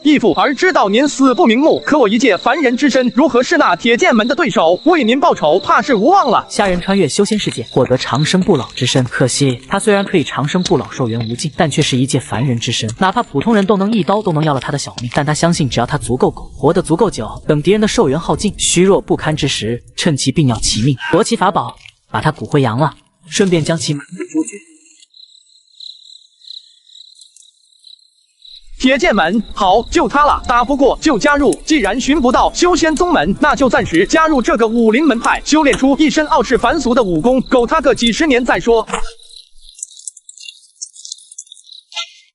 义父儿知道您死不瞑目，可我一介凡人之身，如何是那铁剑门的对手？为您报仇，怕是无望了。虾仁穿越修仙世界，获得长生不老之身。可惜他虽然可以长生不老、寿元无尽，但却是一介凡人之身，哪怕普通人都能一刀都能要了他的小命。但他相信，只要他足够狗，活得足够久，等敌人的寿元耗尽、虚弱不堪之时，趁其病要其命，夺其法宝，把他骨灰扬了，顺便将其埋入诸绝。铁剑门，好，就他了，打不过就加入。既然寻不到修仙宗门，那就暂时加入这个武林门派，修炼出一身傲视凡俗的武功，苟他个几十年再说。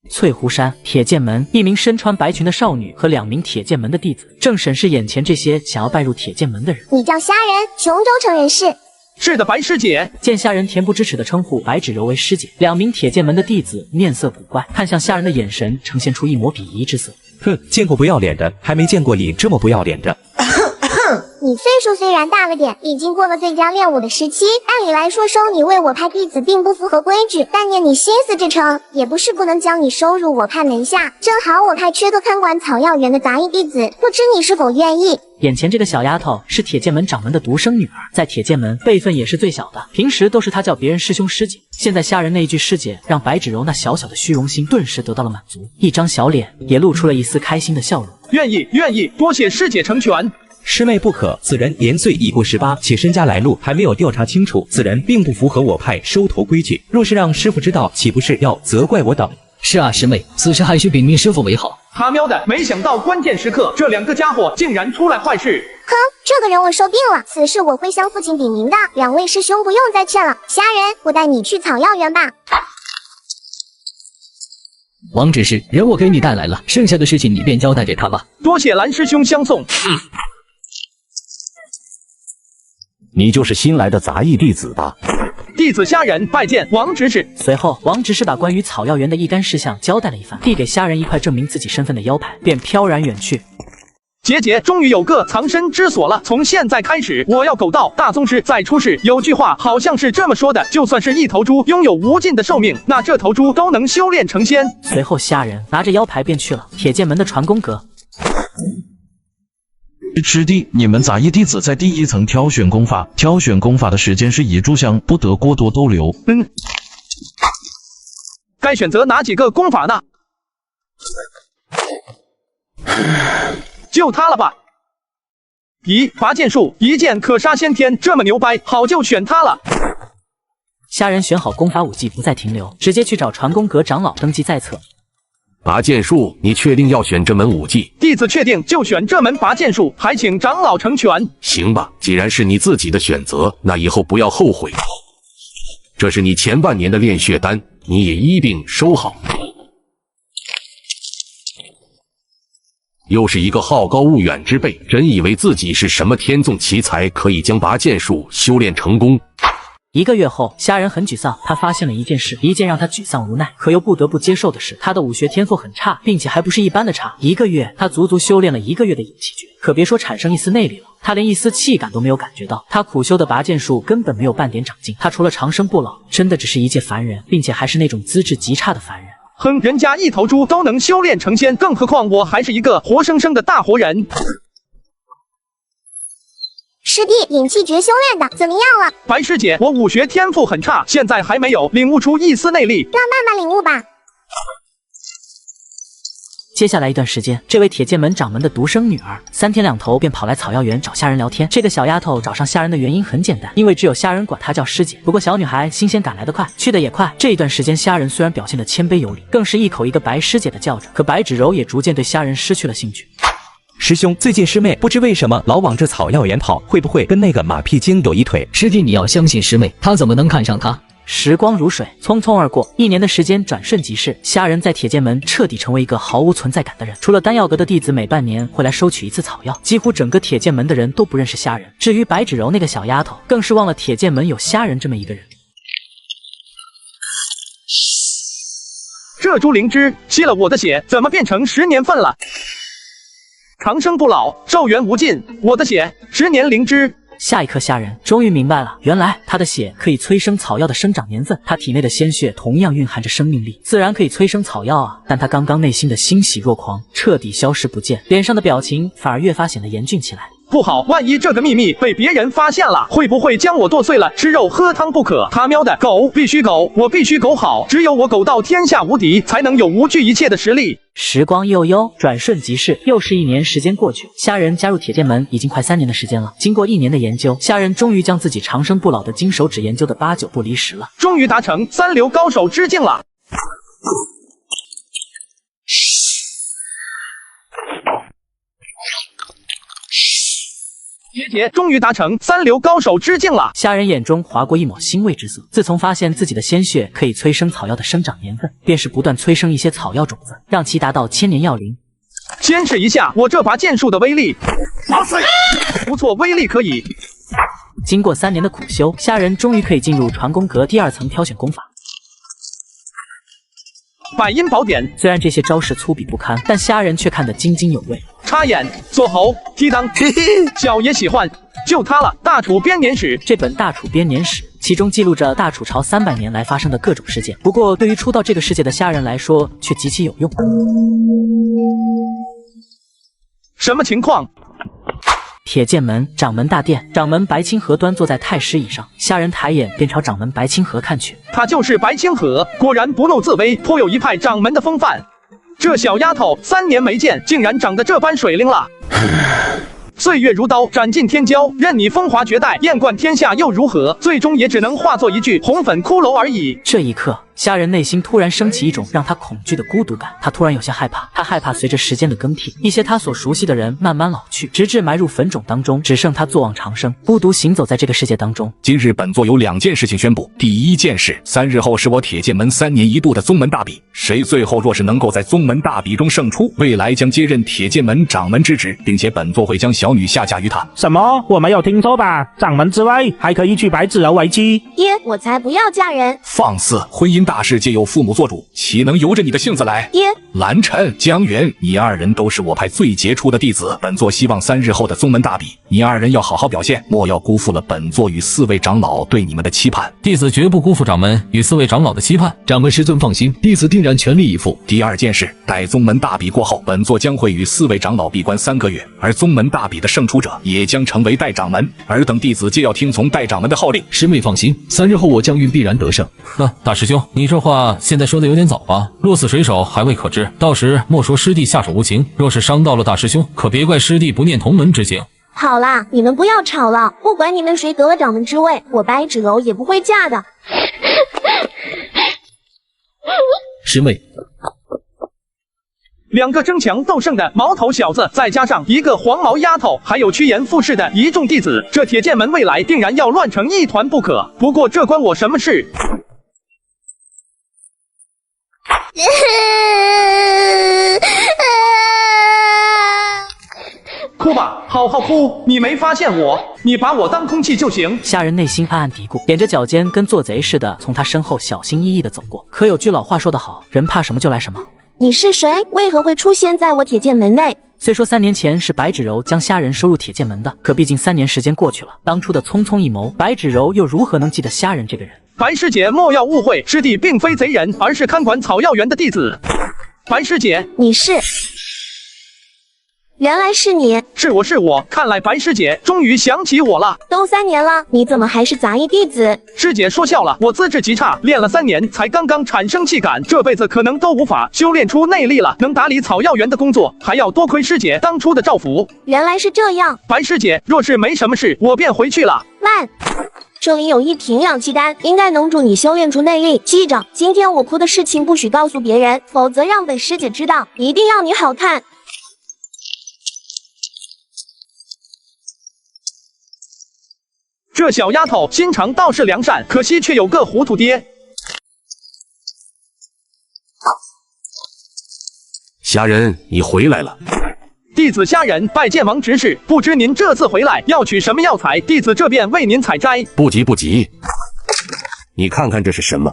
翠湖山铁剑门，一名身穿白裙的少女和2名铁剑门的弟子正审视眼前这些想要拜入铁剑门的人。你叫虾仁，琼州城人士。是的，白师姐。见虾仁恬不知耻地称呼白芷柔为师姐，2名铁剑门的弟子面色古怪，看向虾仁的眼神呈现出一抹鄙夷之色。哼，见过不要脸的，还没见过你这么不要脸的。你岁数虽然大了点，已经过了最佳练武的时期，按理来说收你为我派弟子并不符合规矩，但念你心思之诚，也不是不能将你收入我派门下。正好我派缺个看管草药园的杂役弟子，不知你是否愿意？眼前这个小丫头是铁剑门掌门的独生女儿，在铁剑门辈分也是最小的，平时都是她叫别人师兄师姐。现在虾仁那一句师姐，让白芷柔那小小的虚荣心顿时得到了满足，一张小脸也露出了一丝开心的笑容。愿意，多谢师姐成全。师妹不可，此人年岁已过18，且身家来路还没有调查清楚，此人并不符合我派收头规矩。若是让师傅知道，岂不是要责怪我等？是啊，师妹，此事还需禀明师傅为好。他喵的，没想到关键时刻，这2个家伙竟然出来坏事。哼，这个人我收定了，此事我会向父亲禀明的。2位师兄不用再劝了，虾仁，我带你去草药园吧。王执事，人我给你带来了，剩下的事情你便交代给他吧。多谢蓝师兄相送。你就是新来的杂役弟子吧？弟子虾仁拜见王执事。随后，王执事把关于草药园的一干事项交代了一番，递给虾仁一块证明自己身份的腰牌，便飘然远去。姐，终于有个藏身之所了。从现在开始，我要苟到大宗师再出世。有句话好像是这么说的，就算是一头猪拥有无尽的寿命，那这头猪都能修炼成仙。随后，虾仁拿着腰牌便去了铁剑门的传功阁。师弟，你们杂役弟子在第1层挑选功法，挑选功法的时间是1炷香，不得过多逗留。该选择哪几个功法呢？就他了吧。咦，拔剑术，一剑可杀先天，这么牛掰，好就选他了。虾仁选好功法武技，不再停留，直接去找传功阁长老登记在册。拔剑术，你确定要选这门武技？弟子确定就选这门拔剑术，还请长老成全。行吧，既然是你自己的选择，那以后不要后悔。这是你前半年的炼血丹，你也一并收好。又是一个好高骛远之辈，真以为自己是什么天纵奇才，可以将拔剑术修炼成功。1个月后，虾仁很沮丧，他发现了一件事，一件让他沮丧无奈，可又不得不接受的是，他的武学天赋很差，并且还不是一般的差。1个月，他足足修炼了1个月的隐气诀，可别说产生一丝内力了，他连一丝气感都没有感觉到。他苦修的拔剑术根本没有半点长进，他除了长生不老，真的只是一介凡人，并且还是那种资质极差的凡人。哼，人家一头猪都能修炼成仙，更何况我还是一个活生生的大活人。师弟，隐气诀修炼的怎么样了？白师姐，我武学天赋很差，现在还没有领悟出一丝内力，让慢慢领悟吧。接下来一段时间，这位铁剑门掌门的独生女儿3天2头便跑来草药园找虾仁聊天。这个小丫头找上虾仁的原因很简单，因为只有虾仁管她叫师姐。不过小女孩新鲜赶来得快，去得也快。这一段时间，虾仁虽然表现得谦卑有礼，更是一口一个白师姐的叫着，可白芷柔也逐渐对虾仁失去了兴趣。师兄，最近师妹不知为什么老往这草药园跑，会不会跟那个马屁精有一腿？师弟，你要相信师妹，她怎么能看上他？时光如水，匆匆而过，1年的时间转瞬即逝。虾仁在铁剑门彻底成为一个毫无存在感的人。除了丹药阁的弟子每半年会来收取1次草药，几乎整个铁剑门的人都不认识虾仁。至于白芷柔那个小丫头，更是忘了铁剑门有虾仁这么一个人。这株灵芝吸了我的血，怎么变成10年份了？长生不老，寿元无尽，我的血，10年灵芝。下一刻，虾仁终于明白了，原来他的血可以催生草药的生长年份，他体内的鲜血同样蕴含着生命力，自然可以催生草药啊！但他刚刚内心的欣喜若狂彻底消失不见，脸上的表情反而越发显得严峻起来。不好，万一这个秘密被别人发现了，会不会将我剁碎了吃肉喝汤不可？他喵的，狗必须狗，我必须狗好，只有我狗到天下无敌，才能有无惧一切的实力。时光悠悠，转瞬即逝，又是1年时间过去。虾仁加入铁剑门已经快3年的时间了。经过1年的研究，虾仁终于将自己长生不老的金手指研究的8、9不离10了，终于达成3流高手之境了。铁姐终于达成3流高手之境了。虾仁眼中划过一抹欣慰之色。自从发现自己的鲜血可以催生草药的生长年份，便是不断催生一些草药种子，让其达到千年药龄。先试一下我这把剑术的威力，不错，威力可以。经过3年的苦修，虾仁终于可以进入传功阁第2层挑选功法。百音宝典，虽然这些招式粗鄙不堪，但虾仁却看得津津有味。插眼、锁喉、踢裆，小爷喜欢，就它了。大楚编年史，这本大楚编年史，其中记录着大楚朝300年来发生的各种事件。不过，对于初到这个世界的虾仁来说，却极其有用。什么情况？铁剑门掌门大殿，掌门白清河端坐在太师椅上，虾仁抬眼便朝掌门白清河看去。他就是白清河，果然不怒自威，颇有一派掌门的风范。这小丫头3年没见，竟然长得这般水灵了。岁月如刀，斩尽天骄，任你风华绝代，艳冠天下又如何？最终也只能化作一具红粉骷髅而已。这一刻，虾仁内心突然升起一种让他恐惧的孤独感，他突然有些害怕。他害怕随着时间的更替，一些他所熟悉的人慢慢老去，直至埋入坟冢当中，只剩他坐望长生，孤独行走在这个世界当中。今日本座有2件事情宣布。第一件事，3日后是我铁剑门3年1度的宗门大比，谁最后若是能够在宗门大比中胜出，未来将接任铁剑门掌门之职，并且本座会将小女下嫁于他。什么？我没有听错吧？掌门之外，还可以娶白芷柔为妻？爹，我才不要嫁人！放肆！婚姻大事皆由父母做主，岂能由着你的性子来？爹，蓝琛、江源，你2人都是我派最杰出的弟子，本座希望3日后的宗门大比，你2人要好好表现，莫要辜负了本座与4位长老对你们的期盼。弟子绝不辜负掌门与4位长老的期盼。掌门师尊放心，弟子定然全力以赴。第2件事，待宗门大比过后，本座将会与4位长老闭关3个月，而宗门大比的胜出者也将成为代掌门，尔等弟子皆要听从代掌门的号令。师妹放心，3日后我将运必然得胜。大师兄，你这话现在说的有点早吧？落死谁手还未可知，到时莫说师弟下手无情，若是伤到了大师兄，可别怪师弟不念同门之情。好啦，你们不要吵了，不管你们谁得了掌门之位，我白芷柔也不会嫁的。师妹2个争强斗胜的毛头小子，再加上1个黄毛丫头，还有趋炎附势的一众弟子，这铁剑门未来定然要乱成一团不可。不过这关我什么事？哭吧，好好哭，你没发现我，你把我当空气就行。虾仁内心暗暗嘀咕，踮着脚尖跟做贼似的从他身后小心翼翼地走过。可有句老话说得好，人怕什么就来什么。你是谁？为何会出现在我铁剑门内？虽说3年前是白芷柔将虾仁收入铁剑门的，可毕竟3年时间过去了，当初的匆匆一谋，白芷柔又如何能记得虾仁这个人？白师姐莫要误会，师弟并非贼人，而是看管草药园的弟子。白师姐，你是？原来是你。是我，看来白师姐终于想起我了。都3年了，你怎么还是杂役弟子？师姐说笑了，我资质极差，练了3年才刚刚产生气感，这辈子可能都无法修炼出内力了。能打理草药园的工作，还要多亏师姐当初的照拂。原来是这样。白师姐，若是没什么事，我便回去了。慢，这里有一瓶氧气丹，应该能助你修炼出内力。记着，今天我哭的事情不许告诉别人，否则让本师姐知道，一定要你好看。这小丫头心肠倒是良善，可惜却有个糊涂爹。虾仁，你回来了。弟子虾仁拜见王执事，不知您这次回来要取什么药材？弟子这便为您采摘。不急，你看看这是什么？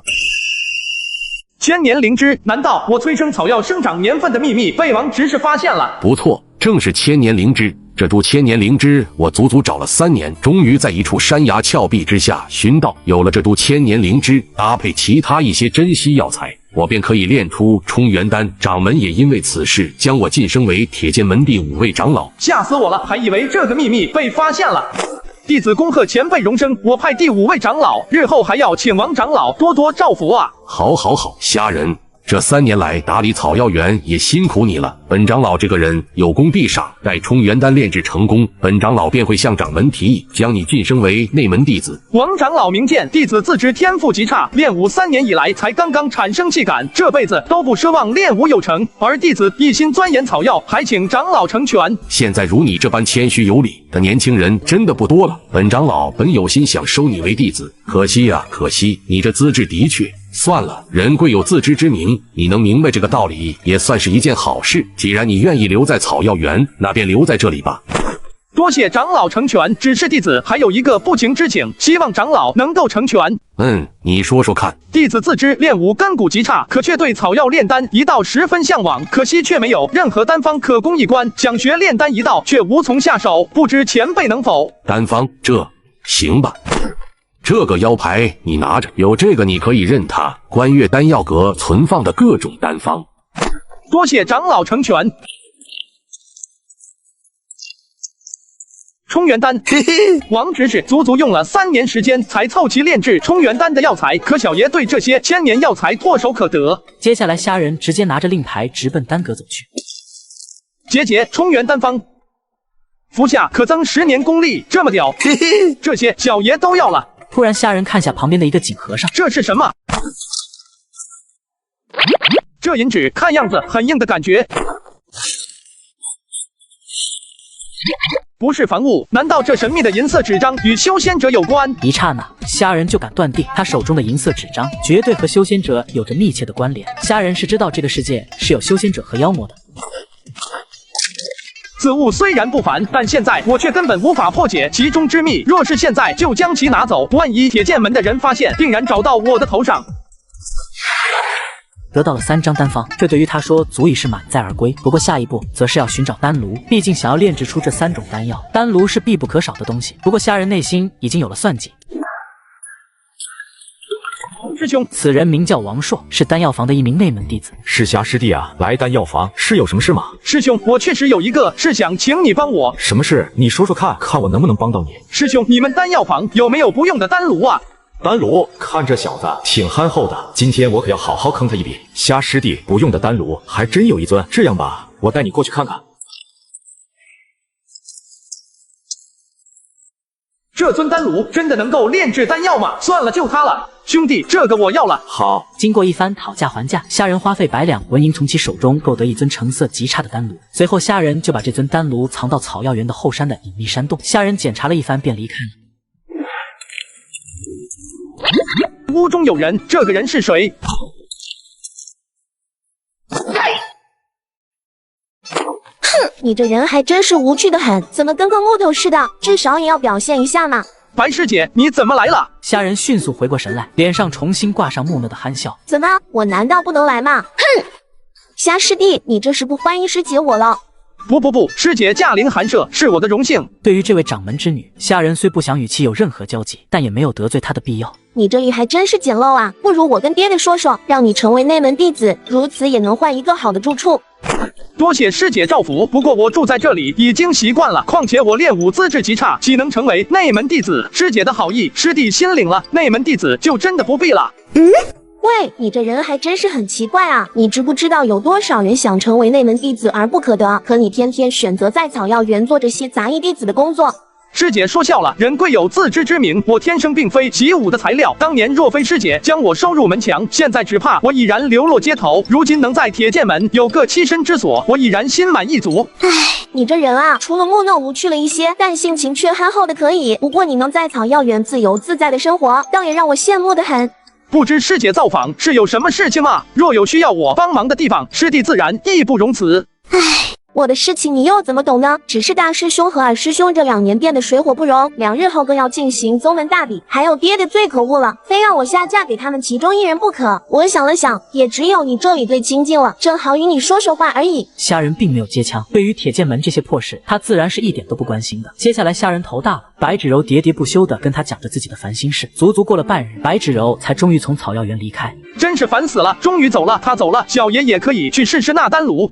千年灵芝，难道我催生草药生长年份的秘密被王执事发现了？不错，正是千年灵芝。这株千年灵芝，我足足找了3年，终于在一处山崖峭壁之下寻到。有了这株千年灵芝，搭配其他一些珍稀药材，我便可以炼出冲元丹。掌门也因为此事，将我晋升为铁剑门第5位长老。吓死我了，还以为这个秘密被发现了。弟子恭贺前辈荣升，我派第5位长老，日后还要请王长老多多照拂啊！好，虾仁。这3年来打理草药园也辛苦你了。本长老这个人有功必赏，待冲元丹炼制成功，本长老便会向掌门提议，将你晋升为内门弟子。王长老明鉴，弟子自知天赋极差，练武3年以来才刚刚产生气感，这辈子都不奢望练武有成，而弟子一心钻研草药，还请长老成全。现在如你这般谦虚有礼的年轻人真的不多了。本长老本有心想收你为弟子，可惜啊，可惜你这资质的确。算了，人贵有自知之明，你能明白这个道理也算是一件好事。既然你愿意留在草药园，那便留在这里吧。多谢长老成全，只是弟子还有一个不情之请，希望长老能够成全。你说说看。弟子自知练武根骨极差，可却对草药炼丹一道十分向往，可惜却没有任何丹方可供一关，想学炼丹一道却无从下手，不知前辈能否？丹方，这行吧。这个腰牌你拿着，有这个你可以认它。观月丹药阁存放的各种丹方。多谢长老成全。冲元丹，王执事足足用了3年时间才凑齐炼制冲元丹的药材，可小爷对这些千年药材唾手可得。接下来虾仁直接拿着令牌直奔丹阁走去。节冲元丹方，服下可增10年功力，这么屌，这些小爷都要了。突然虾仁看下旁边的一个锦盒上，这是什么？这银纸看样子很硬的感觉，不是凡物，难道这神秘的银色纸张与修仙者有关？一刹那，虾仁就敢断定他手中的银色纸张绝对和修仙者有着密切的关联。虾仁是知道这个世界是有修仙者和妖魔的。此物虽然不凡，但现在我却根本无法破解其中之秘。若是现在就将其拿走，万一铁剑门的人发现，定然找到我的头上。得到了3张丹方，这对于他说足以是满载而归。不过下一步则是要寻找丹炉，毕竟想要炼制出这3种丹药，丹炉是必不可少的东西。不过虾仁内心已经有了算计。师兄，此人名叫王硕，是丹药房的一名内门弟子。是虾师弟啊，来丹药房是有什么事吗？师兄，我确实有一个事想请你帮我。什么事？你说说看，看我能不能帮到你。师兄，你们丹药房有没有不用的丹炉啊？丹炉，看这小子挺憨厚的，今天我可要好好坑他一笔。虾师弟不用的丹炉还真有一尊，这样吧，我带你过去看看。这尊丹炉真的能够炼制丹药吗？算了，就它了。兄弟，这个我要了。好。经过一番讨价还价，虾仁花费100两纹银从其手中购得一尊成色极差的丹炉。随后虾仁就把这尊丹炉藏到草药园的后山的隐秘山洞。虾仁检查了一番便离开了。屋中有人，这个人是谁？哼，你这人还真是无趣的很，怎么跟个木头似的？至少也要表现一下嘛。白师姐，你怎么来了？虾仁迅速回过神来，脸上重新挂上木讷的憨笑。怎么，我难道不能来吗？哼！虾师弟，你这是不欢迎师姐我了？不，师姐驾临寒舍是我的荣幸。对于这位掌门之女，虾仁虽不想与其有任何交集，但也没有得罪她的必要。你这里还真是简陋啊！不如我跟爹爹说说，让你成为内门弟子，如此也能换一个好的住处。多谢师姐照拂，不过我住在这里已经习惯了，况且我练武资质极差，岂能成为内门弟子？师姐的好意，师弟心领了，内门弟子就真的不必了。喂，你这人还真是很奇怪啊！你知不知道有多少人想成为内门弟子而不可得？可你偏偏选择在草药园做这些杂役弟子的工作。师姐说笑了，人贵有自知之明，我天生并非习武的材料。当年若非师姐将我收入门墙，现在只怕我已然流落街头。如今能在铁剑门有个栖身之所，我已然心满意足。唉，你这人啊，除了木讷无趣了一些，但性情却憨厚的可以。不过你能在草药园自由自在的生活，倒也让我羡慕的很。不知师姐造访是有什么事情吗？若有需要我帮忙的地方，师弟自然义不容辞。唉，我的事情你又怎么懂呢？只是大师兄和二师兄这2年变得水火不容，2日后更要进行宗门大比，还有爹爹最可恶了，非让我下嫁给他们其中1人不可。我想了想，也只有你这里最亲近了，正好与你说说话而已。虾仁并没有接枪，对于铁剑门这些破事，他自然是一点都不关心的。接下来虾仁头大了，白芷柔喋喋不休地跟他讲着自己的烦心事，足足过了半日，白芷柔才终于从草药园离开。真是烦死了，终于走了，他走了，小爷也可以去试试那丹炉。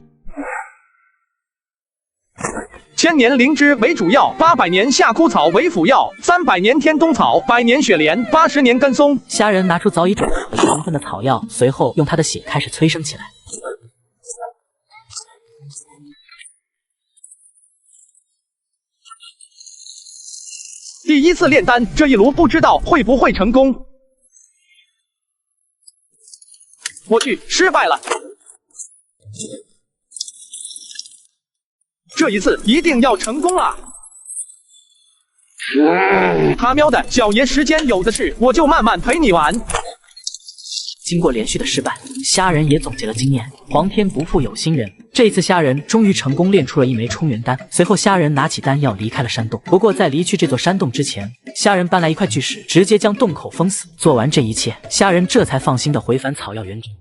1000年灵芝为主药，800年夏枯草为辅药，300年天冬草，100年雪莲，80年根松。虾仁拿出早已准备好成分的草药，随后用他的血开始催生起来。第一次炼丹，这一炉不知道会不会成功。我去，失败了。这一次一定要成功啊！他喵的，小爷时间有的是，我就慢慢陪你玩。经过连续的失败，虾仁也总结了经验，皇天不负有心人。这一次虾仁终于成功炼出了一枚冲元丹，随后虾仁拿起丹药离开了山洞。不过在离去这座山洞之前，虾仁搬来一块巨石，直接将洞口封死。做完这一切，虾仁这才放心的回返草药园中。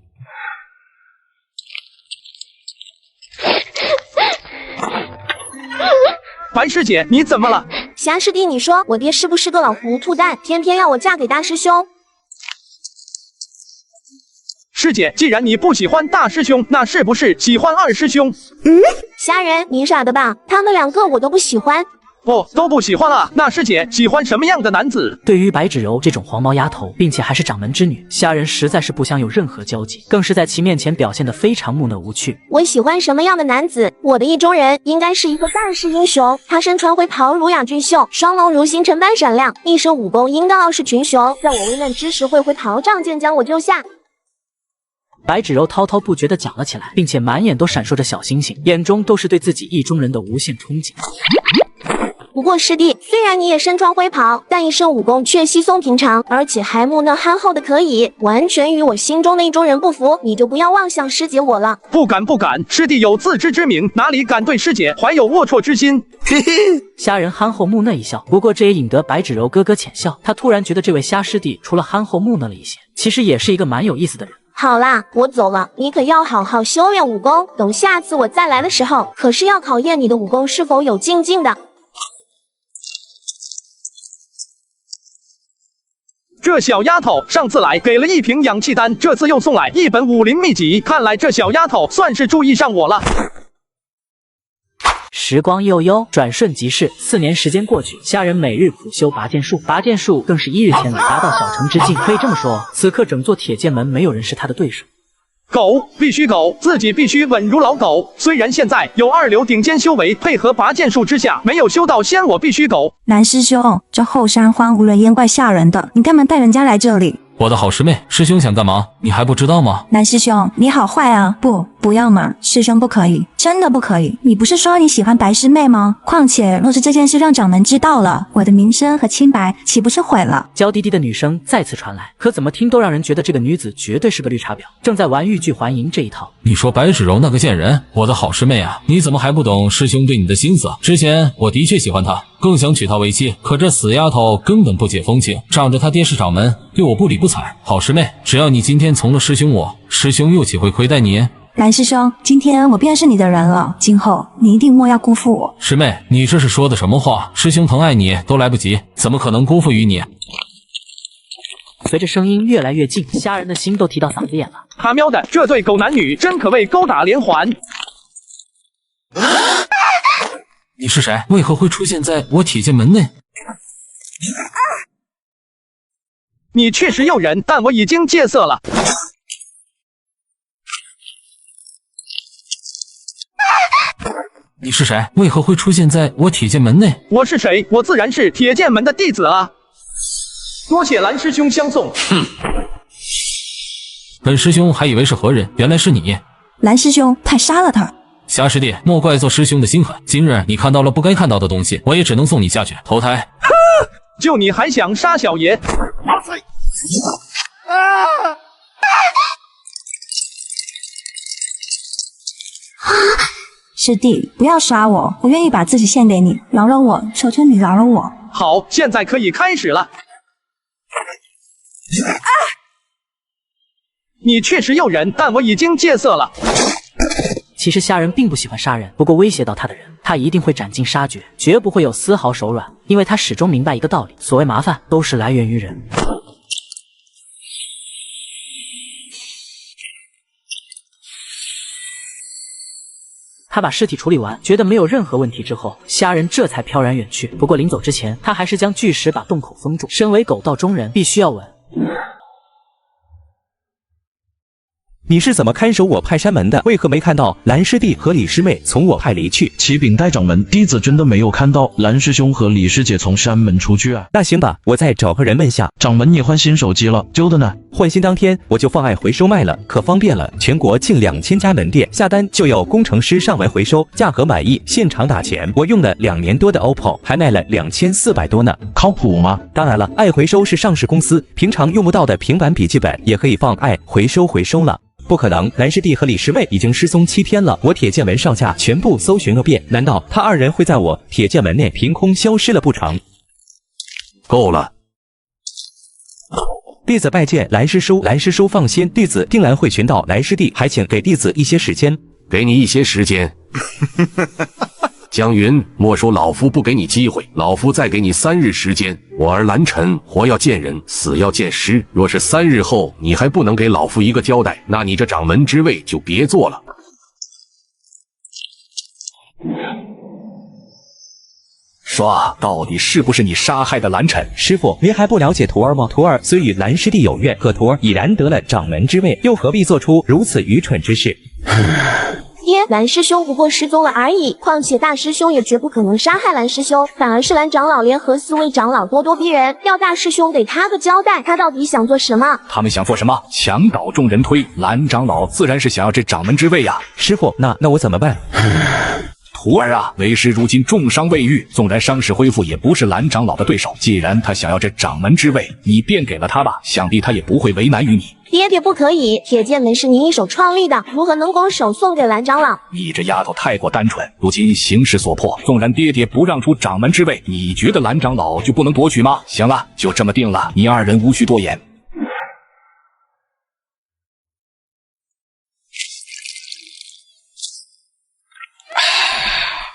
白师姐，你怎么了？霞师弟，你说我爹是不是个老糊涂蛋，偏偏要我嫁给大师兄？师姐，既然你不喜欢大师兄，那是不是喜欢二师兄？虾仁，你傻的吧？他们2个我都不喜欢。哦，都不喜欢啊？那师姐喜欢什么样的男子？对于白芷柔这种黄毛丫头，并且还是掌门之女，虾仁实在是不想有任何交集，更是在其面前表现得非常木讷无趣。我喜欢什么样的男子？我的意中人应该是一个盖世英雄，他身穿灰袍，儒雅俊秀，双眸如星辰般闪亮，一身武功应当傲视群雄，在我危难之时会挥袍仗剑将我救下。白芷柔滔滔不绝地讲了起来，并且满眼都闪烁着小星星，眼中都是对自己意中人的无限憧憬。不过师弟，虽然你也身穿灰袍，但一身武功却稀松平常，而且还木讷憨厚的可以，完全与我心中的意中人不符，你就不要妄想师姐我了。不敢不敢，师弟有自知之明，哪里敢对师姐怀有龌龊之心？嘿嘿。虾仁憨厚木讷一笑，不过这也引得白芷柔咯咯浅笑。他突然觉得这位虾师弟除了憨厚木讷了一些，其实也是一个蛮有意思的人。好啦，我走了，你可要好好修炼武功，等下次我再来的时候，可是要考验你的武功是否有精进的。这小丫头上次来给了1瓶氧气丹，这次又送来1本武林秘籍，看来这小丫头算是注意上我了。时光悠悠，转瞬即逝，4年时间过去，虾仁每日苦修拔剑术，拔剑术更是1日千里，达到小成之境。可以这么说，此刻整座铁剑门没有人是他的对手。狗必须狗，自己必须稳如老狗。虽然现在有2流顶尖修为配合拔剑术之下，没有修到仙，我必须狗。南师兄，这后山荒无人烟怪吓人的，你干嘛带人家来这里？我的好师妹，师兄想干嘛？你还不知道吗？南师兄，你好坏啊！不要嘛，师兄不可以，真的不可以。你不是说你喜欢白师妹吗？况且若是这件事让掌门知道了，我的名声和清白岂不是毁了？娇滴滴的女声再次传来，可怎么听都让人觉得这个女子绝对是个绿茶婊，正在玩欲拒还迎这一套。你说白芷柔那个贱人，我的好师妹啊，你怎么还不懂师兄对你的心思？之前我的确喜欢她，更想娶她为妻，可这死丫头根本不解风情，仗着她爹是掌门，对我不理不睬。好师妹，只要你今天从了师兄我，师兄又岂会亏待你？蓝师兄，今天我便是你的人了，今后你一定莫要辜负我。师妹，你这是说的什么话？师兄疼爱你都来不及，怎么可能辜负于你？随着声音越来越近，虾仁的心都提到嗓子眼了。他喵的，这对狗男女真可谓勾打连环。你是谁？为何会出现在我铁剑门内？你确实诱人，但我已经戒色了。你是谁？为何会出现在我铁剑门内？我是谁？我自然是铁剑门的弟子啊！多谢蓝师兄相送。本师兄还以为是何人，原来是你。蓝师兄，快杀了他！霞师弟，莫怪做师兄的心狠。今日你看到了不该看到的东西，我也只能送你下去投胎。就你还想杀小爷？哇塞！师弟，不要杀我，我愿意把自己献给你，饶了我，求求你饶了我。好，现在可以开始了。你确实诱人，但我已经戒色了。其实虾仁并不喜欢杀人，不过威胁到他的人，他一定会斩尽杀绝，绝不会有丝毫手软，因为他始终明白一个道理：所谓麻烦，都是来源于人。他把尸体处理完，觉得没有任何问题之后，虾仁这才飘然远去。不过临走之前，他还是将巨石把洞口封住。身为狗道中人，必须要稳。你是怎么看守我派山门的？为何没看到蓝师弟和李师妹从我派离去？启禀大掌门，弟子真的没有看到蓝师兄和李师姐从山门出去啊。那行吧，我再找个人问下。掌门，你换新手机了，旧的呢？换新当天我就放爱回收卖了，可方便了。全国近2000家门店，下单就要工程师上门回收，价格满意现场打钱。我用了2年多的 OPPO， 还卖了2400多呢，靠谱吗？当然了，爱回收是上市公司，平常用不到的平板笔记本也可以放爱回收了。不可能，蓝师弟和李师妹已经失踪7天了，我铁剑门上下全部搜寻了遍，难道他2人会在我铁剑门内凭空消失了不成？够了。弟子拜见蓝师叔，蓝师叔放心，弟子定然会寻到蓝师弟，还请给弟子一些时间。给你一些时间。江云，莫说老夫不给你机会，老夫再给你3日时间。我儿蓝尘活要见人，死要见尸。若是3日后你还不能给老夫一个交代，那你这掌门之位就别做了。说，到底是不是你杀害的蓝尘？师傅，您还不了解徒儿吗？徒儿虽与蓝师弟有怨，可徒儿已然得了掌门之位，又何必做出如此愚蠢之事？爹，蓝师兄不过失踪了而已，况且大师兄也绝不可能杀害蓝师兄，反而是蓝长老联合4位长老咄咄逼人，要大师兄给他个交代，他到底想做什么？他们想做什么？墙倒众人推，蓝长老自然是想要这掌门之位呀。师傅，那我怎么办？徒儿啊，为师如今重伤未愈，纵然伤势恢复，也不是蓝长老的对手。既然他想要这掌门之位，你便给了他吧，想必他也不会为难于你。爹爹不可以，铁剑门是您一手创立的，如何能拱手送给蓝长老？你这丫头太过单纯，如今形势所迫，纵然爹爹不让出掌门之位，你觉得蓝长老就不能夺取吗？行了，就这么定了，你2人无需多言。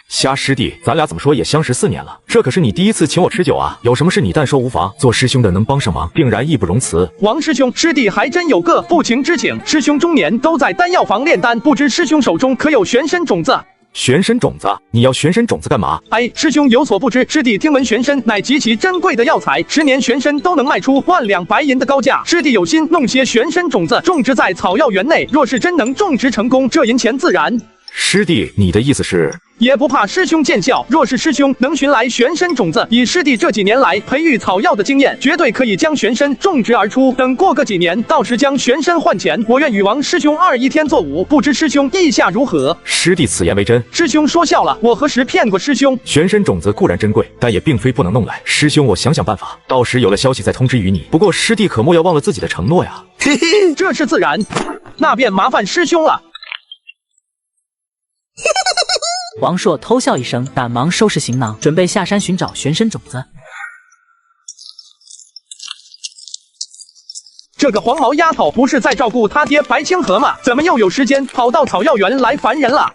虾师弟，咱俩怎么说也相识4年了，这可是你第1次请我吃酒啊！有什么事你但说无妨，做师兄的能帮上忙，定然义不容辞。王师兄，师弟还真有个不情之请，师兄终年都在丹药房炼丹，不知师兄手中可有玄参种子？玄参种子？你要玄参种子干嘛？哎，师兄有所不知，师弟听闻玄参乃极其珍贵的药材，10年玄参都能卖出万两白银的高价。师弟有心弄些玄参种子种植在草药园内，若是真能种植成功，这银钱自然。师弟，你的意思是？也不怕师兄见笑，若是师兄能寻来玄参种子，以师弟这几年来培育草药的经验，绝对可以将玄参种植而出。等过个几年，到时将玄参换钱，我愿与王师兄2一天作5，不知师兄意下如何？师弟此言为真？师兄说笑了，我何时骗过师兄？玄参种子固然珍贵，但也并非不能弄来。师兄，我想想办法，到时有了消息再通知于你。不过师弟可莫要忘了自己的承诺呀。嘿嘿，这是自然，那便麻烦师兄了。王硕偷笑一声，赶忙收拾行囊，准备下山寻找玄参种子。这个黄毛丫头不是在照顾他爹白清河吗？怎么又有时间跑到草药园来烦人了？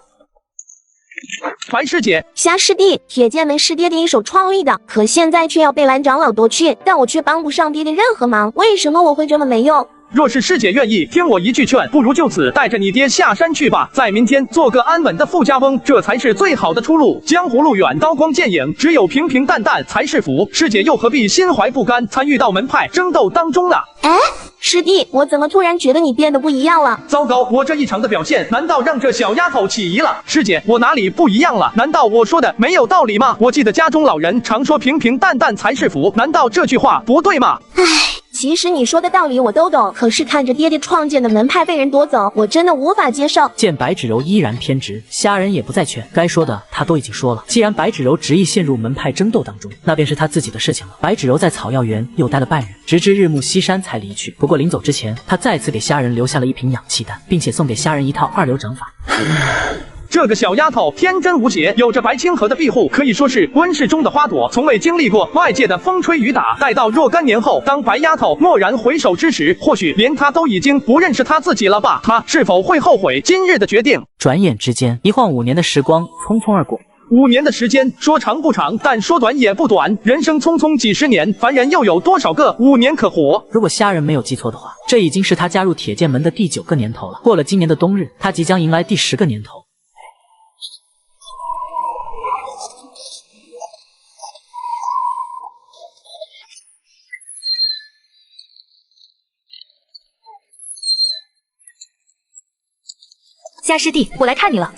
白师姐，虾师弟，铁剑门是爹爹一手创立的，可现在却要被蓝长老夺去，但我却帮不上爹爹任何忙，为什么我会这么没用？若是师姐愿意听我一句劝，不如就此带着你爹下山去吧，在民间做个安稳的富家翁，这才是最好的出路。江湖路远，刀光剑影，只有平平淡淡才是福。师姐又何必心怀不甘，参与到门派争斗当中呢？哎，师弟，我怎么突然觉得你变得不一样了？糟糕，我这异常的表现，难道让这小丫头起疑了？师姐，我哪里不一样了？难道我说的没有道理吗？我记得家中老人常说平平淡淡才是福，难道这句话不对吗？唉。其实你说的道理我都懂，可是看着爹爹创建的门派被人夺走，我真的无法接受。见白芷柔依然偏执，虾仁也不再劝，该说的他都已经说了。既然白芷柔执意陷入门派争斗当中，那便是他自己的事情了。白芷柔在草药园又待了半日，直至日暮西山才离去。不过临走之前，他再次给虾仁留下了一瓶氧气丹，并且送给虾仁一套2流掌法。这个小丫头天真无邪，有着白清河的庇护，可以说是温室中的花朵，从未经历过外界的风吹雨打。待到若干年后，当白丫头蓦然回首之时，或许连她都已经不认识她自己了吧？她是否会后悔今日的决定？转眼之间，一晃5年的时光匆匆而过。5年的时间，说长不长，但说短也不短。人生匆匆几十年，凡人又有多少个5年可活？如果虾仁没有记错的话，这已经是他加入铁剑门的第9个年头了。过了今年的冬日，他即将迎来第10个年头。虾师弟，我来看你了。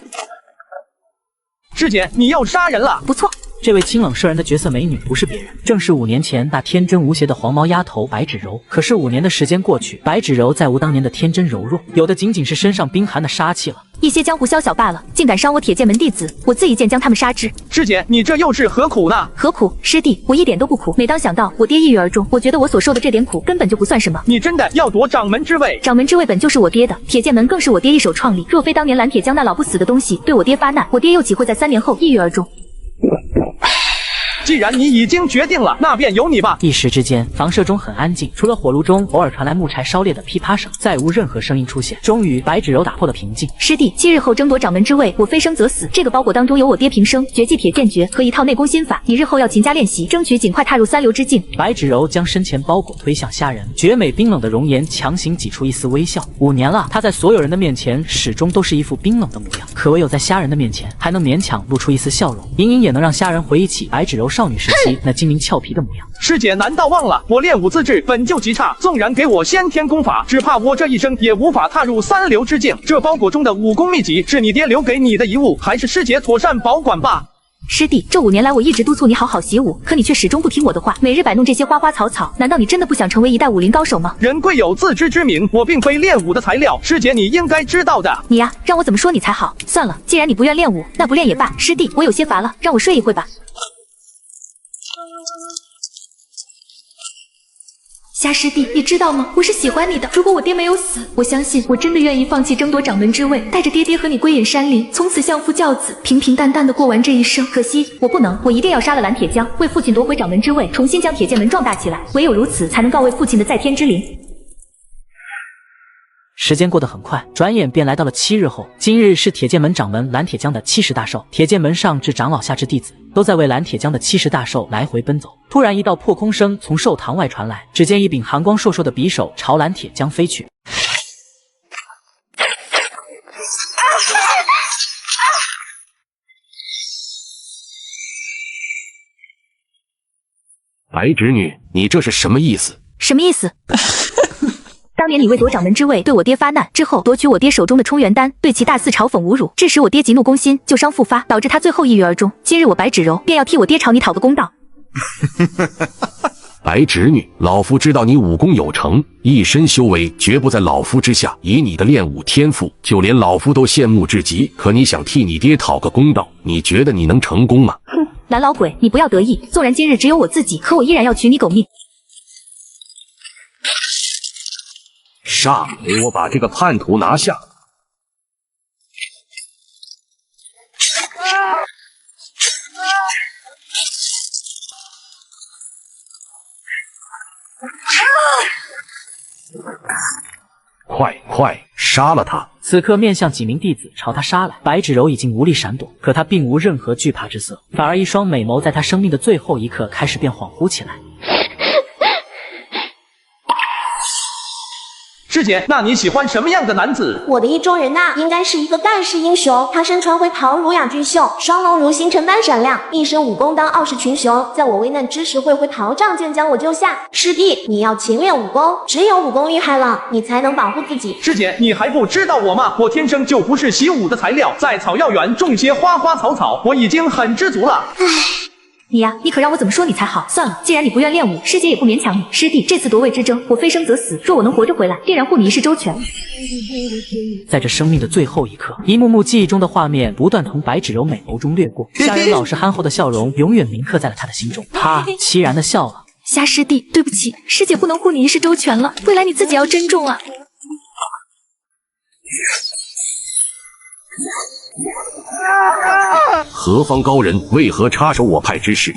师姐，你又杀人了！不错，这位清冷摄人的绝色美女不是别人，正是5年前那天真无邪的黄毛丫头白芷柔。可是5年的时间过去，白芷柔再无当年的天真柔弱，有的仅仅是身上冰寒的杀气了。一些江湖宵小罢了，竟敢伤我铁剑门弟子，我自一剑将他们杀之。师姐，你这又是何苦呢？何苦？师弟，我一点都不苦。每当想到我爹抑郁而终，我觉得我所受的这点苦根本就不算什么。你真的要夺掌门之位？掌门之位本就是我爹的，铁剑门更是我爹一手创立。若非当年蓝铁江那老不死的东西对我爹发难，我爹又岂会在3年后抑郁而终？既然你已经决定了，那便由你吧。一时之间，房舍中很安静，除了火炉中偶尔传来木柴烧裂的噼啪声，再无任何声音出现。终于，白芷柔打破了平静。师弟，7日后争夺掌门之位，我非生则死。这个包裹当中有我爹平生绝技铁剑诀和一套内功心法，你日后要勤加练习，争取尽快踏入3流之境。白芷柔将身前包裹推向虾仁，绝美冰冷的容颜强行挤出一丝微笑。5年了，她在所有人的面前始终都是一副冰冷的模样，可唯有在虾仁的面前，还能勉强露出一丝笑容，隐隐也能让虾仁回忆起白芷柔少女时期那精灵俏皮的模样。师姐难道忘了我练武资质本就极差，纵然给我先天功法，只怕我这一生也无法踏入3流之境。这包裹中的武功秘籍是你爹留给你的遗物，还是师姐妥善保管吧？师弟，这5年来我一直督促你好好习武，可你却始终不听我的话，每日摆弄这些花花草草。难道你真的不想成为一代武林高手吗？人贵有自知之明，我并非练武的材料，师姐你应该知道的。你呀，让我怎么说你才好？算了，既然你不愿练武，那不练也罢。师弟，我有些乏了，让我睡一会吧。虾师弟，你知道吗？我是喜欢你的。如果我爹没有死，我相信我真的愿意放弃争夺掌门之位，带着爹爹和你归隐山林，从此相夫教子，平平淡淡的过完这一生。可惜我不能，我一定要杀了蓝铁江，为父亲夺回掌门之位，重新将铁剑门壮大起来。唯有如此，才能告慰父亲的在天之灵。时间过得很快，转眼便来到了7日后。今日是铁剑门掌门蓝铁江的70大寿，铁剑门上至长老下至弟子，都在为蓝铁江的70大寿来回奔走。突然，一道破空声从寿堂外传来，只见一柄寒光烁烁的匕首朝蓝铁江飞去。白侄女，你这是什么意思？什么意思？当年你为夺掌门之位对我爹发难，之后夺取我爹手中的冲元丹，对其大肆嘲讽侮辱，致使我爹急怒攻心，旧伤复发，导致他最后抑郁而终。今日我白芷柔便要替我爹朝你讨个公道。白侄女，老夫知道你武功有成，一身修为绝不在老夫之下。以你的练武天赋，就连老夫都羡慕至极。可你想替你爹讨个公道，你觉得你能成功吗？哼，蓝老鬼，你不要得意。纵然今日只有我自己，可我依然要取你狗命。杀！给我把这个叛徒拿下！快杀了他！此刻面向几名弟子朝他杀来，白芷柔已经无力闪躲，可他并无任何惧怕之色，反而一双美眸在他生命的最后一刻开始变恍惚起来。师姐，那你喜欢什么样的男子？我的意中人呐，应该是一个盖世英雄。他身穿灰袍，儒雅俊秀，双龙如星辰般闪亮，一身武功当傲视群雄。在我危难之时，会挥袍仗剑将我救下。师弟，你要勤练武功，只有武功厉害了，你才能保护自己。师姐，你还不知道我吗？我天生就不是习武的材料，在草药园种些花花草草，我已经很知足了。唉。你呀，你可让我怎么说你才好？算了，既然你不愿练武，师姐也不勉强你。师弟，这次夺位之争，我非生则死，若我能活着回来，定然护你一世周全。在这生命的最后一刻，一幕幕记忆中的画面不断从白芷柔美眸中掠过，虾仁老实憨厚的笑容永远铭刻在了他的心中。他凄然的笑了。虾师弟，对不起，师姐不能护你一世周全了，未来你自己要珍重啊。何方高人，为何插手我派之事？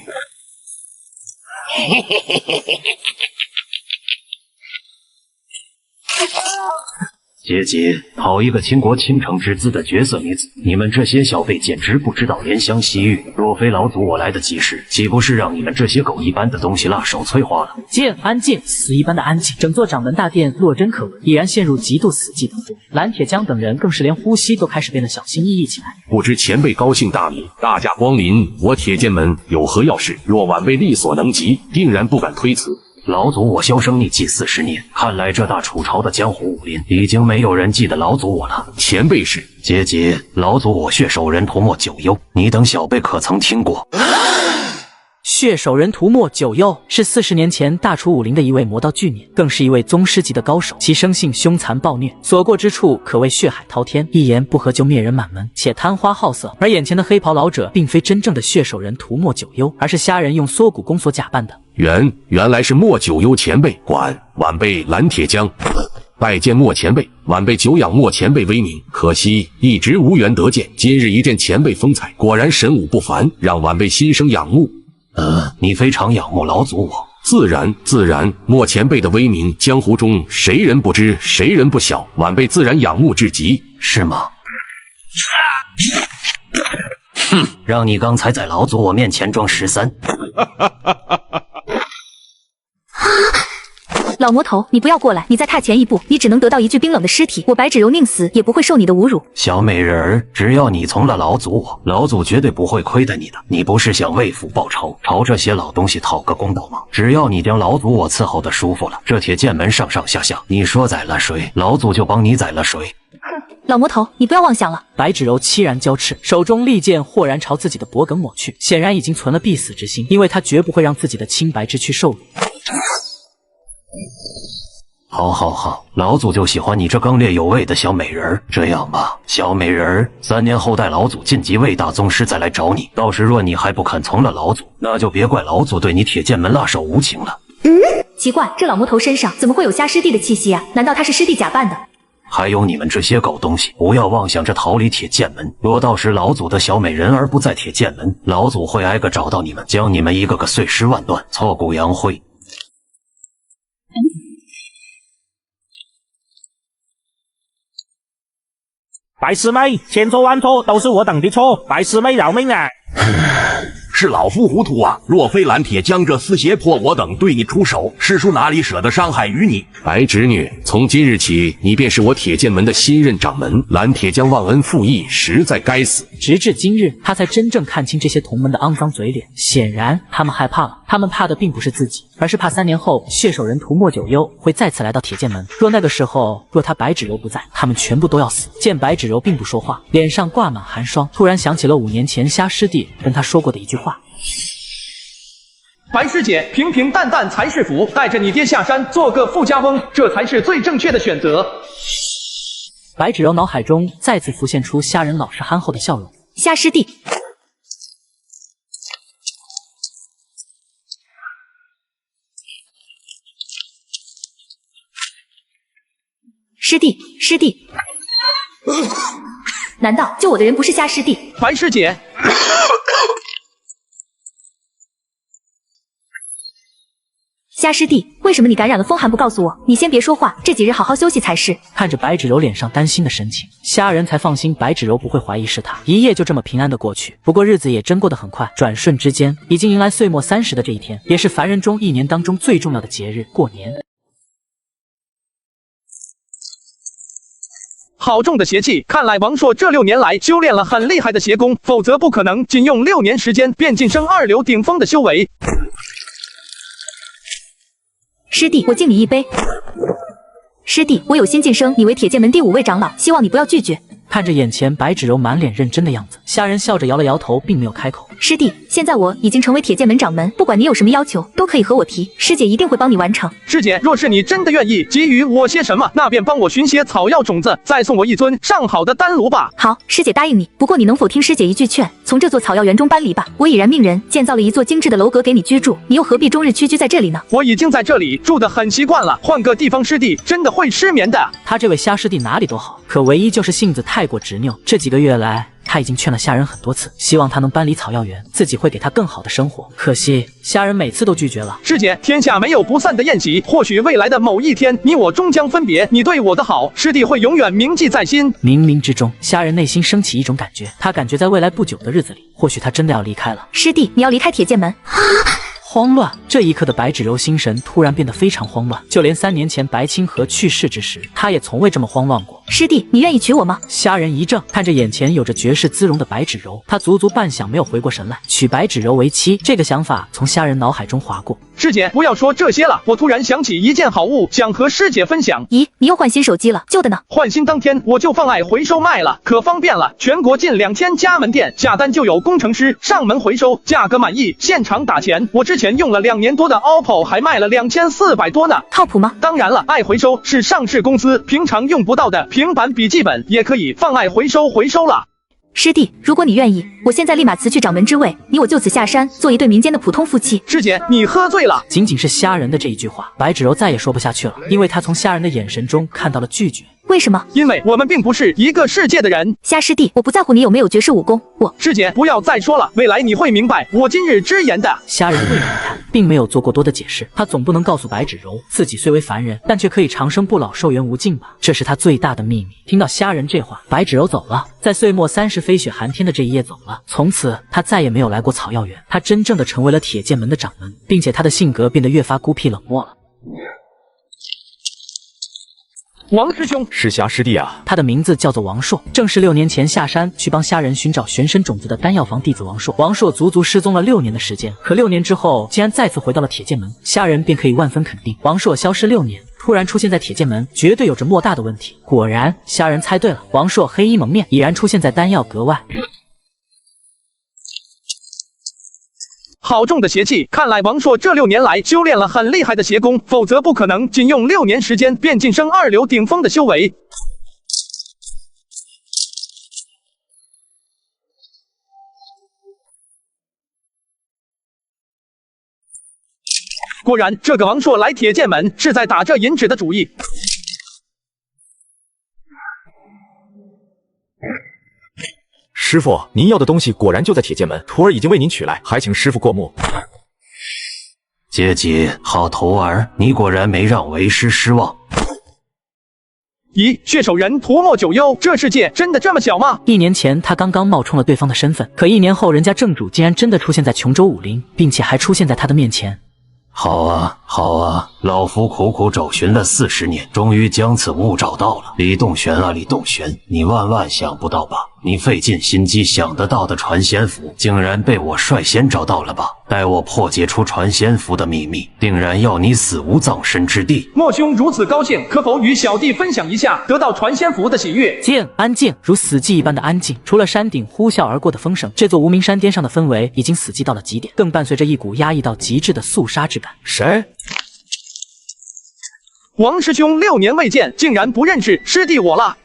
姐姐，讨一个倾国倾城之姿的绝色女子，你们这些小辈简直不知道怜香惜玉。若非老祖我来得及时，岂不是让你们这些狗一般的东西辣手摧花了？静，安静，死一般的安静。整座掌门大殿落针可闻，已然陷入极度死寂当中。蓝铁江等人更是连呼吸都开始变得小心翼翼起来。不知前辈高兴大礼，大驾光临，我铁剑门有何要事？若晚辈力所能及，定然不敢推辞。老祖我销声匿迹40年，看来这大楚朝的江湖武林已经没有人记得老祖我了。前辈是姐姐，老祖我血手人涂墨九幽，你等小辈可曾听过？血手人涂墨九幽是40年前大楚武林的一位魔道巨年，更是一位宗师级的高手。其生性凶残暴虐，所过之处可谓血海滔天，一言不合就灭人满门，且贪花好色。而眼前的黑袍老者并非真正的血手人涂墨九幽，而是虾人用缩骨功所假扮的。原来是墨九幽前辈，晚辈蓝铁江拜见墨前辈，晚辈久仰墨前辈威名，可惜一直无缘得见。今日一见前辈风采，果然神武不凡，让晚辈心生仰慕。你非常仰慕老祖我？自然，墨前辈的威名，江湖中谁人不知，谁人不晓，晚辈自然仰慕至极。是吗？哼，让你刚才在老祖我面前装13。老魔头，你不要过来！你再踏前一步，你只能得到一具冰冷的尸体。我白芷柔宁死也不会受你的侮辱。小美人儿，只要你从了老祖我，老祖绝对不会亏待你的。你不是想为父报仇，朝这些老东西讨个公道吗？只要你将老祖我伺候的舒服了，这铁剑门上上下下，你说宰了谁，老祖就帮你宰了谁。老魔头，你不要妄想了！白芷柔凄然交翅，手中利剑豁然朝自己的脖颈抹去，显然已经存了必死之心，因为他绝不会让自己的清白之躯受辱。好，老祖就喜欢你这刚烈有味的小美人儿。这样吧，小美人儿，3年后待老祖晋级为大宗师再来找你。到时若你还不肯从了老祖，那就别怪老祖对你铁剑门辣手无情了。奇怪，这老魔头身上怎么会有虾师弟的气息啊？难道他是师弟假扮的？还有你们这些狗东西，不要妄想着逃离铁剑门。若到时老祖的小美人儿不在铁剑门，老祖会挨个找到你们，将你们一个个碎尸万段，挫骨扬灰。白师妹，千错万错都是我等的错，白师妹饶命啊！是老夫糊涂啊！若非蓝铁将这厮胁迫我等对你出手，师叔哪里舍得伤害于你？白侄女，从今日起，你便是我铁剑门的新任掌门。蓝铁将忘恩负义，实在该死。直至今日，他才真正看清这些同门的肮脏嘴脸。显然，他们害怕了。他们怕的并不是自己，而是怕3年后血手人涂墨九幽会再次来到铁剑门。若那个时候，若他白芷柔不在，他们全部都要死。见白芷柔并不说话，脸上挂满寒霜，突然想起了5年前虾师弟跟他说过的一句话。白师姐，平平淡淡才是福，带着你爹下山做个富家翁，这才是最正确的选择。白芷柔脑海中再次浮现出虾人老实憨厚的笑容。虾师弟，师弟，难道救我的人不是虾师弟？白师姐。虾师弟，为什么你感染了风寒不告诉我？你先别说话，这几日好好休息才是。看着白芷柔脸上担心的神情，虾人才放心白芷柔不会怀疑是他。一夜就这么平安的过去，不过日子也真过得很快，转瞬之间已经迎来岁末30的这一天，也是凡人中1年当中最重要的节日——过年。好重的邪气！看来王硕这6年来修炼了很厉害的邪功，否则不可能仅用6年时间便晋升2流顶峰的修为。师弟，我敬你一杯。师弟，我有心晋升你为铁剑门第5位长老，希望你不要拒绝。看着眼前白芷柔满脸认真的样子，虾人笑着摇了摇头，并没有开口。师弟，现在我已经成为铁剑门掌门，不管你有什么要求，都可以和我提，师姐一定会帮你完成。师姐，若是你真的愿意给予我些什么，那便帮我寻些草药种子，再送我一尊上好的丹炉吧。好，师姐答应你。不过你能否听师姐一句劝，从这座草药园中搬离吧？我已然命人建造了一座精致的楼阁给你居住，你又何必终日屈居在这里呢？我已经在这里住得很习惯了，换个地方师弟真的会失眠的。他这位虾师弟哪里都好，可唯一就是性子太过执拗。这几个月来，他他已经劝了虾仁很多次，希望他能搬离草药园，自己会给他更好的生活。可惜虾仁每次都拒绝了。师姐，天下没有不散的宴席，或许未来的某一天，你我终将分别。你对我的好，师弟会永远铭记在心。冥冥之中，虾仁内心升起一种感觉，他感觉在未来不久的日子里，或许他真的要离开了。师弟，你要离开铁剑门？慌乱，这一刻的白芷柔心神突然变得非常慌乱，就连3年前白清河去世之时，他也从未这么慌乱过。师弟，你愿意娶我吗？虾仁一怔，看着眼前有着绝世姿容的白芷柔，他足足半晌没有回过神来。娶白芷柔为妻，这个想法从虾仁脑海中划过。师姐，不要说这些了，我突然想起一件好物，想和师姐分享。咦，你又换新手机了？旧的呢？换新当天我就放爱回收卖了，可方便了。全国近2000家门店，下单就有工程师上门回收，价格满意现场打钱。我之前用了2年多的 OPPO 还卖了2400多呢，靠谱吗？当然了，爱回收是上市公司，平常用不到的平板笔记本也可以放爱回收了。师弟，如果你愿意，我现在立马辞去掌门之位，你我就此下山，做一对民间的普通夫妻。师姐，你喝醉了。仅仅是虾仁的这一句话，白芷柔再也说不下去了，因为她从虾仁的眼神中看到了拒绝。为什么？因为我们并不是一个世界的人。虾师弟，我不在乎你有没有绝世武功，师姐不要再说了，未来你会明白我今日之言的。虾仁未一叹，并没有做过多的解释，他总不能告诉白芷柔，自己虽为凡人，但却可以长生不老、寿元无尽吧？这是他最大的秘密。听到虾仁这话，白芷柔走了，在岁末30飞雪寒天的这一夜走了。从此，他再也没有来过草药园，他真正的成为了铁剑门的掌门，并且他的性格变得越发孤僻冷漠了。王师兄是虾师弟啊，他的名字叫做王硕，正是6年前下山去帮虾仁寻找玄参种子的丹药房弟子王硕。王硕足足失踪了6年的时间，可6年之后竟然再次回到了铁剑门，虾仁便可以万分肯定，王硕消失6年，突然出现在铁剑门，绝对有着莫大的问题。果然，虾仁猜对了，王硕黑衣蒙面，已然出现在丹药阁外。好重的邪气！看来王硕这6年来修炼了很厉害的邪功，否则不可能仅用6年时间便晋升2流顶峰的修为。果然，这个王硕来铁剑门是在打着银纸的主意。师傅，您要的东西果然就在铁剑门，徒儿已经为您取来，还请师傅过目。阶级，好徒儿，你果然没让为师失望。咦，血手人涂墨九幽，这世界真的这么小吗？1年前他刚刚冒充了对方的身份，可1年后人家正主竟然真的出现在琼州武林，并且还出现在他的面前。好啊，好啊，老夫苦苦找寻了40年，终于将此物找到了。李洞玄啊，李洞玄，你万万想不到吧？你费尽心机想得到的传仙符，竟然被我率先找到了吧？待我破解出传仙符的秘密，定然要你死无葬身之地。莫兄如此高兴，可否与小弟分享一下得到传仙符的喜悦？静，安静，如死寂一般的安静。除了山顶呼啸而过的风声，这座无名山巅上的氛围已经死寂到了极点，更伴随着一股压抑到极致的肃杀之感。谁？王师兄6年未见，竟然不认识师弟我了。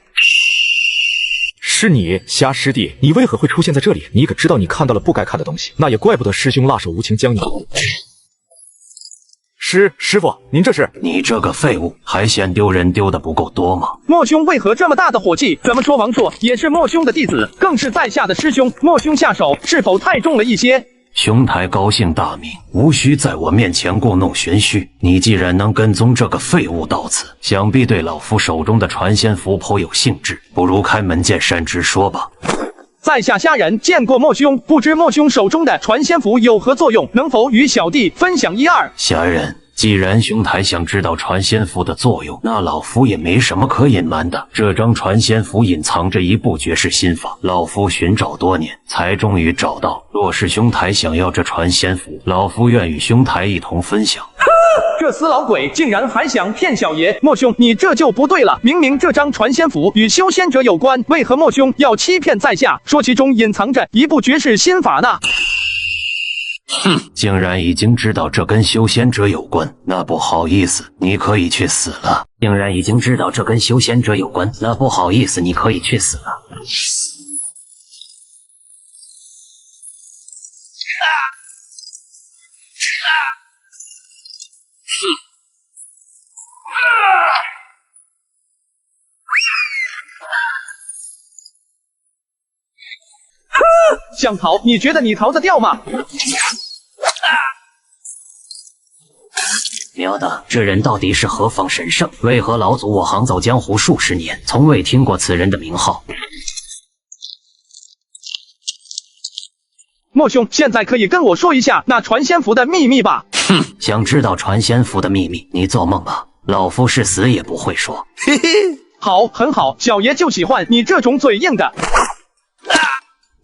是你，虾师弟，你为何会出现在这里？你可知道你看到了不该看的东西？那也怪不得师兄辣手无情将你。师傅，您这是？你这个废物，还嫌丢人丢的不够多吗？莫兄为何这么大的火气？怎么说王硕也是莫兄的弟子，更是在下的师兄，莫兄下手是否太重了一些？兄台高姓大名，无需在我面前故弄玄虚。你既然能跟踪这个废物到此，想必对老夫手中的传仙符颇有兴致，不如开门见山直说吧。在下虾仁见过莫兄，不知莫兄手中的传仙符有何作用，能否与小弟分享一二？虾仁，既然兄台想知道传仙符的作用，那老夫也没什么可隐瞒的。这张传仙符隐藏着一部绝世心法，老夫寻找多年，才终于找到。若是兄台想要这传仙符，老夫愿与兄台一同分享。这死老鬼竟然还想骗小爷！莫兄，你这就不对了。明明这张传仙符与修仙者有关，为何莫兄要欺骗在下，说其中隐藏着一部绝世心法呢？哼，竟然已经知道这跟修仙者有关，那不好意思，你可以去死了。竟然已经知道这跟修仙者有关，那不好意思，你可以去死了。想逃？你觉得你逃得掉吗？喵的，这人到底是何方神圣？为何老祖我行走江湖数十年，从未听过此人的名号？莫兄，现在可以跟我说一下那传仙符的秘密吧？哼，想知道传仙符的秘密？你做梦吧！老夫是死也不会说。嘿嘿，好，很好，小爷就喜欢你这种嘴硬的。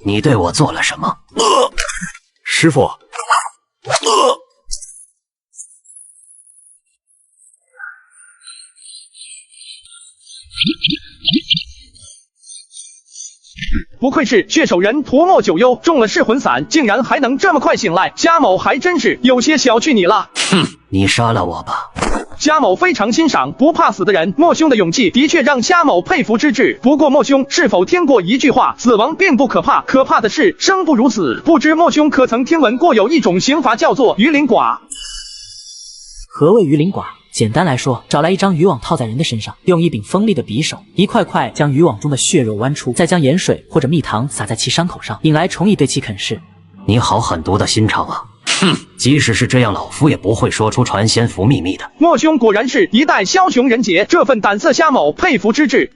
你对我做了什么？师傅。不愧是血手人涂墨九幽，中了噬魂散，竟然还能这么快醒来。家某还真是有些小觑你了。哼，你杀了我吧。家某非常欣赏不怕死的人，莫兄的勇气的确让家某佩服之至。不过莫兄是否听过一句话，死亡并不可怕，可怕的是生不如死。不知莫兄可曾听闻过有一种刑罚叫做鱼鳞剐？何谓鱼鳞剐？简单来说，找来一张渔网套在人的身上，用一柄锋利的匕首一块块将渔网中的血肉剜出，再将盐水或者蜜糖撒在其伤口上，引来虫蚁对其啃噬。你好狠毒的心肠啊！哼，即使是这样，老夫也不会说出传仙符秘密的。莫兄果然是一代枭雄人杰，这份胆色虾某佩服之至。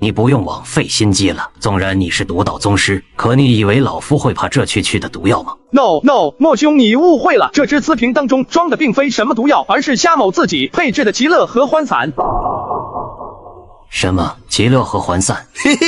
你不用枉费心机了。纵然你是毒道宗师，可你以为老夫会怕这区区的毒药吗 ？No， 莫兄你误会了，这只瓷瓶当中装的并非什么毒药，而是虾某自己配制的极乐合欢散。什么极乐合欢散？嘿嘿。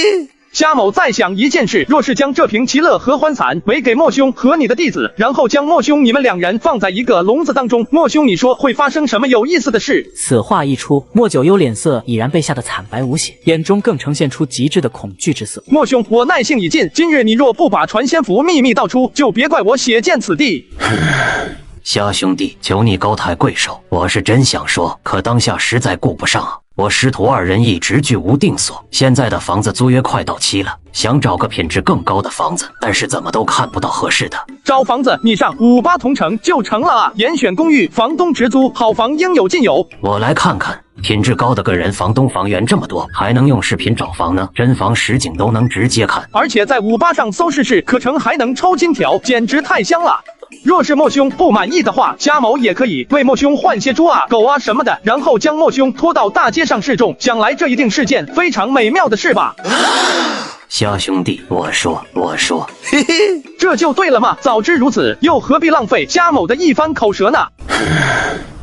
虾某在想一件事，若是将这瓶极乐合欢散委给莫兄和你的弟子，然后将莫兄你们两人放在一个笼子当中，莫兄你说会发生什么有意思的事？此话一出，莫九幽脸色已然被吓得惨白无血，眼中更呈现出极致的恐惧之色。莫兄，我耐性已尽，今日你若不把传仙符秘密道出，就别怪我血溅此地。虾兄弟，求你高抬贵手，我是真想说，可当下实在顾不上啊。我师徒二人一直居无定所，现在的房子租约快到期了，想找个品质更高的房子，但是怎么都看不到合适的。找房子，你上58同城就成了啊！严选公寓，房东直租，好房应有尽有。我来看看，品质高的个人房东房源这么多，还能用视频找房呢？真房实景都能直接看，而且在58上搜试试课程还能抽金条，简直太香了。若是莫兄不满意的话，家某也可以为莫兄换些猪啊、狗啊什么的，然后将莫兄拖到大街上示众。想来这一定是件非常美妙的事吧？虾兄弟，我说，嘿嘿，这就对了嘛！早知如此，又何必浪费家某的一番口舌呢？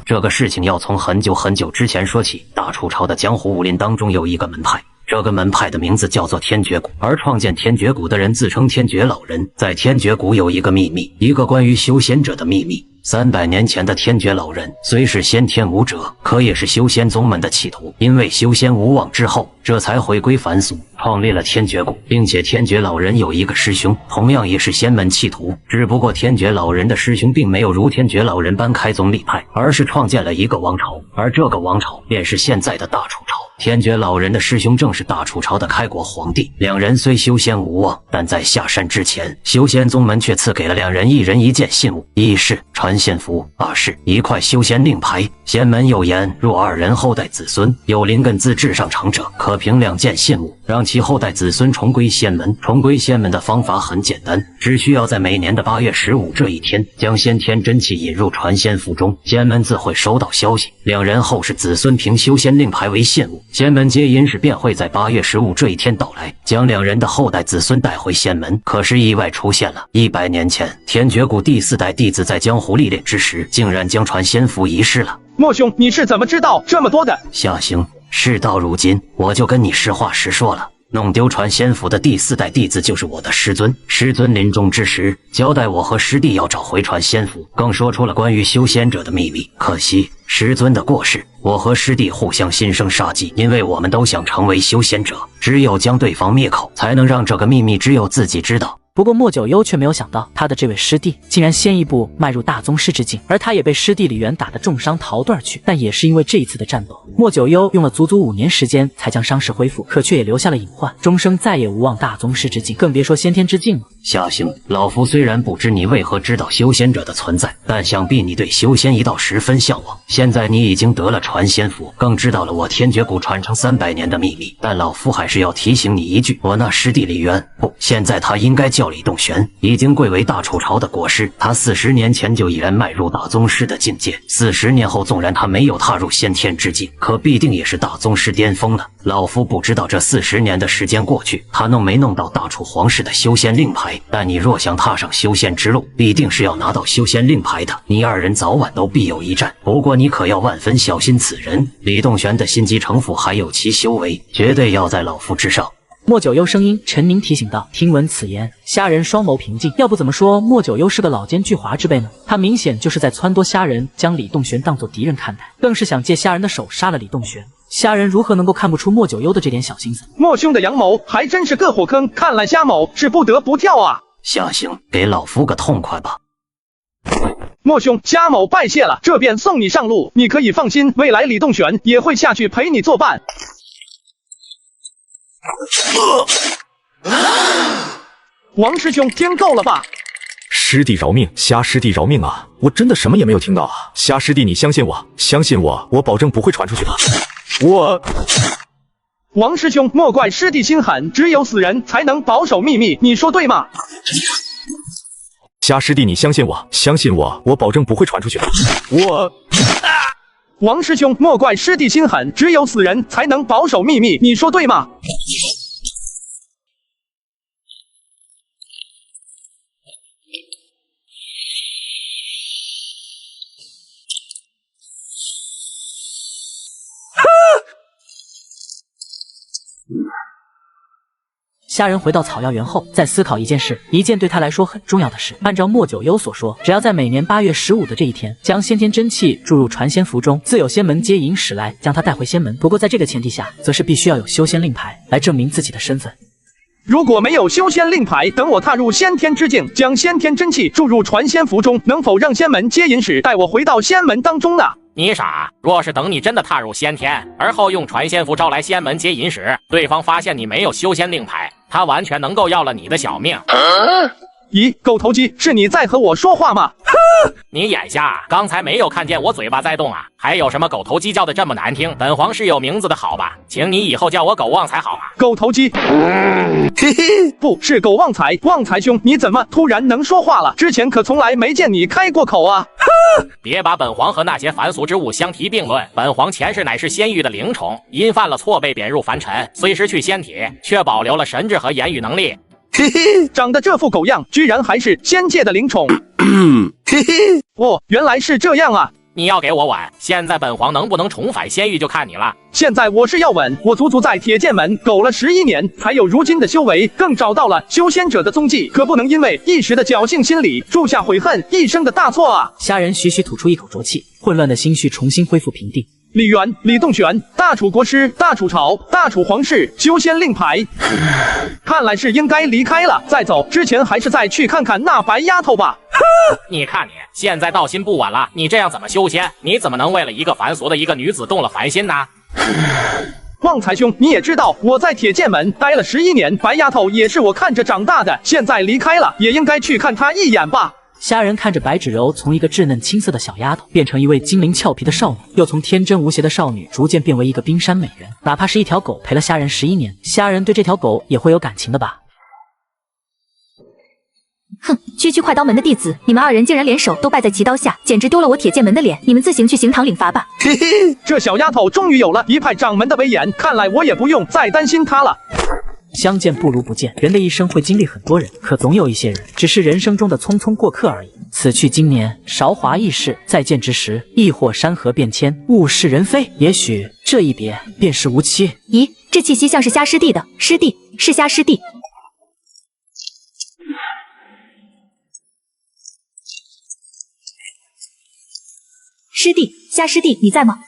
这个事情要从很久很久之前说起。大楚朝的江湖武林当中有一个门派。这个门派的名字叫做天绝谷，而创建天绝谷的人自称天绝老人。在天绝谷有一个秘密，一个关于修仙者的秘密。300年前的天绝老人虽是先天武者，可也是修仙宗门的企图。因为修仙无望之后，这才回归凡俗，创立了天绝谷，并且天绝老人有一个师兄，同样也是仙门企图。只不过天绝老人的师兄并没有如天绝老人般开宗立派，而是创建了一个王朝，而这个王朝便是现在的大楚朝。天绝老人的师兄正是大楚朝的开国皇帝。两人虽修仙无望，但在下山之前，修仙宗门却赐给了两人一人一件信物，一是传仙符，二是一块修仙令牌。仙门有言，若二人后代子孙有灵根自至上长者，可凭2件信物让其后代子孙重归仙门。重归仙门的方法很简单，只需要在每年的8月15这一天，将先天真气引入传仙符中，仙门自会收到消息。两人后世子孙凭修仙令牌为信物，仙门接引使便会在8月15这一天到来，将两人的后代子孙带回仙门。可是意外出现了，100年前，天绝谷第4代弟子在江湖历练之时，竟然将传仙符遗失了。莫兄，你是怎么知道这么多的？夏行，事到如今，我就跟你实话实说了。弄丢传仙符的第4代弟子就是我的师尊。师尊临终之时，交代我和师弟要找回传仙符，更说出了关于修仙者的秘密。可惜师尊的过世，我和师弟互相心生杀机，因为我们都想成为修仙者，只有将对方灭口，才能让这个秘密只有自己知道。不过莫九幽却没有想到，他的这位师弟竟然先一步迈入大宗师之境，而他也被师弟李元打得重伤逃遁而去。但也是因为这一次的战斗，莫九幽用了足足5年时间才将伤势恢复，可却也留下了隐患，终生再也无望大宗师之境，更别说先天之境了。夏星，老夫虽然不知你为何知道修仙者的存在，但想必你对修仙一道十分向往。现在你已经得了传仙符，更知道了我天绝谷传承300年的秘密，但老夫还是要提醒你一句，我那师弟李渊，不，现在他应该叫李栋玄，已经贵为大楚朝的国师。他40年前就已然迈入大宗师的境界，40年后纵然他没有踏入先天之境，可必定也是大宗师巅峰了。老夫不知道这40年的时间过去，他弄没弄到大楚皇室的修仙令牌，但你若想踏上修仙之路，必定是要拿到修仙令牌的。你二人早晚都必有一战，不过你可要万分小心此人。李栋玄的心机城府还有其修为，绝对要在老夫之上。莫九幽声音沉凝提醒道：“听闻此言，虾仁双眸平静。要不怎么说莫九幽是个老奸巨猾之辈呢？他明显就是在撺掇虾仁将李栋玄当作敌人看待，更是想借虾仁的手杀了李栋玄。虾仁如何能够看不出莫九幽的这点小心思？莫兄的阳谋还真是个火坑，看来虾某是不得不跳啊！夏星，给老夫个痛快吧！莫兄，虾某拜谢了，这便送你上路。你可以放心，未来李栋玄也会下去陪你作伴。”王师兄，听够了吧？师弟饶命，虾师弟饶命啊！我真的什么也没有听到啊！虾师弟，你相信我，相信我，我保证不会传出去的。王师兄，莫怪师弟心狠，只有死人才能保守秘密，你说对吗？虾师弟，你相信我，相信我，我保证不会传出去的。王师兄，莫怪师弟心狠，只有死人才能保守秘密，你说对吗？虾仁回到草药园后，在思考一件事，一件对他来说很重要的事。按照莫九幽所说，只要在每年8月15的这一天，将先天真气注入传仙符中，自有仙门接引使来将他带回仙门。不过在这个前提下，则是必须要有修仙令牌来证明自己的身份。如果没有修仙令牌，等我踏入先天之境，将先天真气注入传仙符中，能否让仙门接引使带我回到仙门当中呢？你傻！若是等你真的踏入先天，而后用传仙符招来仙门接引使，对方发现你没有修仙令牌，他完全能够要了你的小命。咦，狗头鸡，是你在和我说话吗？你眼瞎，刚才没有看见我嘴巴在动啊？还有什么狗头鸡叫的这么难听？本皇是有名字的好吧？请你以后叫我狗旺才好啊！狗头鸡，不是狗旺财，旺财兄，你怎么突然能说话了？之前可从来没见你开过口啊！别把本皇和那些凡俗之物相提并论，本皇前世乃是仙域的灵宠，因犯了错被贬入凡尘，虽失去仙体，却保留了神智和言语能力。长得这副狗样，居然还是仙界的灵宠。哦，原来是这样啊！你要给我稳，现在本皇能不能重返仙域就看你了。现在我是要稳，我足足在铁剑门苟了11年，才有如今的修为，更找到了修仙者的踪迹，可不能因为一时的侥幸心理，铸下悔恨一生的大错啊！虾仁徐徐吐出一口浊气，混乱的心绪重新恢复平定。李渊、李栋玄，大楚国师，大楚朝，大楚皇室，修仙令牌，看来是应该离开了。在走之前，还是再去看看那白丫头吧。你看你现在道心不稳了，你这样怎么修仙？你怎么能为了一个凡俗的一个女子动了凡心呢？旺财兄，你也知道我在铁剑门待了11年，白丫头也是我看着长大的，现在离开了，也应该去看她一眼吧。虾仁看着白芷柔从一个稚嫩青涩的小丫头变成一位精灵俏皮的少女，又从天真无邪的少女逐渐变为一个冰山美人。哪怕是一条狗陪了虾仁11年，虾仁对这条狗也会有感情的吧？哼，区区快刀门的弟子，你们二人竟然连手都败在其刀下，简直丢了我铁剑门的脸！你们自行去刑堂领罚吧。这小丫头终于有了一派掌门的威严，看来我也不用再担心她了。相见不如不见，人的一生会经历很多人，可总有一些人只是人生中的匆匆过客而已。此去经年，韶华易逝，再见之时，亦或山河变迁，物是人非。也许这一别便是无期。咦，这气息像是虾师弟的，师弟是虾师弟。师弟，虾师弟，你在吗？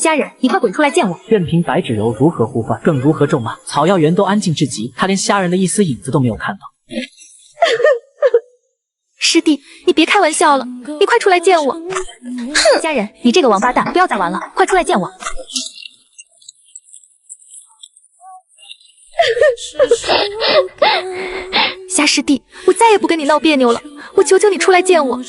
虾仁，你快滚出来见我！任凭白芷柔如何呼唤，更如何咒骂，草药园都安静至极，他连虾仁的一丝影子都没有看到。师弟，你别开玩笑了，你快出来见我！哼，虾仁，你这个王八蛋，不要再玩了，快出来见我！夏师弟，我再也不跟你闹别扭了，我求求你出来见我。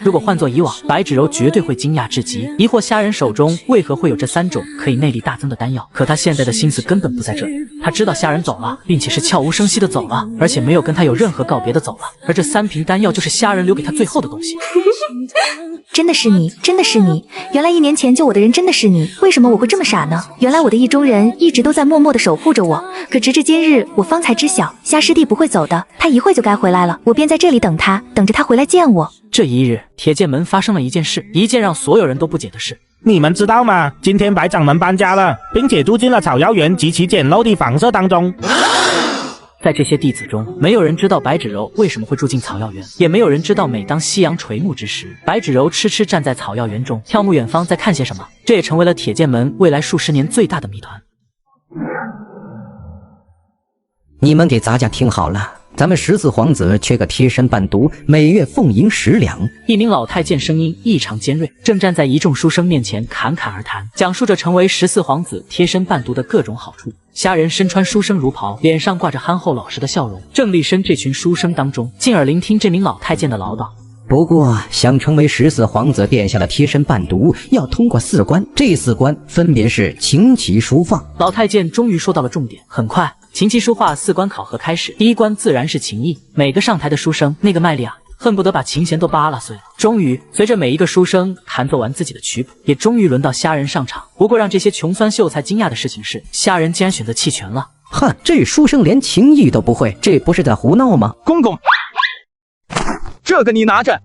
如果换作以往，白芷柔绝对会惊讶至极，疑惑虾仁手中为何会有这3种可以内力大增的丹药。可他现在的心思根本不在这里，他知道虾仁走了，并且是悄无声息的走了，而且没有跟他有任何告别的走了。而这3瓶丹药就是虾仁留给他最后的东西。真的是你，真的是你！原来1年前救我的人真的是你，为什么我会这么傻呢？原来我的意中人一直都在默默的守护着我，可直至今日，我方才知晓，虾师弟不会走的，他一会就该回来了，我便在这里等他，等着他回来见我。这一日，铁剑门发生了一件事，一件让所有人都不解的事。你们知道吗？今天白掌门搬家了，并且住进了草药园及其简陋的房舍当中。在这些弟子中，没有人知道白芷柔为什么会住进草药园，也没有人知道每当夕阳垂暮之时，白芷柔痴痴站在草药园中，眺目远方在看些什么。这也成为了铁剑门未来数十年最大的谜团。你们给咱家听好了，咱们14皇子缺个贴身伴读，每月俸银10两。一名老太监声音异常尖锐，正站在一众书生面前侃侃而谈，讲述着成为14皇子贴身伴读的各种好处。虾仁身穿书生儒袍，脸上挂着憨厚老实的笑容，正立身这群书生当中，进而聆听这名老太监的唠叨。不过，想成为14皇子殿下的贴身伴读，要通过4关，这4关分别是琴棋书画。老太监终于说到了重点。很快，琴棋书画4关考核开始，第1关自然是琴艺。每个上台的书生那个卖力啊，恨不得把琴弦都扒拉碎了。终于，随着每一个书生弹奏完自己的曲谱，也终于轮到虾仁上场。不过让这些穷酸秀才惊讶的事情是，虾仁竟然选择弃权了。哼，这书生连琴艺都不会，这不是在胡闹吗？公公，这个你拿着。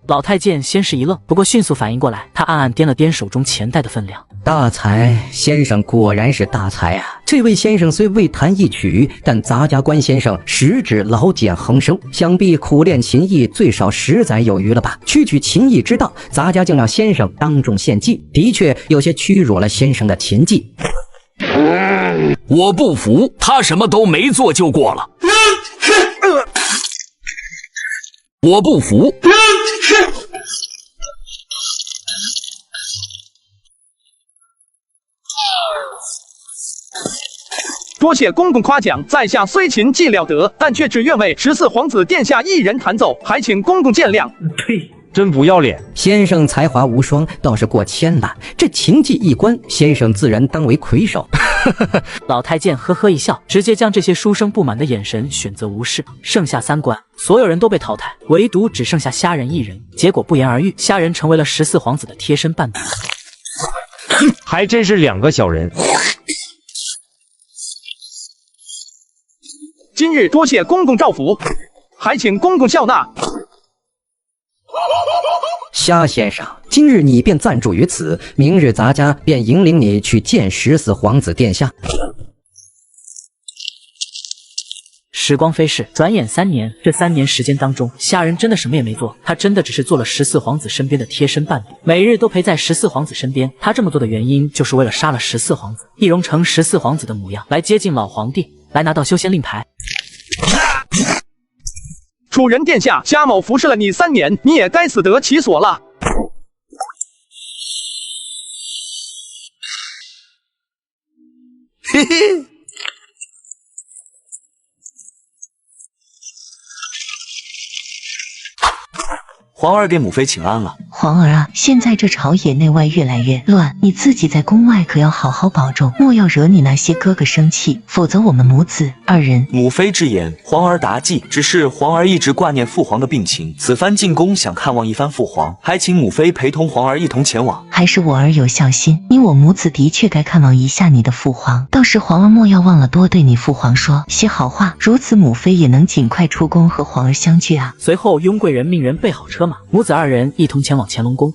老太监先是一愣，不过迅速反应过来，他暗暗掂了掂手中钱袋的分量。大才，先生果然是大才啊！这位先生虽未弹一曲，但咱家关先生十指劳茧横生，想必苦练琴艺最少10载有余了吧？区区琴艺之道，咱家竟让先生当众献计，的确有些屈辱了先生的琴技。我不服，他什么都没做就过了。我不服。多谢公公夸奖，在下虽琴技了得，但却只愿为14皇子殿下一人弹奏，还请公公见谅。呸！真不要脸！先生才华无双，倒是过谦了。这琴技一关，先生自然当为魁首。老太监呵呵一笑，直接将这些书生不满的眼神选择无视。剩下3关，所有人都被淘汰，唯独只剩下虾仁一人。结果不言而喻，虾仁成为了14皇子的贴身伴读。还真是2个小人。今日多谢公公照拂，还请公公笑纳。虾先生，今日你便暂住于此，明日咱家便引领你去见14皇子殿下。时光飞逝，转眼3年。这3年时间当中，虾仁真的什么也没做，他真的只是做了14皇子身边的贴身伴读，每日都陪在14皇子身边。他这么做的原因，就是为了杀了14皇子，易容成14皇子的模样，来接近老皇帝，来拿到修仙令牌。楚人殿下，虾某服侍了你3年，你也该死得其所了。嘿嘿。皇儿给母妃请安了。皇儿啊，现在这朝野内外越来越乱，你自己在宫外可要好好保重，莫要惹你那些哥哥生气，否则我们母子2人。母妃之言，皇儿答记。只是皇儿一直挂念父皇的病情，此番进宫想看望一番父皇，还请母妃陪同皇儿一同前往。还是我儿有孝心，你我母子的确该看望一下你的父皇，到时皇儿莫要忘了多对你父皇说些好话，如此母妃也能尽快出宫和皇儿相聚啊。随后，雍贵人命人备好车马，母子2人一同前往乾隆宫。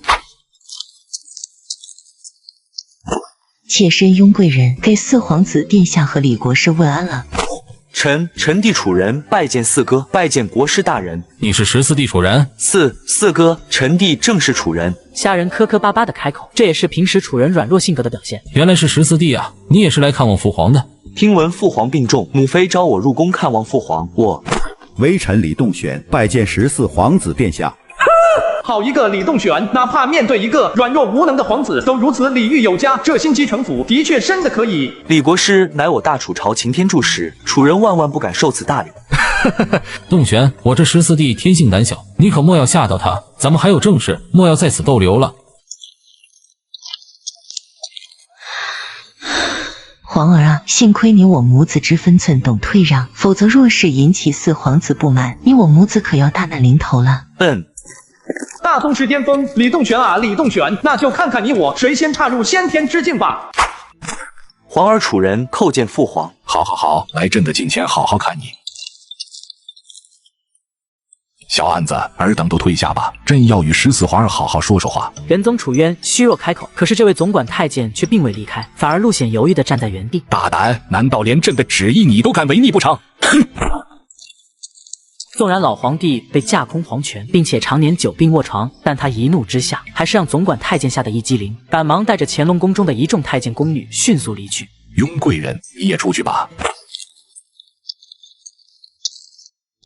妾身雍贵人给4皇子殿下和李国师问安了。臣弟楚人拜见4哥，拜见国师大人。你是14弟楚人？四哥，臣弟正是楚人。虾仁磕磕巴巴的开口，这也是平时楚人软弱性格的表现。原来是14弟啊，你也是来看望父皇的。听闻父皇病重，母妃召我入宫看望父皇。我微臣李栋选拜见14皇子殿下。好一个李栋玄，哪怕面对一个软弱无能的皇子，都如此礼遇有加，这心机城府的确深的可以。李国师乃我大楚朝擎天柱石，楚人万万不敢受此大礼。栋玄，我这14弟天性胆小，你可莫要吓到他，咱们还有正事，莫要在此逗留了。皇儿啊，幸亏你我母子知分寸，懂退让，否则若是引起四皇子不满，你我母子可要大难临头了。大宗师巅峰，李栋玄啊，李栋玄，那就看看你我谁先踏入先天之境吧。皇儿楚人叩见父皇。好好好，来朕的近前好好看你。小案子，尔等都退下吧，朕要与14皇儿好好说说话。仁宗楚渊虚弱开口，可是这位总管太监却并未离开，反而路显犹豫地站在原地。大胆，难道连朕的旨意你都敢违逆不成？纵然老皇帝被架空皇权，并且常年久病卧床，但他一怒之下，还是让总管太监下的一激灵，赶忙带着乾隆宫中的一众太监宫女迅速离去。雍贵人，你也出去吧。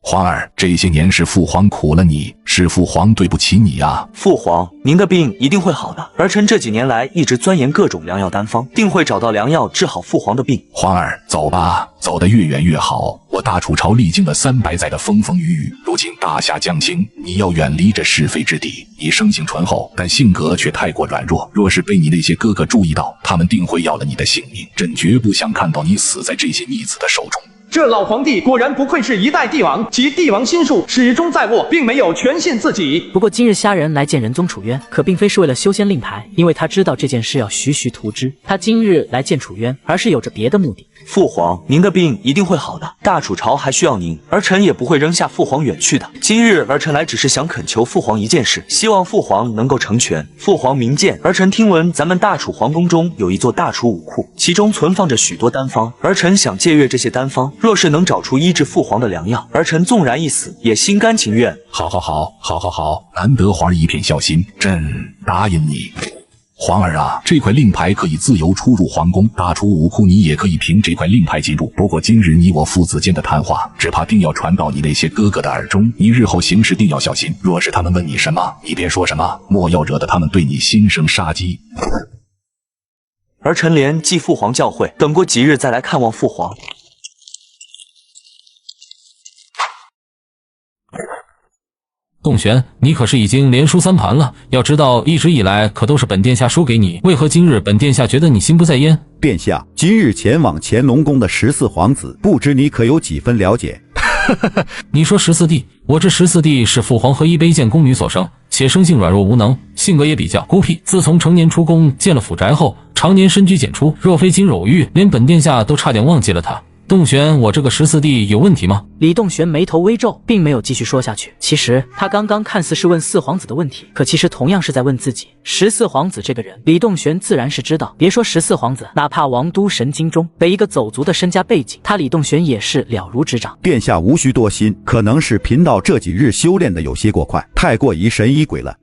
皇儿，这些年是父皇苦了你，是父皇对不起你啊。父皇，您的病一定会好的，儿臣这几年来一直钻研各种良药丹方，定会找到良药治好父皇的病。皇儿，走吧，走得越远越好。我大楚朝历经了300载的风风雨雨，如今大夏将倾，你要远离这是非之地。你生性醇厚，但性格却太过软弱，若是被你那些哥哥注意到，他们定会要了你的性命。朕绝不想看到你死在这些逆子的手中。这老皇帝果然不愧是一代帝王，其帝王心术始终在握，并没有全信自己。不过今日虾仁来见仁宗楚渊，可并非是为了修仙令牌，因为他知道这件事要徐徐图之。他今日来见楚渊，而是有着别的目的。父皇，您的病一定会好的，大楚朝还需要您，儿臣也不会扔下父皇远去的。今日儿臣来只是想恳求父皇一件事，希望父皇能够成全。父皇明鉴，儿臣听闻咱们大楚皇宫中有一座大楚武库，其中存放着许多丹方，儿臣想借阅这些丹方，若是能找出医治父皇的良药，儿臣纵然一死，也心甘情愿。好，难得皇儿一片孝心，朕答应你。皇儿啊，这块令牌可以自由出入皇宫，大楚武库你也可以凭这块令牌进入。不过今日你我父子间的谈话，只怕定要传到你那些哥哥的耳中，你日后行事定要小心。若是他们问你什么，你便说什么，莫要惹得他们对你心生杀机。儿臣连继父皇教诲，等过几日再来看望父皇。栋玄，你可是已经连输3盘了。要知道，一直以来可都是本殿下输给你，为何今日本殿下觉得你心不在焉？殿下，今日前往乾隆宫的14皇子，不知你可有几分了解？你说14弟，我这14弟是父皇和一卑贱宫女所生，且生性软弱无能，性格也比较孤僻。自从成年出宫建了府宅后，常年深居简出，若非今日偶遇，连本殿下都差点忘记了他。栋玄，我这个14弟有问题吗？李栋玄眉头微皱，并没有继续说下去。其实他刚刚看似是问4皇子的问题，可其实同样是在问自己。14皇子这个人，李栋玄自然是知道。别说14皇子，哪怕王都神经中被一个走卒的身家背景，他李栋玄也是了如指掌。殿下无需多心，可能是贫道这几日修炼的有些过快，太过疑神疑鬼了。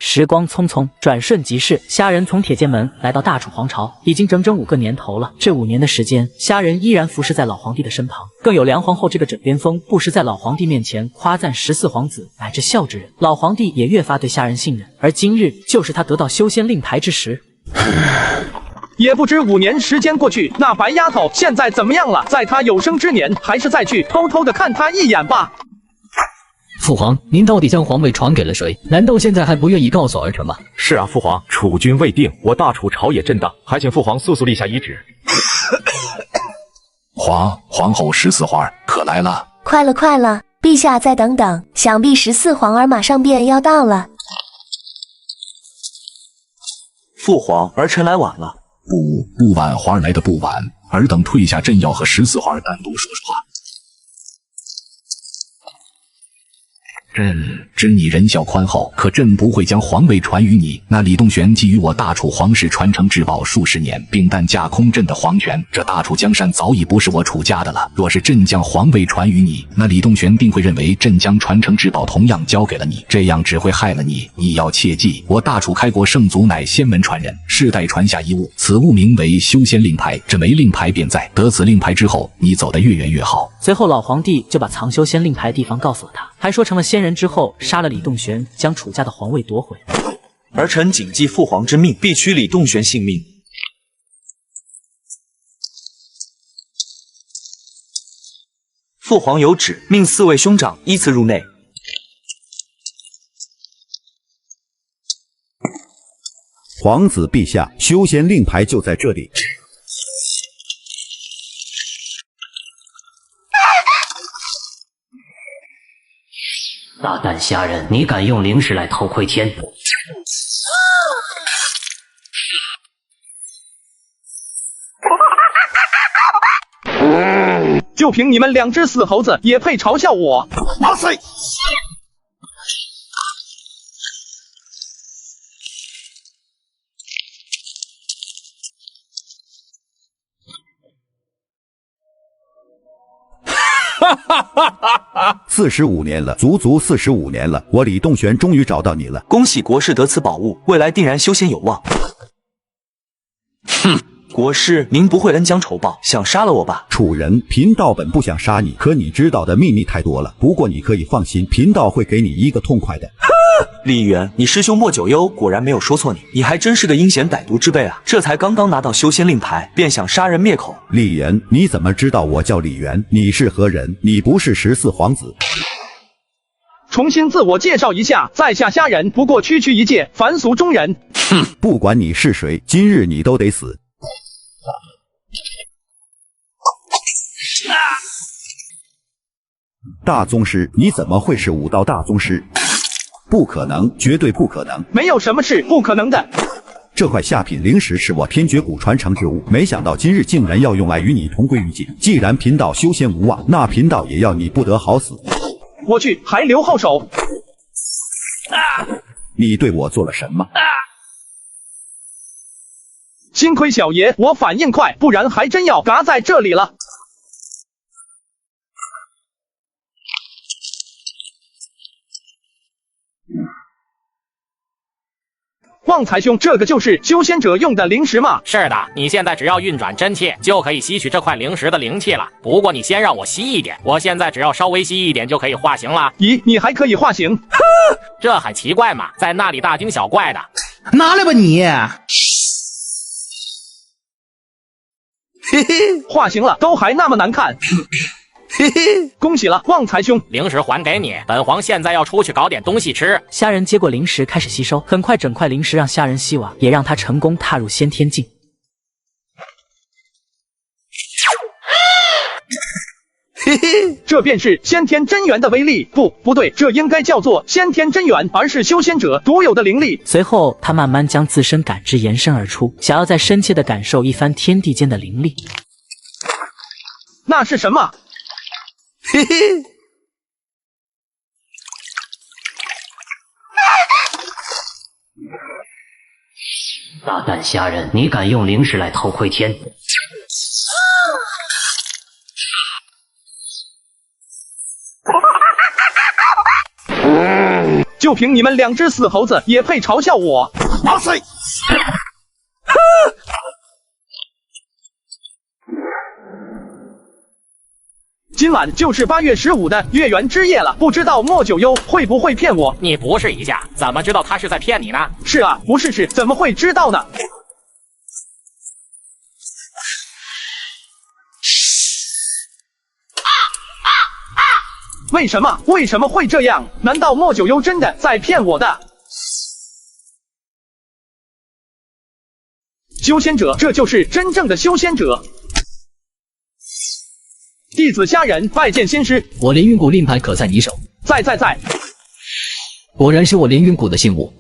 时光匆匆，转瞬即逝。虾仁从铁剑门来到大楚皇朝，已经整整5个年头了。这5年的时间，虾仁依然服侍在老皇帝的身旁，更有梁皇后这个枕边风，不时在老皇帝面前夸赞14皇子乃至孝之人。老皇帝也越发对虾仁信任，而今日就是他得到修仙令牌之时。也不知5年时间过去，那白丫头现在怎么样了？在她有生之年，还是再去偷偷的看她一眼吧。父皇，您到底将皇位传给了谁？难道现在还不愿意告诉儿臣吗？是啊，父皇，楚军未定，我大楚朝野震荡，还请父皇速速立下遗旨。皇后14皇儿可来了。快了，陛下再等等，想必14皇儿马上便要到了。父皇，儿臣来晚了。不晚，皇儿来的不晚。尔等退下，朕要和14皇儿单独说说话。朕知你仁孝宽厚，可朕不会将皇位传于你。那李栋玄觊觎我大楚皇室传承至宝数十年，并但架空朕的皇权，这大楚江山早已不是我楚家的了。若是朕将皇位传于你，那李栋玄定会认为朕将传承至宝同样交给了你，这样只会害了你。你要切记，我大楚开国圣祖乃仙门传人，世代传下一物，此物名为修仙令牌。这枚令牌便在，得此令牌之后，你走得越远越好。随后老皇帝就把藏修仙令牌的地方告诉了他。还说成了仙人之后杀了李栋玄，将楚家的皇位夺回。儿臣谨记父皇之命，必取李栋玄性命。父皇有旨，命4位兄长依次入内。皇子陛下，修仙令牌就在这里。大胆虾人，你敢用灵石来偷窥天？就凭你们2只死猴子，也配嘲笑我？哇塞！45年了，足足45年了，我李栋玄终于找到你了。恭喜国师得此宝物，未来定然修仙有望。哼！国师，您不会恩将仇报，想杀了我吧？楚人，贫道本不想杀你，可你知道的秘密太多了。不过你可以放心，贫道会给你一个痛快的。李渊，你师兄莫九幽果然没有说错你还真是个阴险歹毒之辈啊！这才刚拿到修仙令牌，便想杀人灭口。李渊，你怎么知道我叫李渊？你是何人？你不是14皇子。重新自我介绍一下，在下虾人，不过区区一介凡俗中人。哼，不管你是谁，今日你都得死。大宗师，你怎么会是武道大宗师？不可能，绝对不可能！没有什么是不可能的。这块下品灵石是我天绝谷传承之物，没想到今日竟然要用来与你同归于尽。既然贫道修仙无望，那贫道也要你不得好死。我去，还留后手！你对我做了什么？幸亏小爷我反应快，不然还真要嘎在这里了。旺财兄，这个就是修仙者用的灵石吗？是的，你现在只要运转真气，就可以吸取这块灵石的灵气了。不过你先让我吸一点，我现在只要稍微吸一点就可以化形了。咦，你还可以化形？这很奇怪嘛，在那里大惊小怪的。拿来吧你！嘿嘿，化形了，都还那么难看。嘿嘿，恭喜了，旺财兄！灵石还给你，本皇现在要出去搞点东西吃。虾人接过灵石开始吸收，很快整块灵石让虾人吸完，也让他成功踏入先天境。嘿嘿，这便是先天真元的威力。不对，这应该叫做先天真元，而是修仙者独有的灵力。随后，他慢慢将自身感知延伸而出，想要再深切的感受一番天地间的灵力。那是什么？嘿嘿，大胆虾人，你敢用灵石来偷窥天？就凭你们2只死猴子，也配嘲笑我？哇塞！今晚就是8月15的月圆之夜了，不知道莫九幽会不会骗我？你不试一下，怎么知道他是在骗你呢？是啊，不试试怎么会知道呢？为什么会这样？难道莫九幽真的在骗我的？修仙者，这就是真正的修仙者。弟子虾人拜见仙师。我连云谷令牌可在你手？在。果然是我连云谷的信物。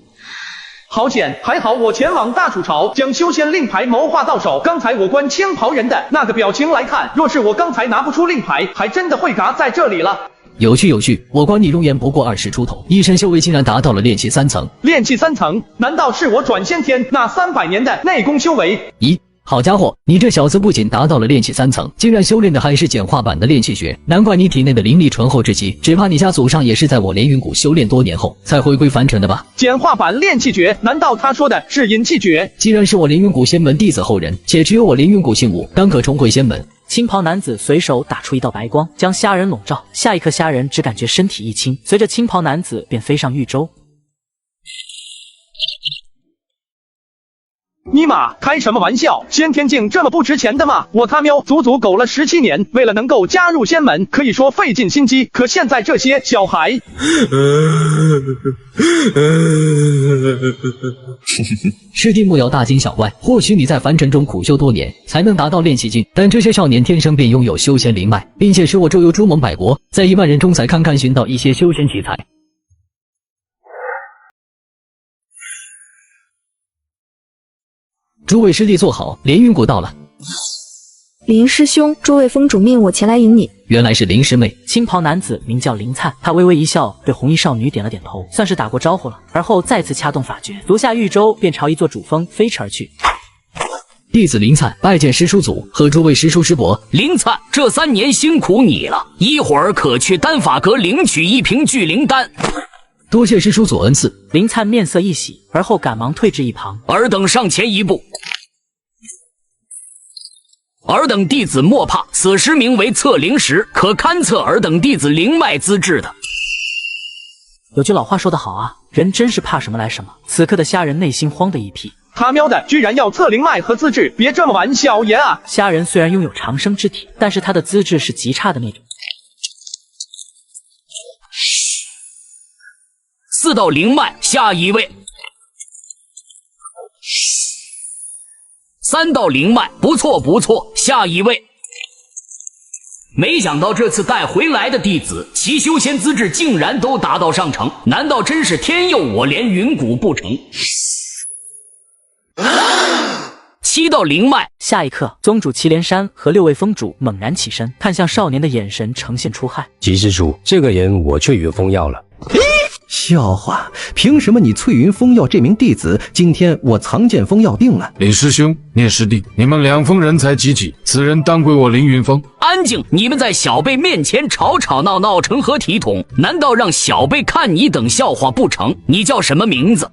好险，还好我前往大楚朝，将修仙令牌谋划到手。刚才我观青袍人的那个表情来看，若是我刚才拿不出令牌，还真的会嘎在这里了。有趣，我观你容颜不过20出头，一身修为竟然达到了炼气3层。炼气3层，难道是我转先天那300年的内功修为？咦，好家伙，你这小子不仅达到了炼气3层，竟然修炼的还是简化版的炼气诀，难怪你体内的灵力醇厚至极，只怕你家祖上也是在我连云谷修炼多年后才回归凡尘的吧？简化版炼气诀，难道他说的是引气诀？既然是我连云谷仙门弟子后人，且持有我连云谷信物，当可重回仙门。青袍男子随手打出一道白光，将虾人笼罩。下一刻，虾人只感觉身体一轻，随着青袍男子便飞上玉舟。尼玛，开什么玩笑？先天境这么不值钱的吗？我他喵足足苟了17年，为了能够加入仙门，可以说费尽心机。可现在这些小孩，师弟莫要大惊小怪，或许你在凡尘中苦修多年，才能达到炼气境，但这些少年天生便拥有修仙灵脉，并且使我周游诸盟百国，在1万人中才堪堪寻到一些修仙奇才。诸位师弟坐好，连云谷到了。林师兄，诸位封主命我前来迎你。原来是林师妹。青袍男子名叫林灿，他微微一笑，对红衣少女点了点头，算是打过招呼了。而后再次掐动法诀，足下玉舟便朝一座主峰飞驰而去。弟子林灿拜见师叔祖和诸位师叔师伯。林灿，这3年辛苦你了，一会儿可去丹法阁领取1瓶聚灵丹。多谢师叔祖恩赐。林灿面色一喜，而后赶忙退至一旁。尔等上前一步。尔等弟子莫怕，此石名为测灵石，可勘测尔等弟子灵脉资质的。有句老话说得好啊，人真是怕什么来什么。此刻的虾人内心慌的一批，他喵的，居然要测灵脉和资质，别这么玩小爷啊！虾人虽然拥有长生之体，但是他的资质是极差的那种。4道灵脉，下一位。3道灵脉，不错不错，下一位。没想到这次带回来的弟子，其修仙资质竟然都达到上乘，难道真是天佑我连云谷不成？7道灵脉。下一刻，宗主祁连山和6位封主猛然起身，看向少年的眼神呈现出汗。祁师叔，这个人我翠云封要了。笑话，凭什么你翠云封要这名弟子？今天我藏剑封要定了。李师兄、聂师弟，你们2封人才济济，此人当归我凌云峰。安静！你们在小辈面前吵吵闹闹成何体统？难道让小辈看你等笑话不成？你叫什么名字？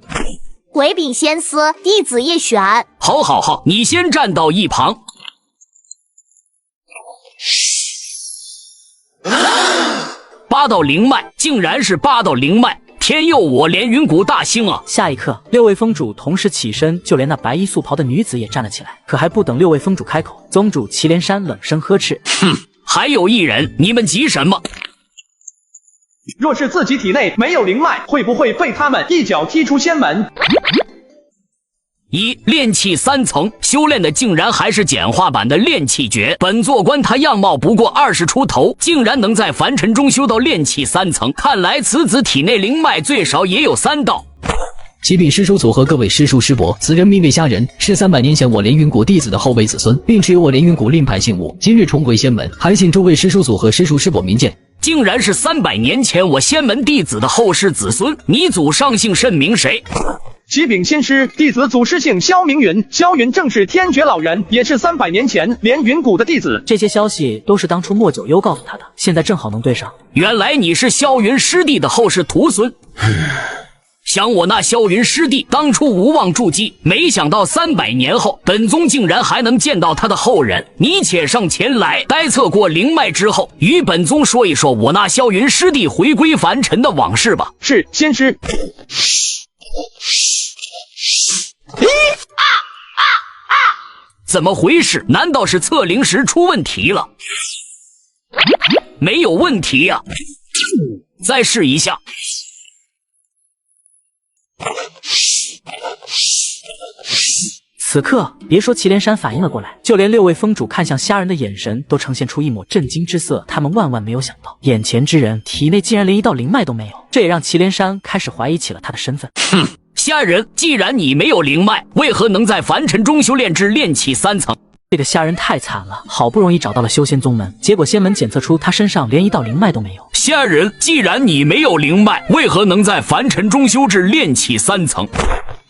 回禀仙司，弟子叶璇。好，你先站到一旁。8道灵脉，竟然是8道灵脉！天佑我连云谷大兴啊！下一刻，6位封主同时起身，就连那白衣素袍的女子也站了起来。可还不等6位封主开口，宗主祁连山冷声呵斥：“哼，还有1人，你们急什么？若是自己体内没有灵脉，会不会被他们一脚踢出仙门？”1炼气3层，修炼的竟然还是简化版的炼气诀。本座观他样貌不过20出头，竟然能在凡尘中修到炼气3层，看来此子体内灵脉最少也有3道。启禀师叔祖和各位师叔师伯，此人名为虾人，是300年前我连云谷弟子的后辈子孙，并持有我连云谷令牌信物。今日重回仙门，还请诸位师叔祖和师叔师伯明鉴。竟然是300年前我仙门弟子的后世子孙，你祖上姓甚名谁？启禀仙师，弟子祖师姓萧明云，萧云正是天绝老人，也是300年前连云谷的弟子。这些消息都是当初莫九幽告诉他的，现在正好能对上。原来你是萧云师弟的后世徒孙。想我那萧云师弟当初无望筑基，没想到300年后，本宗竟然还能见到他的后人。你且上前来，待测过灵脉之后，与本宗说一说我那萧云师弟回归凡尘的往事吧。是，仙师。怎么回事？难道是测灵石出问题了？没有问题呀，再试一下。此刻，别说祁连山反应了过来，就连6位封主看向虾人的眼神都呈现出一抹震惊之色。他们万万没有想到，眼前之人体内竟然连1道灵脉都没有，这也让祁连山开始怀疑起了他的身份。哼，虾人，既然你没有灵脉，为何能在凡尘中修炼至炼气3层？这个虾人太惨了，好不容易找到了修仙宗门，结果仙门检测出他身上连1道灵脉都没有。虾人，既然你没有灵脉，为何能在凡尘中修至炼气3层？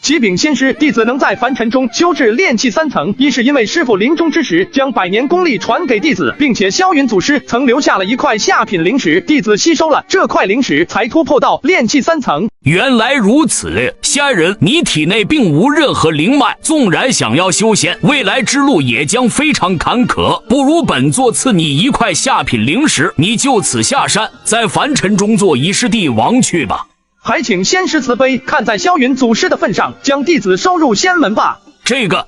启禀先师，弟子能在凡尘中修至炼气3层，一是因为师傅临终之时将100年功力传给弟子，并且萧云祖师曾留下了一块下品灵石，弟子吸收了这块灵石，才突破到炼气3层。原来如此，仙人，你体内并无任何灵脉，纵然想要修仙，未来之路也将非常坎坷。不如本座赐你一块下品灵石，你就此下山，在凡尘中做一世帝王去吧。还请仙师慈悲，看在萧云祖师的份上，将弟子收入仙门吧。这个。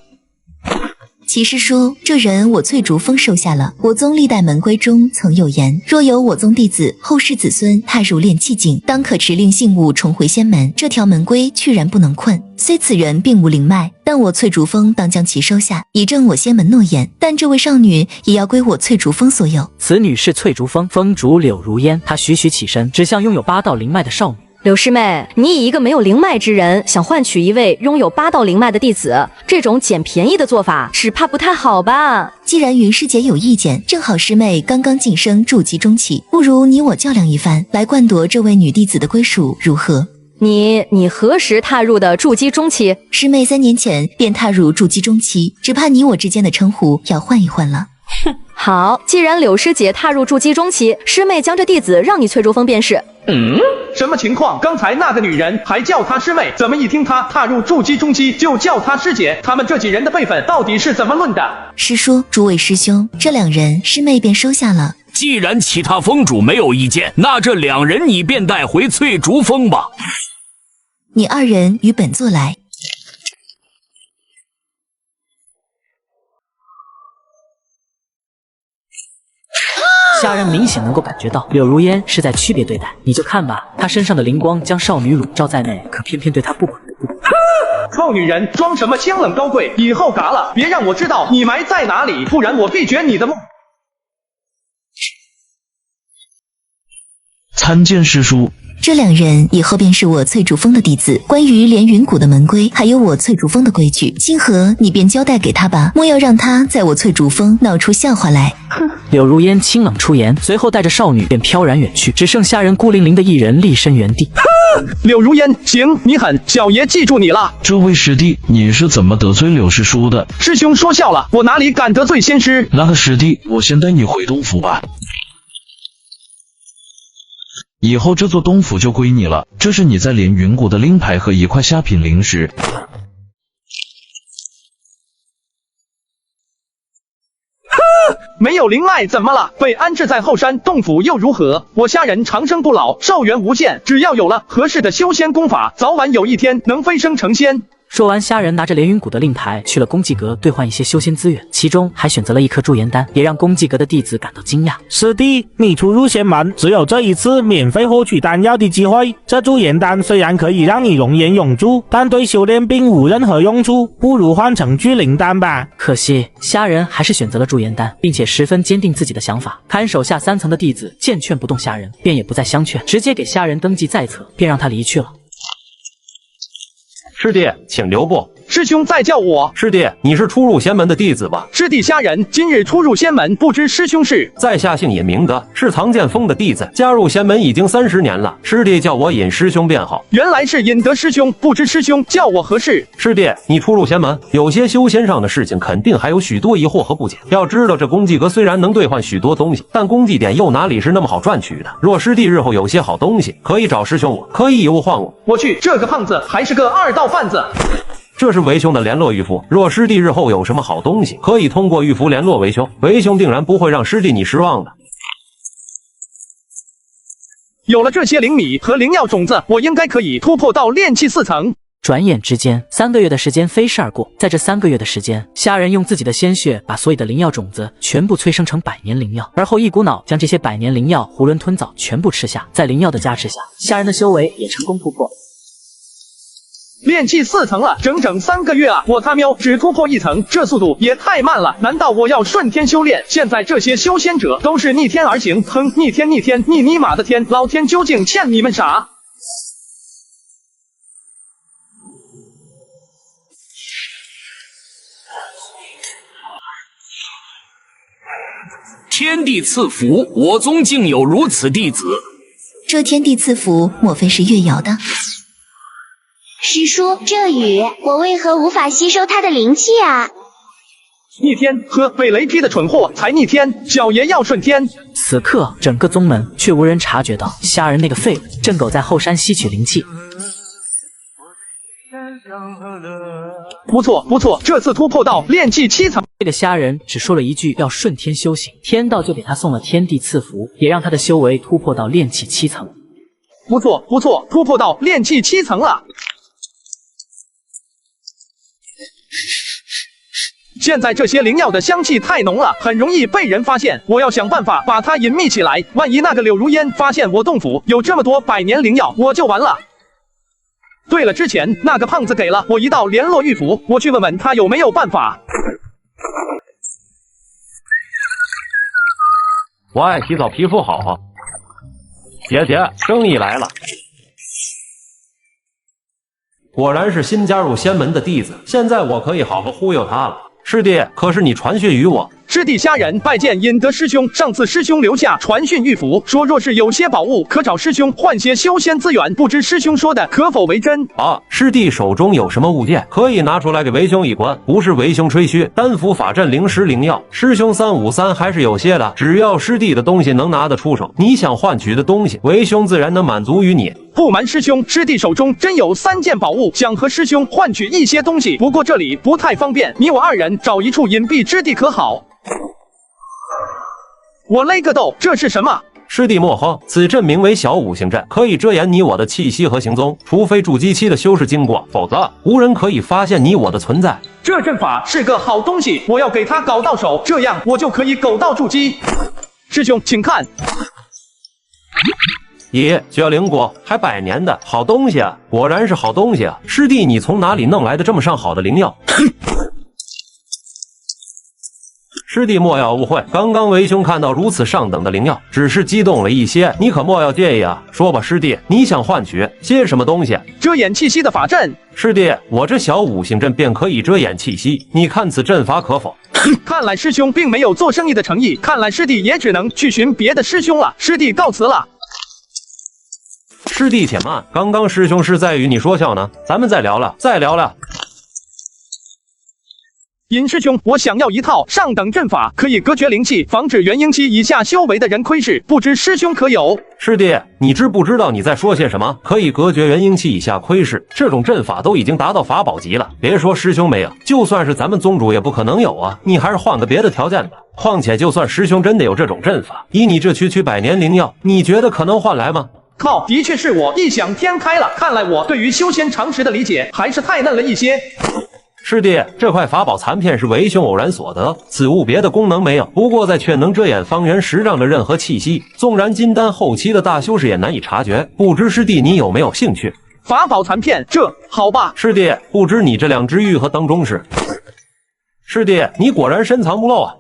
齐师叔，这人我翠竹峰收下了。我宗历代门规中曾有言，若有我宗弟子后世子孙踏入炼气境，当可持令信物重回仙门。这条门规去然不能困。虽此人并无灵脉，但我翠竹峰当将其收下，以正我仙门诺言。但这位少女也要归我翠竹峰所有。此女是翠竹峰峰主柳如烟，她徐徐起身，指向拥有8道灵脉的少女。柳师妹，你以一个没有灵脉之人，想换取一位拥有8道灵脉的弟子，这种捡便宜的做法，只怕不太好吧？既然云师姐有意见，正好师妹刚刚晋升筑基中期，不如你我较量一番，来冠夺这位女弟子的归属，如何？你何时踏入的筑基中期？师妹3年前便踏入筑基中期，只怕你我之间的称呼要换一换了。哼，好，既然柳师姐踏入筑基中期，师妹将这弟子让你翠竹峰便是。什么情况？刚才那个女人还叫她师妹，怎么一听她踏入筑基中期就叫她师姐？他们这几人的辈分到底是怎么论的？师叔，诸位师兄，这2人师妹便收下了。既然其他峰主没有意见，那这2人你便带回翠竹峰吧。你2人与本座来。虾人明显能够感觉到柳如烟是在区别对待，你就看吧，她身上的灵光将少女笼罩在内，可偏偏对她不管不顾。臭女人，装什么清冷高贵？以后嘎了，别让我知道你埋在哪里，不然我必绝你的梦。参见师叔。这2人以后便是我翠竹峰的弟子，关于连云谷的门规，还有我翠竹峰的规矩，星河你便交代给他吧，莫要让他在我翠竹峰闹出笑话来。哼！柳如烟清冷出言，随后带着少女便飘然远去，只剩虾人孤零零的一人立身原地。柳如烟，行，你狠，小爷记住你了。这位师弟，你是怎么得罪柳师叔的？师兄说笑了，我哪里敢得罪仙师？那个师弟，我先带你回东府吧。以后这座东府就归你了，这是你在连云谷的令牌和一块下品灵石。没有灵脉怎么了？被安置在后山洞府又如何？我虾人长生不老，寿元无限，只要有了合适的修仙功法，早晚有一天能飞升成仙。说完，虾人拿着连云谷的令牌去了功绩阁兑换一些修仙资源，其中还选择了一颗驻颜丹，也让功绩阁的弟子感到惊讶。师弟，你初入仙门，只有这一次免费获取丹药的机会。这驻颜丹虽然可以让你容颜永驻，但对修炼并无任何用处，不如换成聚灵丹吧。可惜，虾人还是选择了驻颜丹，并且十分坚定自己的想法。看手下3层的弟子见劝不动虾人，便也不再相劝，直接给虾人登记在册，便让他离去了。师弟，请留步。师兄再叫我。师弟，你是初入仙门的弟子吧？师弟虾人今日初入仙门，不知师兄是？在下姓尹名德，是藏剑峰的弟子，加入仙门已经30年了。师弟叫我尹师兄便好。原来是尹德师兄，不知师兄叫我何事？师弟，你初入仙门，有些修仙上的事情，肯定还有许多疑惑和不解。要知道，这功绩阁虽然能兑换许多东西，但功绩点又哪里是那么好赚取的？若师弟日后有些好东西，可以找师兄我，可以以物换物。我去，这个胖子还是个2道贩子。这是为兄的联络玉符，若师弟日后有什么好东西，可以通过玉符联络为兄，为兄定然不会让师弟你失望的。有了这些灵米和灵药种子，我应该可以突破到炼气4层。转眼之间，3个月的时间飞逝而过，在这3个月的时间，虾人用自己的鲜血把所有的灵药种子全部催生成100年灵药，而后一股脑将这些100年灵药囫囵吞枣全部吃下。在灵药的加持下，虾人的修为也成功突破。炼气4层了，整整3个月啊！我他喵只突破1层，这速度也太慢了！难道我要顺天修炼？现在这些修仙者都是逆天而行，哼，逆天，逆尼玛的天！老天究竟欠你们啥？天地赐福，我宗竟有如此弟子。这天地赐福，莫非是月瑶的？师叔，这雨我为何无法吸收它的灵气啊？逆天，呵，被雷劈的蠢货才逆天，小爷要顺天。此刻，整个宗门却无人察觉到虾仁那个废物正苟在后山吸取灵气。不错不错，这次突破到炼气7层。这个虾仁只说了一句要顺天修行，天道就给他送了天地赐福，也让他的修为突破到炼气7层。不错不错，突破到炼气7层了。现在这些灵药的香气太浓了，很容易被人发现。我要想办法把它隐秘起来，万一那个柳如烟发现我洞府有这么多百年灵药，我就完了。对了，之前那个胖子给了我一道联络玉符，我去问问他有没有办法。我爱洗澡，皮肤好啊。姐姐，生意来了。果然是新加入仙门的弟子，现在我可以好好忽悠他了。师弟，可是你传讯于我。师弟虾仁拜见尹德师兄，上次师兄留下传讯玉符，说若是有些宝物可找师兄换些修仙资源，不知师兄说的可否为真？啊，师弟手中有什么物件可以拿出来给为兄一观？不是为兄吹嘘，丹符法阵灵石灵药，师兄353还是有些的。只要师弟的东西能拿得出手，你想换取的东西，为兄自然能满足于你。不瞒师兄，师弟手中真有3件宝物，想和师兄换取一些东西，不过这里不太方便，你我2人找一处隐蔽之地可好？我勒个豆，这是什么？师弟莫慌，此阵名为小五行阵，可以遮掩你我的气息和行踪，除非筑基期的修士经过，否则无人可以发现你我的存在。这阵法是个好东西，我要给他搞到手，这样我就可以狗到筑基。师兄，请看。咦，绝灵果，还100年的好东西啊！果然是好东西啊！师弟，你从哪里弄来的这么上好的灵药？师弟莫要误会，刚刚为兄看到如此上等的灵药，只是激动了一些，你可莫要介意啊。说吧，师弟，你想换取些什么东西？遮掩气息的法阵。师弟，我这小五行阵便可以遮掩气息，你看此阵法可否？看来师兄并没有做生意的诚意，看来师弟也只能去寻别的师兄了。师弟告辞了。师弟且慢，刚刚师兄是在与你说笑呢，咱们再聊了，再聊了。尹师兄，我想要一套上等阵法，可以隔绝灵气，防止元婴期以下修为的人窥视，不知师兄可有？师弟，你知不知道你在说些什么？可以隔绝元婴期以下窥视，这种阵法都已经达到法宝级了。别说师兄没有，就算是咱们宗主也不可能有啊！你还是换个别的条件吧。况且，就算师兄真的有这种阵法，以你这区100年灵药，你觉得可能换来吗？靠，的确是我异想天开了。看来我对于修仙常识的理解还是太嫩了一些。师弟，这块法宝残片是为兄偶然所得，此物别的功能没有，不过在却能遮掩方圆10丈的任何气息，纵然金丹后期的大修士也难以察觉。不知师弟你有没有兴趣？法宝残片，这好吧。师弟，不知你这2只玉和当中是？师弟，你果然深藏不露啊！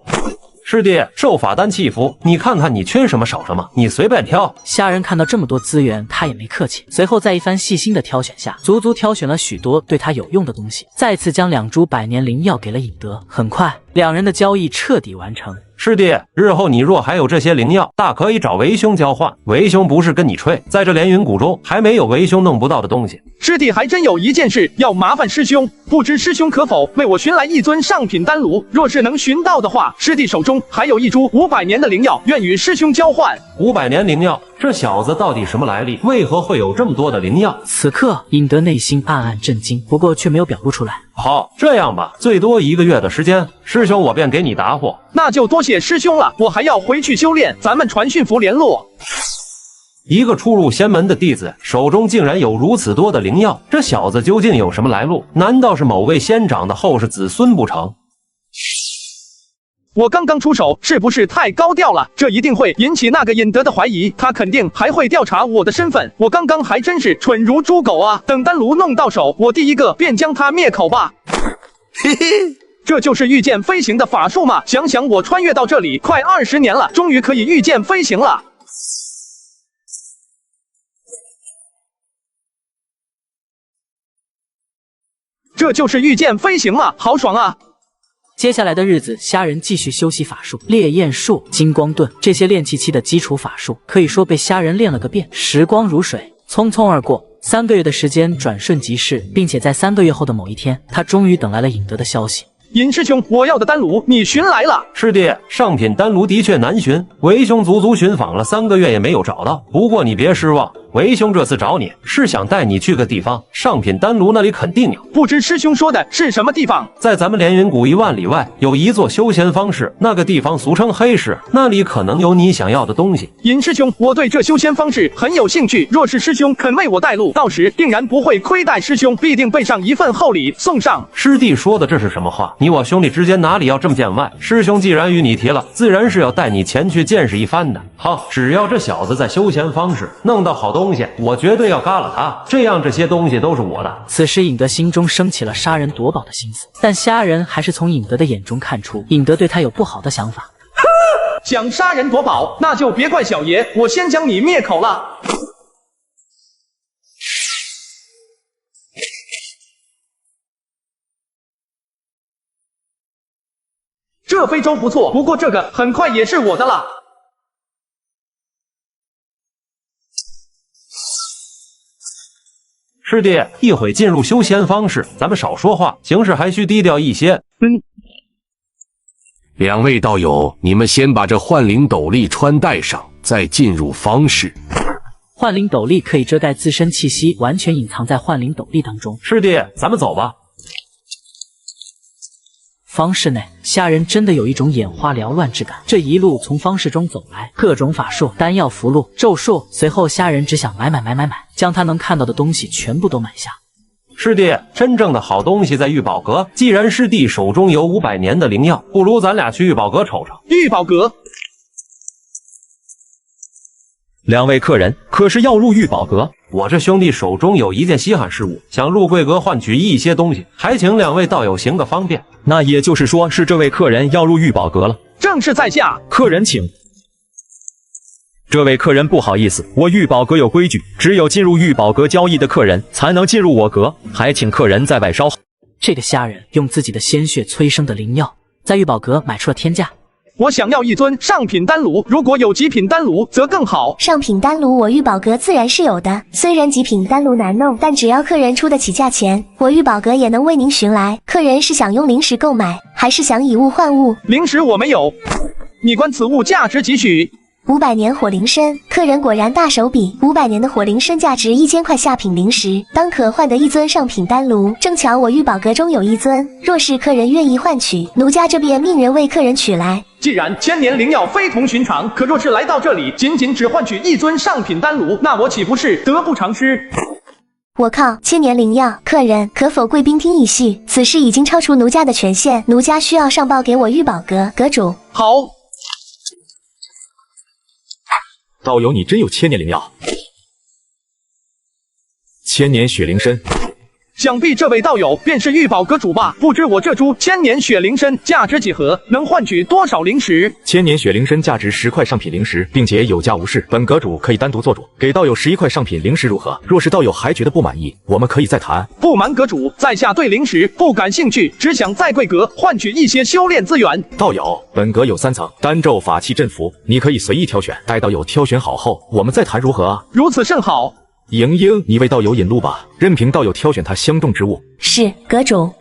师弟，兽法丹气符，你看看你缺什么少什么，你随便挑。虾仁看到这么多资源，他也没客气，随后在一番细心的挑选下，足足挑选了许多对他有用的东西，再次将2株100年灵药给了尹德。很快，2人的交易彻底完成。师弟，日后你若还有这些灵药，大可以找为兄交换。为兄不是跟你吹，在这连云谷中还没有为兄弄不到的东西。师弟还真有一件事要麻烦师兄，不知师兄可否为我寻来一尊上品丹炉？若是能寻到的话，师弟手中还有一株500年的灵药，愿与师兄交换。500年灵药，这小子到底什么来历？为何会有这么多的灵药？此刻，尹德内心暗暗震惊，不过却没有表露出来。好，这样吧，最多1个月的时间，师兄我便给你答复。那就多谢师兄了，我还要回去修炼，咱们传讯符联络。一个初入仙门的弟子手中竟然有如此多的灵药，这小子究竟有什么来路？难道是某位仙长的后世子孙不成？我刚刚出手是不是太高调了？这一定会引起那个尹德的怀疑，他肯定还会调查我的身份。我刚刚还真是蠢如猪狗啊！等丹炉弄到手，我第一个便将他灭口吧。嘿嘿，这就是御剑飞行的法术吗？想想我穿越到这里快20年了，终于可以御剑飞行了。这就是御剑飞行吗？好爽啊！接下来的日子，虾仁继续修习法术，烈焰术、金光盾这些炼气期的基础法术，可以说被虾仁练了个遍。时光如水，匆匆而过。3个月的时间转瞬即逝，并且在3个月后的某一天，他终于等来了尹德的消息。尹师兄，我要的丹炉你寻来了。师弟，上品丹炉的确难寻，为兄足足寻访了3个月也没有找到。不过你别失望，为兄这次找你是想带你去个地方，上品丹炉那里肯定有。不知师兄说的是什么地方？在咱们连云谷1万里外有一座修仙方室，那个地方俗称黑市，那里可能有你想要的东西。尹师兄，我对这修仙方式很有兴趣，若是师兄肯为我带路，到时定然不会亏待师兄，必定备上一份厚礼送上。师弟说的这是什么话？你我兄弟之间哪里要这么见外？师兄既然与你提了，自然是要带你前去见识一番的。好，只要这小子在修仙方式弄到好东西，我绝对要嘎了他，这样这些东西都是我的。此时尹德心中升起了杀人夺宝的心思，但虾仁还是从尹德的眼中看出尹德对他有不好的想法。想杀人夺宝，那就别怪小爷，我先将你灭口了。这非洲不错，不过这个很快也是我的了。师弟，一会进入修仙方室，咱们少说话，行事还需低调一些。2位道友，你们先把这幻灵斗笠穿戴上，再进入方室。幻灵斗笠可以遮盖自身气息，完全隐藏在幻灵斗笠当中。师弟，咱们走吧。方室内，虾仁真的有一种眼花缭乱之感。这一路从方室中走来，各种法术、丹药、符箓、咒术，随后虾仁只想买，将他能看到的东西全部都买下。师弟，真正的好东西在玉宝阁。既然师弟手中有500年的灵药，不如咱俩去玉宝阁瞅瞅。玉宝阁，2位客人可是要入玉宝阁？我这兄弟手中有一件稀罕事物，想入贵阁换取一些东西，还请2位道友行个方便。那也就是说是这位客人要入玉宝阁了。正是在下。客人请。这位客人不好意思，我玉宝阁有规矩，只有进入玉宝阁交易的客人才能进入我阁，还请客人在外稍后。这个虾仁用自己的鲜血催生的灵药，在玉宝阁买出了天价。我想要一尊上品丹炉，如果有极品丹炉则更好。上品丹炉我玉宝阁自然是有的，虽然极品丹炉难弄，但只要客人出得起价钱，我玉宝阁也能为您寻来。客人是想用灵石购买，还是想以物换物？灵石我没有，你观此物价值几许？500年火灵参，客人果然大手笔。500年的火灵参价值1000块下品灵石，当可换得一尊上品丹炉。正巧我玉宝阁中有一尊，若是客人愿意换取，奴家这便命人为客人取来。既然1000年灵药非同寻常，可若是来到这里仅只换取一尊上品丹炉，那我岂不是得不偿失？我靠，1000年灵药，客人可否贵宾听一叙？此事已经超出奴家的权限，奴家需要上报给我玉宝阁阁主。好。道友，你真有1000年灵药？1000年血灵参，想必这位道友便是玉宝阁主吧？不知我这株1000年血灵参价值几何，能换取多少灵石？1000年血灵参价值10块上品灵石，并且有价无市。本阁主可以单独做主，给道友11块上品灵石，如何？若是道友还觉得不满意，我们可以再谈。不瞒阁主，在下对灵石不感兴趣，只想在贵阁换取一些修炼资源。道友，本阁有3层丹咒法器阵符，你可以随意挑选。待道友挑选好后，我们再谈，如何？如此甚好。莹莹，你为道友引路吧，任凭道友挑选他相中之物。是，阁主。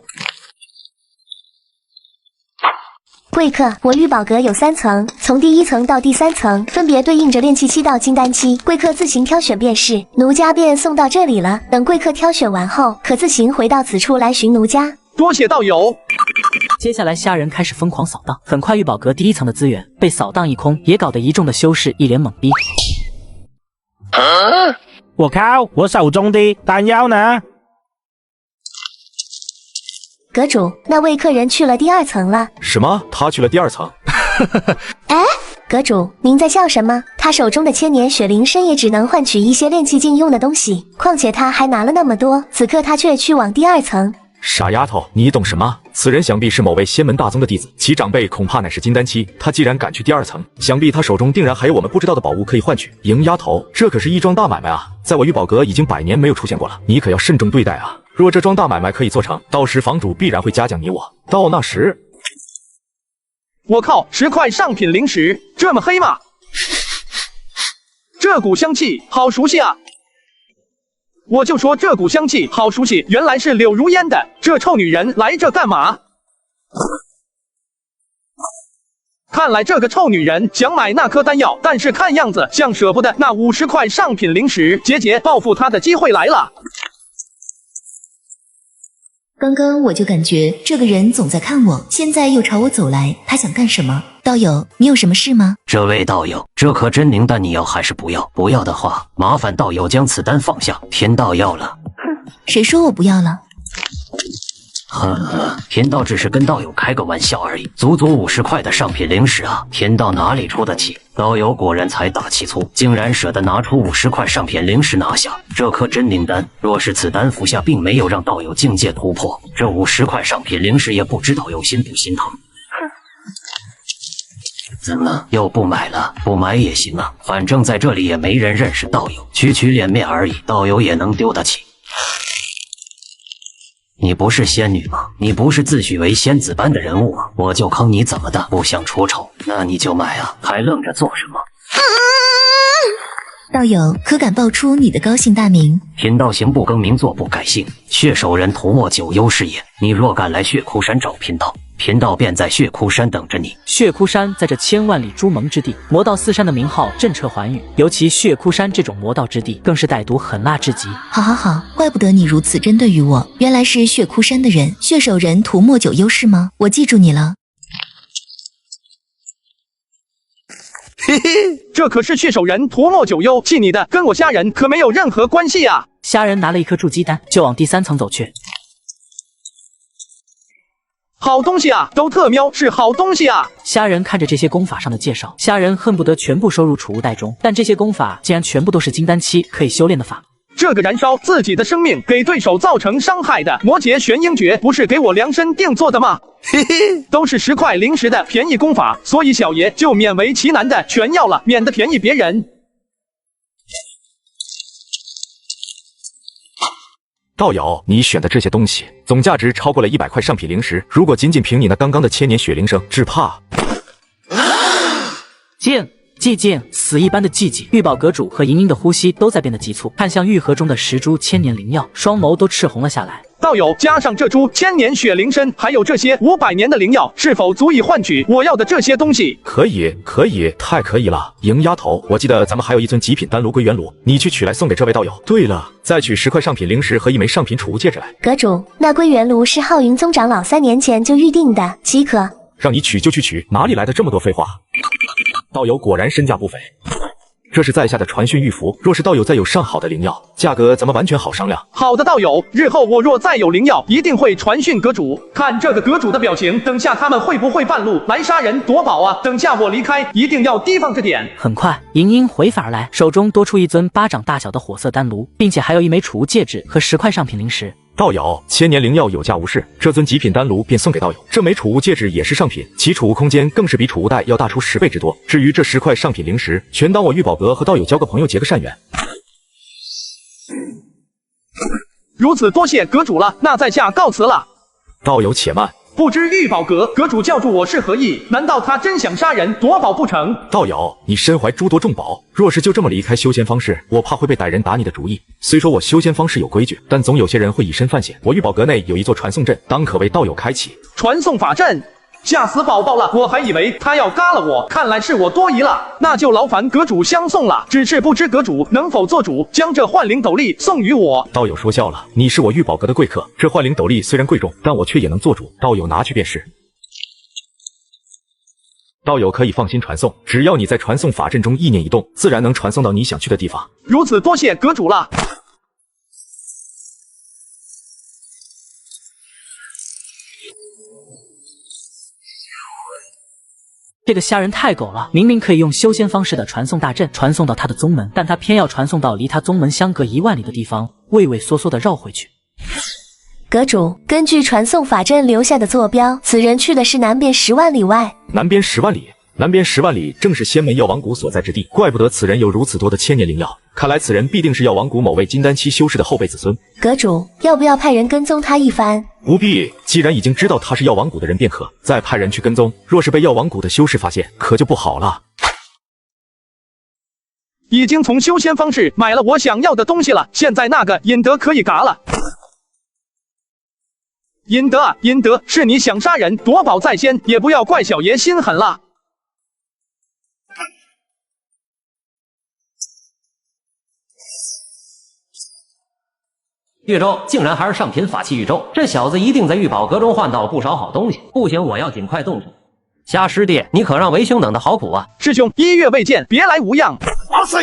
贵客，我玉宝阁有3层，从第1层到第3层，分别对应着炼气期到金丹期，贵客自行挑选便是。奴家便送到这里了，等贵客挑选完后，可自行回到此处来寻奴家。多谢道友。接下来虾仁开始疯狂扫荡，很快玉宝阁第1层的资源被扫荡一空，也搞得一众的修士一脸懵逼。我靠，我手中的丹药呢？阁主，那位客人去了第2层了。什么？他去了第2层？哎，阁主，您在笑什么？他手中的1000年血灵参也只能换取一些炼气境用的东西，况且他还拿了那么多，此刻他却去往第2层。傻丫头，你懂什么？此人想必是某位仙门大宗的弟子，其长辈恐怕乃是金丹期。他既然敢去第2层，想必他手中定然还有我们不知道的宝物可以换取。莹丫头，这可是一桩大买卖啊！在我玉宝阁已经100年没有出现过了，你可要慎重对待啊！若这桩大买卖可以做成，到时房主必然会嘉奖你我。到那时，我靠，10块上品灵石，这么黑吗？这股香气好熟悉啊！我就说这股香气好熟悉，原来是柳如烟的。这臭女人来这干嘛？看来这个臭女人想买那颗丹药，但是看样子像舍不得那50块上品灵石，节节报复她的机会来了。刚刚我就感觉这个人总在看我，现在又朝我走来，他想干什么？道友，你有什么事吗？这位道友，这颗真灵丹你要还是不要？不要的话，麻烦道友将此丹放下。天道要了。哼，谁说我不要了？天道只是跟道友开个玩笑而已，足足50块的上品灵石啊！天道哪里出得起？道友果然财大气粗，竟然舍得拿出50块上品灵石拿下这颗真灵丹。若是此丹服下并没有让道友境界突破，这50块上品灵石也不知道有心不心疼。怎么又不买了？不买也行啊，反正在这里也没人认识道友，区脸面而已，道友也能丢得起。你不是仙女吗？你不是自诩为仙子般的人物吗？我就坑你怎么的？不想出丑，那你就买啊，还愣着做什么？道友，可敢报出你的高姓大名？贫道行不更名，坐不改姓，血手人涂墨九幽是也。你若敢来血窟山找贫道，贫道便在血窟山等着你。血窟山在这千万里朱蒙之地，魔道四山的名号震彻寰宇，尤其血窟山这种魔道之地，更是歹毒狠辣至极。好，怪不得你如此针对于我，原来是血窟山的人，血手人涂墨九幽是吗？我记住你了。嘿嘿，这可是血手人涂墨九幽，记你的，跟我虾人可没有任何关系啊！虾人拿了一颗筑基丹，就往第3层走去。好东西啊，都特喵是好东西啊！虾人看着这些功法上的介绍，虾人恨不得全部收入储物袋中，但这些功法竟然全部都是金丹期可以修炼的法。这个燃烧自己的生命给对手造成伤害的魔劫玄鹰诀，不是给我量身定做的吗？嘿嘿，都是10块灵石的便宜功法，所以小爷就勉为其难的全要了，免得便宜别人。道友，你选的这些东西总价值超过了100块上品灵石，如果仅仅凭你那刚刚的千年血灵声，只怕……寂静，死一般的寂静。玉宝阁主和莹莹的呼吸都在变得急促，看向玉盒中的10株千年灵药，双眸都赤红了下来。道友，加上这株千年血灵参，还有这些500年的灵药，是否足以换取我要的这些东西？可以，太可以了！莹丫头，我记得咱们还有一尊极品丹炉归元炉，你去取来送给这位道友。对了，再取10块上品灵石和1枚上品储物戒指来。阁主，那归元炉是浩云宗长老3年前就预定的，岂可？让你取就去取，哪里来的这么多废话？道友果然身价不菲。这是在下的传讯玉符，若是道友再有上好的灵药，价格咱们完全好商量。好的，道友，日后我若再有灵药，一定会传讯阁主。看这个阁主的表情，等下他们会不会半路来杀人夺宝啊？等下我离开，一定要提防着点。很快，莹莹回返而来，手中多出一尊巴掌大小的火色丹炉，并且还有1枚储物戒指和10块上品灵石。道友，千年灵药有价无市，这尊极品丹炉便送给道友。这枚储物戒指也是上品，其储物空间更是比储物袋要大出10倍之多。至于这10块上品灵石，全当我玉宝阁和道友交个朋友，结个善缘。如此多谢阁主了，那在下告辞了。道友且慢。不知玉宝阁主叫住我是何意？难道他真想杀人夺宝不成？道友，你身怀诸多重宝，若是就这么离开修仙方室，我怕会被歹人打你的主意。虽说我修仙方室有规矩，但总有些人会以身犯险。我玉宝阁内有一座传送阵，当可为道友开启。传送法阵？吓死宝宝了，我还以为他要嘎了我，看来是我多疑了，那就劳烦阁主相送了。只是不知阁主能否做主，将这幻灵斗笠送与我。道友说笑了，你是我玉宝阁的贵客，这幻灵斗笠虽然贵重，但我却也能做主，道友拿去便是。道友可以放心传送，只要你在传送法阵中意念一动，自然能传送到你想去的地方。如此多谢阁主了。这个虾人太狗了，明明可以用修仙方式的传送大阵传送到他的宗门，但他偏要传送到离他宗门相隔1万里的地方，畏畏缩缩的绕回去。阁主，根据传送法阵留下的坐标，此人去的是南边10万里外。南边10万里？南边10万里正是仙门药王谷所在之地，怪不得此人有如此多的千年灵药，看来此人必定是药王谷某位金丹期修士的后辈子孙。阁主，要不要派人跟踪他一番？不必，既然已经知道他是药王谷的人便可，再派人去跟踪，若是被药王谷的修士发现，可就不好了。已经从修仙方式买了我想要的东西了，现在那个尹德可以嘎了。尹德啊，尹德，是你想杀人夺宝在先，也不要怪小爷心狠了。玉州竟然还是上品法器玉州，这小子一定在玉宝阁中换到了不少好东西。不行，我要尽快动手。虾师弟，你可让为兄等的好苦啊！师兄，1月未见，别来无恙。哇塞！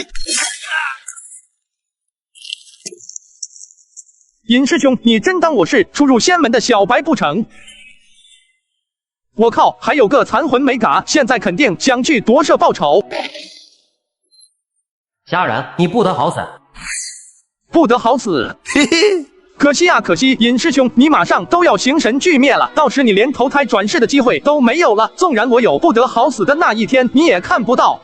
尹师兄，你真当我是初入仙门的小白不成？我靠，还有个残魂没嘎，现在肯定想去夺舍报仇。虾然，你不得好死！不得好死，嘿嘿，可惜啊，可惜，尹师兄，你马上都要形神俱灭了，到时你连投胎转世的机会都没有了。纵然我有不得好死的那一天，你也看不到。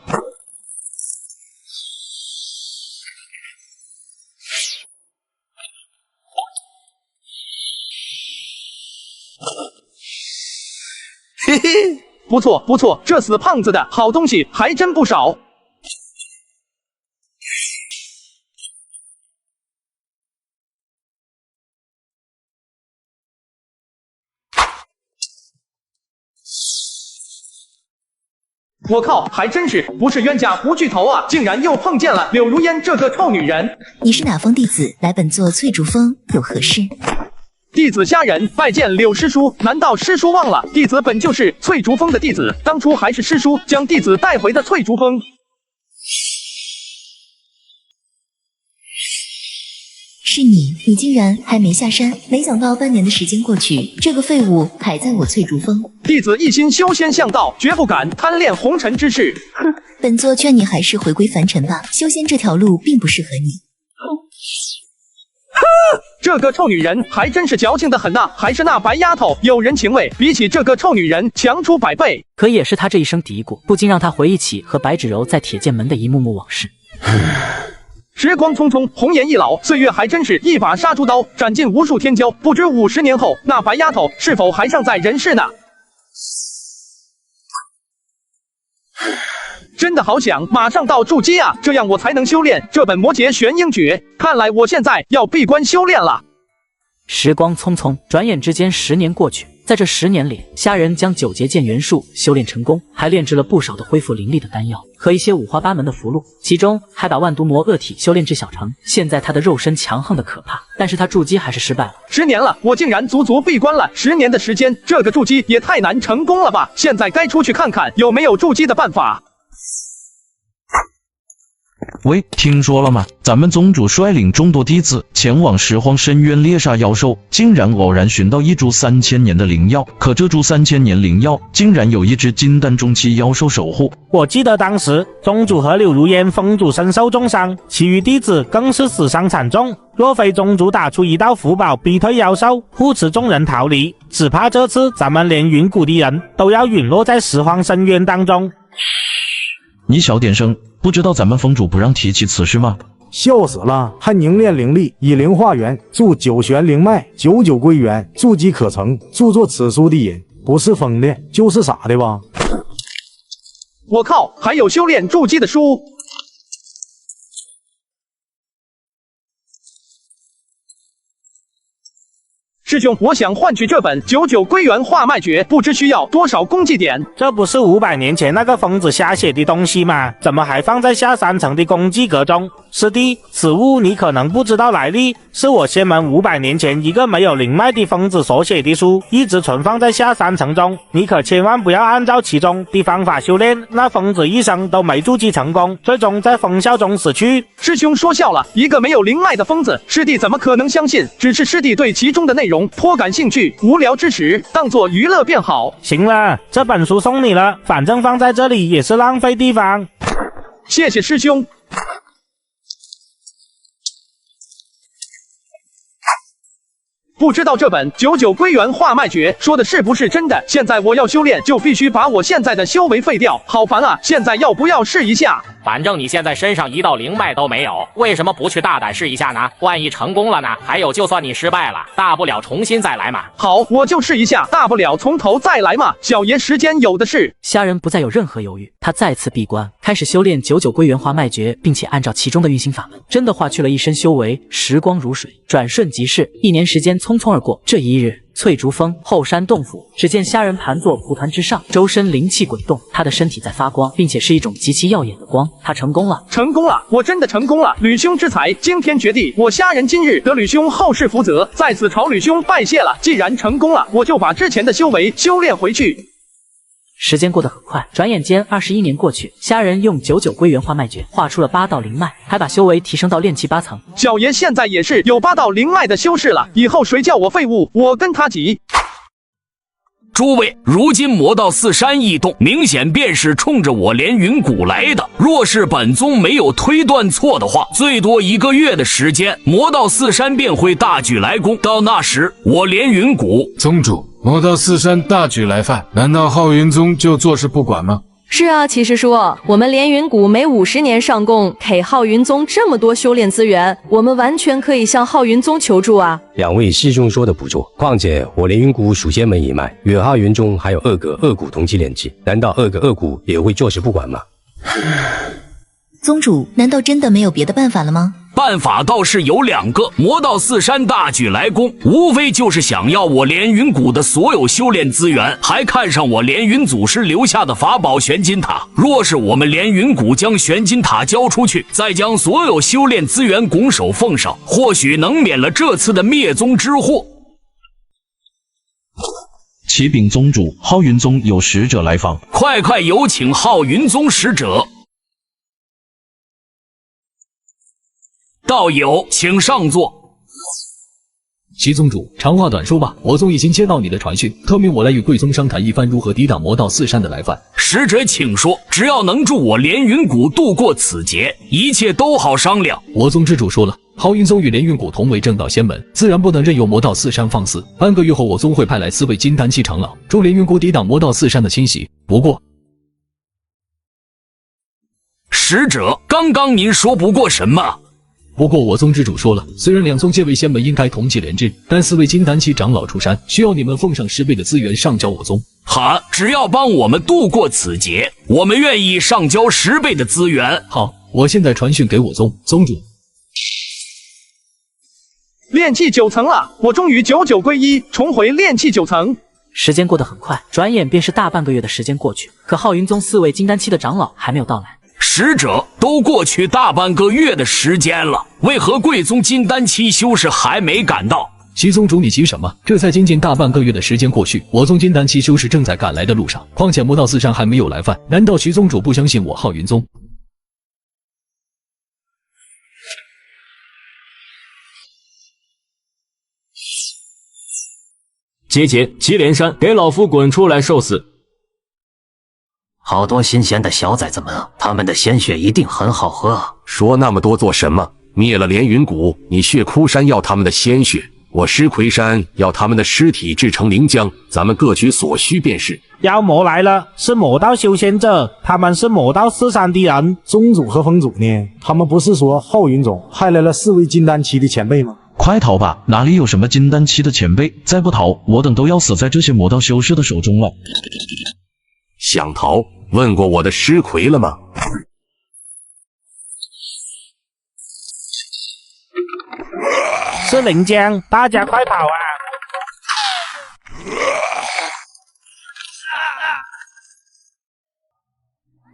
嘿嘿，不错不错，这死胖子的好东西还真不少。我靠，还真是不是冤家不聚头啊！竟然又碰见了柳如烟这个臭女人。你是哪峰弟子？来本座翠竹峰有何事？弟子虾仁拜见柳师叔。难道师叔忘了，弟子本就是翠竹峰的弟子，当初还是师叔将弟子带回的翠竹峰。是你，你竟然还没下山！没想到半年的时间过去，这个废物还在我翠竹峰。弟子一心修仙向道，绝不敢贪恋红尘之事。哼，本座劝你还是回归凡尘吧，修仙这条路并不适合你。这个臭女人还真是矫情的很呐，还是那白丫头有人情味，比起这个臭女人强出100倍。可也是他这一声嘀咕，不禁让他回忆起和白芷柔在铁剑门的一幕幕往事。时光匆匆，红颜易老，岁月还真是一把杀猪刀，斩尽无数天骄。不知50年后，那白丫头是否还尚在人世呢？真的好想马上到筑基啊，这样我才能修炼这本魔劫玄鹰诀。看来我现在要闭关修炼了。时光匆匆，转眼之间10年过去。在这10年里，虾仁将9节剑元术修炼成功，还炼制了不少的恢复灵力的丹药和一些五花八门的符箓，其中还把万毒魔恶体修炼至小成。现在他的肉身强横的可怕，但是他筑基还是失败了。10年了，我竟然足足闭关了10年的时间，这个筑基也太难成功了吧！现在该出去看看有没有筑基的办法。喂，听说了吗？咱们宗主率领众多弟子前往石荒深渊猎杀妖兽，竟然偶然寻到一株3000年的灵药。可这株3000年灵药竟然有一只金丹中期妖兽守护。我记得当时宗主和柳如烟封主身受重伤，其余弟子更是死伤惨重。若非宗主打出一道符宝逼退妖兽，护持众人逃离，只怕这次咱们连云谷的人都要陨落在石荒深渊当中。你小点声，不知道咱们封主不让提起此事吗？笑死了，还凝练灵力，以灵化元，助9玄灵脉，久久归元，筑基可成。著作此书的人，不是疯的，就是傻的吧？我靠，还有修炼筑基的书！师兄，我想换取这本99归元化脉诀，不知需要多少功绩点？这不是500年前那个疯子瞎写的东西吗？怎么还放在下3层的功绩阁中？师弟，此物你可能不知道来历，是我仙门500年前一个没有灵脉的疯子所写的书，一直存放在下3层中。你可千万不要按照其中的方法修炼，那疯子一生都没筑基成功，最终在疯笑中死去。师兄说笑了，一个没有灵脉的疯子，师弟怎么可能相信？只是师弟对其中的内容颇感兴趣，无聊之时当作娱乐便好。行了，这本书送你了，反正放在这里也是浪费地方。谢谢师兄。不知道这本99归元化脉诀说的是不是真的？现在我要修炼，就必须把我现在的修为废掉，好烦啊！现在要不要试一下？反正你现在身上一道灵脉都没有，为什么不去大胆试一下呢？万一成功了呢？还有，就算你失败了，大不了重新再来嘛。好，我就试一下，大不了从头再来嘛。小爷时间有的是。虾仁不再有任何犹豫，他再次闭关，开始修炼99归元华脉诀，并且按照其中的运行法门，真的化去了一身修为。时光如水，转瞬即逝，1年时间匆匆而过。这一日，翠竹峰后山洞府，只见虾仁盘坐蒲团之上，周身灵气滚动，他的身体在发光，并且是一种极其耀眼的光。他成功了，成功了！我真的成功了！吕兄之才，惊天绝地！我虾仁今日得吕兄后世福泽，在此朝吕兄拜谢了。既然成功了，我就把之前的修为修炼回去。时间过得很快，转眼间21年过去，虾仁用99归元华脉诀画出了8道灵脉，还把修为提升到炼气8层。小爷现在也是有8道灵脉的修士了，以后谁叫我废物，我跟他急。诸位，如今魔道四山异动，明显便是冲着我连云谷来的。若是本宗没有推断错的话，最多1个月的时间，魔道四山便会大举来攻。到那时，我连云谷宗主，魔道四山大举来犯，难道浩云宗就坐视不管吗？是啊，骑士叔，我们连云谷每50年上供，给浩云宗这么多修炼资源，我们完全可以向浩云宗求助啊。两位师兄说的不错，况且我连云谷属仙门一脉，与浩云宗还有2个恶骨同期炼气，难道2个恶骨也会坐视不管吗？宗主，难道真的没有别的办法了吗？办法倒是有2个，魔道四山大举来攻，无非就是想要我连云谷的所有修炼资源，还看上我连云祖师留下的法宝玄金塔。若是我们连云谷将玄金塔交出去，再将所有修炼资源拱手奉上，或许能免了这次的灭宗之祸。启禀宗主，浩云宗有使者来访，快有请浩云宗使者。道友，请上座。齐宗主，长话短说吧，我宗已经接到你的传讯，特命我来与贵宗商谈一番如何抵挡魔道四山的来犯。使者请说，只要能助我连云谷度过此劫，一切都好商量。我宗之主说了，浩云宗与连云谷同为正道仙门，自然不能任由魔道四山放肆。半个月后，我宗会派来4位金丹期长老，助连云谷抵挡魔道四山的侵袭。不过，使者，刚刚您说不过什么？不过我宗之主说了，虽然2宗皆为仙门应该同气连枝，但4位金丹期长老出山，需要你们奉上10倍的资源上交我宗。好，只要帮我们度过此劫，我们愿意上交10倍的资源。好，我现在传讯给我宗。宗主，炼气9层了，我终于99归1，重回炼气9层。时间过得很快，转眼便是大半个月的时间过去，可浩云宗4位金丹期的长老还没有到来。使者，都过去大半个月的时间了，为何贵宗金丹期修士还没赶到？齐宗主，你急什么？这才仅仅大半个月的时间过去，我宗金丹期修士正在赶来的路上。况且魔道四山还没有来犯，难道齐宗主不相信我浩云宗？结节，祁连山，给老夫滚出来受死！好多新鲜的小崽子们啊，他们的鲜血一定很好喝啊！说那么多做什么？灭了连云谷，你血窟山要他们的鲜血，我狮魁山要他们的尸体制成灵浆，咱们各取所需便是。妖魔来了，是魔道修仙者，他们是魔道四山的人。宗主和峰主呢？他们不是说浩云宗派来了4位金丹期的前辈吗？快逃吧！哪里有什么金丹期的前辈？再不逃，我等都要死在这些魔道修士的手中了。想逃？问过我的狮魁了吗？是灵浆，大家快跑啊！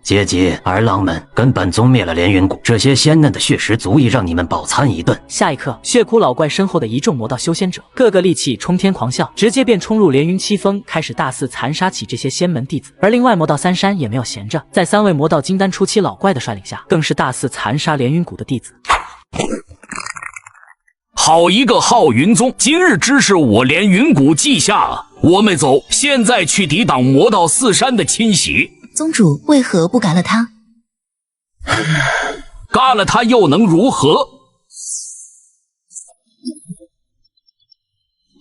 姐姐儿郎们，跟本宗灭了连云谷，这些鲜嫩的血食足以让你们饱餐一顿。下一刻，血窟老怪身后的一众魔道修仙者，个个戾气冲天狂笑，直接便冲入连云七峰，开始大肆残杀起这些仙门弟子。而另外魔道三山也没有闲着，在3位魔道金丹初期老怪的率领下，更是大肆残杀连云谷的弟子。好一个浩云宗，今日之事我连云谷记下了。我们走，现在去抵挡魔道四山的侵袭。宗主为何不赶了他？嘎了他又能如何？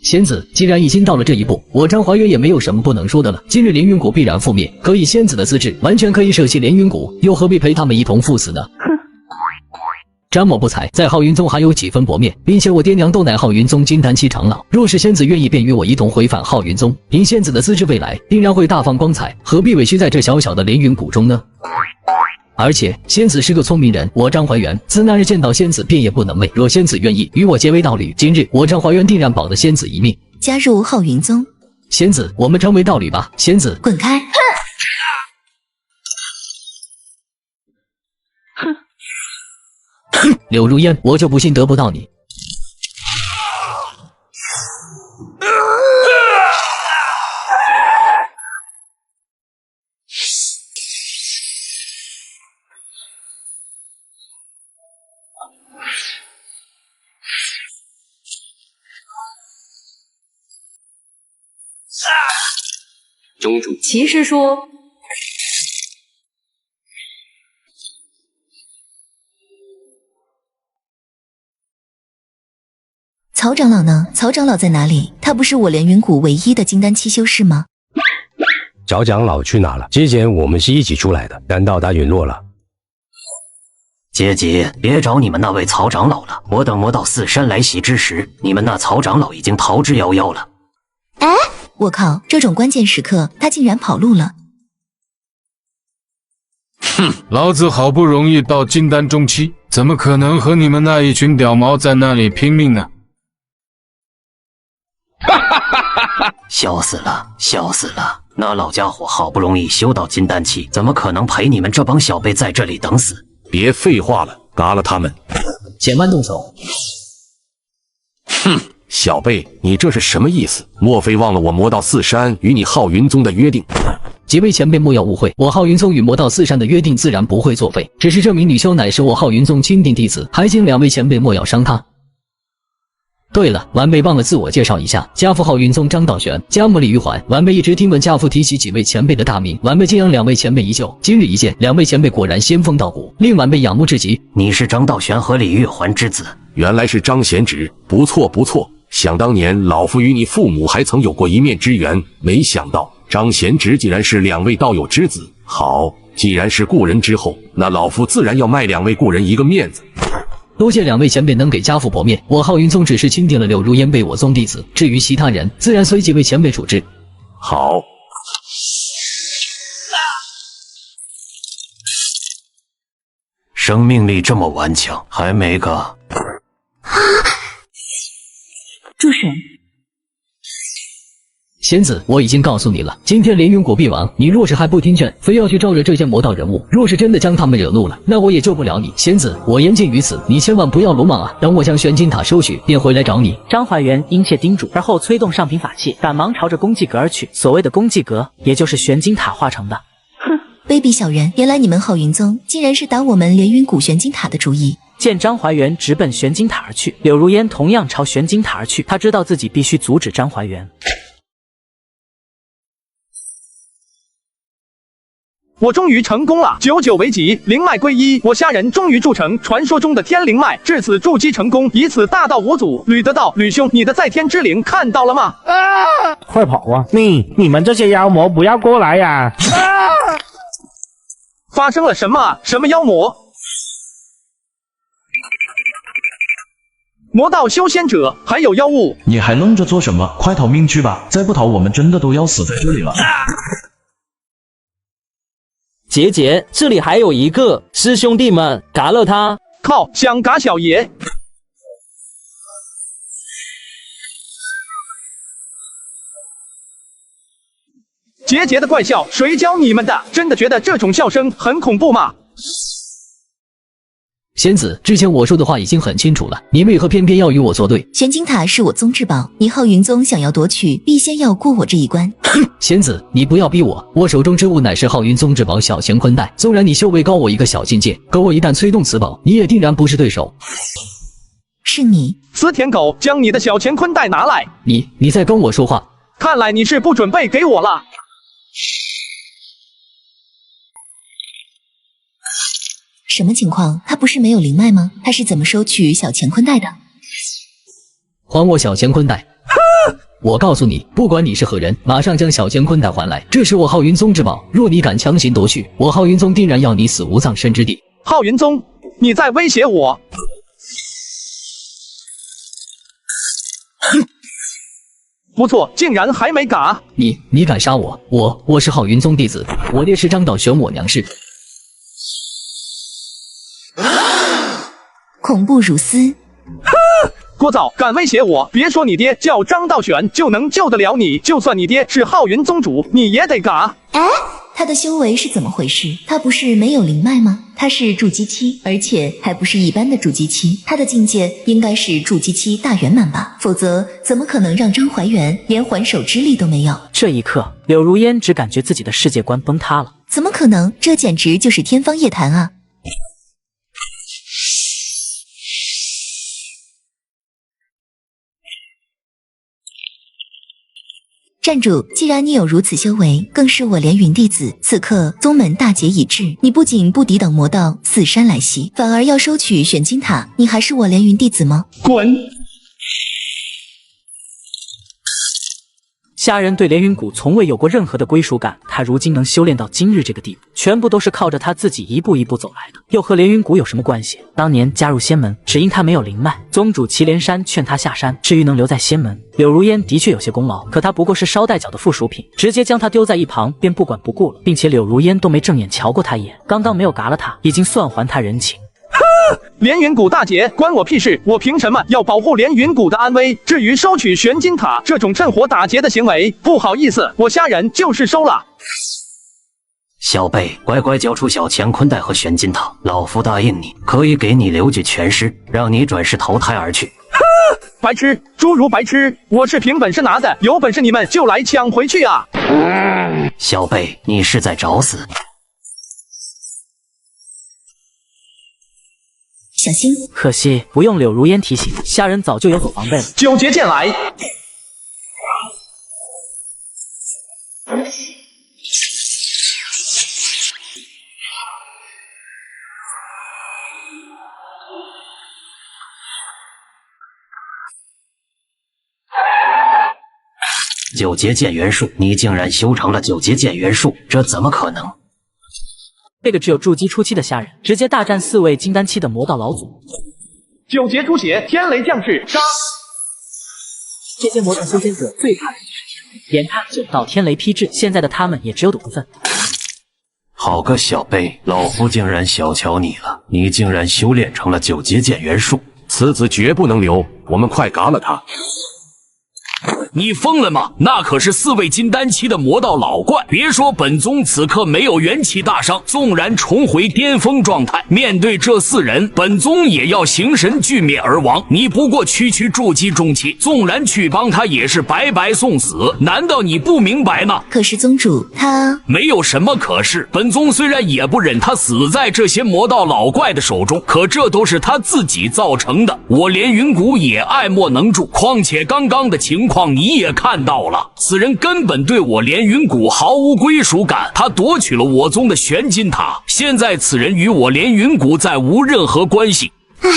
仙子既然已经到了这一步，我张怀远也没有什么不能说的了。今日凌云谷必然覆灭，可以仙子的资质，完全可以舍弃凌云谷，又何必陪他们一同赴死呢？张某不才，在浩云宗还有几分薄面，并且我爹娘都乃浩云宗金丹期长老，若是仙子愿意，便与我一同回返浩云宗。凭仙子的资质，未来定然会大放光彩，何必委屈在这小小的凌云谷中呢？而且仙子是个聪明人，我张怀远自那日见到仙子便也不能寐。若仙子愿意与我结为道侣，今日我张怀远定然保得仙子一命。加入浩云宗。仙子，我们成为道侣吧。仙子，滚开！柳如烟，我就不信得不到你。宗主，骑士说。曹长老呢？曹长老在哪里？他不是我连云谷唯一的金丹期修士吗？曹长老去哪了？之前我们是一起出来的，难道他陨落了？姐姐，别找你们那位曹长老了，我等魔道四山来袭之时，你们那曹长老已经逃之夭夭了。哎，我靠！这种关键时刻，他竟然跑路了。哼，老子好不容易到金丹中期，怎么可能和你们那一群屌毛在那里拼命呢？笑死了，笑死了！那老家伙好不容易修到金丹期，怎么可能陪你们这帮小辈在这里等死？别废话了，嘎了他们！且慢动手！哼，小辈，你这是什么意思？莫非忘了我魔道四山与你浩云宗的约定？几位前辈莫要误会，我浩云宗与魔道四山的约定自然不会作废，只是这名女修乃是我浩云宗钦定弟子，还请两位前辈莫要伤她。对了，晚辈忘了自我介绍一下，家父浩云宗张道玄，家母李玉环。晚辈一直听闻家父提起几位前辈的大名，晚辈敬仰两位前辈已久，今日一见，两位前辈果然仙风道骨，令晚辈仰慕至极。你是张道玄和李玉环之子？原来是张贤侄，不错不错。想当年老夫与你父母还曾有过一面之缘，没想到张贤侄竟然是两位道友之子。好，既然是故人之后，那老夫自然要卖两位故人一个面子。多谢两位前辈能给家父薄面，我浩云宗只是钦定了柳如烟为我宗弟子，至于其他人，自然随几位前辈处置。好。生命力这么顽强，还没个……住手！仙子，我已经告诉你了，今天连云谷必亡，你若是还不听劝，非要去招惹这些魔道人物，若是真的将他们惹怒了，那我也救不了你。仙子，我言尽于此，你千万不要鲁莽啊！等我将玄金塔收取，便回来找你。张怀元殷切叮嘱，而后催动上品法器，赶忙朝着功绩阁而去。所谓的功绩阁，也就是玄金塔化成的。哼，卑鄙小人！原来你们浩云宗竟然是打我们连云谷玄金塔的主意。见张怀元直奔玄金塔而去，柳如烟同样朝玄金塔而去。他知道自己必须阻止张怀元。我终于成功了，99为吉，灵脉归一，我虾仁终于铸成传说中的天灵脉，至此筑基成功，以此大道无阻。吕得道，吕兄，你的在天之灵看到了吗？啊！快跑啊！你们这些妖魔不要过来呀！啊！发生了什么啊？什么妖魔？魔道修仙者，还有妖物？你还愣着做什么？快逃命去吧！再不逃，我们真的都要死在这里了。姐姐，这里还有一个，师兄弟们，嘎了他！靠，想嘎小爷！桀桀的怪笑，谁教你们的？真的觉得这种笑声很恐怖吗？仙子，之前我说的话已经很清楚了，你为何偏偏要与我作对？玄金塔是我宗至宝，你浩云宗想要夺取，必先要过我这一关。仙子，你不要逼我，我手中之物乃是浩云宗至宝小乾坤袋，纵然你修为高我一个小境界，可我一旦催动此宝，你也定然不是对手。是你，死舔狗，将你的小乾坤袋拿来！你在跟我说话？看来你是不准备给我了。什么情况？他不是没有灵脉吗？他是怎么收取小乾坤袋的？还我小乾坤袋！我告诉你，不管你是何人，马上将小乾坤袋还来。这是我浩云宗之宝，若你敢强行夺去，我浩云宗定然要你死无葬身之地。浩云宗，你在威胁我？不错，竟然还没嘎！你敢杀我？我是浩云宗弟子，我爹是张道玄，我娘是……恐怖如斯。聒噪，敢威胁我？别说你爹叫张道玄就能救得了你，就算你爹是浩云宗主，你也得嘎。哎，他的修为是怎么回事？他不是没有灵脉吗？他是筑基期，而且还不是一般的筑基期，他的境界应该是筑基期大圆满吧？否则怎么可能让张怀元连还手之力都没有？这一刻，柳如烟只感觉自己的世界观崩塌了。怎么可能？这简直就是天方夜谭啊！站主，既然你有如此修为，更是我连云弟子，此刻宗门大劫已至，你不仅不抵挡魔道四山来袭，反而要收取玄金塔，你还是我连云弟子吗？滚！虾仁对连云谷从未有过任何的归属感，他如今能修炼到今日这个地步，全部都是靠着他自己一步一步走来的，又和连云谷有什么关系？当年加入仙门，只因他没有灵脉，宗主祁连山劝他下山，至于能留在仙门，柳如烟的确有些功劳，可他不过是捎带脚的附属品，直接将他丢在一旁便不管不顾了，并且柳如烟都没正眼瞧过他一眼，刚刚没有嘎了他，已经算还他人情。连云谷大劫关我屁事，我凭什么要保护连云谷的安危？至于收取玄金塔这种趁火打劫的行为，不好意思，我虾仁就是收了。小贝，乖乖交出小乾坤袋和玄金塔，老夫答应你，可以给你留具全尸，让你转世投胎而去。白痴，诸如白痴，我是凭本事拿的，有本事你们就来抢回去啊！小贝，你是在找死？小心！可惜不用柳如烟提醒，虾仁早就有所防备了。九节剑来！九节剑元术，你竟然修成了九节剑元术，这怎么可能？这个只有筑基初期的虾仁，直接大战4位金丹期的魔道老祖。九节出血，天雷降世，杀！这些魔道修仙者最怕的就是天雷，眼看9道天雷劈至，现在的他们也只有赌份。好个小贝，老夫竟然小瞧你了，你竟然修炼成了九节剑元术，此子绝不能留，我们快嘎了他！你疯了吗？那可是4位金丹期的魔道老怪，别说本宗此刻没有元气大伤，纵然重回巅峰状态，面对这4人，本宗也要形神俱灭而亡。你不过区筑基中期，纵然去帮他也是白白送死，难道你不明白吗？可是宗主他没有什么可是，本宗虽然也不忍他死在这些魔道老怪的手中，可这都是他自己造成的。我连云谷也爱莫能助，况且刚刚的情况你也看到了，此人根本对我连云谷毫无归属感，他夺取了我宗的玄金塔，现在此人与我连云谷再无任何关系。唉。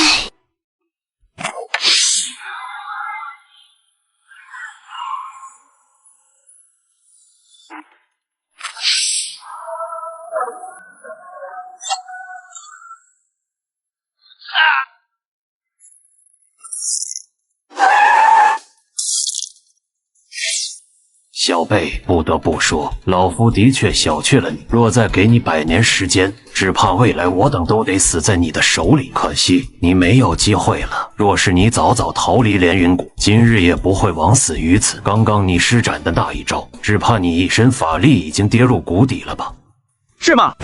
小贝，不得不说，老夫的确小觑了你。若再给你100年时间，只怕未来我等都得死在你的手里。可惜你没有机会了。若是你早早逃离连云谷，今日也不会枉死于此。刚刚你施展的那一招，只怕你一身法力已经跌入谷底了吧？是吗？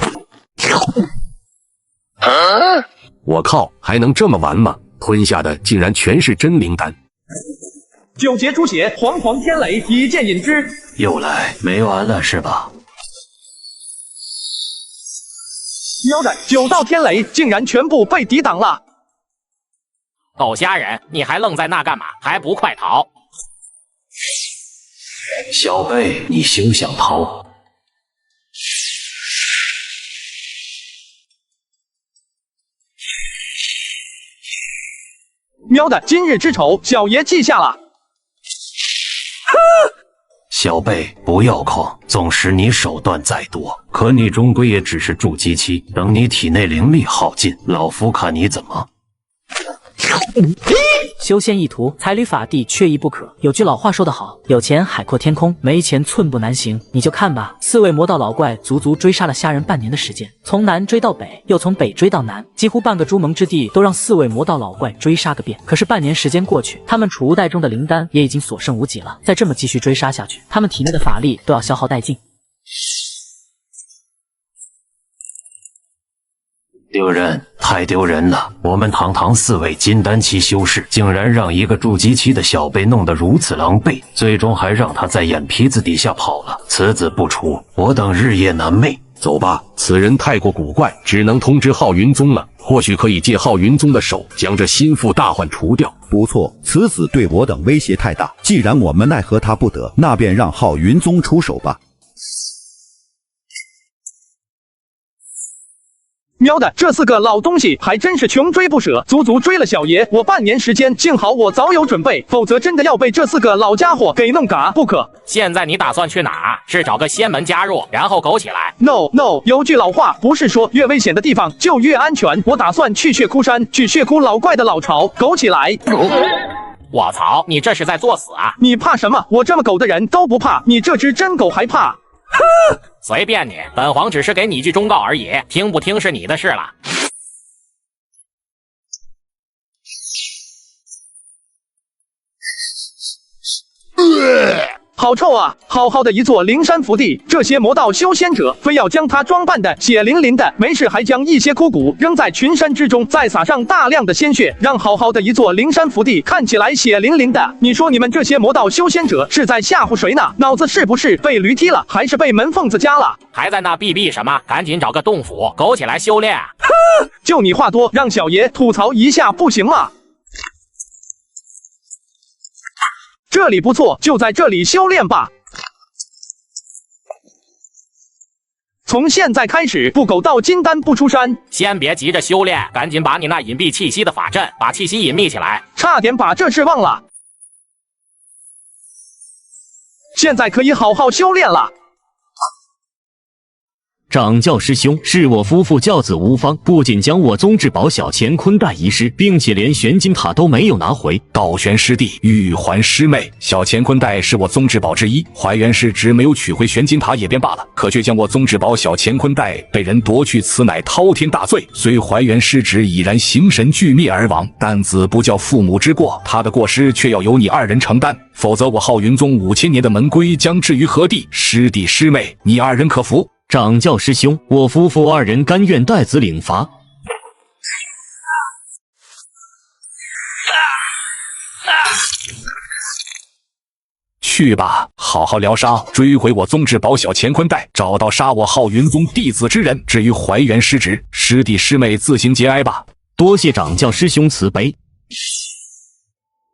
我靠，还能这么玩吗？吞下的竟然全是真灵丹。九节出血，煌煌天雷，一剑引之。又来，没完了是吧？喵的，9道天雷竟然全部被抵挡了！狗虾仁，你还愣在那干嘛？还不快逃！小贝，你休想逃！喵的，今日之仇，小爷记下了。小贝，不要慌，纵使你手段再多，可你终归也只是筑基期，等你体内灵力耗尽，老夫看你怎么。修仙一途，才履法地，缺一不可。有句老话说得好，有钱海阔天空，没钱寸步难行。你就看吧，4位魔道老怪足足追杀了虾人半年的时间，从南追到北，又从北追到南，几乎半个朱蒙之地都让4位魔道老怪追杀个遍。可是半年时间过去，他们储物袋中的灵丹也已经所剩无几了。再这么继续追杀下去，他们体内的法力都要消耗殆尽。丢人，太丢人了！我们堂堂4位金丹期修士，竟然让一个筑基期的小辈弄得如此狼狈，最终还让他在眼皮子底下跑了。此子不除，我等日夜难寐。走吧，此人太过古怪，只能通知浩云宗了。或许可以借浩云宗的手，将这心腹大患除掉。不错，此子对我等威胁太大，既然我们奈何他不得，那便让浩云宗出手吧。喵的，这4个老东西还真是穷追不舍，足足追了小爷我半年时间，幸好我早有准备，否则真的要被这4个老家伙给弄嘎不可。现在你打算去哪？是找个仙门加入，然后苟起来 ？No， 有句老话不是说越危险的地方就越安全，我打算去血窟山，去血窟老怪的老巢苟起来。我操，你这是在作死啊！你怕什么？我这么狗的人都不怕，你这只真狗还怕？随便你，本皇只是给你句忠告而已，听不听是你的事了。好臭啊！好好的一座灵山福地，这些魔道修仙者非要将它装扮的血淋淋的，没事还将一些枯骨扔在群山之中，再撒上大量的鲜血，让好好的一座灵山福地看起来血淋淋的。你说你们这些魔道修仙者是在吓唬谁呢？脑子是不是被驴踢了，还是被门缝子夹了？还在那避什么？赶紧找个洞府苟起来修炼！就你话多，让小爷吐槽一下不行吗？这里不错，就在这里修炼吧。从现在开始，不苟到金丹不出山。先别急着修炼，赶紧把你那隐蔽气息的法阵，把气息隐秘起来。差点把这事忘了。现在可以好好修炼了。掌教师兄，是我夫妇教子无方，不仅将我宗至宝小乾坤袋遗失，并且连玄金塔都没有拿回。道玄师弟，玉环师妹，小乾坤袋是我宗至宝之一，怀元师侄没有取回玄金塔也便罢了，可却将我宗至宝小乾坤袋被人夺去，此乃滔天大罪。虽怀元师侄已然形神俱灭而亡，但子不教父母之过，他的过失却要由你2人承担，否则我浩云宗5000年的门规将置于何地？师弟师妹，你2人可服？掌教师兄，我夫妇2人甘愿代子领罚。去吧，好好疗伤，追回我宗至宝小乾坤袋，找到杀我浩云宗弟子之人。至于怀元师侄，师弟师妹自行节哀吧。多谢掌教师兄慈悲。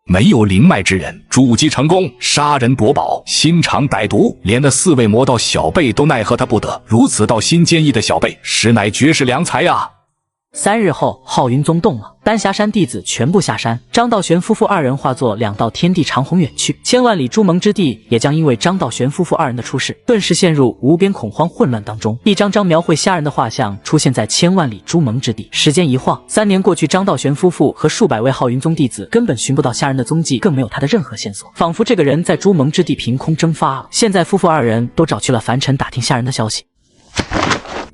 没有灵脉之人，筑基成功，杀人夺宝，心肠歹毒，连那4位魔道小辈都奈何他不得。如此道心坚毅的小辈，实乃绝世良才啊！3日后，浩云宗动了，丹霞山弟子全部下山，张道玄夫妇2人化作2道天地长虹远去，千万里朱蒙之地也将因为张道玄夫妇2人的出世，顿时陷入无边恐慌混乱当中。一张张描绘虾人的画像出现在千万里朱蒙之地。时间一晃，3年过去，张道玄夫妇和数百位浩云宗弟子根本寻不到虾人的踪迹，更没有他的任何线索，仿佛这个人在朱蒙之地凭空蒸发了。现在夫妇2人都找去了凡尘打听虾人的消息。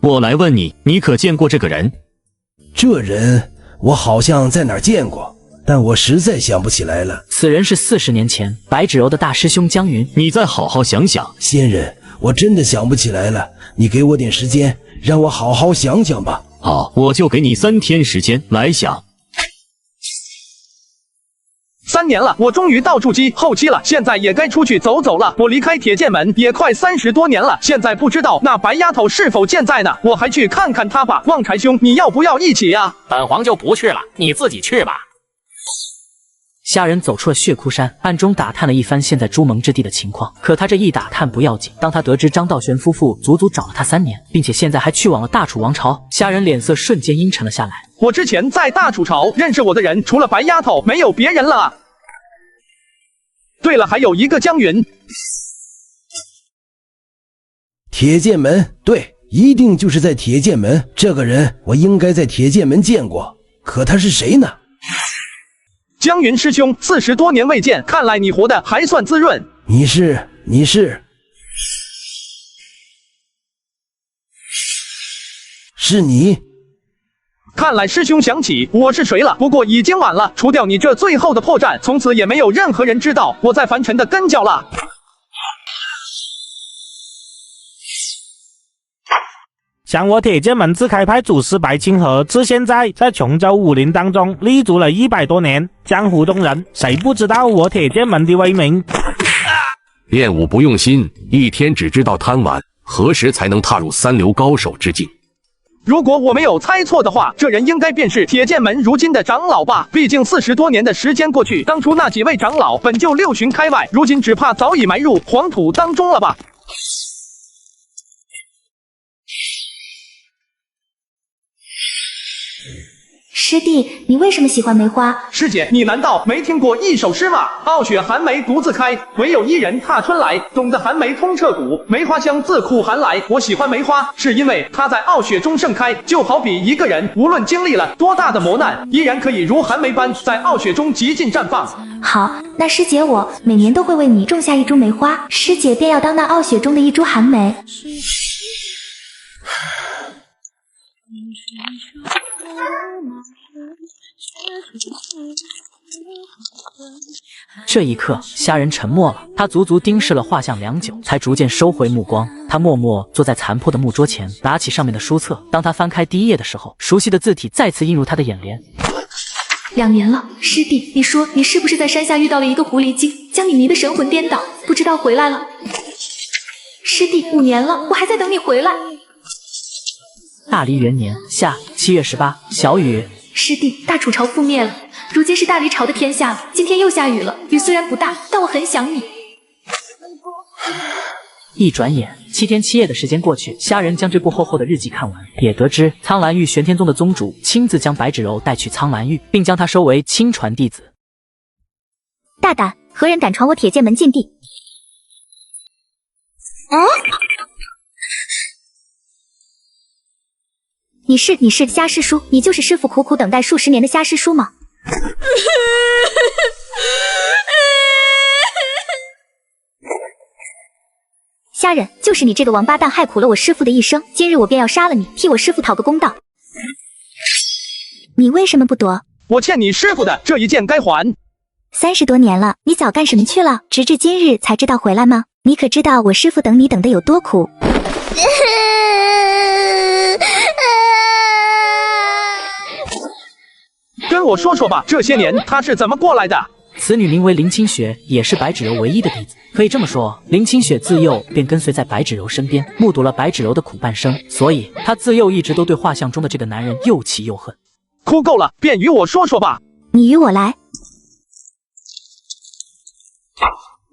我来问你，你可见过这个人？这人我好像在哪儿见过，但我实在想不起来了。此人是40年前白芷柔的大师兄江云，你再好好想想。仙人，我真的想不起来了，你给我点时间，让我好好想想吧。好，我就给你3天时间来想。3年了，我终于到筑基后期了，现在也该出去走走了。我离开铁剑门也快30多年了，现在不知道那白丫头是否健在呢？我还去看看她吧。旺财兄，你要不要一起呀？本皇就不去了，你自己去吧。虾人走出了血窟山，暗中打探了一番现在朱蒙之地的情况。可他这一打探不要紧，当他得知张道玄夫妇足足找了他3年，并且现在还去往了大楚王朝，虾人脸色瞬间阴沉了下来。我之前在大楚朝认识我的人，除了白丫头，没有别人了。对了，还有一个江云。铁剑门，对，一定就是在铁剑门。这个人我应该在铁剑门见过，可他是谁呢？江云师兄，40多年未见，看来你活得还算滋润。你是？是你？看来师兄想起我是谁了，不过已经晚了。除掉你这最后的破绽，从此也没有任何人知道我在凡尘的根脚了。像我铁剑门自开派祖师白清河，至现在在琼州武林当中立足了100多年，江湖中人谁不知道我铁剑门的威名？练武不用心，一天只知道贪玩，何时才能踏入3流高手之境？如果我没有猜错的话，这人应该便是铁剑门如今的长老吧？毕竟40多年的时间过去，当初那几位长老本就6旬开外，如今只怕早已埋入黄土当中了吧？师弟，你为什么喜欢梅花？师姐，你难道没听过一首诗吗？傲雪寒梅独自开，唯有伊人踏春来。懂得寒梅通彻骨，梅花香自苦寒来。我喜欢梅花，是因为它在傲雪中盛开，就好比一个人无论经历了多大的磨难，依然可以如寒梅般在傲雪中极尽绽放。好，那师姐我每年都会为你种下一株梅花，师姐便要当那傲雪中的一株寒梅。这一刻，虾仁沉默了，他足足盯视了画像良久，才逐渐收回目光。他默默坐在残破的木桌前，拿起上面的书册。当他翻开第1页的时候，熟悉的字体再次映入他的眼帘。2年了，师弟，你说你是不是在山下遇到了一个狐狸精，将你迷得神魂颠倒，不知道回来了？师弟，5年了，我还在等你回来。大黎元年夏7月18，小雨。师弟，大楚朝覆灭了，如今是大黎朝的天下了。今天又下雨了，雨虽然不大，但我很想你。一转眼，7天7夜的时间过去，虾仁将这部厚厚的日记看完，也得知苍兰玉玄天宗的宗主亲自将白芷柔带去苍兰玉，并将她收为亲传弟子。大胆，何人敢闯我铁剑门禁地？你是虾师叔，你就是师父苦苦等待数十年的虾师叔吗？虾仁，就是你这个王八蛋害苦了我师父的一生，今日我便要杀了你，替我师父讨个公道。你为什么不躲？我欠你师父的这一剑该还。30多年了，你早干什么去了？直至今日才知道回来吗？你可知道我师父等你等的有多苦？跟我说说吧，这些年他是怎么过来的？此女名为林清雪，也是白芷柔唯一的弟子。可以这么说，林清雪自幼便跟随在白芷柔身边，目睹了白芷柔的苦半生，所以她自幼一直都对画像中的这个男人又气又恨。哭够了，便与我说说吧。你与我来。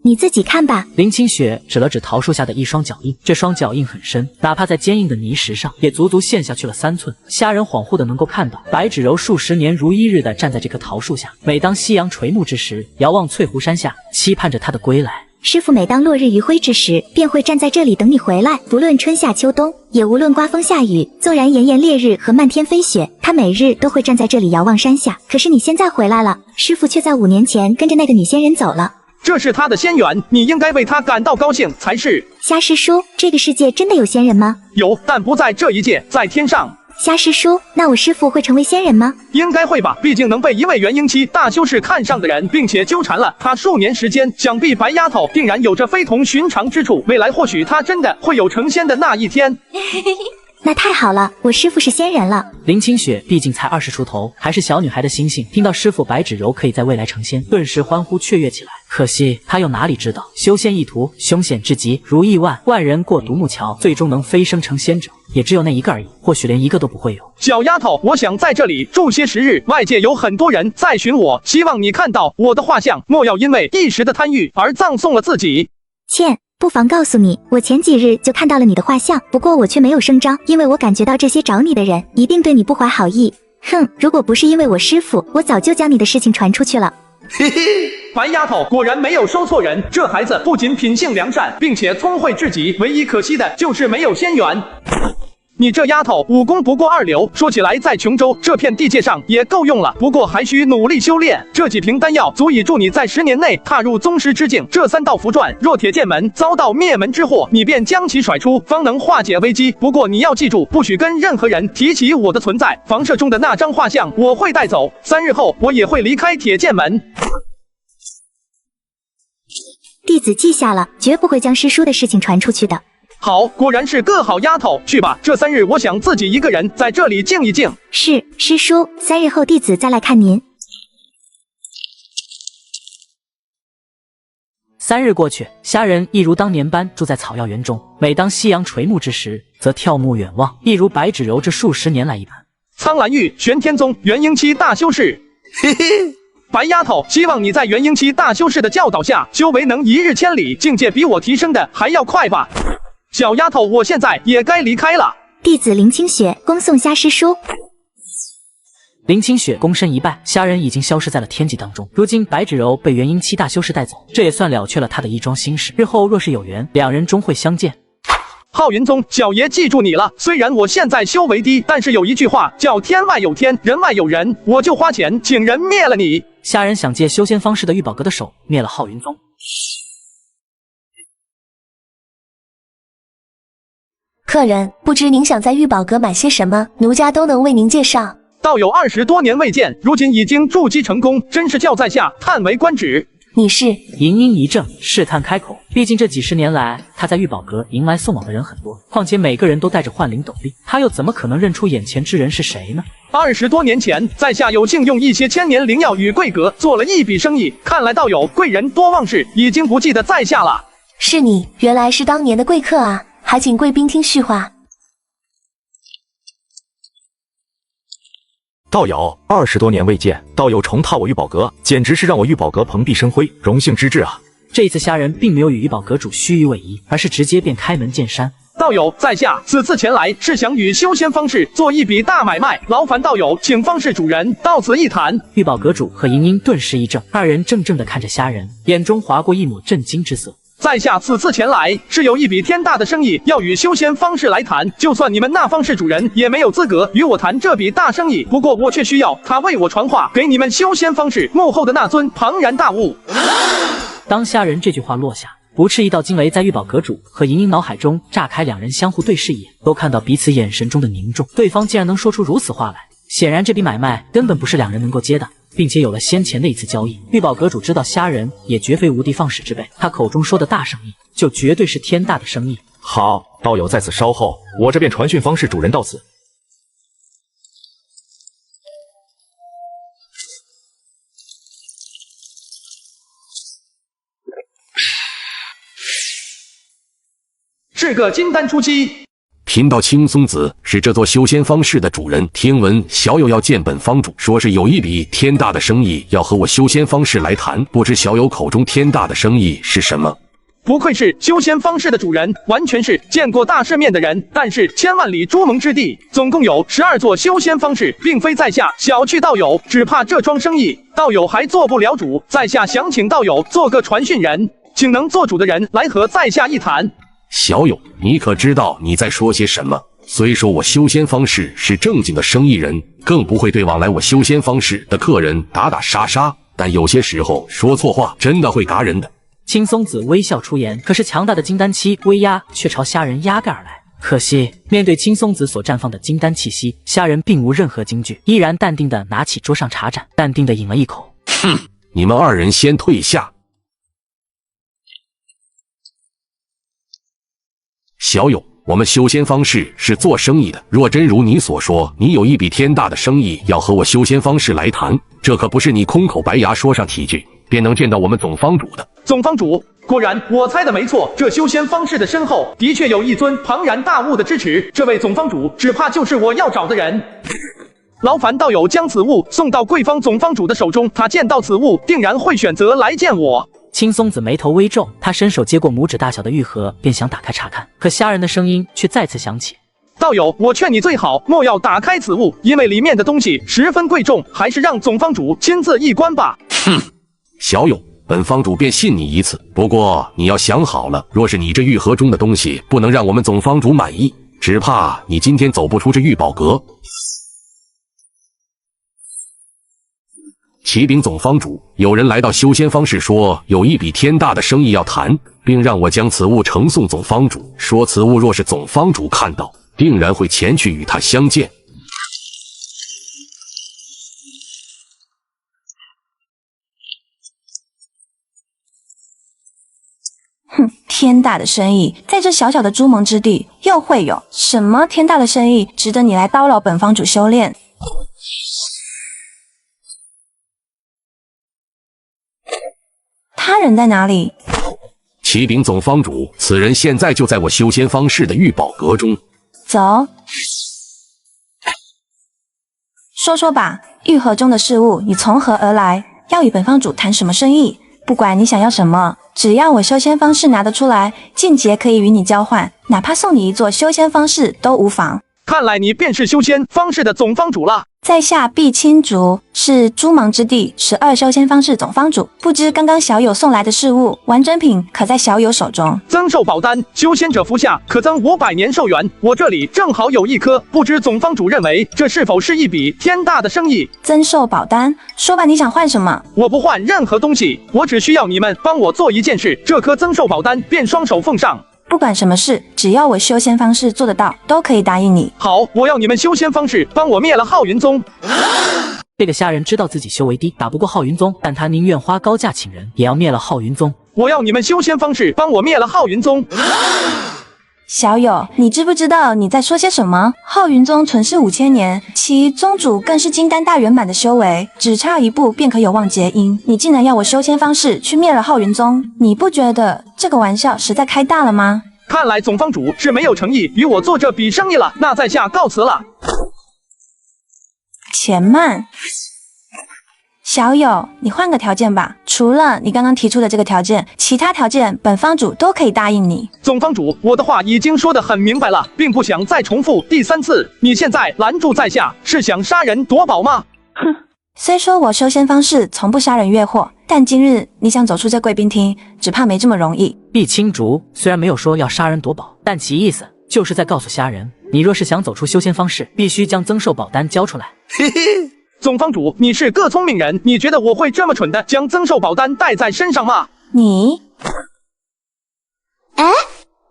你自己看吧。林清雪指了指桃树下的一双脚印，这双脚印很深，哪怕在坚硬的泥石上，也足足陷下去了3寸。虾仁恍惚的能够看到，白芷柔数十年如一日的站在这棵桃树下，每当夕阳垂暮之时，遥望翠湖山下，期盼着他的归来。师父每当落日余晖之时，便会站在这里等你回来，不论春夏秋冬，也无论刮风下雨，纵然炎炎烈日和漫天飞雪，他每日都会站在这里遥望山下。可是你现在回来了，师父却在5年前跟着那个女仙人走了。这是他的仙缘，你应该为他感到高兴才是。虾师叔，这个世界真的有仙人吗？有，但不在这一界，在天上。虾师叔，那我师父会成为仙人吗？应该会吧，毕竟能被一位元婴期大修士看上的人，并且纠缠了他数年时间，想必白丫头定然有着非同寻常之处。未来或许他真的会有成仙的那一天。那太好了，我师父是仙人了。林清雪毕竟才20出头，还是小女孩的心性，听到师父白芷柔可以在未来成仙，顿时欢呼雀跃起来。可惜她又哪里知道，修仙一途凶险至极，如亿万人过独木桥，最终能飞升成仙者，也只有那一个而已，或许连一个都不会有。小丫头，我想在这里住些时日，外界有很多人在寻我，希望你看到我的画像，莫要因为一时的贪欲而葬送了自己。倩，不妨告诉你，我前几日就看到了你的画像，不过我却没有声张，因为我感觉到这些找你的人一定对你不怀好意。哼，如果不是因为我师父，我早就将你的事情传出去了。嘿嘿，白丫头果然没有收错人，这孩子不仅品性良善，并且聪慧至极，唯一可惜的就是没有仙缘。你这丫头武功不过二流，说起来在琼州这片地界上也够用了，不过还需努力修炼。这几瓶丹药足以助你在10年内踏入宗师之境。这3道符篆，若铁剑门遭到灭门之祸，你便将其甩出，方能化解危机。不过你要记住，不许跟任何人提起我的存在。房舍中的那张画像我会带走，3日后我也会离开铁剑门。弟子记下了，绝不会将师叔的事情传出去的。好，果然是个好丫头，去吧。这3日我想自己一个人在这里静一静。是，师叔，3日后弟子再来看您。3日过去，虾仁一如当年般住在草药园中，每当夕阳垂暮之时，则眺目远望，一如白纸柔这数十年来一般。苍兰玉，玄天宗元婴期大修士，嘿嘿。白丫头，希望你在元婴期大修士的教导下，修为能一日千里，境界比我提升的还要快吧。小丫头，我现在也该离开了。弟子林清雪恭送虾师叔。林清雪躬身一拜，虾仁已经消失在了天际当中。如今白芷柔被元婴期大修士带走，这也算了却了他的一桩心事。日后若是有缘，两人终会相见。浩云宗，小爷记住你了。虽然我现在修为低，但是有一句话叫天外有天，人外有人，我就花钱请人灭了你。虾仁想借修仙方式的玉宝阁的手灭了浩云宗。客人，不知您想在玉宝阁买些什么，奴家都能为您介绍。道友20多年未见，如今已经筑基成功，真是叫在下叹为观止。你是？银鹰一怔，试探开口。毕竟这几十年来，他在玉宝阁迎来送往的人很多，况且每个人都戴着幻灵斗笠，他又怎么可能认出眼前之人是谁呢？20多年前，在下有幸用一些千年灵药与贵阁做了一笔生意，看来道友贵人多忘事，已经不记得在下了。是你，原来是当年的贵客啊！还请贵宾听叙话。道友，20多年未见，道友重踏我玉宝阁，简直是让我玉宝阁蓬荜生辉，荣幸之至啊！这一次虾仁并没有与玉宝阁主虚与委蛇，而是直接便开门见山。道友，在下此次前来是想与修仙方士做一笔大买卖，劳烦道友请方士主人到此一谈。玉宝阁主和银鹰顿时一怔，二人怔怔地看着虾仁，眼中划过一抹震惊之色。在下此次前来是有一笔天大的生意要与修仙方士来谈，就算你们那方士主人也没有资格与我谈这笔大生意，不过我却需要他为我传话给你们修仙方士幕后的那尊庞然大物。当虾仁这句话落下，不啻一道惊雷在玉宝阁主和银鹰脑海中炸开，两人相互对视一眼，都看到彼此眼神中的凝重。对方竟然能说出如此话来，显然这笔买卖根本不是两人能够接的，并且有了先前的一次交易。玉宝阁主知道虾仁也绝非无的放矢之辈，他口中说的大生意，就绝对是天大的生意。好，道友在此稍后，我这便传讯方士主人到此。是个金丹初期。贫道青松子是这座修仙方士的主人，听闻小友要见本方主，说是有一笔天大的生意要和我修仙方士来谈，不知小友口中天大的生意是什么？不愧是修仙方士的主人，完全是见过大世面的人。但是千万里朱蒙之地，总共有12座修仙方士，并非在下小觑道友，只怕这桩生意道友还做不了主。在下想请道友做个传讯人，请能做主的人来和在下一谈。小友，你可知道你在说些什么？虽说我修仙方士是正经的生意人，更不会对往来我修仙方士的客人打打杀杀，但有些时候说错话真的会嘎人的。青松子微笑出言，可是强大的金丹期威压却朝虾仁压盖而来。可惜面对青松子所绽放的金丹气息，虾仁并无任何惊惧，依然淡定地拿起桌上茶盏，淡定地饮了一口。哼，你们2人先退下。小友，我们修仙方士是做生意的，若真如你所说，你有一笔天大的生意要和我修仙方士来谈，这可不是你空口白牙说上几句便能见到我们总方主的。总方主，果然我猜的没错，这修仙方士的身后的确有一尊庞然大物的支持，这位总方主只怕就是我要找的人。劳烦道友将此物送到贵方总方主的手中，他见到此物定然会选择来见我。青松子眉头微皱，他伸手接过拇指大小的玉盒，便想打开查看，可虾仁的声音却再次响起：道友，我劝你最好莫要打开此物，因为里面的东西十分贵重，还是让总方主亲自一观吧。哼，小友，本方主便信你一次，不过你要想好了，若是你这玉盒中的东西不能让我们总方主满意，只怕你今天走不出这玉宝阁。启禀总方主，有人来到修仙方室，说有一笔天大的生意要谈，并让我将此物呈送总方主，说此物若是总方主看到，定然会前去与他相见。哼，天大的生意，在这小小的朱蒙之地，又会有什么天大的生意值得你来叨扰本方主修炼？他人在哪里？启禀总方主，此人现在就在我修仙方室的玉宝阁中。走，说说吧，玉盒中的事物你从何而来？要与本方主谈什么生意？不管你想要什么，只要我修仙方室拿得出来，尽节可以与你交换，哪怕送你一座修仙方室都无妨。看来你便是修仙方室的总方主了。在下碧青竹，是朱蒙之地12修仙方室总方主。不知刚刚小友送来的事物，完整品可在小友手中。增寿宝丹，修仙者服下可增500年寿元，我这里正好有1颗，不知总方主认为这是否是一笔天大的生意？增寿宝丹，说吧，你想换什么？我不换任何东西，我只需要你们帮我做一件事，这颗增寿宝丹便双手奉上。不管什么事，只要我修仙方式做得到，都可以答应你。好，我要你们修仙方式帮我灭了浩云宗。这个虾仁知道自己修为低，打不过浩云宗，但他宁愿花高价请人，也要灭了浩云宗。我要你们修仙方式帮我灭了浩云宗。小友，你知不知道你在说些什么？浩云宗存世5000年，其宗主更是金丹大圆满的修为，只差一步便可有望结阴。你竟然要我修仙方式去灭了浩云宗，你不觉得这个玩笑实在开大了吗？看来总方主是没有诚意与我做这笔生意了，那在下告辞了。且慢。小友，你换个条件吧，除了你刚刚提出的这个条件，其他条件本方主都可以答应你。总方主，我的话已经说得很明白了，并不想再重复第3次。你现在拦住在下，是想杀人夺宝吗？哼，虽说我修仙方式从不杀人越货，但今日你想走出这贵宾厅，只怕没这么容易。碧青竹虽然没有说要杀人夺宝，但其意思就是在告诉虾仁，你若是想走出修仙方式，必须将增寿宝丹交出来。嘿嘿。总方主，你是个聪明人，你觉得我会这么蠢的将增寿宝丹带在身上吗？你，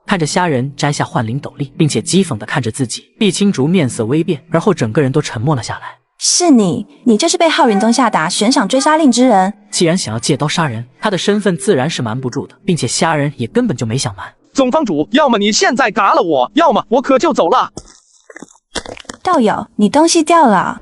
看着虾仁摘下幻灵斗笠，并且讥讽地看着自己，碧青竹面色微变，而后整个人都沉默了下来。是你就是被浩云宗下达悬赏追杀令之人。既然想要借刀杀人，他的身份自然是瞒不住的，并且虾仁也根本就没想瞒。总方主，要么你现在嘎了我，要么我可就走了。道友，你东西掉了。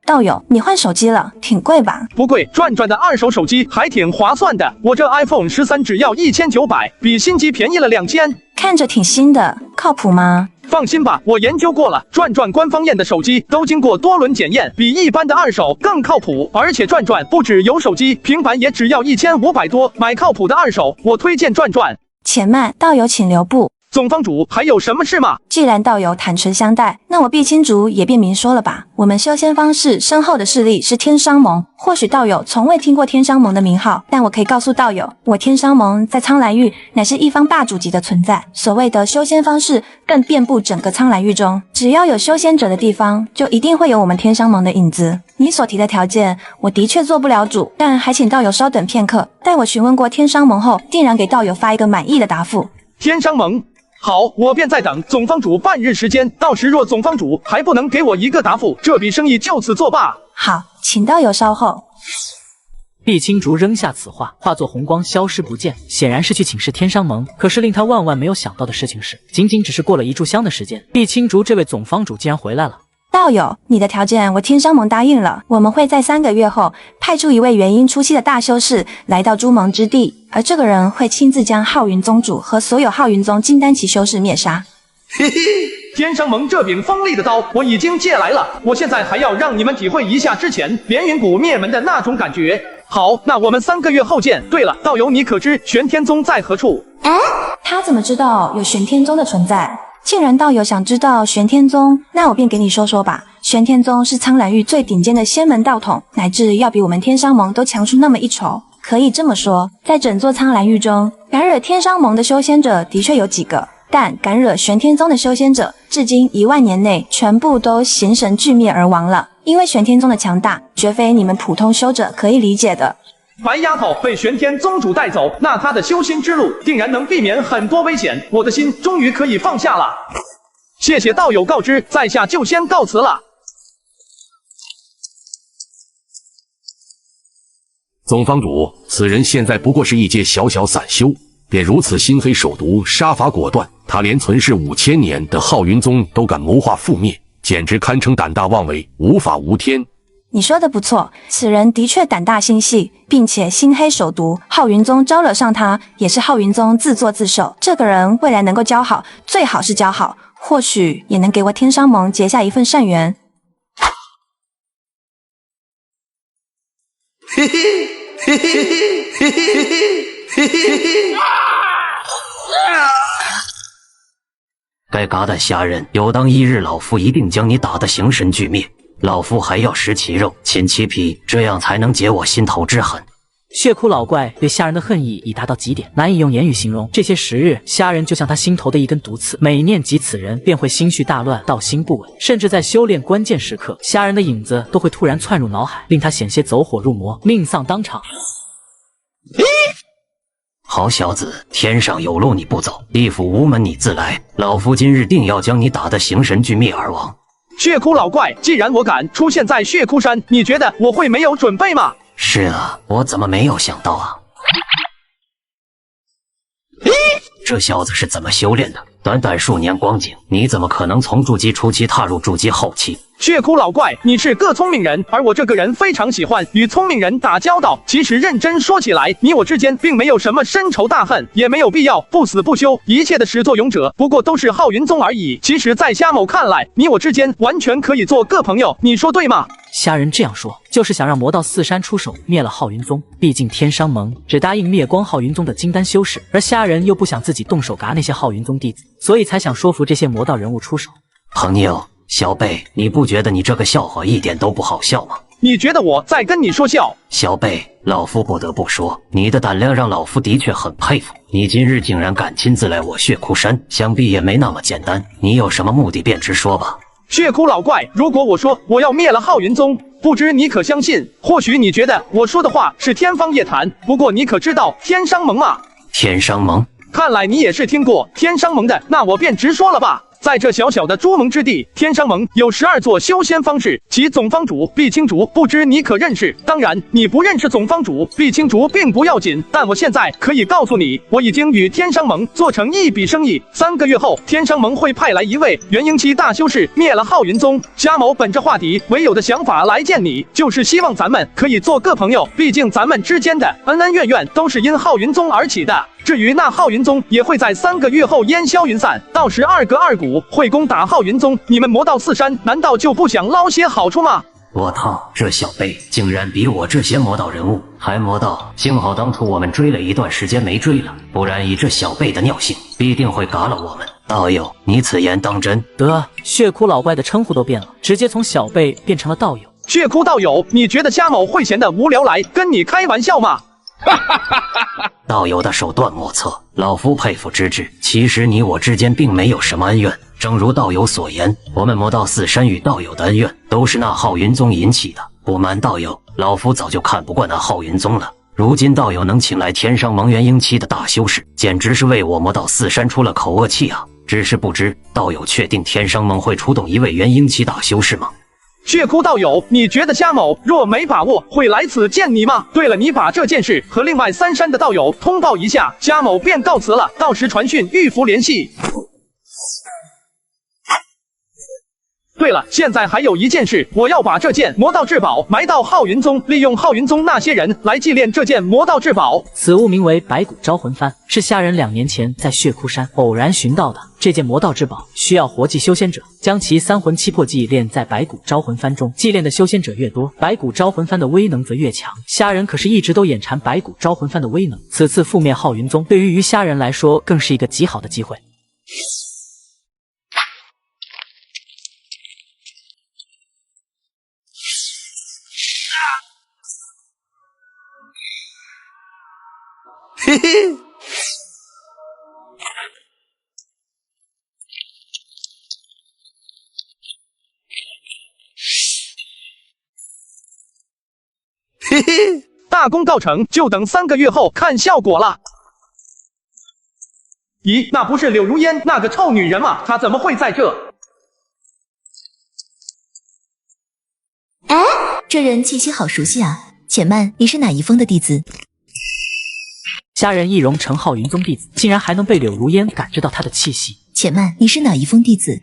道友，你换手机了，挺贵吧？不贵，转转的2手手机还挺划算的。我这 iPhone 13只要1900，比新机便宜了2000。看着挺新的，靠谱吗？放心吧，我研究过了，转转官方验的手机都经过多轮检验，比一般的2手更靠谱。而且转转不只有手机，平板也只要1500多。买靠谱的2手，我推荐转转。且慢，道友请留步。总方主，还有什么事吗？既然道友坦诚相待，那我碧青竹也便明说了吧。我们修仙方室身后的势力是天商盟，或许道友从未听过天商盟的名号，但我可以告诉道友，我天商盟在苍兰域乃是一方霸主级的存在。所谓的修仙方式更遍布整个苍兰域中，只要有修仙者的地方，就一定会有我们天商盟的影子。你所提的条件，我的确做不了主，但还请道友稍等片刻，待我询问过天商盟后，定然给道友发一个满意的答复。天商盟。好，我便再等总方主半日时间，到时若总方主还不能给我一个答复，这笔生意就此作罢。好，请道友稍后。碧青竹扔下此话，化作红光消失不见，显然是去请示天商盟。可是令他万万没有想到的事情是，仅仅只是过了1炷香的时间，碧青竹这位总方主竟然回来了。道友，你的条件我天商盟答应了，我们会在3个月后派出一位元婴初期的大修士来到朱蒙之地，而这个人会亲自将浩云宗主和所有浩云宗金丹期修士灭杀。嘿嘿，天商盟这柄锋利的刀我已经借来了，我现在还要让你们体会一下之前连云谷灭门的那种感觉。好，那我们3个月后见。对了，道友你可知玄天宗在何处？他怎么知道有玄天宗的存在？既然道友想知道玄天宗，那我便给你说说吧。玄天宗是苍兰域最顶尖的仙门道统，乃至要比我们天商盟都强出那么一筹。可以这么说，在整座苍兰域中，敢惹天商盟的修仙者的确有几个，但敢惹玄天宗的修仙者，至今10000年内全部都形神俱灭而亡了。因为玄天宗的强大，绝非你们普通修者可以理解的。白丫头被玄天宗主带走，那她的修仙之路定然能避免很多危险，我的心终于可以放下了。谢谢道友告知，在下就先告辞了。总方主，此人现在不过是一介小小散修，便如此心黑手毒，杀伐果断。他连存世5000年的浩云宗都敢谋划覆灭，简直堪称胆大妄为，无法无天。你说的不错，此人的确胆大心细，并且心黑手毒。浩云宗招惹上他，也是浩云宗自作自受。这个人未来能够交好，最好是交好，或许也能给我天商盟结下一份善缘。嘿嘿嘿嘿嘿嘿嘿嘿嘿嘿！该嘎的虾仁，有当一日老夫一定将你打得形神俱灭。老夫还要食其肉，寝其皮，这样才能解我心头之恨。血窟老怪对虾仁的恨意已达到极点，难以用言语形容。这些时日，虾仁就像他心头的一根毒刺，每念及此人，便会心绪大乱，道心不稳，甚至在修炼关键时刻，虾仁的影子都会突然窜入脑海，令他险些走火入魔，命丧当场。好小子，天上有路你不走，地府无门你自来。老夫今日定要将你打得形神俱灭而亡。血窟老怪，既然我敢出现在血窟山，你觉得我会没有准备吗？是啊，我怎么没有想到啊？这小子是怎么修炼的？短短数年光景，你怎么可能从筑基初期踏入筑基后期？血窟老怪，你是个聪明人，而我这个人非常喜欢与聪明人打交道。其实认真说起来，你我之间并没有什么深仇大恨，也没有必要不死不休。一切的始作俑者不过都是浩云宗而已。其实，在虾某看来，你我之间完全可以做个朋友，你说对吗？虾仁这样说，就是想让魔道四山出手灭了浩云宗。毕竟天商盟只答应灭光浩云宗的金丹修士，而虾仁又不想自己动手嘎那些浩云宗弟子，所以才想说服这些魔道人物出手。朋友，小贝，你不觉得你这个笑话一点都不好笑吗？你觉得我在跟你说笑？小贝，老夫不得不说，你的胆量让老夫的确很佩服。你今日竟然敢亲自来我血窟山，想必也没那么简单。你有什么目的便直说吧。血窟老怪，如果我说我要灭了浩云宗，不知你可相信？或许你觉得我说的话是天方夜谭，不过你可知道天商盟吗？天商盟？看来你也是听过天商盟的，那我便直说了吧。在这小小的朱盟之地，天商盟有12座修仙方士，其总方主碧青竹，不知你可认识？当然，你不认识总方主碧青竹并不要紧，但我现在可以告诉你，我已经与天商盟做成一笔生意。3个月后，天商盟会派来一位元婴期大修士，灭了浩云宗。虾某本着化敌为友的想法来见你，就是希望咱们可以做个朋友，毕竟咱们之间的恩恩怨怨都是因浩云宗而起的。至于那浩云宗，也会在3个月后烟消云散，到时2个2股会攻打浩云宗，你们魔道四山难道就不想捞些好处吗？我操，这小辈竟然比我这些魔道人物还魔道，幸好当初我们追了一段时间没追了，不然以这小辈的尿性，必定会嘎了我们。道友，你此言当真？得，血窟老怪的称呼都变了，直接从小辈变成了道友。血窟道友，你觉得虾某会闲得无聊来跟你开玩笑吗？道友的手段莫测，老夫佩服之至。其实你我之间并没有什么恩怨，正如道友所言，我们魔道四山与道友的恩怨都是那浩云宗引起的。不瞒道友，老夫早就看不惯那浩云宗了。如今道友能请来天商盟元婴期的大修士，简直是为我魔道四山出了口恶气啊！只是不知道友确定天商盟会出动一位元婴期大修士吗？血窟道友，你觉得虾某若没把握会来此见你吗？对了，你把这件事和另外3山的道友通报一下，虾某便告辞了，到时传讯玉符联系。对了，现在还有一件事，我要把这件魔道至宝埋到浩云宗，利用浩云宗那些人来祭炼这件魔道至宝。此物名为白骨招魂幡，是虾仁2年前在血窟山偶然寻到的。这件魔道至宝需要活祭修仙者将其3魂7魄祭炼在白骨招魂幡中，祭炼的修仙者越多，白骨招魂幡的威能则越强。虾仁可是一直都眼馋白骨招魂幡的威能，此次覆灭浩云宗，对于虾仁来说更是一个极好的机会。嘿嘿。嘿嘿，大功告成，就等3个月后看效果了。咦，那不是柳如烟那个臭女人吗？她怎么会在这？哎，这人气息好熟悉啊！且慢，你是哪一封的弟子？虾仁易容陈浩云宗弟子，竟然还能被柳如烟感知到他的气息。且慢，你是哪一封弟子？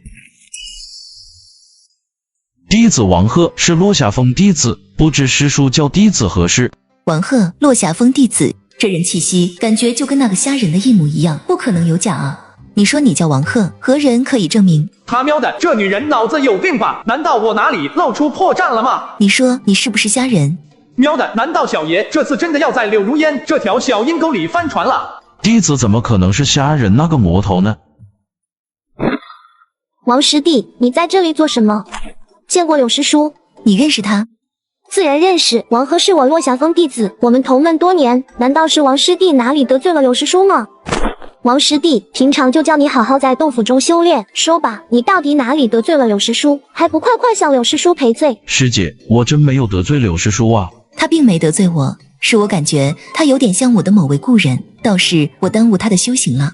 弟子王鹤是落霞峰弟子，不知师叔叫弟子何事？王鹤，落霞峰弟子，这人气息感觉就跟那个虾仁的一模一样，不可能有假啊！你说你叫王鹤，何人可以证明？他喵的，这女人脑子有病吧？难道我哪里露出破绽了吗？你说你是不是虾仁？喵的，难道小爷这次真的要在柳如烟这条小阴沟里翻船了？弟子怎么可能是虾仁那个魔头呢？王师弟，你在这里做什么？见过柳师叔？你认识他？自然认识，王鹤是我落霞峰弟子，我们同门多年，难道是王师弟哪里得罪了柳师叔吗？王师弟，平常就叫你好好在洞府中修炼，说吧，你到底哪里得罪了柳师叔？还不快快向柳师叔赔罪！师姐，我真没有得罪柳师叔啊。他并没得罪我，是我感觉他有点像我的某位故人，倒是我耽误他的修行了。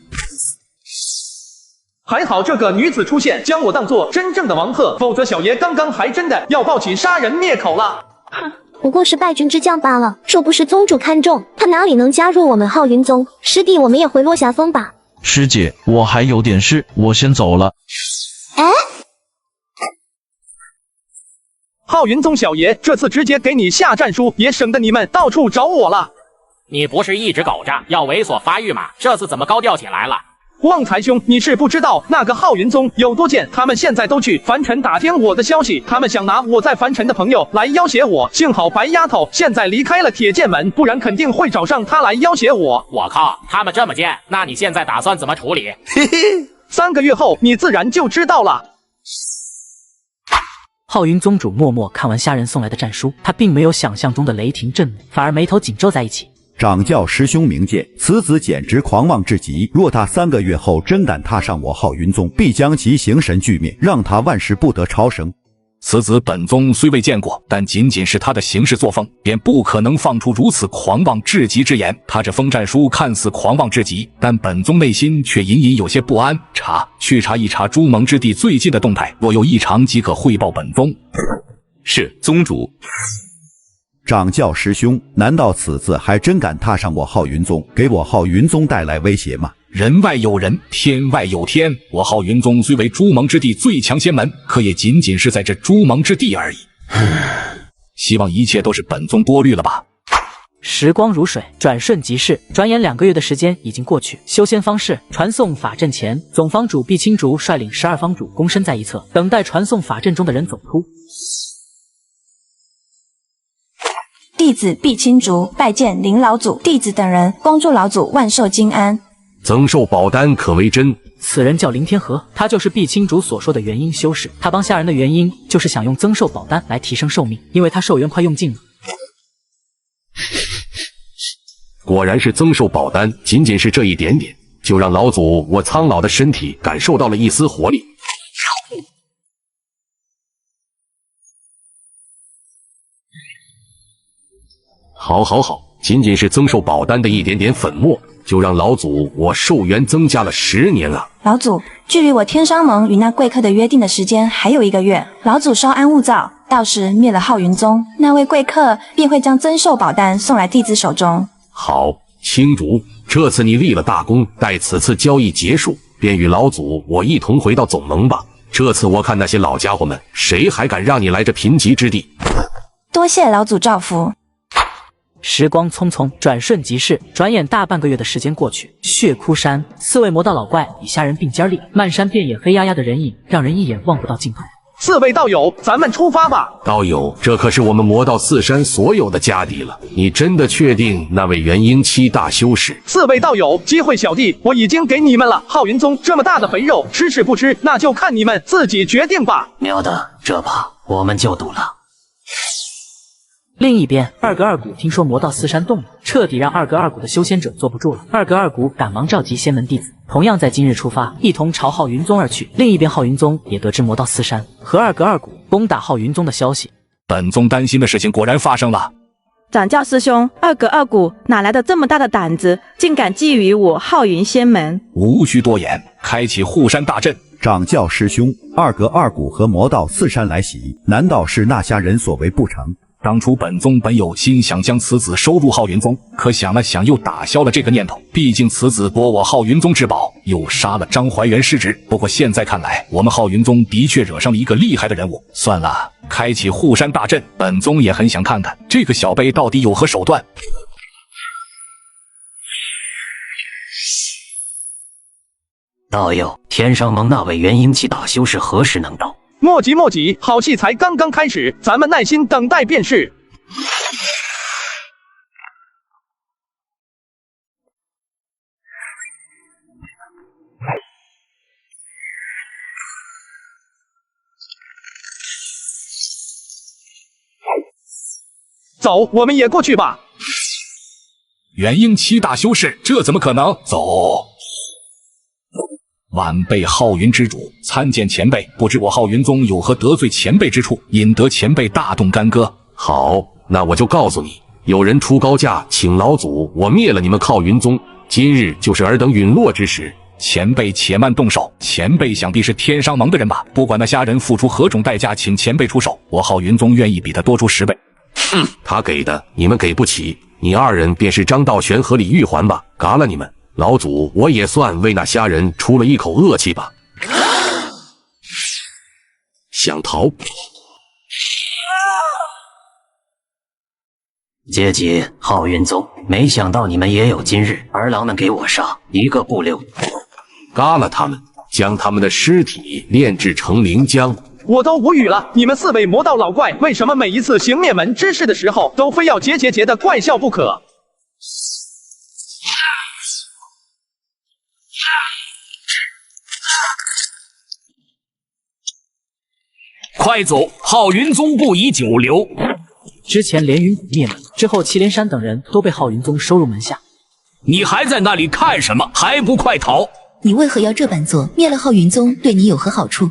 还好这个女子出现，将我当作真正的王鹤，否则小爷刚刚还真的要报警杀人灭口了。哼，不过是败军之将罢了，若不是宗主看中，他哪里能加入我们浩云宗？师弟，我们也回落霞峰吧。师姐，我还有点事，我先走了。哎，浩云宗小爷这次直接给你下战书，也省得你们到处找我了。你不是一直苟着要猥琐发育吗？这次怎么高调起来了？旺财兄，你是不知道那个浩云宗有多贱，他们现在都去凡尘打听我的消息，他们想拿我在凡尘的朋友来要挟我。幸好白丫头现在离开了铁剑门，不然肯定会找上他来要挟我。我靠，他们这么贱，那你现在打算怎么处理？嘿嘿，3个月后你自然就知道了。浩云宗主默默看完虾仁送来的战书，他并没有想象中的雷霆震怒，反而眉头紧皱在一起。掌教师兄明鉴，此子简直狂妄至极。若他3个月后真敢踏上我浩云宗，必将其形神俱灭，让他万世不得超生。此子本宗虽未见过，但仅仅是他的行事作风，便不可能放出如此狂妄至极之言。他这封战书看似狂妄至极，但本宗内心却隐隐有些不安。去查一查朱蒙之地最近的动态，若有异常即可汇报本宗。是宗主。掌教师兄，难道此子还真敢踏上我浩云宗，给我浩云宗带来威胁吗？人外有人，天外有天。我浩云宗虽为朱蒙之地最强仙门，可也仅仅是在这朱蒙之地而已。希望一切都是本宗多虑了吧。时光如水，转瞬即逝，转眼2个月的时间已经过去。修仙方士传送法阵前，总方主毕青竹率领12方主躬身在一侧，等待传送法阵中的人走出。弟子毕青竹拜见林老祖，弟子等人恭祝老祖万寿金安。增寿宝丹可为真？此人叫林天河，他就是毕青竹所说的元婴修士。他帮下人的原因就是想用增寿宝丹来提升寿命，因为他寿元快用尽了。果然是增寿宝丹，仅仅是这一点点，就让老祖我苍老的身体感受到了一丝活力。好，仅仅是增寿宝丹的一点点粉末，就让老祖我寿元增加了10年啊！老祖，距离我天商盟与那贵客的约定的时间还有1个月，老祖稍安勿躁，到时灭了浩云宗，那位贵客便会将增寿宝丹送来弟子手中。好，青竹，这次你立了大功，待此次交易结束，便与老祖我一同回到总盟吧。这次我看那些老家伙们，谁还敢让你来这贫瘠之地？多谢老祖照拂。时光匆匆，转瞬即逝，转眼大半个月的时间过去。血窟山，4位魔道老怪与虾仁并肩立，漫山遍野黑压压的人影，让人一眼望不到尽头。4位道友，咱们出发吧！道友，这可是我们魔道4山所有的家底了，你真的确定那位元婴期大修士？4位道友，机会小弟我已经给你们了。浩云宗这么大的肥肉，吃是不吃，那就看你们自己决定吧。喵的，这把我们就赌了。另一边，二哥二谷听说魔道四山动了，彻底让二哥二谷的修仙者坐不住了。二哥二谷赶忙召集仙门弟子，同样在今日出发，一同朝浩云宗而去。另一边，浩云宗也得知魔道四山和二哥二谷攻打浩云宗的消息。本宗担心的事情果然发生了。掌教师兄，二哥二谷哪来的这么大的胆子，竟敢觊觎我浩云仙门？无需多言，开启护山大阵。掌教师兄，二哥二谷和魔道四山来袭，难道是那虾人所为不成？当初本宗本有心想将此子收入浩云宗，可想了想又打消了这个念头。毕竟此子夺我浩云宗之宝，又杀了张怀元师侄。不过现在看来，我们浩云宗的确惹上了一个厉害的人物。算了，开启护山大阵，本宗也很想看看这个小辈到底有何手段。道友，天上盟那位元婴期大修士何时能到？莫急莫急，好戏才刚刚开始，咱们耐心等待便是。走，我们也过去吧。元婴期大修士，这怎么可能？走！晚辈浩云之主参见前辈，不知我浩云宗有何得罪前辈之处，引得前辈大动干戈。好，那我就告诉你，有人出高价请老祖我灭了你们浩云宗，今日就是尔等陨落之时。前辈且慢动手，前辈想必是天商盟的人吧？不管那虾人付出何种代价请前辈出手，我浩云宗愿意比他多出10倍。他给的你们给不起，你二人便是张道玄和李玉环吧，嘎了你们！老祖，我也算为那虾人出了一口恶气吧。想逃？阶级浩云宗，没想到你们也有今日，儿郎们给我杀，一个不留。嘎了他们，将他们的尸体炼制成灵浆。我都无语了，你们4位魔道老怪，为什么每一次行灭门之事的时候，都非要结的怪笑不可？快走！浩云宗不宜久留。之前连云谷灭门，之后祁连山等人都被浩云宗收入门下。你还在那里看什么？还不快逃！你为何要这般做？灭了浩云宗对你有何好处？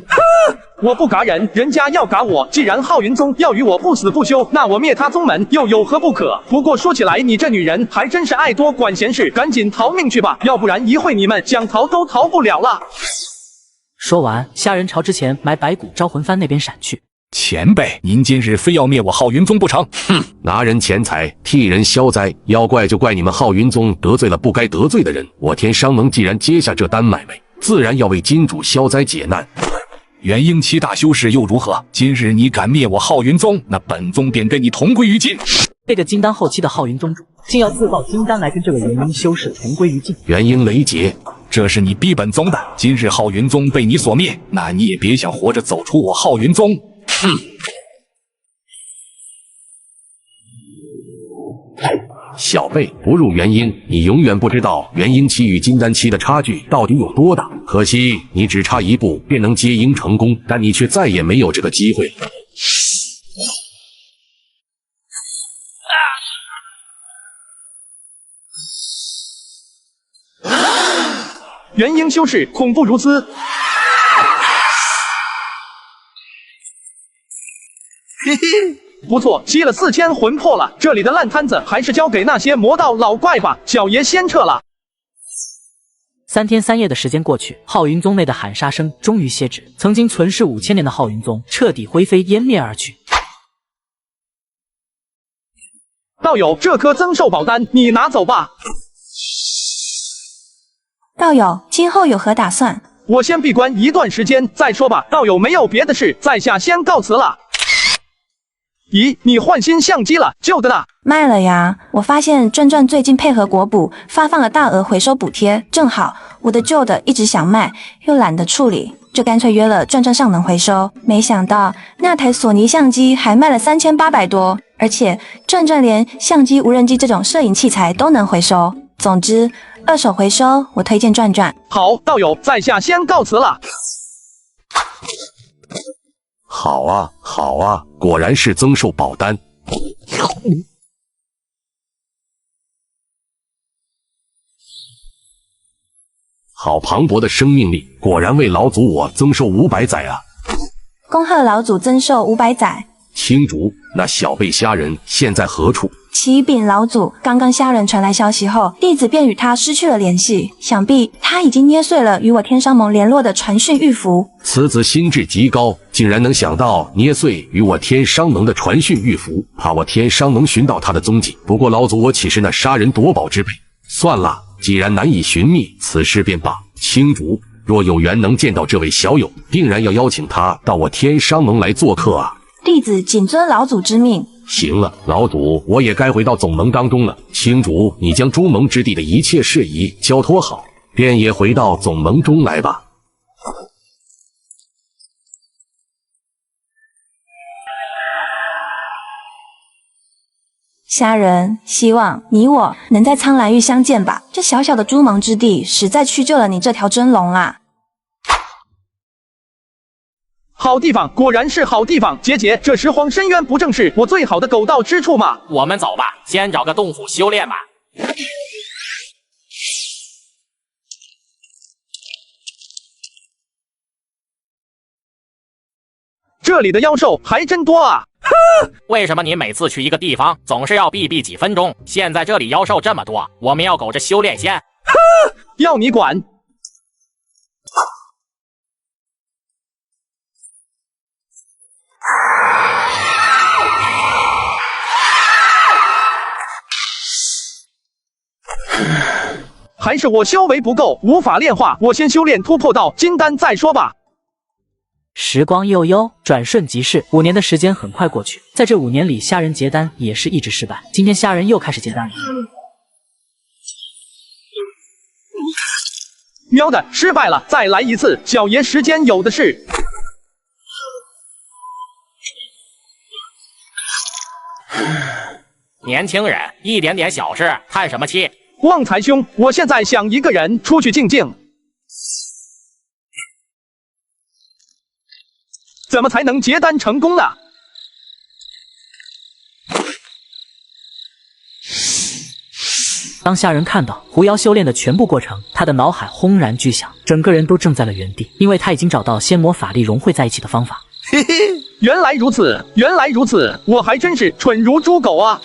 我不嘎人，人家要嘎我。既然浩云宗要与我不死不休，那我灭他宗门又有何不可？不过说起来，你这女人还真是爱多管闲事，赶紧逃命去吧，要不然一会你们想逃都逃不了了。说完，虾人朝之前埋白骨招魂幡那边闪去。前辈，您今日非要灭我浩云宗不成？哼，拿人钱财替人消灾，要怪就怪你们浩云宗得罪了不该得罪的人。我天商盟既然接下这单买卖，自然要为金主消灾解难。元婴期大修士又如何？今日你敢灭我浩云宗，那本宗便跟你同归于尽。这个金丹后期的浩云宗主，竟要自造金丹来跟这个元婴修士同归于尽。元婴雷劫，这是你逼本宗的。今日浩云宗被你所灭，那你也别想活着走出我浩云宗。小辈不入元婴，你永远不知道元婴期与金丹期的差距到底有多大。可惜你只差一步便能结婴成功，但你却再也没有这个机会了。元婴修士恐怖如斯。嘿嘿，不错，吸了4000魂魄了，这里的烂摊子还是交给那些魔道老怪吧，小爷先撤了。3天3夜的时间过去，浩云宗内的喊杀声终于歇止，曾经存世5000年的浩云宗彻底灰飞烟灭而去。道友，这颗增寿宝丹你拿走吧。道友，今后有何打算？我先闭关一段时间再说吧。道友没有别的事，在下先告辞了。咦，你换新相机了？旧的呢？卖了呀！我发现转转最近配合国补发放了大额回收补贴，正好我的旧的一直想卖，又懒得处理，就干脆约了转转上能回收。没想到那台索尼相机还卖了3800多，而且转转连相机、无人机这种摄影器材都能回收。总之，二手回收我推荐转转。好，道友，在下先告辞了。好啊，好啊，果然是增寿宝丹。好磅礴的生命力，果然为老祖我增寿500载啊！恭贺老祖增寿500载。青竹，那小辈虾人现在何处？启禀老祖，刚刚虾人传来消息后，弟子便与他失去了联系，想必他已经捏碎了与我天商盟联络的传讯玉符。此子心智极高，竟然能想到捏碎与我天商盟的传讯玉符，怕我天商盟寻到他的踪迹。不过老祖我岂是那杀人夺宝之辈？算了，既然难以寻觅，此事便罢。青竹，若有缘能见到这位小友，定然要邀请他到我天商盟来做客啊！弟子谨遵老祖之命。行了，老祖，我也该回到总盟当中了。青竹，你将诸盟之地的一切事宜交托好，便也回到总盟中来吧。虾人，希望你我能在苍兰域相见吧。这小小的诸盟之地，实在屈就了你这条真龙啊！好地方，果然是好地方。姐姐，这石荒深渊不正是我最好的狗道之处吗？我们走吧，先找个洞府修炼吧。这里的妖兽还真多啊！为什么你每次去一个地方总是要避几分钟？现在这里妖兽这么多，我们要苟着修炼先。要你管！还是我修为不够，无法炼化。我先修炼突破到金丹再说吧。时光悠悠，转瞬即逝，5年的时间很快过去。在这5年里，虾人结丹也是一直失败。今天虾人又开始结丹了。喵的，失败了！再来一次，小爷时间有的是。年轻人，一点点小事叹什么气？旺财兄，我现在想一个人出去静静。怎么才能结丹成功呢？当虾人看到狐妖修炼的全部过程，他的脑海轰然巨响，整个人都怔在了原地，因为他已经找到仙魔法力融汇在一起的方法。嘿嘿，原来如此，原来如此，我还真是蠢如猪狗啊！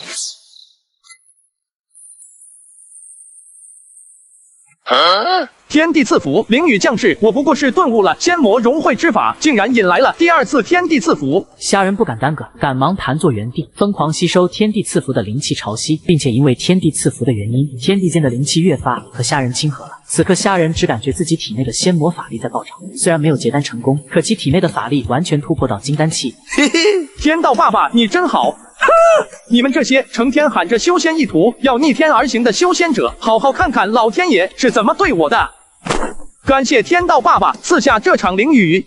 天地赐福，灵雨降世，我不过是顿悟了仙魔融汇之法，竟然引来了第2次天地赐福。虾人不敢耽搁，赶忙盘坐原地，疯狂吸收天地赐福的灵气潮汐，并且因为天地赐福的原因，天地间的灵气越发和虾人亲和了。此刻虾人只感觉自己体内的仙魔法力在暴涨，虽然没有结丹成功，可其体内的法力完全突破到金丹期。嘿嘿，天道爸爸你真好！你们这些成天喊着修仙一途，要逆天而行的修仙者，好好看看老天爷是怎么对我的！感谢天道爸爸赐下这场灵雨。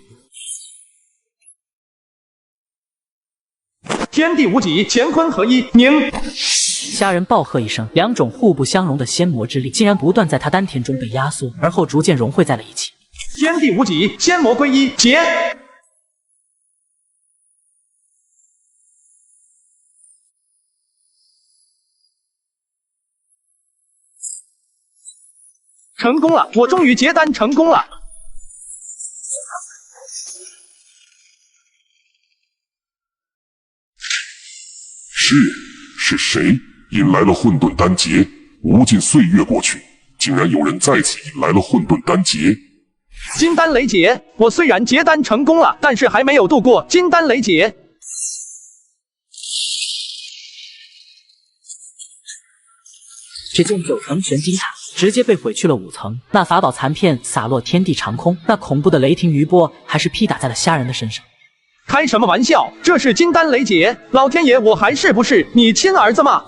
天地无极，乾坤合一，宁！虾人暴喝一声，2种互不相容的仙魔之力竟然不断在他丹田中被压缩，而后逐渐融汇在了一起。天地无极，仙魔归一，结！成功了，我终于结丹成功了。是谁引来了混沌丹劫？无尽岁月过去，竟然有人再次引来了混沌丹劫。金丹雷劫，我虽然结丹成功了，但是还没有度过金丹雷劫。只见9层玄金塔直接被毁去了5层，那法宝残片洒落天地长空，那恐怖的雷霆余波还是劈打在了虾人的身上。开什么玩笑，这是金丹雷劫，老天爷，我还是不是你亲儿子吗？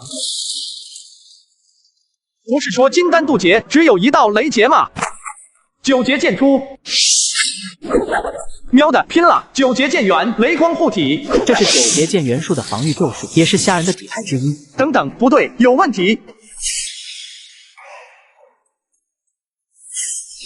不是说金丹渡劫只有1道雷劫吗？9劫剑出，喵的拼了！9劫剑元，雷光护体，这是9劫剑元术的防御咒术，也是虾人的底牌之一。等等，不对，有问题。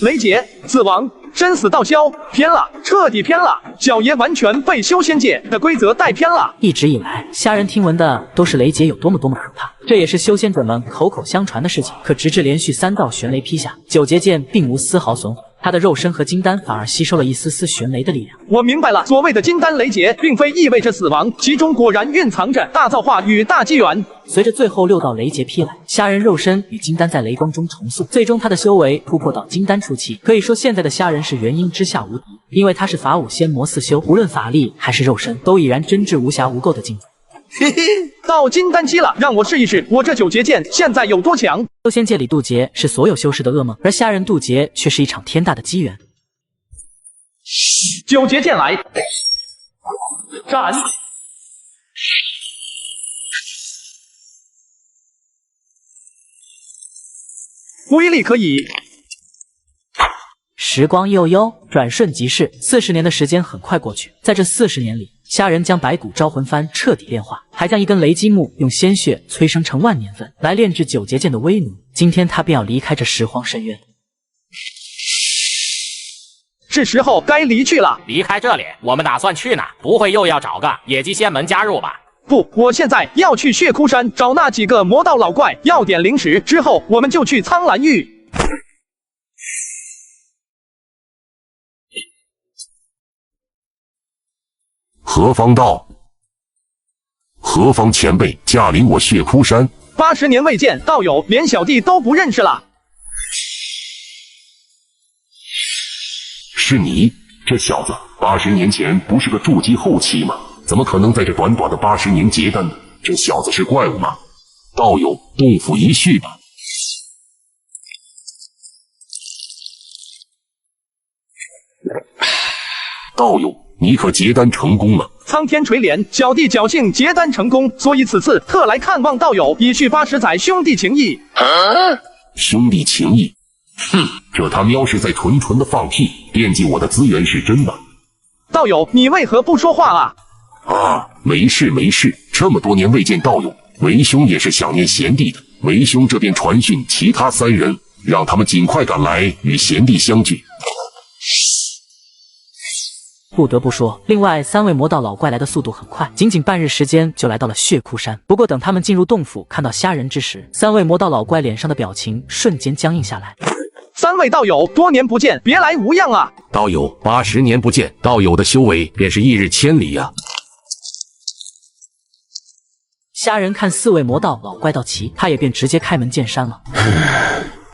雷劫，死亡，生死道消，偏了，彻底偏了，小爷完全被修仙界的规则带偏了。一直以来，虾仁听闻的都是雷劫有多么可怕，这也是修仙者们口口相传的事情。可直至连续3道玄雷劈下，九节剑并无丝毫损毁。他的肉身和金丹反而吸收了一丝丝玄雷的力量。我明白了，所谓的金丹雷劫，并非意味着死亡，其中果然蕴藏着大造化与大机缘。随着最后6道雷劫劈来，虾仁肉身与金丹在雷光中重塑，最终他的修为突破到金丹初期。可以说，现在的虾仁是元婴之下无敌，因为他是法武仙魔四修，无论法力还是肉身，都已然真至无瑕无垢的境界。嘿嘿，到金丹期了，让我试一试我这九节剑现在有多强。修仙界里渡劫是所有修士的噩梦，而虾仁渡劫却是一场天大的机缘。九节剑来，斩！威力可以。时光悠悠，转瞬即逝，40年的时间很快过去。在这40年里，虾仁将白骨招魂幡彻底炼化，还将一根雷击木用鲜血催生成万年份，来炼制九节剑的威奴。今天他便要离开这十荒深渊，是时候该离去了。离开这里，我们打算去哪？不会又要找个野鸡仙门加入吧？不，我现在要去血窟山找那几个魔道老怪，要点灵石，之后我们就去苍兰域。何方道？何方前辈驾临我血窟山？80年未见，道友连小弟都不认识了。是你，这小子80年前不是个筑基后期吗？怎么可能在这短短的80年结丹呢？这小子是怪物吗？道友，洞府一续吧。道友，你可结丹成功了？苍天垂怜，小弟侥幸结丹成功，所以此次特来看望道友，以续80载兄弟情谊。兄弟情谊？哼，这他喵是在纯的放屁！惦记我的资源是真的。道友，你为何不说话啊？啊，没事没事，这么多年未见道友，为兄也是想念贤弟的。为兄这便传讯其他3人，让他们尽快赶来与贤弟相聚。不得不说，另外3位魔道老怪来的速度很快，仅仅半日时间就来到了血窟山。不过等他们进入洞府，看到虾仁之时，3位魔道老怪脸上的表情瞬间僵硬下来。3位道友，多年不见，别来无恙啊！道友，80年不见，道友的修为便是1日千里呀。虾仁看4位魔道老怪到齐，他也便直接开门见山了。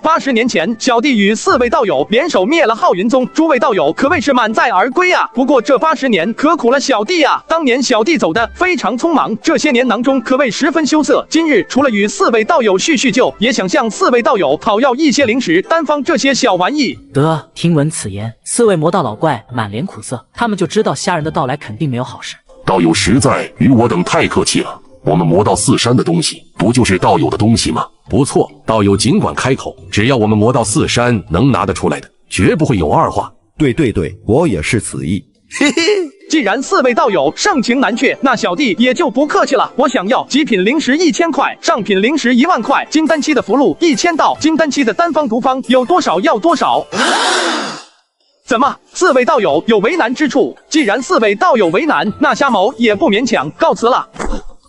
80年前，小弟与4位道友联手灭了浩云宗，诸位道友可谓是满载而归啊！不过这80年可苦了小弟啊！当年小弟走得非常匆忙，这些年囊中可谓十分羞涩。今日除了与4位道友叙旧，也想向4位道友讨要一些灵石、丹方这些小玩意。得，听闻此言，4位魔道老怪满脸苦涩，他们就知道虾仁的到来肯定没有好事。道友实在与我等太客气了。我们魔道4山的东西，不就是道友的东西吗？不错，道友尽管开口，只要我们魔道4山能拿得出来的，绝不会有二话。对，我也是此意。嘿嘿，既然4位道友盛情难却，那小弟也就不客气了。我想要极品灵石1000块，上品灵石1万块，金丹期的符箓1000道，金丹期的丹方毒方有多少要多少。怎么，4位道友有为难之处？既然4位道友为难，那虾某也不勉强，告辞了。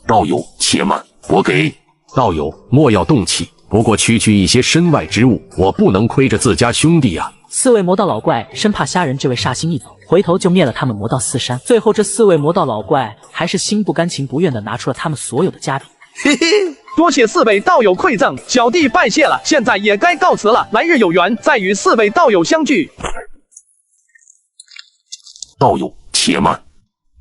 道友，且慢，我给。道友莫要动气，不过区一些身外之物，我不能亏着自家兄弟啊。4位魔道老怪生怕虾仁这位煞星一走，回头就灭了他们魔道4山。最后这4位魔道老怪还是心不甘情不愿的拿出了他们所有的家底。嘿嘿，多谢4位道友馈赠，小弟拜谢了。现在也该告辞了，来日有缘再与4位道友相聚。道友，且慢。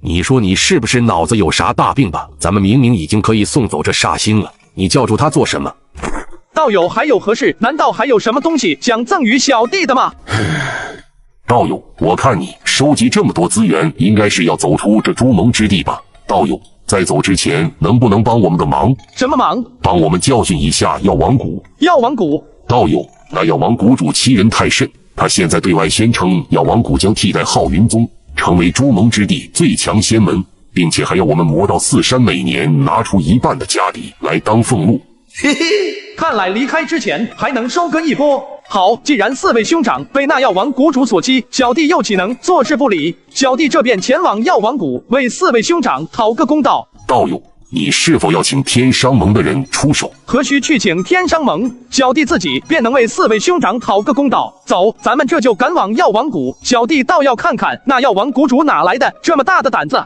你说你是不是脑子有啥大病吧？咱们明明已经可以送走这煞星了，你叫住他做什么？道友还有何事？难道还有什么东西想赠予小弟的吗？道友，我看你收集这么多资源，应该是要走出这朱蒙之地吧？道友，在走之前，能不能帮我们个忙？什么忙？帮我们教训一下药王谷。药王谷？道友，那药王谷主欺人太甚，他现在对外宣称药王谷将替代浩云宗，成为朱蒙之地最强仙门，并且还要我们魔道4山每年拿出1半的家底来当俸禄。嘿嘿，看来离开之前还能收割一波。好，既然4位兄长被那药王谷主所欺，小弟又岂能坐视不理？小弟这便前往药王谷，为4位兄长讨个公道。道友，你是否要请天商盟的人出手？何须去请天商盟？小弟自己便能为4位兄长讨个公道。走，咱们这就赶往药王谷。小弟倒要看看那药王谷主哪来的这么大的胆子。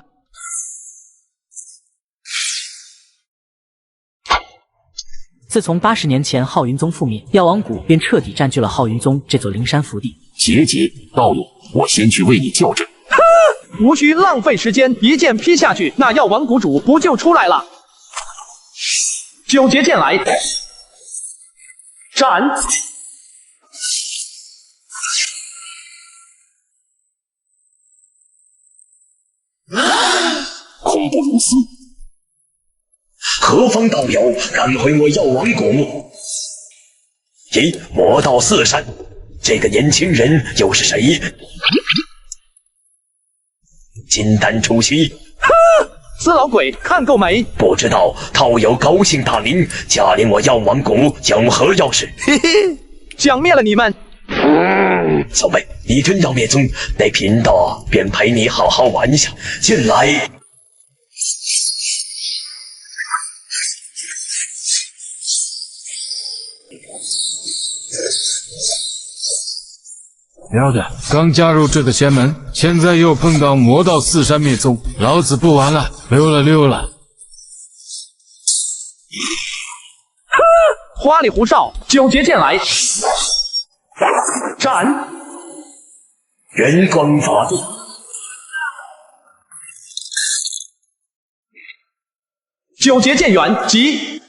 自从80年前浩云宗覆灭，药王谷便彻底占据了浩云宗这座灵山福地。节节，道友，我先去为你叫阵。无需浪费时间，一剑劈下去，那药王谷主不就出来了？9节剑来，斩！恐怖如斯！何方道友敢回我药王谷？咦，魔道4山，这个年轻人又是谁？金丹出席。死老鬼，看够没？不知道道友高姓大名，驾临我药王谷有何要事？嘿嘿，想灭了你们。小妹，你真要灭宗，那贫道便陪你好好玩下。进来。喵的，刚加入这个仙门，现在又碰到魔道4山灭宗，老子不玩了，溜了。花里胡哨，9节剑来，斩！人光法度。9节剑远，急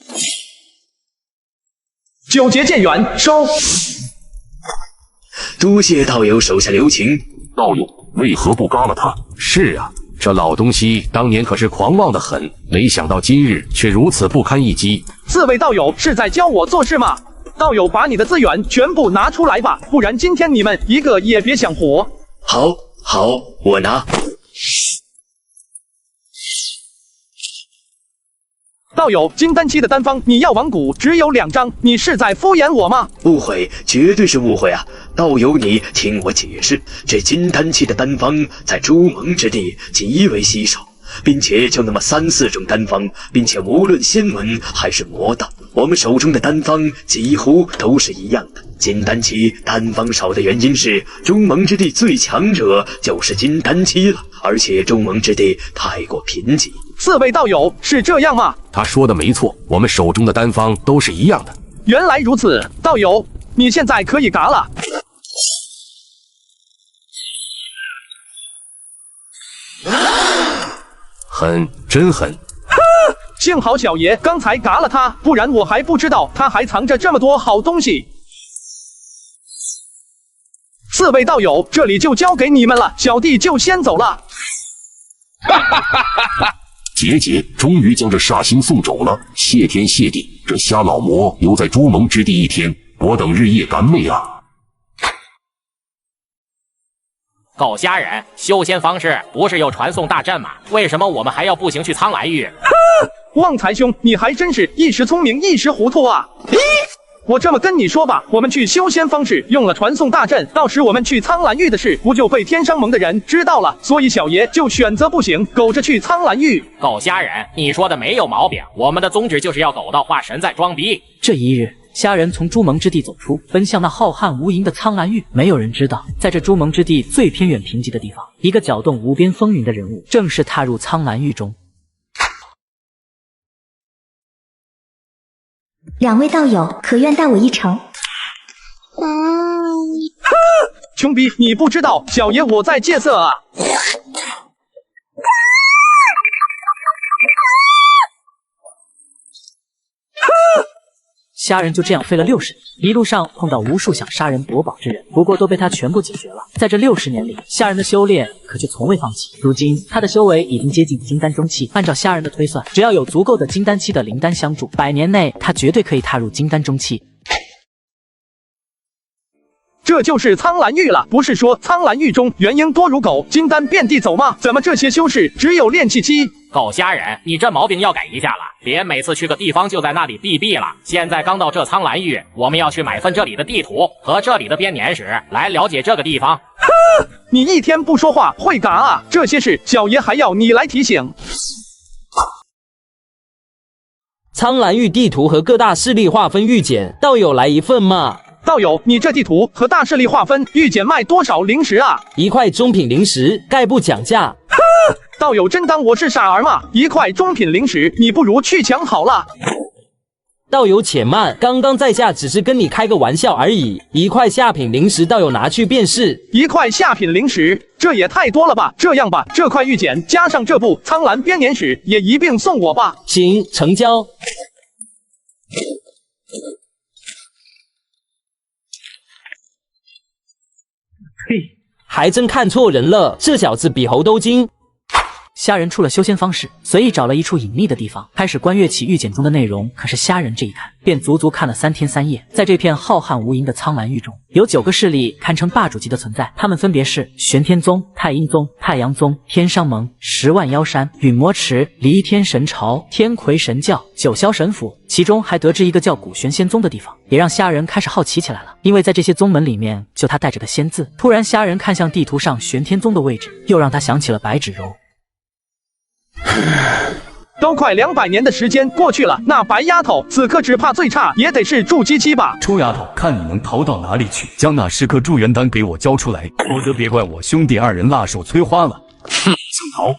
！9节剑远，收！多谢道友手下留情。道友为何不嘎了他？是啊，这老东西当年可是狂妄的很，没想到今日却如此不堪一击。4位道友是在教我做事吗？道友把你的资源全部拿出来吧，不然今天你们一个也别想活。好，我拿。道友，金丹期的丹方，你药王谷只有2张，你是在敷衍我吗？误会，绝对是误会啊！道友你听我解释，这金丹期的丹方在诸盟之地极为稀少，并且就那么3、4种丹方，并且无论仙门还是魔道，我们手中的丹方几乎都是一样的。金丹期丹方少的原因是诸盟之地最强者就是金丹期了，而且诸盟之地太过贫瘠。4位道友是这样吗？他说的没错，我们手中的丹方都是一样的。原来如此，道友，你现在可以嘎了。狠，真狠！幸好小爷刚才嘎了他，不然我还不知道他还藏着这么多好东西。4位道友，这里就交给你们了，小弟就先走了。哈哈哈哈哈！节节终于将这煞星送走了，谢天谢地！这瞎老魔留在诸盟之地1天，我等日夜赶美啊！狗虾人，修仙方式不是有传送大阵吗？为什么我们还要步行去苍兰域？旺财兄，你还真是一时聪明一时糊涂啊！我这么跟你说吧，我们去修仙方式用了传送大阵，到时我们去苍兰域的事不就被天商盟的人知道了？所以小爷就选择步行，苟着去苍兰域。狗虾人，你说的没有毛病，我们的宗旨就是要狗道化神在装逼。这一日，虾人从诸盟之地走出，奔向那浩瀚无垠的苍兰域。没有人知道，在这诸盟之地最偏远贫瘠的地方，一个搅动无边风云的人物，正式踏入苍兰域中。2位道友，可愿带我一程？穷逼，你不知道，小爷我在戒色啊！虾人就这样飞了60年，一路上碰到无数想杀人夺宝之人，不过都被他全部解决了。在这60年里，虾人的修炼可就从未放弃。如今他的修为已经接近金丹中期，按照虾人的推算，只要有足够的金丹期的灵丹相助，100年内他绝对可以踏入金丹中期。这这就是苍兰玉了。不是说苍兰玉中元婴多如狗，金丹遍地走吗？怎么这些修士只有炼气期？够瞎人，你这毛病要改一下了，别每次去个地方就在那里避避了。现在刚到这苍兰域，我们要去买份这里的地图和这里的编年史，来了解这个地方。你一天不说话会嘎啊！这些事小爷还要你来提醒。苍兰域地图和各大势力划分预检，道友来一份嘛。道友，你这地图和大势力划分预检卖多少零食啊？1块中品零食，概不讲价。道友真当我是傻儿吗？1块中品零食，你不如去抢好了。道友且慢，刚刚在下只是跟你开个玩笑而已。1块下品零食，道友拿去便是。1块下品零食，这也太多了吧？这样吧，这块玉简加上这部苍兰编年史也一并送我吧。行，成交。嘿，还真看错人了，这小子比猴都精。虾仁出了修仙方式，随意找了一处隐秘的地方，开始观阅起玉简中的内容。可是虾仁这一看，便足足看了3天3夜。在这片浩瀚无垠的苍兰域中，有9个势力堪称霸主级的存在，他们分别是玄天宗、太阴宗、太阳宗、天商盟、10万妖山、陨魔池、离天神朝、天魁神教、九霄神府。其中还得知一个叫古玄仙宗的地方，也让虾仁开始好奇起来了。因为在这些宗门里面，就他带着的仙字。突然，虾仁看向地图上玄天宗的位置，又让他想起了白芷柔。都快200年的时间过去了，那白丫头此刻只怕最差也得是筑基期吧。臭丫头，看你能逃到哪里去，将那10颗祝元丹给我交出来，否则别怪我兄弟2人辣手摧花了。哼，想逃？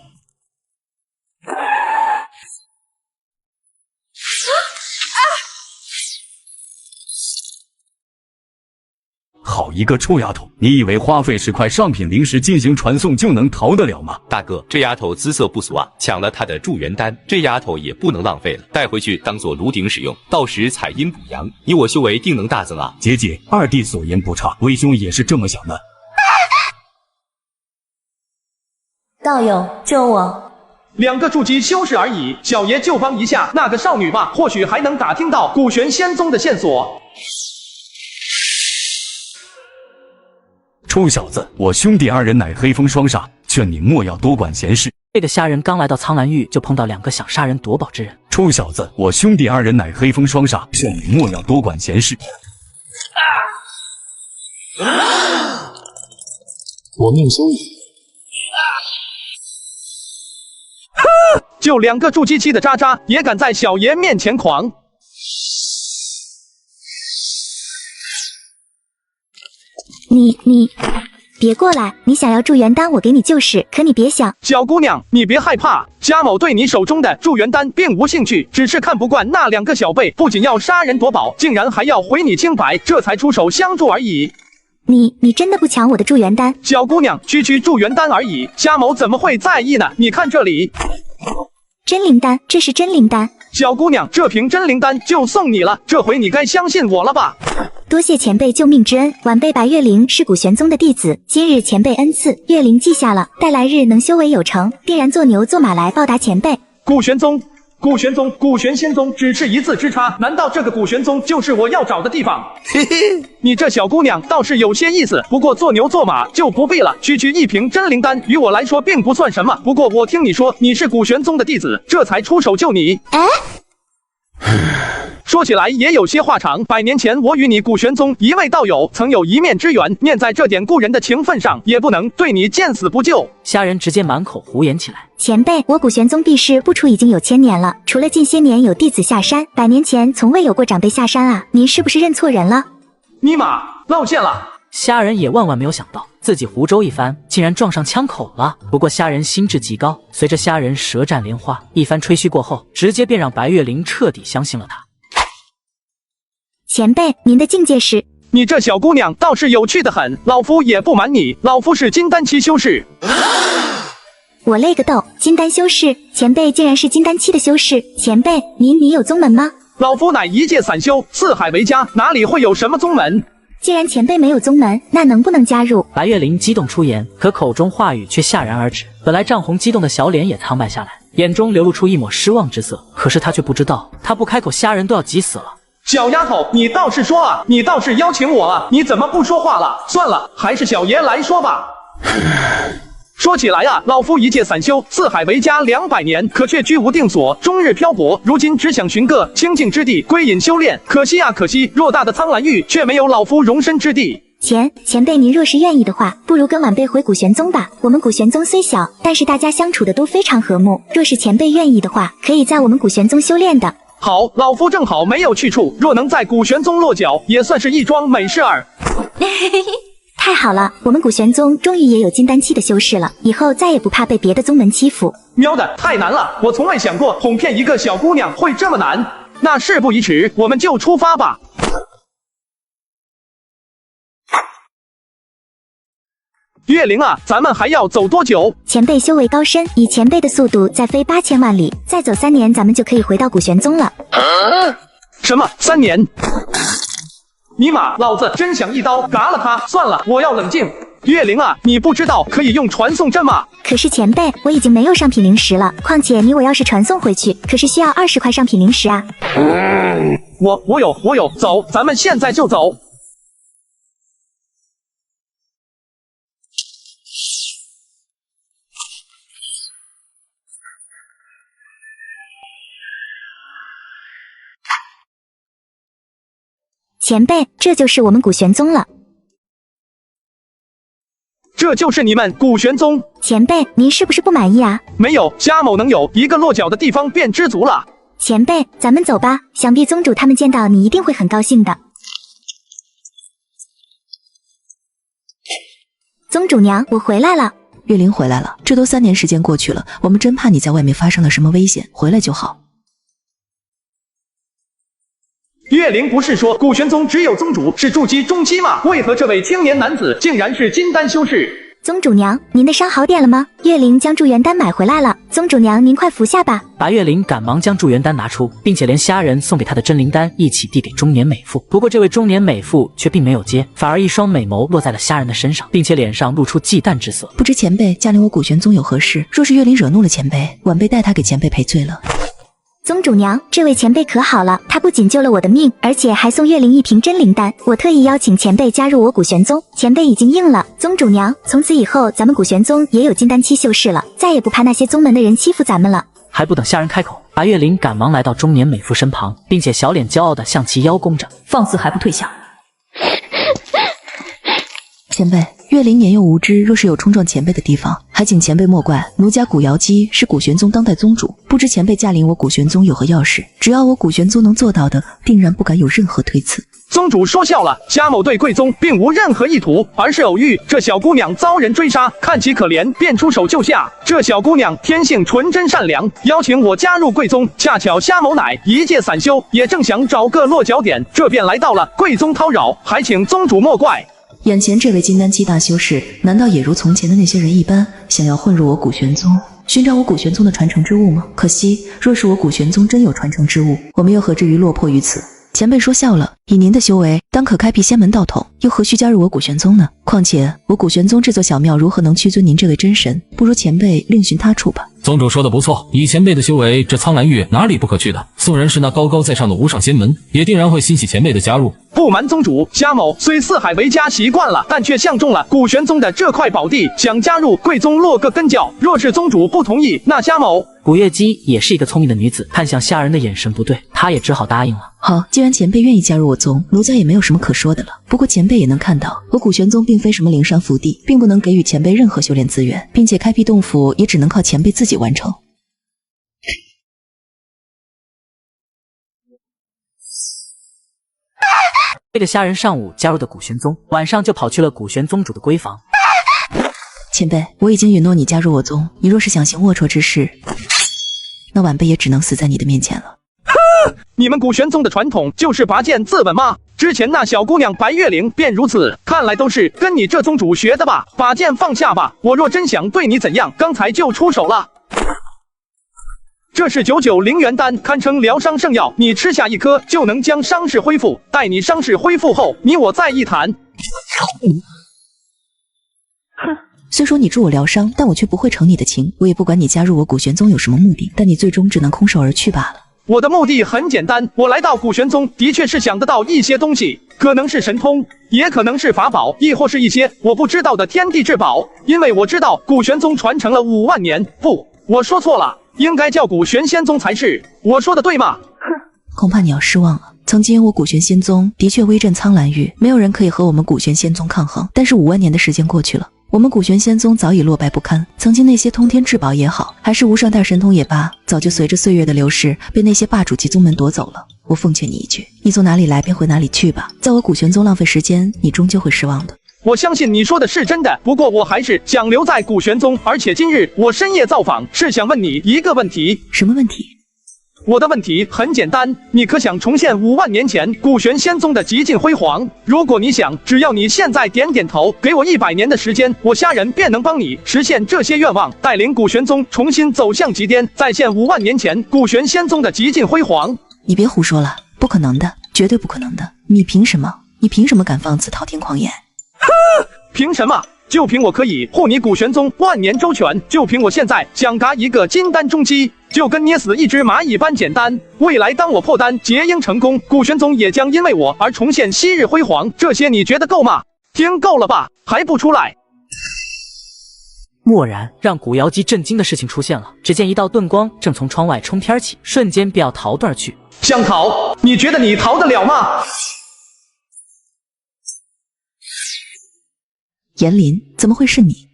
好一个臭丫头！你以为花费10块上品灵石进行传送就能逃得了吗？大哥，这丫头姿色不俗啊，抢了她的祝元丹，这丫头也不能浪费了，带回去当做炉鼎使用，到时采阴补阳，你我修为定能大增啊！姐姐，二弟所言不差，为兄也是这么想的。道友，救我！2个筑基修士而已，小爷就帮一下那个少女吧，或许还能打听到古玄仙宗的线索。臭小子，我兄弟2人乃黑风双煞，劝你莫要多管闲事。这个虾仁刚来到苍兰域，就碰到2个想杀人夺宝之人。臭小子，我兄弟2人乃黑风双煞，劝你莫要多管闲事。我命休矣。就2个筑基期的渣渣，也敢在小爷面前狂！你别过来！你想要祝元丹，我给你就是。可你别想，小姑娘，你别害怕，家某对你手中的祝元丹并无兴趣，只是看不惯那2个小辈不仅要杀人夺宝，竟然还要毁你清白，这才出手相助而已。你真的不抢我的祝元丹？小姑娘，区祝元丹而已，家某怎么会在意呢？你看这里，真灵丹，这是真灵丹。小姑娘，这瓶真灵丹就送你了，这回你该相信我了吧？多谢前辈救命之恩，晚辈白月灵是古玄宗的弟子，今日前辈恩赐，月灵记下了，待来日能修为有成，定然做牛做马来报答前辈。古玄宗、古玄仙宗只是1字之差，难道这个古玄宗就是我要找的地方？嘿嘿，你这小姑娘倒是有些意思，不过做牛做马就不必了。区1瓶真灵丹于我来说并不算什么，不过我听你说你是古玄宗的弟子，这才出手救你。说起来也有些话长，100年前我与你古玄宗一位道友曾有一面之缘，念在这点故人的情分上，也不能对你见死不救。虾仁直接满口胡言起来。前辈，我古玄宗避世不出已经有1000年了，除了近些年有弟子下山，100年前从未有过长辈下山啊！您是不是认错人了？尼玛，露馅了！虾仁也万万没有想到，自己胡诌一番，竟然撞上枪口了。不过虾仁心智极高，随着虾仁舌战莲花一番吹嘘过后，直接便让白月灵彻底相信了他。前辈，您的境界是？你这小姑娘倒是有趣的很，老夫也不瞒你，老夫是金丹期修士。我勒个豆，金丹修士，前辈竟然是金丹期的修士。前辈，你有宗门吗？老夫乃一介散修，四海为家，哪里会有什么宗门？既然前辈没有宗门，那能不能加入？白月灵激动出言，可口中话语却戛然而止。本来涨红激动的小脸也苍白下来，眼中流露出一抹失望之色。可是他却不知道，他不开口，虾仁都要急死了。小丫头，你倒是说啊，你倒是邀请我啊，你怎么不说话了？算了，还是小爷来说吧。说起来啊，老夫一介散修，四海为家200年，可却居无定所，终日漂泊。如今只想寻个清静之地归隐修炼。可惜啊，可惜，偌大的苍兰域却没有老夫容身之地。前辈，您若是愿意的话，不如跟晚辈回古玄宗吧。我们古玄宗虽小，但是大家相处的都非常和睦。若是前辈愿意的话，可以在我们古玄宗修炼的。好，老夫正好没有去处，若能在古玄宗落脚，也算是一桩美事儿。太好了，我们古玄宗终于也有金丹期的修士了，以后再也不怕被别的宗门欺负。喵的，太难了！我从未想过哄骗一个小姑娘会这么难。那事不宜迟，我们就出发吧。月灵啊，咱们还要走多久？前辈修为高深，以前辈的速度再飞8000万里，再走3年，咱们就可以回到古玄宗了。什么3年？尼玛，老子真想一刀嘎了他！算了，我要冷静。月灵啊，你不知道可以用传送阵吗？可是前辈，我已经没有上品灵石了，况且我要是传送回去，可是需要20块上品灵石啊。我有，走，咱们现在就走。前辈，这就是我们古玄宗了。这就是你们古玄宗？前辈，您是不是不满意啊？没有，家某能有一个落脚的地方便知足了。前辈，咱们走吧，想必宗主他们见到你一定会很高兴的。宗主娘，我回来了。月灵回来了，这都3年时间过去了，我们真怕你在外面发生了什么危险，回来就好。月灵不是说古玄宗只有宗主是筑基中期吗？为何这位青年男子竟然是金丹修士？宗主娘，您的伤好点了吗？月灵将祝元丹买回来了，宗主娘您快服下吧。白月灵赶忙将祝元丹拿出，并且连虾仁送给她的真灵丹一起递给中年美妇。不过这位中年美妇却并没有接，反而一双美眸落在了虾仁的身上，并且脸上露出忌惮之色。不知前辈驾临我古玄宗有何事？若是月灵惹怒了前辈，晚辈代他给前辈赔罪了。宗主娘，这位前辈可好了，他不仅救了我的命，而且还送月灵1瓶真灵丹。我特意邀请前辈加入我古玄宗，前辈已经应了。宗主娘，从此以后咱们古玄宗也有金丹期修士了，再也不怕那些宗门的人欺负咱们了。还不等虾仁开口，白月灵赶忙来到中年美妇身旁，并且小脸骄傲地向其邀功着，放肆还不退下！前辈，月灵年幼无知，若是有冲撞前辈的地方，还请前辈莫怪。奴家古瑶姬是古玄宗当代宗主，不知前辈驾临我古玄宗有何要事？只要我古玄宗能做到的，定然不敢有任何推辞。宗主说笑了，家某对贵宗并无任何意图，而是偶遇这小姑娘遭人追杀，看其可怜，便出手救下。这小姑娘天性纯真善良，邀请我加入贵宗，恰巧虾某乃一介散修，也正想找个落脚点，这便来到了贵宗叨扰，还请宗主莫怪。眼前这位金丹期大修士，难道也如从前的那些人一般，想要混入我古玄宗，寻找我古玄宗的传承之物吗？可惜，若是我古玄宗真有传承之物，我们又何至于落魄于此？前辈说笑了，以您的修为，当可开辟仙门道统，又何须加入我古玄宗呢？况且我古玄宗这座小庙如何能屈尊您这位真神？不如前辈另寻他处吧。宗主说的不错，以前辈的修为，这苍兰域哪里不可去的？宋人是那高高在上的无上仙门，也定然会欣喜前辈的加入。不瞒宗主，虾某虽四海为家习惯了，但却相中了古玄宗的这块宝地，想加入贵宗落个根脚。若是宗主不同意，那虾某……古月姬也是一个聪明的女子，看向虾仁的眼神不对，她也只好答应了。好，既然前辈愿意加入我宗，奴家也没有什么可说的了。不过前辈也能看到，我古玄宗并非什么灵山福地，并不能给予前辈任何修炼资源，并且开辟洞府也只能靠前辈自己完成。背着虾仁上午加入的古玄宗，晚上就跑去了古玄宗主的闺房。前辈，我已经允诺你加入我宗，你若是想行龌龊之事，那晚辈也只能死在你的面前了。你们古玄宗的传统就是拔剑自刎吗？之前那小姑娘白月灵便如此，看来都是跟你这宗主学的吧？把剑放下吧，我若真想对你怎样，刚才就出手了。这是99灵元丹，堪称疗伤圣药，你吃下1颗就能将伤势恢复。待你伤势恢复后，你我再一谈。虽说你助我疗伤，但我却不会成你的情。我也不管你加入我古玄宗有什么目的，但你最终只能空手而去罢了。我的目的很简单，我来到古玄宗的确是想得到一些东西，可能是神通，也可能是法宝，亦或是一些我不知道的天地至宝。因为我知道古玄宗传承了5万年，不，我说错了，应该叫古玄仙宗才是。我说的对吗？恐怕你要失望了。曾经我古玄仙宗的确威震苍兰域，没有人可以和我们古玄仙宗抗衡。但是5万年的时间过去了，我们古玄仙宗早已落败不堪。曾经那些通天至宝也好，还是无上大神通也罢，早就随着岁月的流逝，被那些霸主级宗门夺走了。我奉劝你一句，你从哪里来便回哪里去吧。在我古玄宗浪费时间，你终究会失望的。我相信你说的是真的，不过我还是想留在古玄宗，而且今日我深夜造访，是想问你一个问题。什么问题？我的问题很简单，你可想重现5万年前古玄仙宗的极尽辉煌？如果你想，只要你现在点点头，给我100年的时间，我虾仁便能帮你实现这些愿望，带领古玄宗重新走向极巅，再现5万年前古玄仙宗的极尽辉煌。你别胡说了，不可能的，绝对不可能的。你凭什么？你凭什么敢放此滔天狂言？凭什么？就凭我可以护你古玄宗万年周全，就凭我现在想嘎一个金丹中期，就跟捏死一只蚂蚁般简单。未来当我破丹结婴成功，古玄宗也将因为我而重现昔日辉煌。这些你觉得够吗？听够了吧？还不出来？蓦然，让古瑶姬震惊的事情出现了。只见一道遁光正从窗外冲天而起，瞬间便要逃遁而去。想逃？你觉得你逃得了吗？严林，怎么会是你？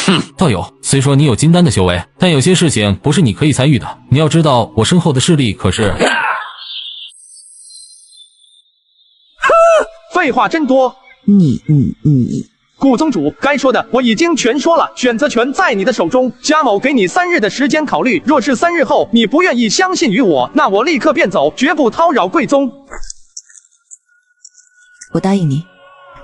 哼，道友，虽说你有金丹的修为，但有些事情不是你可以参与的。你要知道，我身后的势力可是……废话真多。你，古宗主，该说的我已经全说了，选择权在你的手中。贾某给你3日的时间考虑，若是3日后你不愿意相信于我，那我立刻便走，绝不叨扰贵宗。我答应你。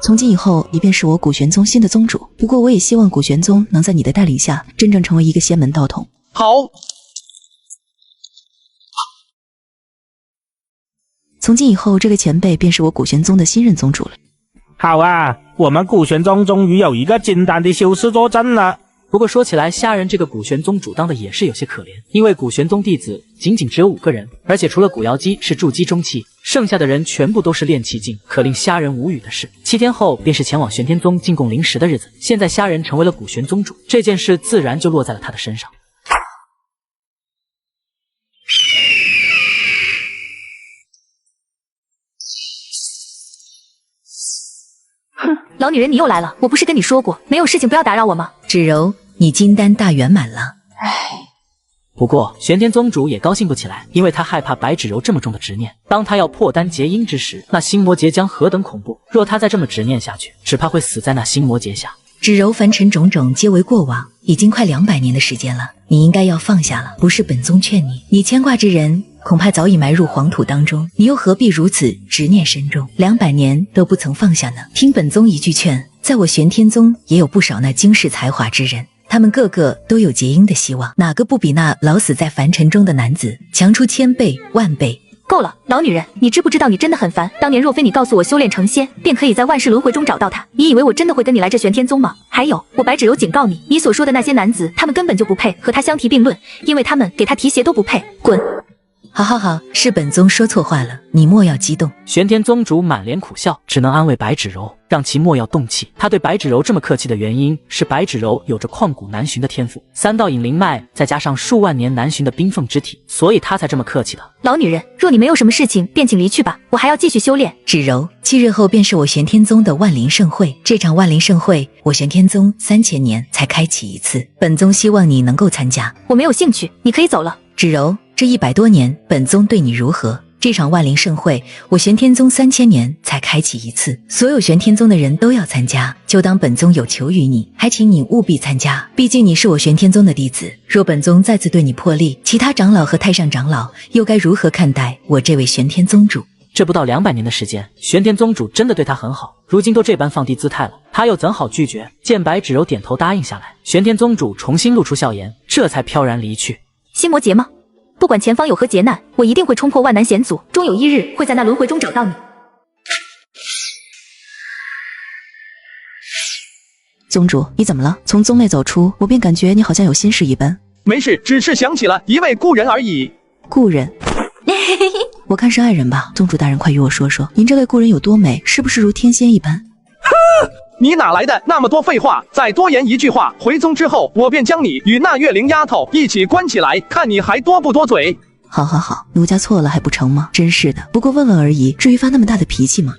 从今以后，你便是我古玄宗新的宗主。不过，我也希望古玄宗能在你的带领下，真正成为一个仙门道统。好。从今以后，这个前辈便是我古玄宗的新任宗主了。好啊，我们古玄宗终于有一个金丹的修士坐镇了。不过说起来，虾仁这个古玄宗主当的也是有些可怜，因为古玄宗弟子仅只有5个人，而且除了古瑶姬是筑基中期，剩下的人全部都是炼气境。可令虾仁无语的是，7天后便是前往玄天宗进贡灵石的日子。现在虾仁成为了古玄宗主，这件事自然就落在了他的身上。哼，老女人你又来了，我不是跟你说过，没有事情不要打扰我吗？芷柔，你金丹大圆满了。不过玄天宗主也高兴不起来，因为他害怕白芷柔这么重的执念。当他要破丹结阴之时，那心魔劫将何等恐怖！若他再这么执念下去，只怕会死在那心魔劫下。芷柔，凡尘种种皆为过往，已经快200年的时间了，你应该要放下了。不是本宗劝你，你牵挂之人恐怕早已埋入黄土当中，你又何必如此执念深重，200年都不曾放下呢？听本宗一句劝，在我玄天宗也有不少那惊世才华之人，他们个个都有结阴的希望，哪个不比那老死在凡尘中的男子强出1000倍万倍？够了，老女人，你知不知道你真的很烦？当年若非你告诉我修炼成仙，便可以在万世轮回中找到他，你以为我真的会跟你来这玄天宗吗？还有，我白芷柔警告你，你所说的那些男子，他们根本就不配和他相提并论，因为他们给他提鞋都不配。滚！好，是本宗说错话了，你莫要激动。玄天宗主满脸苦笑，只能安慰白芷柔，让其莫要动气。他对白芷柔这么客气的原因是白芷柔有着旷古难寻的天赋，3道引灵脉再加上数万年难寻的冰凤之体，所以他才这么客气的。老女人，若你没有什么事情，便请离去吧，我还要继续修炼。芷柔，7日后便是我玄天宗的万灵盛会，这场万灵盛会，我玄天宗3000年才开启一次，本宗希望你能够参加。我没有兴趣，你可以走了。芷柔，这100多年，本宗对你如何？这场万灵盛会，我玄天宗3000年才开启一次，所有玄天宗的人都要参加，就当本宗有求于你，还请你务必参加。毕竟你是我玄天宗的弟子，若本宗再次对你破例，其他长老和太上长老又该如何看待我这位玄天宗主？这不到200年的时间，玄天宗主真的对他很好，如今都这般放低姿态了，他又怎好拒绝？见白芷柔点头答应下来，玄天宗主重新露出笑颜，这才飘然离去。心魔劫吗？不管前方有何劫难，我一定会冲破万难险阻，终有一日会在那轮回中找到你。宗主，你怎么了？从宗内走出，我便感觉你好像有心事一般。没事，只是想起了一位故人而已。故人？我看是爱人吧，宗主大人快与我说说，您这位故人有多美，是不是如天仙一般？你哪来的那么多废话？再多言一句话，回宗之后，我便将你与那月灵丫头一起关起来，看你还多不多嘴。好好好，奴家错了还不成吗？真是的，不过问问而已，至于发那么大的脾气吗？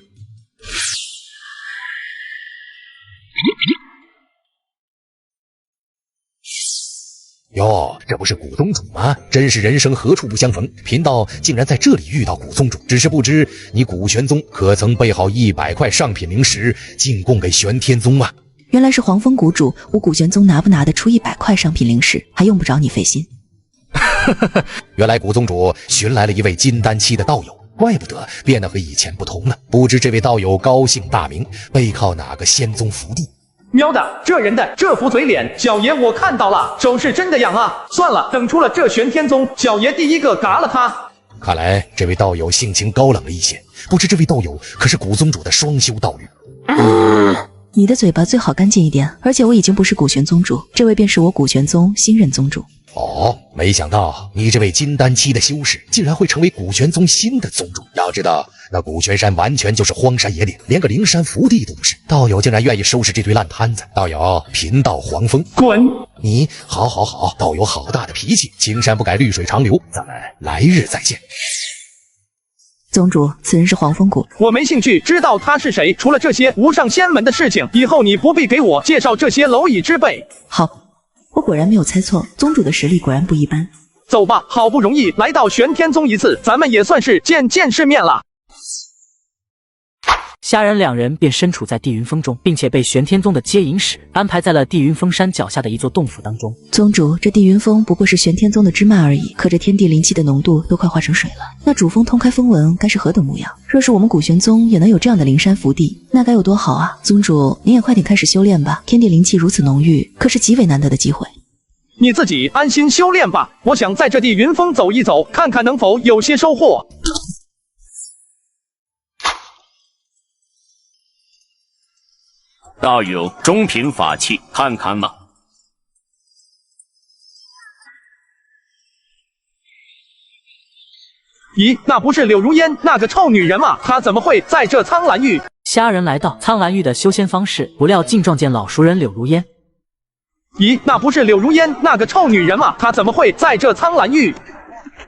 哟，这不是古宗主吗？真是人生何处不相逢，贫道竟然在这里遇到古宗主，只是不知你古玄宗可曾备好100块上品灵石进贡给玄天宗啊？原来是黄风谷主，我古玄宗拿不拿得出100块上品灵石，还用不着你费心。原来古宗主寻来了一位金丹期的道友，怪不得变得和以前不同了。不知这位道友高姓大名，背靠哪个仙宗福地？喵的，这人的这副嘴脸，小爷我看到了，手是真的痒啊！算了，等出了这玄天宗，小爷第一个嘎了他。看来这位道友性情高冷了一些，不知这位道友可是古宗主的双修道侣？你的嘴巴最好干净一点，而且我已经不是古玄宗主，这位便是我古玄宗新任宗主。哦，没想到你这位金丹期的修士竟然会成为古玄宗新的宗主。要知道，那古玄山完全就是荒山野岭，连个灵山福地都不是。道友竟然愿意收拾这堆烂摊子，道友贫道黄风，滚！你好，道友好大的脾气，青山不改绿水长流，咱们来日再见。宗主，此人是黄风谷。我没兴趣知道他是谁，除了这些无上仙门的事情，以后你不必给我介绍这些蝼蚁之辈。好。我果然没有猜错，宗主的实力果然不一般。走吧，好不容易来到玄天宗一次，咱们也算是见世面了。虾仁两人便身处在地云峰中，并且被玄天宗的接引使安排在了地云峰山脚下的一座洞府当中。宗主，这地云峰不过是玄天宗的支脉而已，可这天地灵气的浓度都快化成水了。那主峰通开风纹该是何等模样？若是我们古玄宗也能有这样的灵山福地，那该有多好啊！宗主，您也快点开始修炼吧，天地灵气如此浓郁，可是极为难得的机会。你自己安心修炼吧，我想在这地云峰走一走，看看能否有些收获。道友，中品法器，看看吗？咦，那不是柳如烟那个臭女人吗？她怎么会在这苍兰域？虾仁来到苍兰域的修仙方室，不料竟撞见老熟人柳如烟。咦，那不是柳如烟那个臭女人吗？她怎么会在这苍兰域？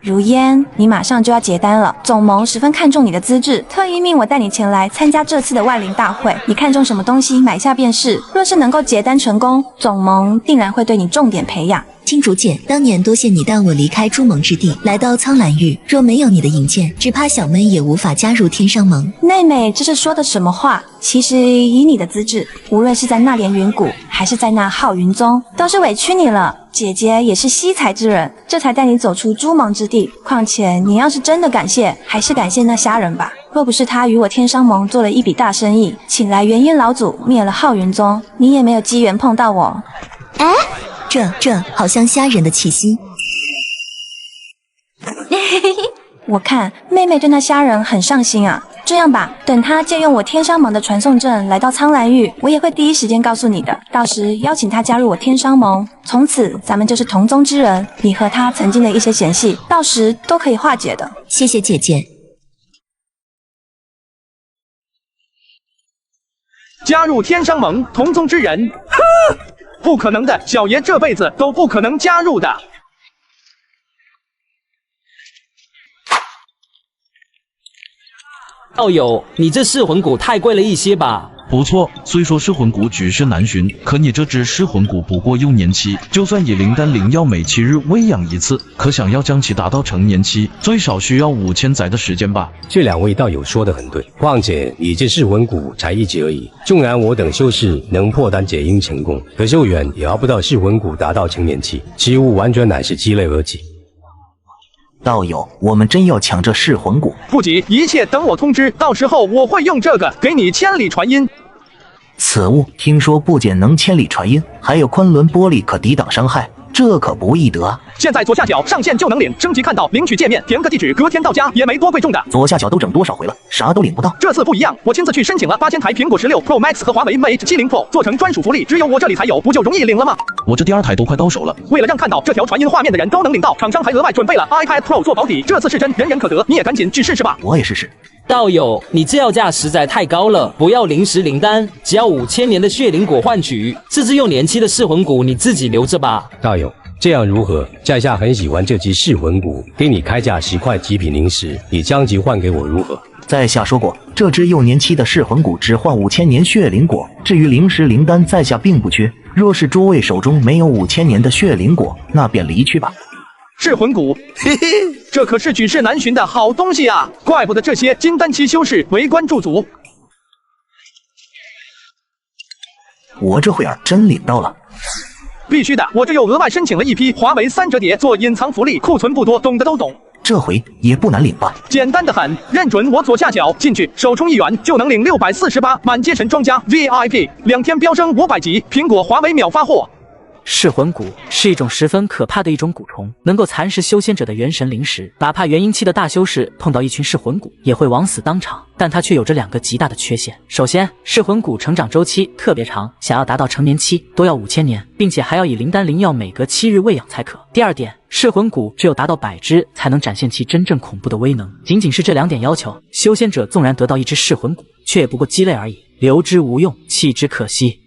如烟，你马上就要结丹了，总盟十分看重你的资质，特意命我带你前来参加这次的万灵大会。你看中什么东西，买下便是。若是能够结丹成功，总盟定然会对你重点培养。青竹姐，当年多谢你带我离开朱盟之地，来到苍兰域。若没有你的引荐，只怕小妹也无法加入天商盟。妹妹，这是说的什么话？其实以你的资质，无论是在那莲云谷，还是在那浩云宗，都是委屈你了。姐姐也是惜才之人，这才带你走出朱盟之地。况且你要是真的感谢，还是感谢那虾仁吧。若不是他与我天商盟做了一笔大生意，请来元婴老祖灭了浩云宗，你也没有机缘碰到我。哎，这好像虾仁的气息。我看妹妹对那虾仁很上心啊。这样吧，等他借用我天商盟的传送阵来到苍兰域，我也会第一时间告诉你的。到时邀请他加入我天商盟，从此咱们就是同宗之人。你和他曾经的一些嫌隙，到时都可以化解的。谢谢姐姐。加入天商盟，同宗之人，不可能的，小爷这辈子都不可能加入的。道友，你这噬魂骨太贵了一些吧？不错，虽说噬魂骨举世难寻，可你这只噬魂骨不过幼年期，就算以灵丹灵药每7日喂养一次，可想要将其达到成年期，最少需要5000载的时间吧。这两位道友说得很对，况且你这噬魂骨才1级而已，纵然我等修士能破丹解阴成功，可寿远也熬不到噬魂骨达到成年期，其物完全乃是鸡肋而起。道友，我们真要抢这噬魂骨？不急，一切等我通知，到时候我会用这个给你千里传音。此物听说不仅能千里传音，还有昆仑玻璃可抵挡伤害，这可不易得啊！现在左下角上线就能领，升级看到领取界面，填个地址，隔天到家，也没多贵重的。左下角都整多少回了，啥都领不到。这次不一样，我亲自去申请了8000台苹果16 Pro Max 和华为 Mate 70 Pro， 做成专属福利，只有我这里才有，不就容易领了吗？我这第2台都快到手了。为了让看到这条传音画面的人都能领到，厂商还额外准备了 iPad Pro 做保底，这次是真，人人可得，你也赶紧去试试吧。我也试试。道友，你这要价实在太高了，不要临时领单，只要5000年的血灵果换取。这只用年期的噬魂骨你自己留着吧。道友，这样如何？在下很喜欢这只噬魂骨，给你开价10块极品灵石，你将其换给我如何？在下说过，这只幼年期的噬魂骨只换5000年血灵果，至于灵石灵丹，在下并不缺。若是诸位手中没有5000年的血灵果，那便离去吧。噬魂骨，嘿嘿，这可是举世难寻的好东西啊！怪不得这些金丹期修士围观驻足。我这会儿真领到了。必须的，我这又额外申请了一批华为3折叠做隐藏福利，库存不多，懂的都懂。这回也不难领吧？简单的很，认准我左下角进去，首充1元就能领648满阶神装加 VIP，2天飙升500级，苹果、华为秒发货。噬魂骨是一种十分可怕的一种蛊虫，能够蚕食修仙者的元神灵石，哪怕元婴期的大修士碰到一群噬魂骨，也会枉死当场。但它却有着2个极大的缺陷。首先，噬魂骨成长周期特别长，想要达到成年期都要5000年，并且还要以灵丹灵药每隔7日喂养才可。第二点，噬魂骨只有达到100只才能展现其真正恐怖的威能。仅仅是这2点要求，修仙者纵然得到一只噬魂骨，却也不过鸡肋而已，留之无用，弃之可惜。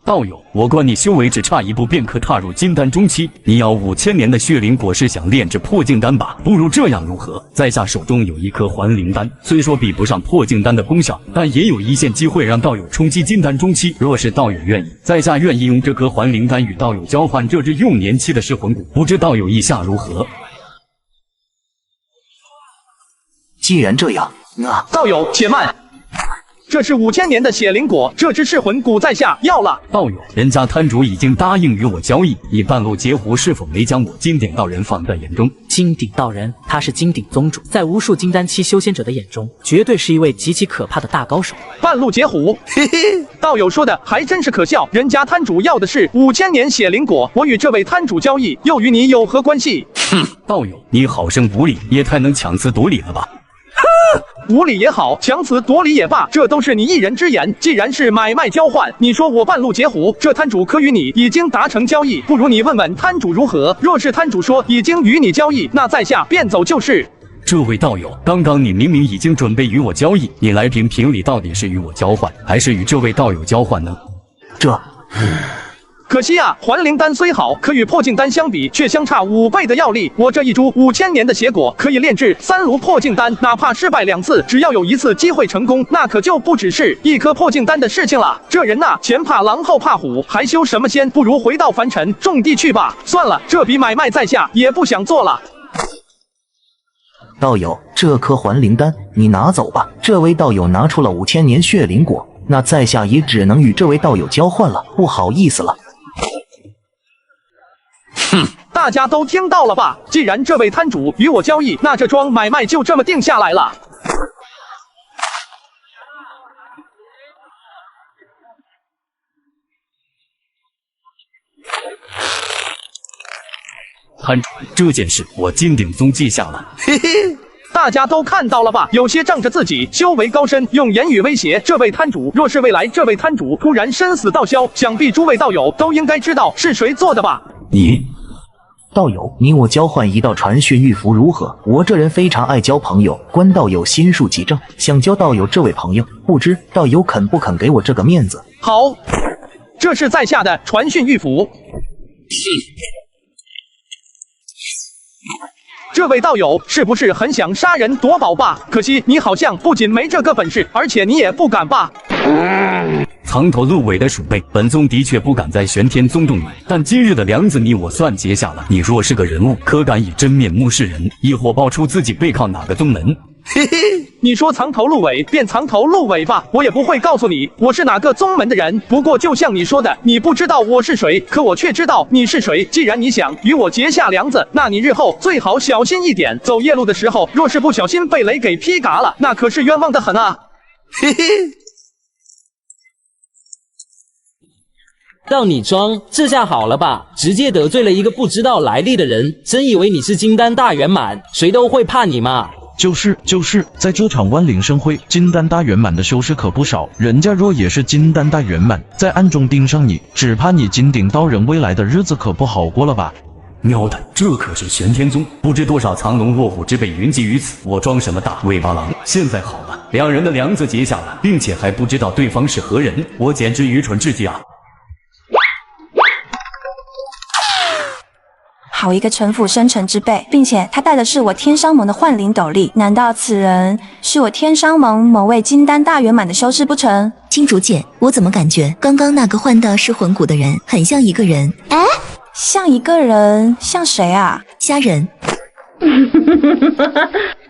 道友，我观你修为只差一步便可踏入金丹中期，你要5000年的血灵果是想炼制破镜丹吧？不如这样如何？在下手中有一颗还灵丹，虽说比不上破镜丹的功效，但也有一线机会让道友冲击金丹中期。若是道友愿意，在下愿意用这颗还灵丹与道友交换这只幼年期的噬魂骨，不知道友意下如何？既然这样，那道友且慢。这是5000年的血灵果，这只噬魂骨在下要了。道友，人家摊主已经答应与我交易，你半路截胡是否没将我金鼎道人放在眼中？金鼎道人，他是金鼎宗主，在无数金丹期修仙者的眼中，绝对是一位极其可怕的大高手。半路截胡，嘿嘿，道友说的还真是可笑。人家摊主要的是5000年血灵果，我与这位摊主交易，又与你有何关系？哼，道友，你好生无礼，也太能强词夺理了吧！无理也好，强词夺理也罢，这都是你一人之言。既然是买卖交换，你说我半路截胡，这摊主可与你已经达成交易，不如你问问摊主如何？若是摊主说已经与你交易，那在下便走就是。这位道友，刚刚你明明已经准备与我交易，你来评评理，到底是与我交换，还是与这位道友交换呢？可惜啊，还灵丹虽好，可与破镜丹相比，却相差5倍的药力。我这一株5000年的血果，可以炼制3炉破镜丹，哪怕失败2次，只要有1次机会成功，那可就不只是一颗破镜丹的事情了。这人呐，前怕狼后怕虎，还修什么仙？不如回到凡尘，种地去吧。算了，这笔买卖在下也不想做了。道友，这颗还灵丹你拿走吧。这位道友拿出了5000年血灵果，那在下也只能与这位道友交换了，不好意思了。哼，大家都听到了吧？既然这位摊主与我交易，那这桩买卖就这么定下来了。摊主，这件事我金鼎宗记下了。嘿嘿。大家都看到了吧？有些仗着自己修为高深，用言语威胁这位摊主。若是未来这位摊主突然身死道消，想必诸位道友都应该知道是谁做的吧？你，道友，你我交换一道传讯玉符如何？我这人非常爱交朋友，观道友心术极正，想交道友这位朋友，不知道友肯不肯给我这个面子？好，这是在下的传讯玉符。这位道友是不是很想杀人夺宝吧？可惜你好像不仅没这个本事，而且你也不敢吧？藏头露尾的鼠辈，本宗的确不敢在玄天宗动你，但今日的梁子你我算结下了。你若是个人物，可敢以真面目示人，亦或爆出自己背靠哪个宗门？嘿嘿，你说藏头露尾便藏头露尾吧，我也不会告诉你我是哪个宗门的人。不过就像你说的，你不知道我是谁，可我却知道你是谁。既然你想与我结下梁子，那你日后最好小心一点，走夜路的时候，若是不小心被雷给劈嘎了，那可是冤枉的很啊。嘿嘿。让你装，这下好了吧？直接得罪了一个不知道来历的人，真以为你是金丹大圆满，谁都会怕你吗？就是，在这场万灵盛会，金丹大圆满的修士可不少。人家若也是金丹大圆满，在暗中盯上你，只怕你金顶道人未来的日子可不好过了吧？喵的，这可是玄天宗，不知多少藏龙卧虎之辈云集于此。我装什么大尾巴狼？现在好了，两人的梁子结下了，并且还不知道对方是何人，我简直愚蠢至极啊！好一个城府深沉之辈，并且他戴的是我天商盟的幻灵斗笠，难道此人是我天商盟某位金丹大圆满的修士不成？青竹姐，我怎么感觉刚刚那个换到失魂谷的人很像一个人？哎，像一个人，像谁啊？虾仁。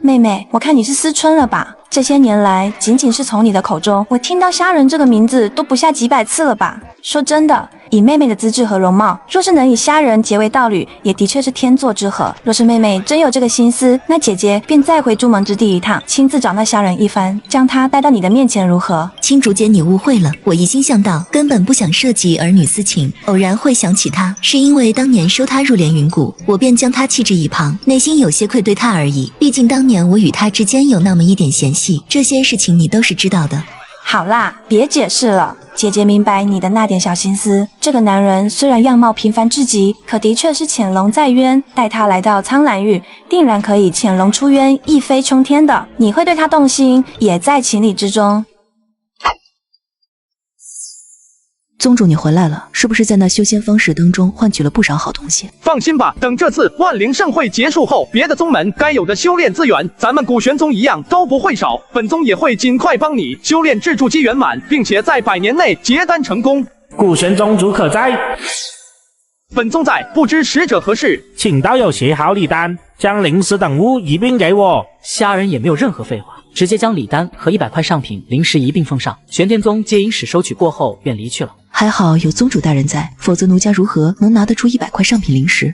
妹妹，我看你是思春了吧？这些年来，仅仅是从你的口中，我听到虾仁这个名字都不下几百次了吧？说真的，以妹妹的资质和容貌，若是能以虾仁结为道侣，也的确是天作之合。若是妹妹真有这个心思，那姐姐便再回朱门之地一趟，亲自找那虾仁一番，将他带到你的面前，如何？青竹姐，你误会了，我一心向道，根本不想涉及儿女私情。偶然会想起他，是因为当年收他入连云谷，我便将他弃置一旁，内心有些愧对他而已。毕竟当年我与他之间有那么一点嫌隙，这些事情你都是知道的。好啦，别解释了，姐姐明白你的那点小心思。这个男人虽然样貌平凡至极，可的确是潜龙在渊，带他来到苍兰域，定然可以潜龙出渊，一飞冲天的。你会对他动心，也在情理之中。宗主，你回来了，是不是在那修仙方石灯中换取了不少好东西？放心吧，等这次万灵盛会结束后，别的宗门该有的修炼资源，咱们古玄宗一样都不会少。本宗也会尽快帮你修炼至筑基圆满，并且在100年内结丹成功。古玄宗主可在？本宗在，不知使者何事？请道友写好礼单，将灵石等物一并给我。虾仁也没有任何废话，直接将礼单和100块上品灵石一并奉上。玄天宗接引使收取过后便离去了。还好有宗主大人在，否则奴家如何能拿得出100块上品灵石？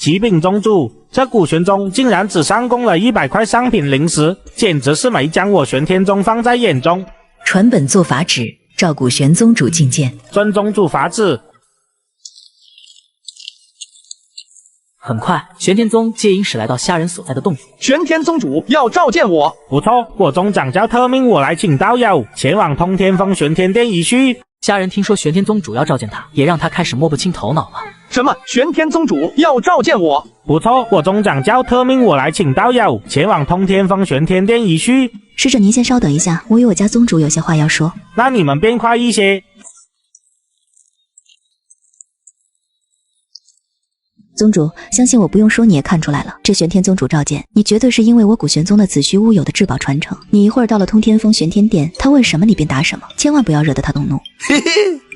启禀宗主，这古玄宗竟然只上供了100块上品灵石，简直是没将我玄天宗放在眼中。传本座法旨，照古玄宗主觐见。遵宗主法旨。很快，玄天宗接引使来到虾仁所在的洞府。玄天宗主要召见我。不错，我宗长教特命我来请道友前往通天峰玄天殿一叙。虾仁听说玄天宗主要召见他，也让他开始摸不清头脑了。什么？玄天宗主要召见我？不错，我宗长教特命我来请道友前往通天峰玄天殿一叙。使者您先稍等一下，我与我家宗主有些话要说。那你们便快一些。宗主，相信我不用说你也看出来了，这玄天宗主召见你，绝对是因为我古玄宗的子虚乌有的至宝传承。你一会儿到了通天峰玄天殿，他问什么你便答什么，千万不要惹得他动怒。嘿嘿，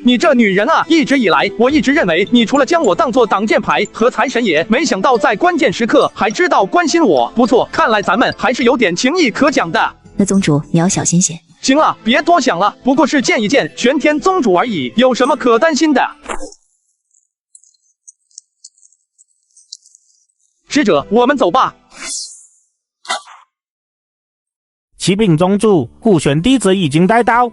你这女人啊，一直以来我一直认为你除了将我当作挡箭牌和财神爷，没想到在关键时刻还知道关心我。不错，看来咱们还是有点情谊可讲的。那宗主你要小心些。行了，别多想了，不过是见一见玄天宗主而已，有什么可担心的？使者，我们走吧。启禀宗主，古玄弟子已经带到。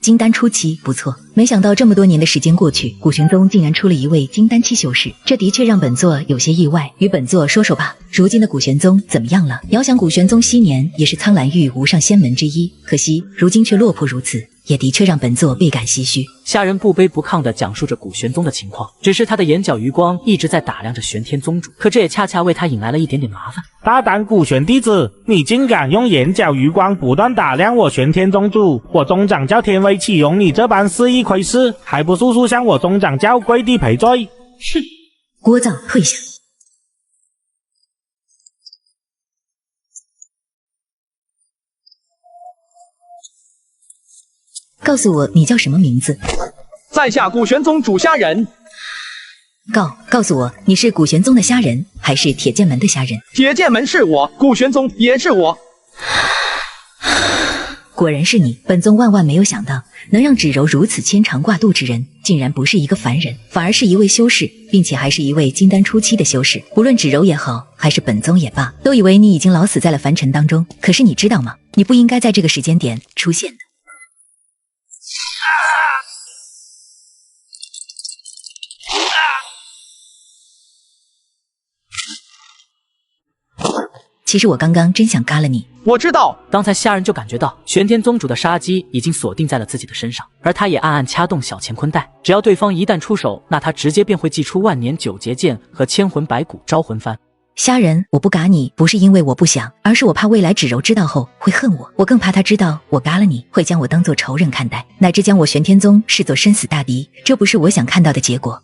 金丹初期不错，没想到这么多年的时间过去，古玄宗竟然出了一位金丹期修士，这的确让本座有些意外。与本座说说吧，如今的古玄宗怎么样了？遥想古玄宗昔年也是苍兰域无上仙门之一，可惜如今却落魄如此，也的确让本座倍感唏嘘。虾仁不卑不亢地讲述着古玄宗的情况，只是他的眼角余光一直在打量着玄天宗主，可这也恰恰为他引来了一点点麻烦。大胆古玄弟子，你竟敢用眼角余光不断打量我玄天宗主，我宗长教天威岂容你这般肆意窥视，还不速速向我宗长教跪地赔罪！哼，聒噪，退下。告诉我你叫什么名字？在下古玄宗主虾仁。告诉我你是古玄宗的虾仁，还是铁剑门的虾仁？铁剑门是我，古玄宗也是我。果然是你，本宗万万没有想到，能让芷柔如此牵肠挂肚之人，竟然不是一个凡人，反而是一位修士，并且还是一位金丹初期的修士。无论芷柔也好，还是本宗也罢，都以为你已经老死在了凡尘当中。可是你知道吗？你不应该在这个时间点出现的。其实我刚刚真想嘎了你。我知道，刚才虾仁就感觉到玄天宗主的杀机已经锁定在了自己的身上，而他也暗暗掐动小乾坤袋，只要对方一旦出手，那他直接便会祭出万年九节剑和千魂白骨招魂幡。虾仁，我不嘎你，不是因为我不想，而是我怕未来芷柔知道后会恨我，我更怕他知道我嘎了你，会将我当作仇人看待，乃至将我玄天宗视作生死大敌，这不是我想看到的结果。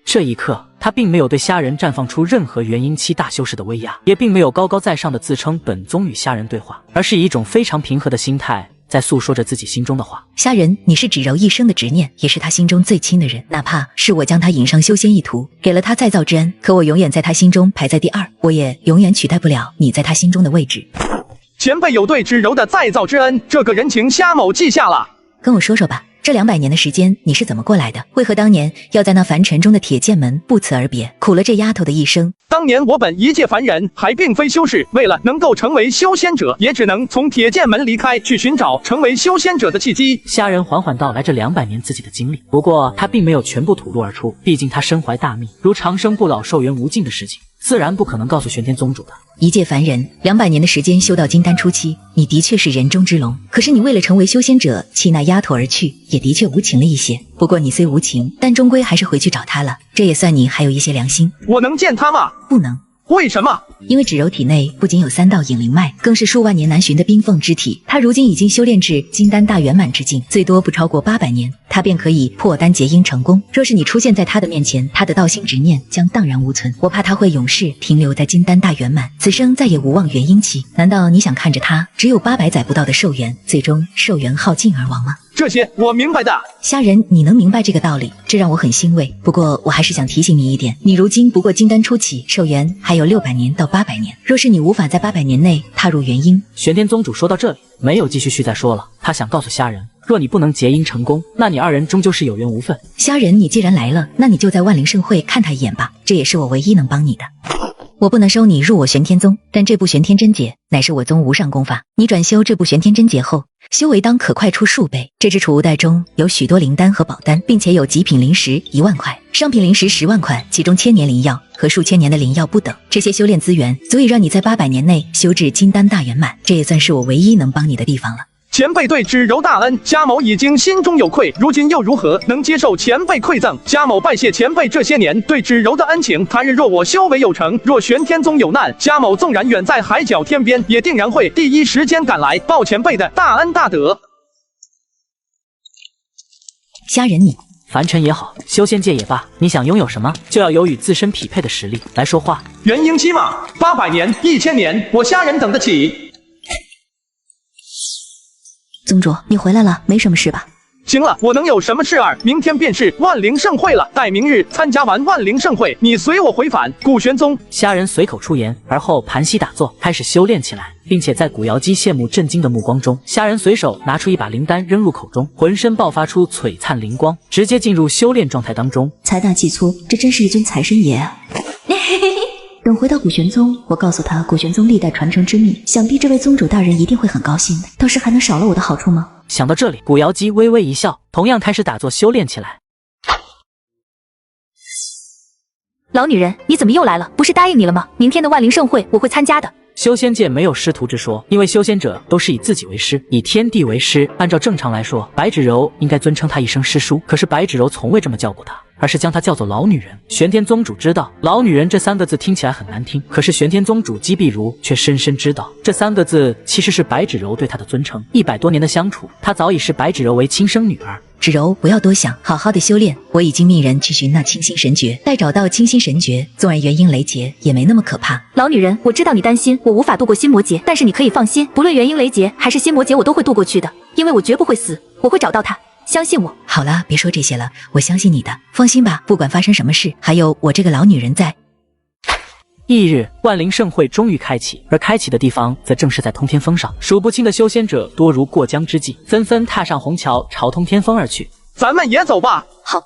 这一刻，他并没有对虾仁绽放出任何元婴期大修士的威压，也并没有高高在上的自称本宗与虾仁对话，而是以一种非常平和的心态在诉说着自己心中的话。虾仁，你是芷柔一生的执念，也是他心中最亲的人，哪怕是我将他引上修仙一途，给了他再造之恩，可我永远在他心中排在第二，我也永远取代不了你在他心中的位置。前辈有对芷柔的再造之恩，这个人情虾某记下了。跟我说说吧，这200年的时间你是怎么过来的？为何当年要在那凡尘中的铁剑门不辞而别，苦了这丫头的一生？当年我本一介凡人，还并非修士，为了能够成为修仙者，也只能从铁剑门离开，去寻找成为修仙者的契机。虾仁缓缓道来这200年自己的经历，不过他并没有全部吐露而出，毕竟他身怀大秘，如长生不老、寿元无尽的事情，自然不可能告诉玄天宗主的。一介凡人，200年的时间修到金丹初期，你的确是人中之龙。可是你为了成为修仙者，弃那丫头而去，也的确无情了一些。不过你虽无情，但终归还是回去找她了，这也算你还有一些良心。我能见她吗？不能。为什么？因为芷柔体内不仅有3道引灵脉，更是数万年难寻的冰凤之体。她如今已经修炼至金丹大圆满之境，最多不超过800年，她便可以破丹结阴成功。若是你出现在她的面前，她的道心执念将荡然无存。我怕她会永世停留在金丹大圆满，此生再也无望元婴期。难道你想看着她只有800载不到的寿元，最终寿元耗尽而亡吗？这些我明白的。虾仁，你能明白这个道理，这让我很欣慰。不过我还是想提醒你一点，你如今不过金丹初期，寿元还有600年到800年。若是你无法在800年内踏入元婴，玄天宗主说到这里，没有继续再说了。他想告诉虾仁，若你不能结阴成功，那你2人终究是有缘无分。虾仁，你既然来了，那你就在万灵盛会看他一眼吧，这也是我唯一能帮你的。我不能收你入我玄天宗，但这部玄天真解乃是我宗无上功法，你转修这部玄天真解后，修为当可快出数倍。这只储物袋中有许多灵丹和宝丹，并且有极品灵石1万块，上品灵石10万块，其中1000年灵药和数千年的灵药不等。这些修炼资源足以让你在800年内修至金丹大圆满，这也算是我唯一能帮你的地方了。前辈对芷柔大恩，虾某已经心中有愧，如今又如何能接受前辈馈赠？虾某拜谢前辈这些年对芷柔的恩情。他日若我修为有成，若玄天宗有难，虾某纵然远在海角天边，也定然会第一时间赶来报前辈的大恩大德。虾仁你，凡尘也好，修仙界也罢，你想拥有什么，就要有与自身匹配的实力来说话。元婴期嘛，800年、1000年，我虾仁等得起。宗主，你回来了，没什么事吧？行了，我能有什么事儿？明天便是万灵盛会了，待明日参加完万灵盛会，你随我回返古玄宗。虾仁随口出言，而后盘膝打坐，开始修炼起来，并且在古瑶姬羡慕震惊的目光中，虾仁随手拿出一把灵丹扔入口中，浑身爆发出璀璨灵光，直接进入修炼状态当中。财大气粗，这真是一尊财神爷啊！等回到古玄宗，我告诉他古玄宗历代传承之秘，想必这位宗主大人一定会很高兴的。到时还能少了我的好处吗？想到这里，古瑶姬微微一笑，同样开始打坐修炼起来。老女人，你怎么又来了？不是答应你了吗？明天的万灵盛会我会参加的。修仙界没有师徒之说，因为修仙者都是以自己为师，以天地为师。按照正常来说，白芷柔应该尊称她一声师叔，可是白芷柔从未这么叫过她，而是将她叫做老女人。玄天宗主知道老女人这3个字听起来很难听，可是玄天宗主姬碧如却深深知道这3个字其实是白芷柔对她的尊称。100多年的相处，她早已视白芷柔为亲生女儿。芷柔，不要多想，好好的修炼。我已经命人去寻那清心神诀，待找到清心神诀，纵然元婴雷劫也没那么可怕。老女人，我知道你担心我无法度过心魔劫，但是你可以放心，不论元婴雷劫还是心魔劫，我都会度过去的，因为我绝不会死，我会找到他，相信我。好了，别说这些了，我相信你的，放心吧，不管发生什么事，还有我这个老女人在。翌日，万灵盛会终于开启，而开启的地方则正是在通天峰上。数不清的修仙者多如过江之鲫，纷纷踏上虹桥，朝通天峰而去。咱们也走吧。好。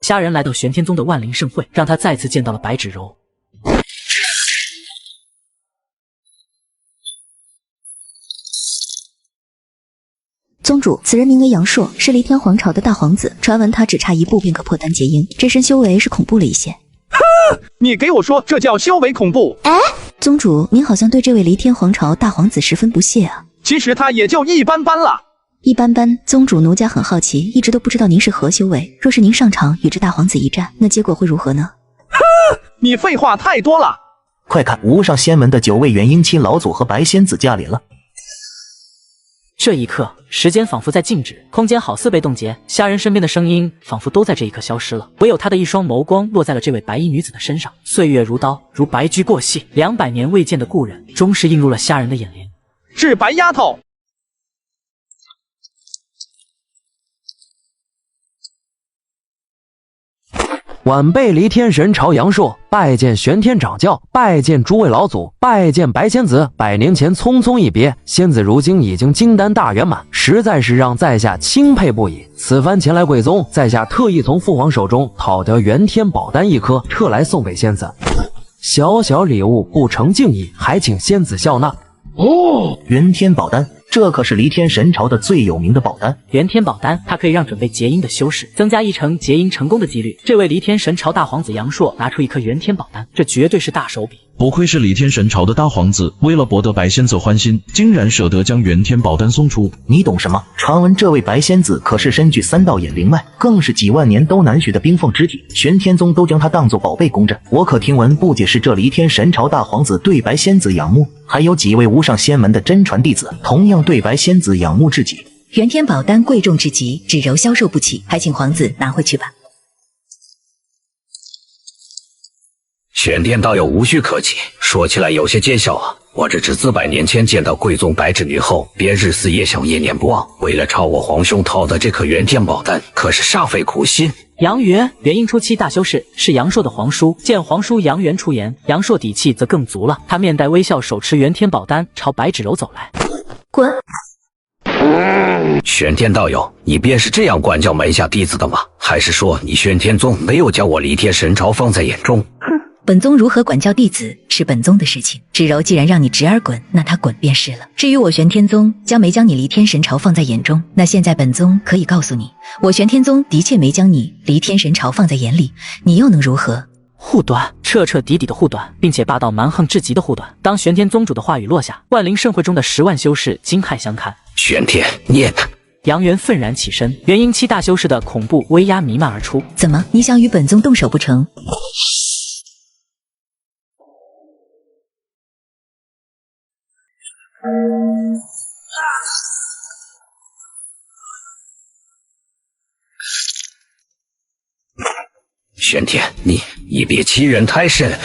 虾仁来到玄天宗的万灵盛会，让他再次见到了白芷柔。宗主，此人名为杨硕，是黎天皇朝的大皇子，传闻他只差一步便可破丹结婴，这身修为是恐怖了一些。你给我说，这叫修为恐怖？宗主，您好像对这位黎天皇朝大皇子十分不屑啊。其实他也就一般般了。一般般，宗主奴家很好奇，一直都不知道您是何修为。若是您上场与这大皇子一战，那结果会如何呢？你废话太多了。快看，无上仙门的9位元婴期老祖和白仙子驾临了。这一刻，时间仿佛在静止，空间好似被冻结，虾仁身边的声音仿佛都在这一刻消失了，唯有他的一双眸光落在了这位白衣女子的身上。岁月如刀，如白驹过隙，200年未见的故人，终是映入了虾仁的眼帘。是白丫头。晚辈黎天神朝阳朔，拜见玄天掌教，拜见诸位老祖，拜见白仙子。100年前匆匆一别，仙子如今已经金丹大圆满，实在是让在下钦佩不已。此番前来贵宗，在下特意从父皇手中讨得元天宝丹1颗，特来送给仙子。小小礼物不成敬意，还请仙子笑纳。元天宝丹，这可是黎天神朝的最有名的宝丹。元天宝丹，它可以让准备结婴的修士增加1成结婴成功的几率。这位黎天神朝大皇子杨硕拿出1颗元天宝丹，这绝对是大手笔。不愧是黎天神朝的大皇子，为了博得白仙子欢心，竟然舍得将元天宝丹送出。你懂什么？传闻这位白仙子可是身具3道眼灵脉，更是几万年都难学的冰凤之体，玄天宗都将它当作宝贝供着。我可听闻，不仅是这黎天神朝大皇子对白仙子仰慕，还有几位无上仙门的真传弟子同样对白仙子仰慕至极。元天宝丹贵重至极，只柔销售不起，还请皇子拿回去吧。玄天道友无需客气，说起来有些见笑啊。我这只400年前见到贵宗白芷女后，便日思夜想，夜念不忘，为了朝我皇兄讨得这颗元天宝丹，可是煞费苦心。杨元，元婴初期大修士，是杨硕的皇叔。见皇叔杨元出言，杨硕底气则更足了。他面带微笑，手持元天宝丹，朝白芷楼走来。滚！玄天道友，你便是这样管教门下弟子的吗？还是说你玄天宗没有将我黎天神朝放在眼中？本宗如何管教弟子是本宗的事情，芷柔既然让你侄儿滚，那他滚便是了。至于我玄天宗将没将你黎天神朝放在眼中，那现在本宗可以告诉你，我玄天宗的确没将你黎天神朝放在眼里，你又能如何？护短，彻彻底底的护短，并且霸道蛮横至极的护短。当玄天宗主的话语落下，万灵盛会中的10万修士惊骇相看。玄天，念！杨元愤然起身，元婴期大修士的恐怖威压弥漫而出。怎么，你想与本宗动手不成？玄天，你别欺人太甚。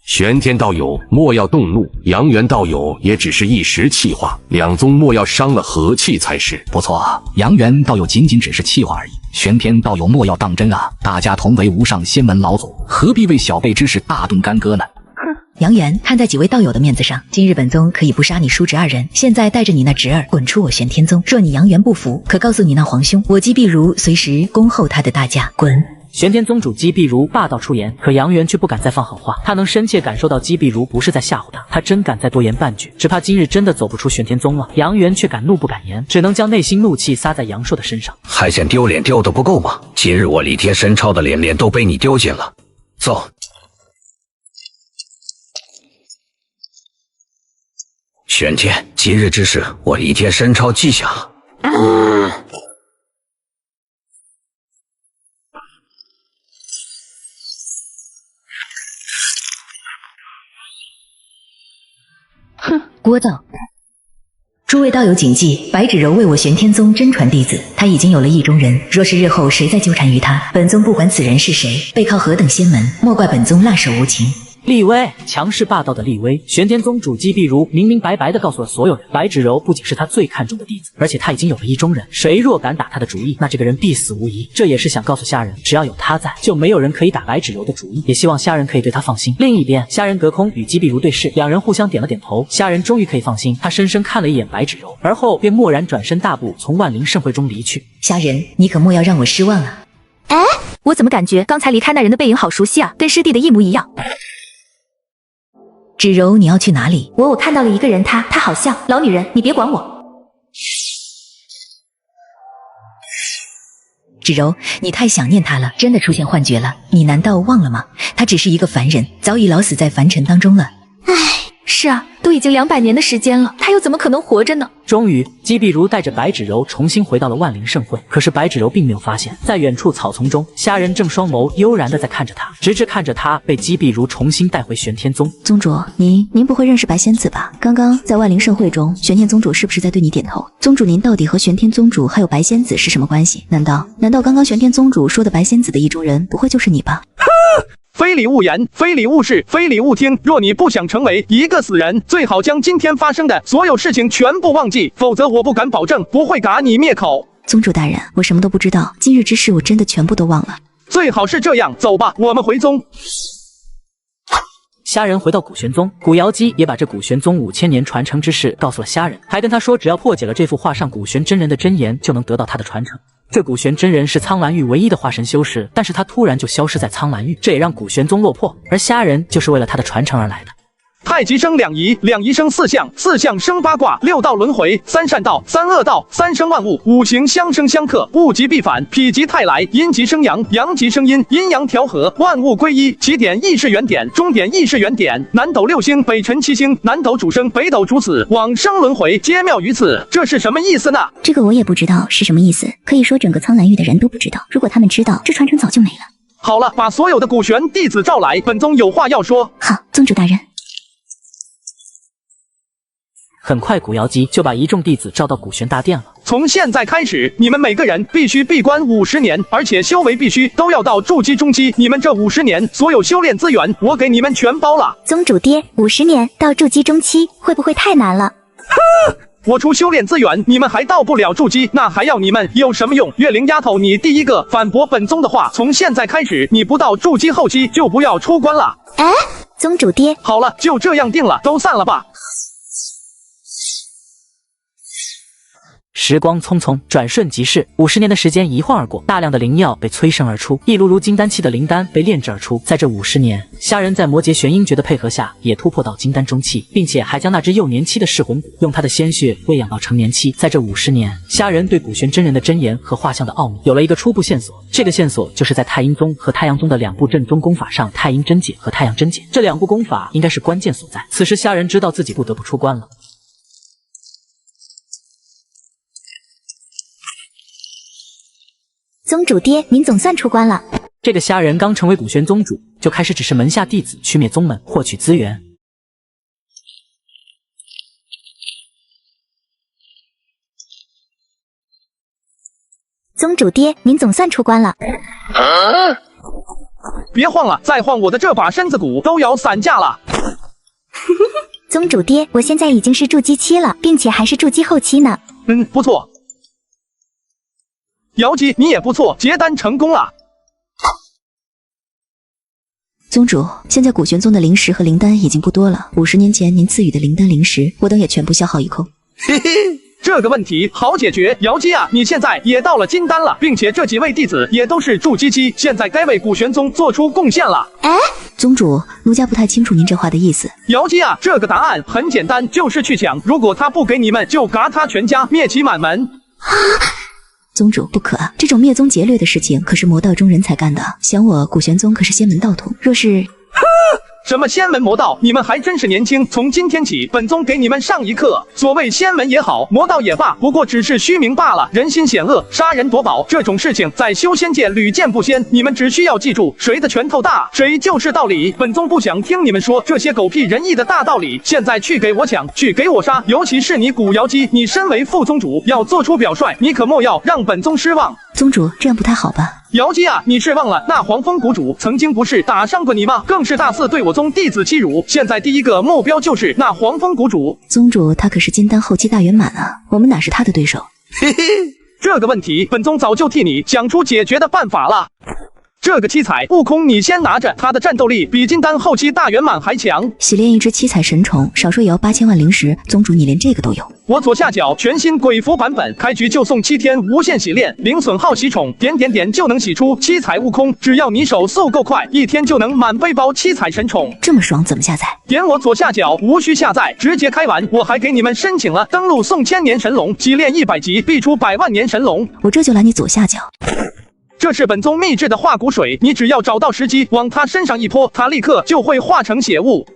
玄天道友莫要动怒，杨元道友也只是一时气话，两宗莫要伤了和气才是。不错啊，杨元道友仅仅只是气话而已，玄天道友莫要当真啊！大家同为无上仙门老祖，何必为小辈之事大动干戈呢？杨元，看在几位道友的面子上，今日本宗可以不杀你叔侄2人，现在带着你那侄儿滚出我玄天宗。若你杨元不服，可告诉你那皇兄，我姬碧如随时恭候他的大驾。滚！玄天宗主姬碧如霸道出言，可杨元却不敢再放狠话。他能深切感受到姬碧如不是在吓唬他，他真敢再多言半句，只怕今日真的走不出玄天宗了。杨元却敢怒不敢言，只能将内心怒气撒在杨硕的身上。还嫌丢脸丢得不够吗？今日我李天神超的脸都被你丢尽了。走。玄天，今日之事我李天神超记下了。哼，聒噪！诸位道友谨记，白芷柔为我玄天宗真传弟子，他已经有了意中人。若是日后谁再纠缠于他，本宗不管此人是谁，背靠何等仙门，莫怪本宗辣手无情。厉威，强势霸道的厉威。玄天宗主姬碧如明明白白地告诉了所有人，白芷柔不仅是他最看重的弟子，而且他已经有了意中人。谁若敢打他的主意，那这个人必死无疑。这也是想告诉虾仁，只要有他在，就没有人可以打白芷柔的主意。也希望虾仁可以对他放心。另一边，虾仁隔空与姬碧如对视，两人互相点了点头。虾仁终于可以放心，他深深看了一眼白芷柔，而后便蓦然转身大步从万灵盛会中离去。虾仁，你可莫要让我失望啊！我怎么感觉刚才离开那人的背影好熟悉啊，跟师弟的一模一样。芷柔，你要去哪里？我看到了一个人，她好像老女人，你别管我。芷柔，你太想念他了，真的出现幻觉了，你难道忘了吗？他只是一个凡人，早已老死在凡尘当中了。是啊，都已经200年的时间了，他又怎么可能活着呢？终于，姬碧如带着白芷柔重新回到了万灵盛会。可是白芷柔并没有发现，在远处草丛中，虾仁正双眸悠然的在看着他，直至看着他被姬碧如重新带回玄天宗。宗主，您不会认识白仙子吧？刚刚在万灵盛会中，玄天宗主是不是在对你点头？宗主，您到底和玄天宗主还有白仙子是什么关系？难道刚刚玄天宗主说的白仙子的意中人，不会就是你吧？非礼勿言，非礼勿视，非礼勿听。若你不想成为一个死人，最好将今天发生的所有事情全部忘记，否则我不敢保证不会嘎你灭口。宗主大人，我什么都不知道，今日之事我真的全部都忘了。最好是这样，走吧，我们回宗。虾仁回到古玄宗，古瑶姬也把这古玄宗5000年传承之事告诉了虾仁，还跟他说，只要破解了这幅画上古玄真人的真言，就能得到他的传承。这古玄真人是苍兰域唯一的化神修士，但是他突然就消失在苍兰域，这也让古玄宗落魄，而虾仁就是为了他的传承而来的。太极生两仪，两仪生四象，四象生八卦，六道轮回，三善道，三恶道，三生万物，五行相生相克，物极必反，否极泰来，阴极生阳，阳极生阴，阴阳调和，万物归一。起点亦是原点，终点亦是原点。南斗六星，北辰七星，南斗主生，北斗主死，往生轮回皆妙于此。这是什么意思呢？这个我也不知道是什么意思，可以说整个苍兰域的人都不知道。如果他们知道，这传承早就没了。好了，把所有的古玄弟子召来，本宗有话要说。好，宗主大人。很快，古瑶姬就把一众弟子召到古玄大殿了。从现在开始，你们每个人必须闭关50年，而且修为必须都要到筑基中期。你们这50年所有修炼资源，我给你们全包了。宗主爹，50年到筑基中期会不会太难了？我出修炼资源，你们还到不了筑基，那还要你们有什么用？月灵丫头，你第一个反驳本宗的话。从现在开始，你不到筑基后期就不要出关了。哎，宗主爹，好了，就这样定了，都散了吧。时光匆匆，转瞬即逝，50年的时间一晃而过，大量的灵药被催生而出，一炉炉金丹期的灵丹被炼制而出。在这50年，虾仁在魔劫玄鹰诀的配合下，也突破到金丹中期，并且还将那只幼年期的噬魂骨用他的鲜血喂养到成年期。在这50年，虾仁对古玄真人的真言和画像的奥秘有了一个初步线索。这个线索就是在太阴宗和太阳宗的2部正宗功法上，太阴真解和太阳真解这2部功法应该是关键所在。此时，虾仁知道自己不得不出关了。宗主爹，您总算出关了。这个虾仁刚成为古玄宗主，就开始指示门下弟子去灭宗门，获取资源。宗主爹，您总算出关了。别晃了，再晃我的这把身子骨都要散架了。宗主爹，我现在已经是筑基期了，并且还是筑基后期呢。不错。瑶姬，你也不错，结丹成功了。宗主，现在古玄宗的灵石和灵丹已经不多了，50年前您赐予的灵丹灵石，我等也全部消耗一空。嘿嘿，这个问题好解决。瑶姬啊，你现在也到了金丹了，并且这几位弟子也都是筑基期，现在该为古玄宗做出贡献了。哎，宗主，奴家不太清楚您这话的意思。瑶姬啊，这个答案很简单，就是去抢。如果他不给你们，就嘎他全家，灭其满门。宗主不可啊！这种灭宗劫掠的事情可是魔道中人才干的。想我古玄宗可是仙门道统，若是……什么仙门魔道？你们还真是年轻。从今天起，本宗给你们上一课。所谓仙门也好，魔道也罢，不过只是虚名罢了。人心险恶，杀人夺宝这种事情在修仙界屡见不鲜。你们只需要记住，谁的拳头大，谁就是道理。本宗不想听你们说这些狗屁仁义的大道理。现在去给我抢，去给我杀！尤其是你古瑶姬，你身为副宗主，要做出表率，你可莫要让本宗失望。宗主，这样不太好吧？瑶姬啊，你是忘了那黄风谷主曾经不是打伤过你吗？更是大肆对我宗弟子欺辱。现在第一个目标就是那黄风谷主。宗主，他可是金丹后期大圆满啊，我们哪是他的对手？嘿嘿，这个问题本宗早就替你想出解决的办法了。这个七彩悟空你先拿着，他的战斗力比金丹后期大圆满还强。洗炼一只七彩神虫，少说也要8000万灵石，宗主你连这个都有。我左下角全新鬼服版本，开局就送7天无限洗炼，零损耗洗宠，点就能洗出七彩悟空，只要你手速够快，1天就能满背包七彩神宠。这么爽，怎么下载？点我左下角，无需下载，直接开玩。我还给你们申请了登录送1000年神龙，洗炼100级必出100万年神龙。我这就来你左下角。这是本宗秘制的化骨水，你只要找到时机往他身上一泼，他立刻就会化成血雾。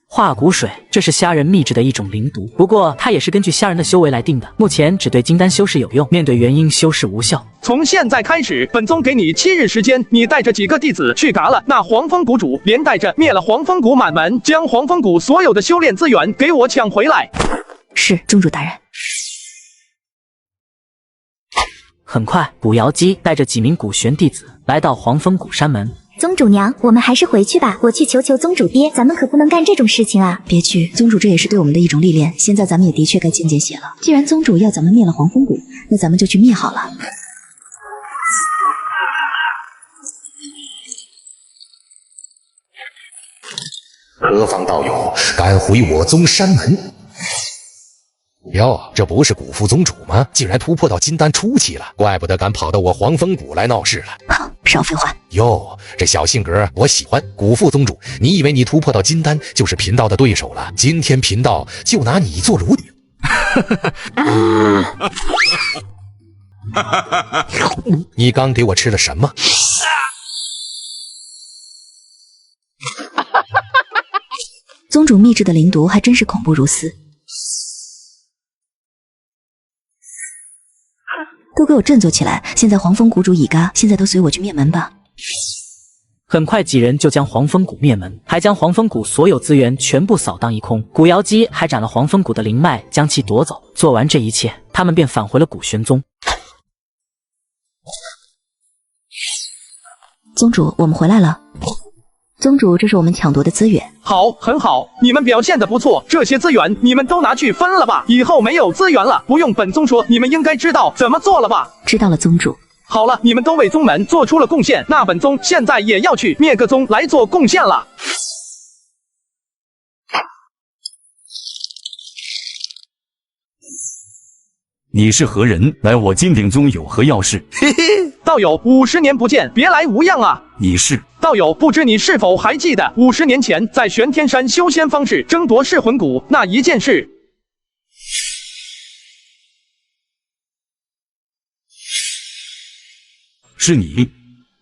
化骨水，这是虾仁秘制的一种灵毒，不过它也是根据虾仁的修为来定的，目前只对金丹修士有用，面对元婴修士无效。从现在开始，本宗给你7日时间，你带着几个弟子去嘎了那黄风谷主，连带着灭了黄风谷满门，将黄风谷所有的修炼资源给我抢回来。是，宗主大人。很快，古瑶姬带着几名古玄弟子来到黄风谷山门。宗主娘，我们还是回去吧，我去求求宗主爹，咱们可不能干这种事情啊！别去，宗主这也是对我们的一种历练，现在咱们也的确该见见血了。既然宗主要咱们灭了黄风谷，那咱们就去灭好了。何方道友敢回我宗山门？哟，这不是古副宗主吗？竟然突破到金丹初期了，怪不得敢跑到我黄风谷来闹事了。哼，少废话。哟，这小性格我喜欢。古副宗主，你以为你突破到金丹就是贫道的对手了？今天贫道就拿你做炉鼎。你刚给我吃了什么？宗主秘制的灵毒还真是恐怖如斯。都给我振作起来！现在黄风谷主已嘎，现在都随我去灭门吧。很快几人就将黄风谷灭门，还将黄风谷所有资源全部扫荡一空。古瑶姬还斩了黄风谷的灵脉，将其夺走。做完这一切，他们便返回了古玄宗。宗主，我们回来了。宗主，这是我们抢夺的资源。好，很好，你们表现得不错，这些资源你们都拿去分了吧，以后没有资源了，不用本宗说，你们应该知道怎么做了吧？知道了，宗主。好了，你们都为宗门做出了贡献，那本宗现在也要去灭个宗来做贡献了。你是何人？来我金鼎宗有何要事？嘿嘿，道友，50年不见，别来无恙啊！你是？道友，不知你是否还记得50年前在玄天山修仙方式争夺噬魂谷那一件事？是你？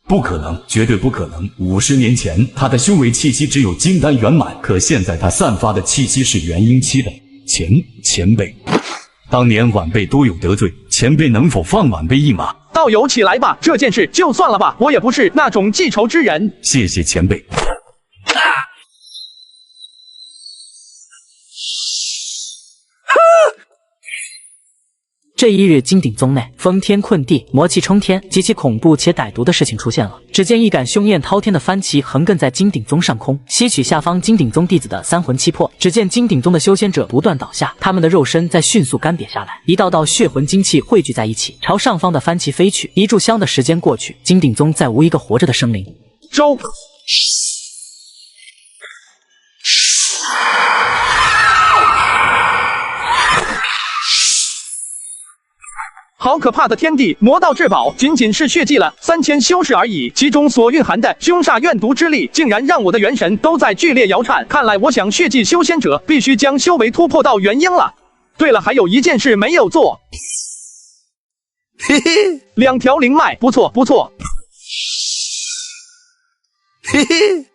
不可能，绝对不可能！50年前，他的修为气息只有金丹圆满，可现在他散发的气息是元婴期的。前辈，当年晚辈多有得罪，前辈能否放晚辈一马？道友起来吧，这件事就算了吧，我也不是那种记仇之人。谢谢前辈。这一日，金鼎宗内封天困地，魔气冲天，极其恐怖且歹毒的事情出现了。只见一杆凶焰滔天的幡旗横亘在金鼎宗上空，吸取下方金鼎宗弟子的三魂七魄。只见金鼎宗的修仙者不断倒下，他们的肉身在迅速干瘪下来，一道道血魂精气汇聚在一起，朝上方的幡旗飞去。一炷香的时间过去，金鼎宗再无一个活着的生灵。周。好可怕的天地魔道至宝，仅仅是血祭了3000修士而已，其中所蕴含的凶煞怨毒之力，竟然让我的元神都在剧烈摇颤。看来我想血祭修仙者，必须将修为突破到元婴了。对了，还有一件事没有做。嘿嘿，2条灵脉，不错不错。嘿嘿。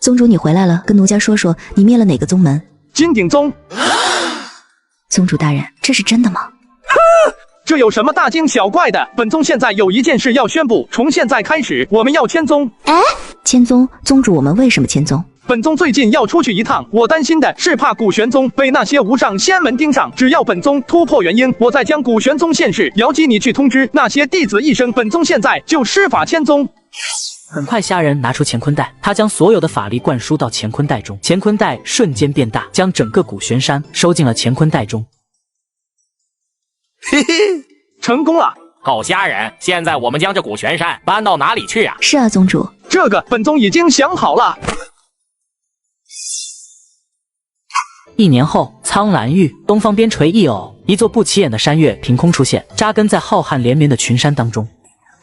宗主，你回来了，跟奴家说说，你灭了哪个宗门？金鼎宗。宗主大人，这是真的吗？这有什么大惊小怪的？本宗现在有一件事要宣布，从现在开始，我们要迁宗。迁宗？宗主，我们为什么迁宗？本宗最近要出去一趟，我担心的是怕古玄宗被那些无上仙门盯上。只要本宗突破元婴，我再将古玄宗现世。瑶姬，你去通知那些弟子一声，本宗现在就施法迁宗。很快，虾仁拿出乾坤袋，他将所有的法力灌输到乾坤袋中，乾坤袋瞬间变大，将整个古玄山收进了乾坤袋中。嘿嘿，成功了！够吓人！现在我们将这古玄山搬到哪里去啊？是啊，宗主，这个本宗已经想好了。1年后，苍兰域东方边陲一偶，一座不起眼的山岳凭空出现，扎根在浩瀚连绵的群山当中。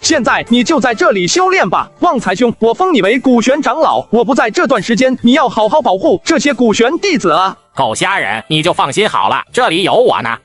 现在你就在这里修炼吧，旺财兄，我封你为古玄长老。我不在这段时间，你要好好保护这些古玄弟子啊！够吓人，你就放心好了，这里有我呢。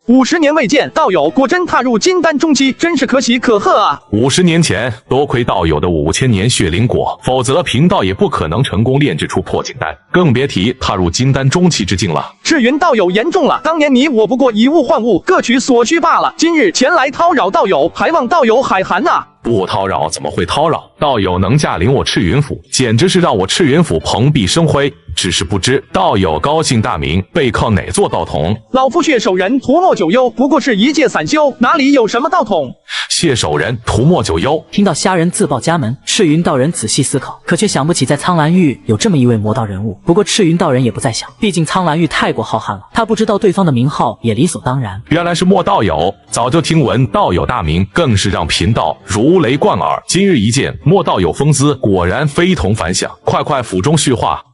50年未见，道友果真踏入金丹中期，真是可喜可贺啊！50年前，多亏道友的5000年血灵果，否则贫道也不可能成功炼制出破金丹，更别提踏入金丹中期之境了。赤云道友言重了，当年你我不过以物换物，各取所需罢了。今日前来叨扰道友，还望道友海涵呐！不叨扰怎么会叨扰？道友能驾临我赤云府，简直是让我赤云府蓬荜生辉。只是不知道友高姓大名，背靠哪座道统？老夫血手人涂墨九幽，不过是一介散修，哪里有什么道统？血手人涂墨九幽。听到虾人自报家门，赤云道人仔细思考，可却想不起在苍兰域有这么一位魔道人物。不过赤云道人也不再想，毕竟苍兰域太过浩瀚了，他不知道对方的名号也理所当然。原来是莫道友，早就听闻道友大名，更是让贫道如雷贯耳。今日一见，莫道友风姿果然非同凡响。快府中叙话。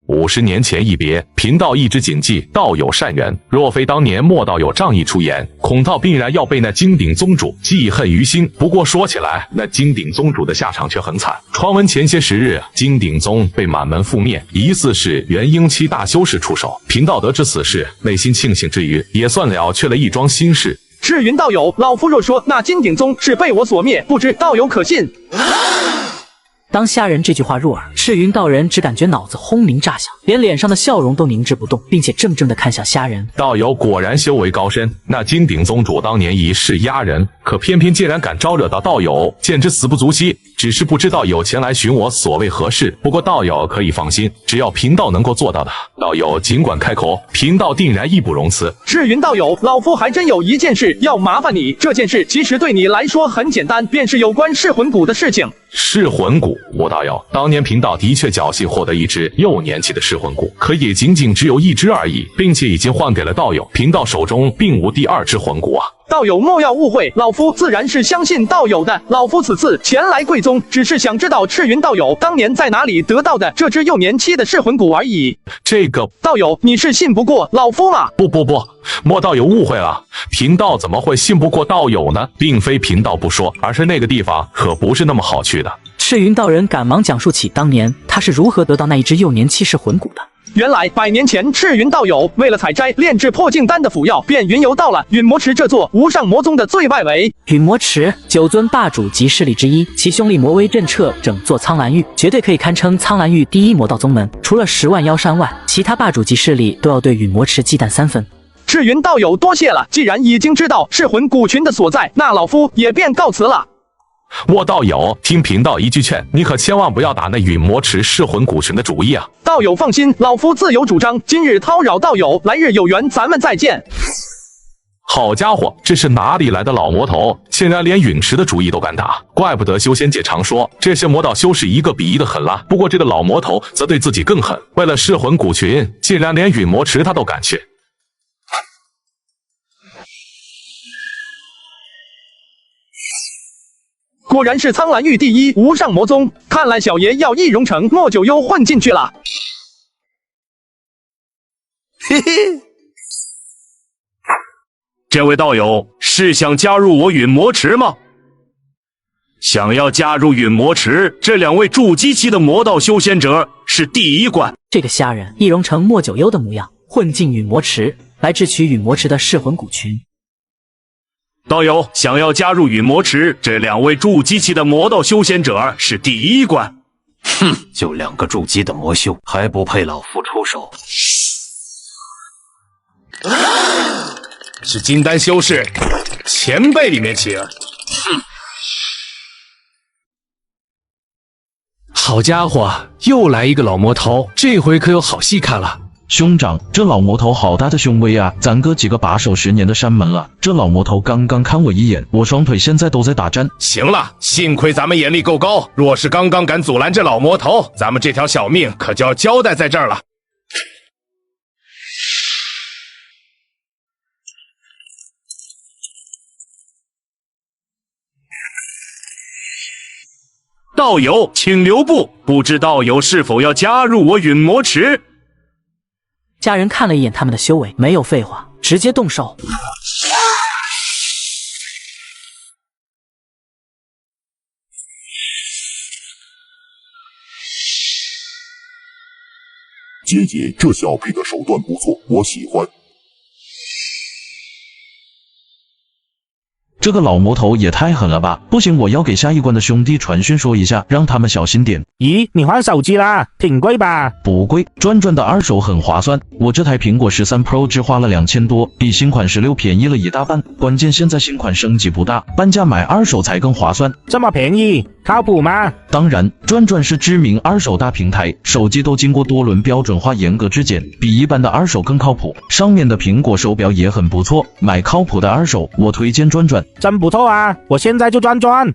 50年前一别，贫道一直谨记道友善缘。若非当年莫道友仗义出言，恐道必然要被那金鼎宗主记恨于心。不过说起来，那金鼎宗主的下场却很惨。传闻前些时日，金鼎宗被满门覆灭，疑似是元婴期大修士出手。贫道得知此事，内心庆幸之余，也算了却了一桩心事。赤云道友，老夫若说那金鼎宗是被我所灭，不知道友可信？当虾人这句话入耳，赤云道人只感觉脑子轰鸣炸响，连脸上的笑容都凝滞不动，并且怔怔地看向虾人。道友果然修为高深，那金鼎宗主当年一世压人，可偏偏竟然敢招惹到道友，简直死不足惜。只是不知道友前来寻我所为何事。不过道友可以放心，只要贫道能够做到的，道友尽管开口，贫道定然义不容辞。赤云道友，老夫还真有一件事要麻烦你。这件事其实对你来说很简单，便是有关噬魂谷的事情。噬魂谷，莫道友，当年贫道的确侥幸获得一只幼年期的噬魂谷，可也仅仅只有一只而已，并且已经换给了道友。贫道手中并无第二只魂骨啊。道友莫要误会，老夫自然是相信道友的。老夫此次前来贵宗，只是想知道赤云道友当年在哪里得到的这只幼年期的噬魂骨而已。这个道友，你是信不过老夫吗？不，莫道友误会了，贫道怎么会信不过道友呢？并非贫道不说，而是那个地方可不是那么好去的。赤云道人赶忙讲述起当年他是如何得到那一只幼年期噬魂骨的。原来100年前，赤云道友为了采摘炼制破镜丹的辅药，便云游到了陨魔池这座无上魔宗的最外围。陨魔池9尊霸主级势力之一，其凶力魔威震彻整座苍兰域，绝对可以堪称苍兰域第一魔道宗门。除了10万妖山外，其他霸主级势力都要对陨魔池忌惮3分。赤云道友多谢了，既然已经知道噬魂谷群的所在，那老夫也便告辞了。莫道友，听贫道一句劝，你可千万不要打那陨魔池噬魂谷群的主意啊！道友放心，老夫自有主张。今日叨扰道友，来日有缘咱们再见。好家伙，这是哪里来的老魔头，竟然连陨池的主意都敢打！怪不得修仙界常说，这些魔道修士一个比一个狠辣。不过这个老魔头则对自己更狠，为了噬魂谷群，竟然连陨魔池他都敢去。果然是苍兰域第一无上魔宗，看来小爷要易容成莫九幽混进去了。嘿嘿，这位道友是想加入我陨魔池吗？想要加入陨魔池，这2位筑基期的魔道修仙者是第一关。这个虾人易容成莫九幽的模样，混进陨魔池来智取陨魔池的噬魂谷群。道友想要加入陨魔池，这2位筑基期的魔道修仙者是第一关。哼，就2个筑基的魔修，还不配老夫出手？是金丹修士，前辈里面请。好家伙，又来一个老魔头，这回可有好戏看了。兄长，这老魔头好大的胸威啊！咱哥几个把守10年的山门了，这老魔头刚刚看我一眼，我双腿现在都在打颤。行了，幸亏咱们眼力够高，若是刚刚敢阻拦这老魔头，咱们这条小命可就要交代在这儿了。道友，请留步，不知道友是否要加入我陨魔池？家人看了一眼他们的修为，没有废话，直接动手。姐姐，这小辈的手段不错，我喜欢。这个老魔头也太狠了吧！不行，我要给下一关的兄弟传讯说一下，让他们小心点。咦，你换手机啦？挺贵吧？不贵，转转的二手很划算。我这台苹果13 Pro 只花了2000多，比新款16便宜了一大半。关键现在新款升级不大，半价买二手才更划算。这么便宜，靠谱吗？当然，转转是知名二手大平台，手机都经过多轮标准化严格质检，比一般的二手更靠谱。上面的苹果手表也很不错，买靠谱的二手，我推荐转转。真不错啊！我现在就转转。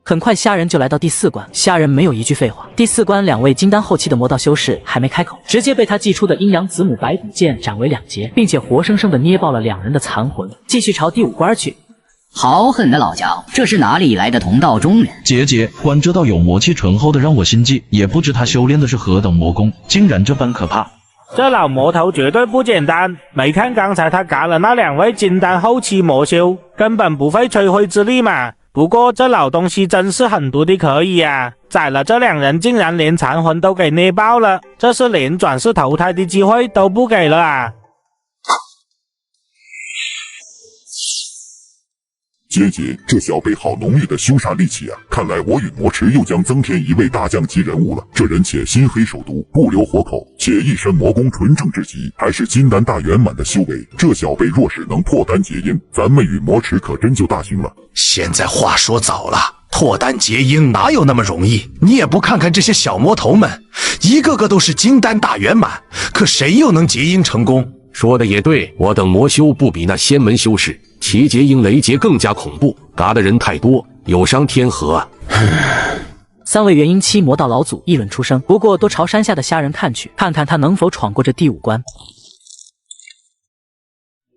很快，虾仁就来到第4关。虾仁没有一句废话。第4关，2位金丹后期的魔道修士还没开口，直接被他祭出的阴阳子母白骨剑斩为2截，并且活生生的捏爆了2人的残魂，继续朝第5关去。好狠的老脚，这是哪里来的同道中人？姐姐，关这道有魔气醇厚的让我心悸，也不知他修炼的是何等魔功，竟然这般可怕。这老魔头绝对不简单，没看刚才他赶了那2位金丹后期魔修，根本不费吹灰之力嘛。不过这老东西真是狠毒的可以啊，宰了这2人竟然连残魂都给捏爆了，这是连转世投胎的机会都不给了啊！姐姐，这小辈好浓郁的凶杀戾气啊！看来我陨魔池又将增添一位大将级人物了。这人且心黑手毒，不留活口，且一身魔功纯正至极，还是金丹大圆满的修为。这小辈若是能破丹结阴，咱们陨魔池可真就大兴了。现在话说早了，破丹结阴哪有那么容易？你也不看看这些小魔头们，一个个都是金丹大圆满，可谁又能结阴成功？说的也对，我等魔修不比那仙门修士，其结阴雷劫更加恐怖，嘎的人太多，有伤天和啊。3位元婴期魔道老祖议论出声，不过都朝山下的虾仁看去，看看他能否闯过这第5关。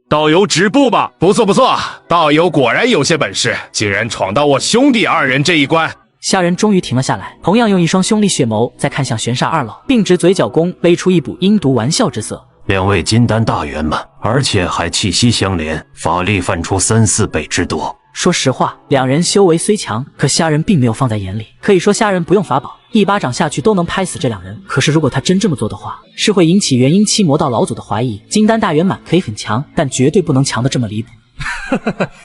道友止步吧！不错不错，道友果然有些本事，竟然闯到我兄弟2人这一关。虾仁终于停了下来，同样用一双凶厉血眸在看向玄煞2老，并指嘴角弓微出一股阴毒玩笑之色。2位金丹大圆满，而且还气息相连，法力泛出3、4倍之多。说实话，2人修为虽强，可虾仁并没有放在眼里。可以说虾仁不用法宝，一巴掌下去都能拍死这2人。可是如果他真这么做的话，是会引起元婴期魔道老祖的怀疑。金丹大圆满可以很强，但绝对不能强得这么离谱。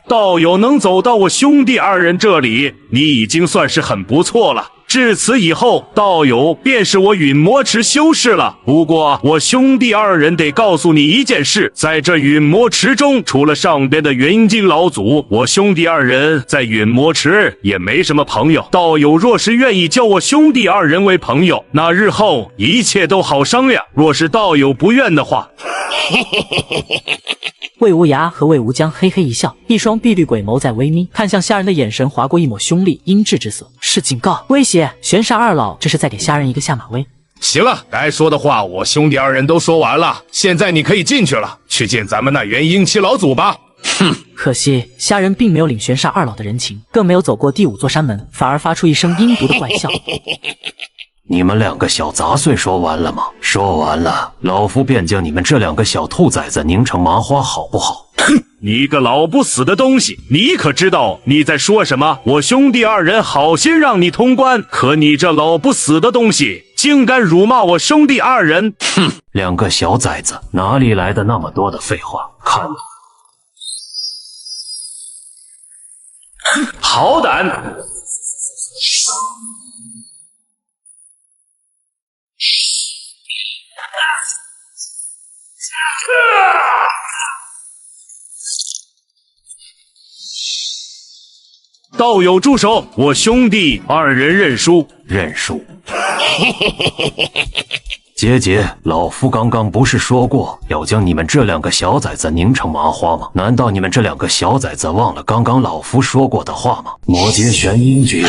道友能走到我兄弟2人这里，你已经算是很不错了。至此以后，道友便是我陨魔池修士了。不过我兄弟2人得告诉你一件事，在这陨魔池中，除了上边的元婴金老祖，我兄弟2人在陨魔池也没什么朋友。道友若是愿意叫我兄弟2人为朋友，那日后一切都好商量。若是道友不愿的话，魏无涯和魏无疆嘿嘿一笑，一双碧绿鬼眸在微眯，看向虾仁的眼神划过一抹凶厉阴鸷之色，是警告、威胁。玄煞2老这是在给虾仁一个下马威。行了，该说的话我兄弟2人都说完了，现在你可以进去了，去见咱们那元婴期老祖吧。哼，可惜虾仁并没有领玄煞2老的人情，更没有走过第5座山门，反而发出一声阴毒的怪笑。你们2个小杂碎说完了吗？说完了，老夫便将你们这2个小兔崽子拧成麻花，好不好？哼，你个老不死的东西，你可知道你在说什么？我兄弟2人好心让你通关，可你这老不死的东西，竟敢辱骂我兄弟2人！哼，2个小崽子，哪里来的那么多的废话？看，好胆！道友住手！我兄弟2人认输。认输。姐姐，老夫刚刚不是说过要将你们这两个小崽子拧成麻花吗？难道你们这两个小崽子忘了刚刚老夫说过的话吗？魔劫玄阴诀，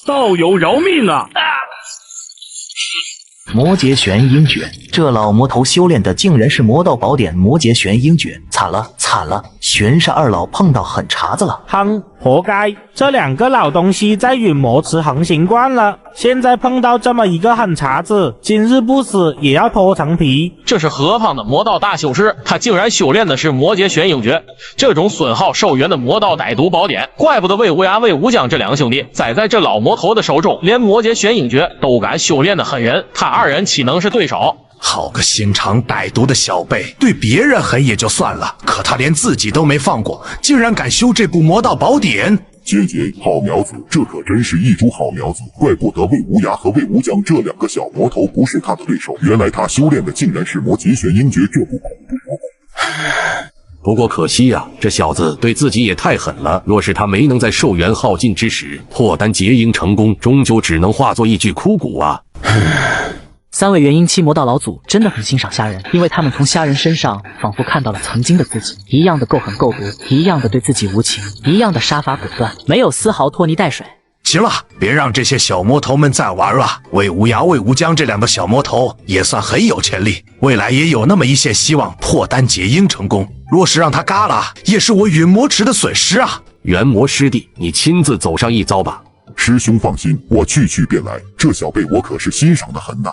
道友饶命啊！魔劫玄阴诀，这老魔头修炼的竟然是魔道宝典魔劫玄阴诀，惨了惨了！玄煞二老碰到狠茬子了。哼，活该！这两个老东西在陨魔池横行惯了，现在碰到这么一个狠茬子，今日不死也要脱层皮。这是何方的魔道大修士？他竟然修炼的是魔劫玄阴诀，这种损耗寿元的魔道歹毒宝典，怪不得魏无涯、魏无疆这两兄弟栽在这老魔头的手中，连魔劫玄阴诀都敢修炼的狠人，他二人岂能是对手？好个心肠歹毒的小辈，对别人狠也就算了，可他连自己都没放过，竟然敢修这部魔道宝典。姐姐，好苗子，这可真是一株好苗子，怪不得魏无涯和魏无疆这两个小魔头不是他的对手，原来他修炼的竟然是魔劫玄阴诀这部恐怖魔功。不过可惜呀，这小子对自己也太狠了。若是他没能在寿元耗尽之时破丹结阴成功，终究只能化作一具枯骨啊。三位元婴期魔道老祖真的很欣赏虾仁，因为他们从虾仁身上仿佛看到了曾经的自己，一样的够狠够毒，一样的对自己无情，一样的杀伐果断，没有丝毫拖泥带水。行了，别让这些小魔头们再玩了。魏无涯、魏无疆这两个小魔头也算很有潜力，未来也有那么一线希望破丹结阴成功。若是让他嘎了，也是我陨魔池的损失啊！元魔师弟，你亲自走上一遭吧。师兄放心，我去便来。这小辈我可是欣赏的很呐。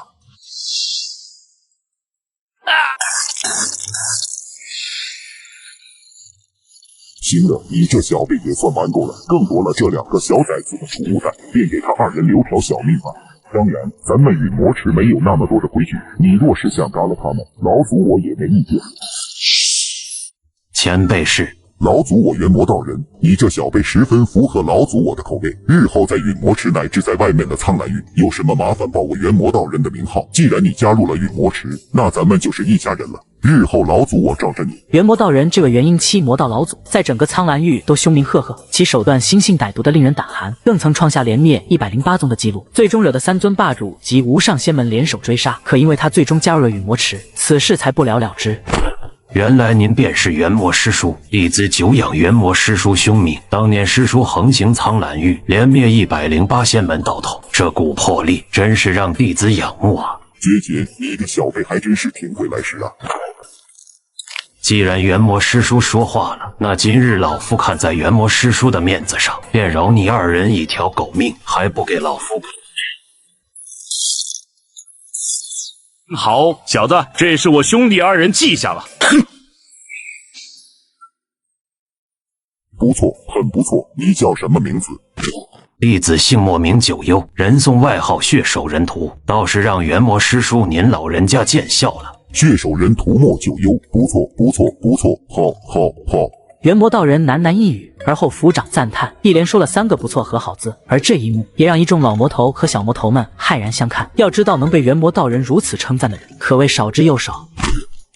行了，你这小辈也算玩够了，更夺了这两个小崽子的储物袋，便给他二人留条小命吧。当然，咱们陨魔池没有那么多的规矩，你若是想嘎了他们，老祖我也没意见。前辈是老祖我元魔道人，你这小辈十分符合老祖我的口味。日后在陨魔池乃至在外面的苍兰域，有什么麻烦报我元魔道人的名号。既然你加入了陨魔池，那咱们就是一家人了。日后老祖我罩着你。元魔道人这位元婴期魔道老祖，在整个苍兰域都凶名赫赫，其手段心性歹毒的令人胆寒，更曾创下连灭108宗的记录，最终惹得三尊霸主及无上仙门联手追杀。可因为他最终加入了陨魔池，此事才不了了之。原来您便是元魔师叔，弟子久仰元魔师叔凶名。当年师叔横行苍兰域，连灭108仙门道头，这股魄力真是让弟子仰慕啊！姐姐，你的小辈还真是挺会来事啊！既然元魔师叔说话了，那今日老夫看在元魔师叔的面子上，便饶你二人一条狗命，还不给老夫好，小子，这是我兄弟二人记下了。不错，很不错。你叫什么名字？弟子姓莫名九幽，人送外号血手人屠，倒是让元魔师叔您老人家见笑了。血手人屠莫九幽，不错，不错，不错，好，好，好。元魔道人喃喃一语，而后抚掌赞叹，一连说了3个不错和好字。而这一幕也让一众老魔头和小魔头们骇然相看。要知道，能被元魔道人如此称赞的人，可谓少之又少。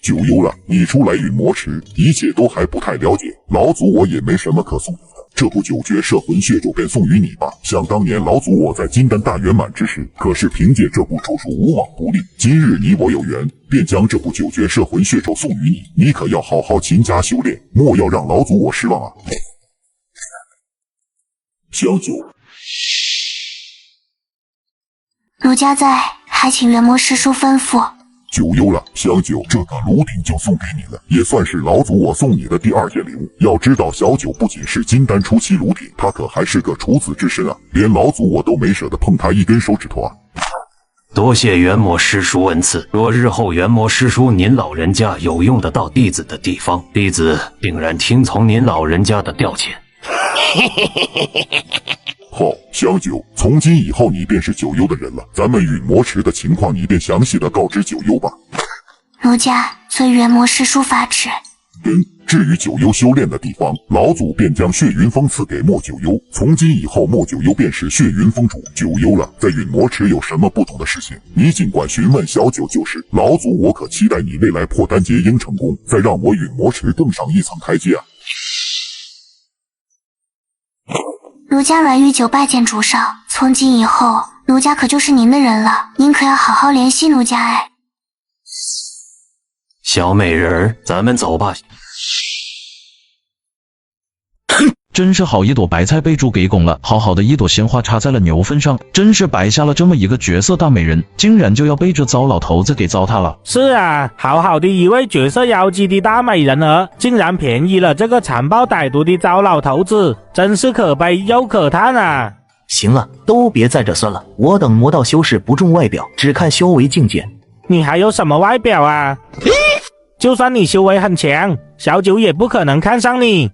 九幽了，你初来陨魔池，一切都还不太了解，老祖我也没什么可送你的。这部九诀摄魂血咒便送于你吧。想当年老祖我在金丹大圆满之时，可是凭借这部咒术无往不利。今日你我有缘，便将这部九诀摄魂血咒送于你，你可要好好勤加修炼，莫要让老祖我失望啊！小九，奴家在，还请元魔师叔吩咐。九幽了，小九，这个炉鼎就送给你了，也算是老祖我送你的第2件礼物。要知道，小九不仅是金丹初期炉鼎，他可还是个处子之身啊，连老祖我都没舍得碰他一根手指头啊。多谢元魔师叔恩赐，若日后元魔师叔您老人家有用得到弟子的地方，弟子定然听从您老人家的调遣。好，小九，从今以后你便是九幽的人了。咱们陨魔池的情况，你便详细的告知九幽吧。奴家遵元魔师叔法旨。至于九幽修炼的地方，老祖便将血云峰赐给莫九幽。从今以后，莫九幽便是血云峰主。九幽了，在陨魔池有什么不懂的事情，你尽管询问小九就是。老祖我可期待你未来破丹结阴成功，再让我陨魔池更上一层台阶啊！奴家软玉久拜见主上，从今以后，奴家可就是您的人了，您可要好好联系奴家哎。小美人儿，咱们走吧。真是好一朵白菜被猪给拱了，好好的一朵鲜花插在了牛粪上，真是白瞎了这么一个绝色大美人，竟然就要被这糟老头子给糟蹋了。是啊，好好的一位绝色妖姬的大美人儿，竟然便宜了这个残暴歹毒的糟老头子，真是可悲又可叹啊！行了，都别在这算了，我等魔道修士不重外表，只看修为境界。你还有什么外表啊？就算你修为很强，小九也不可能看上你。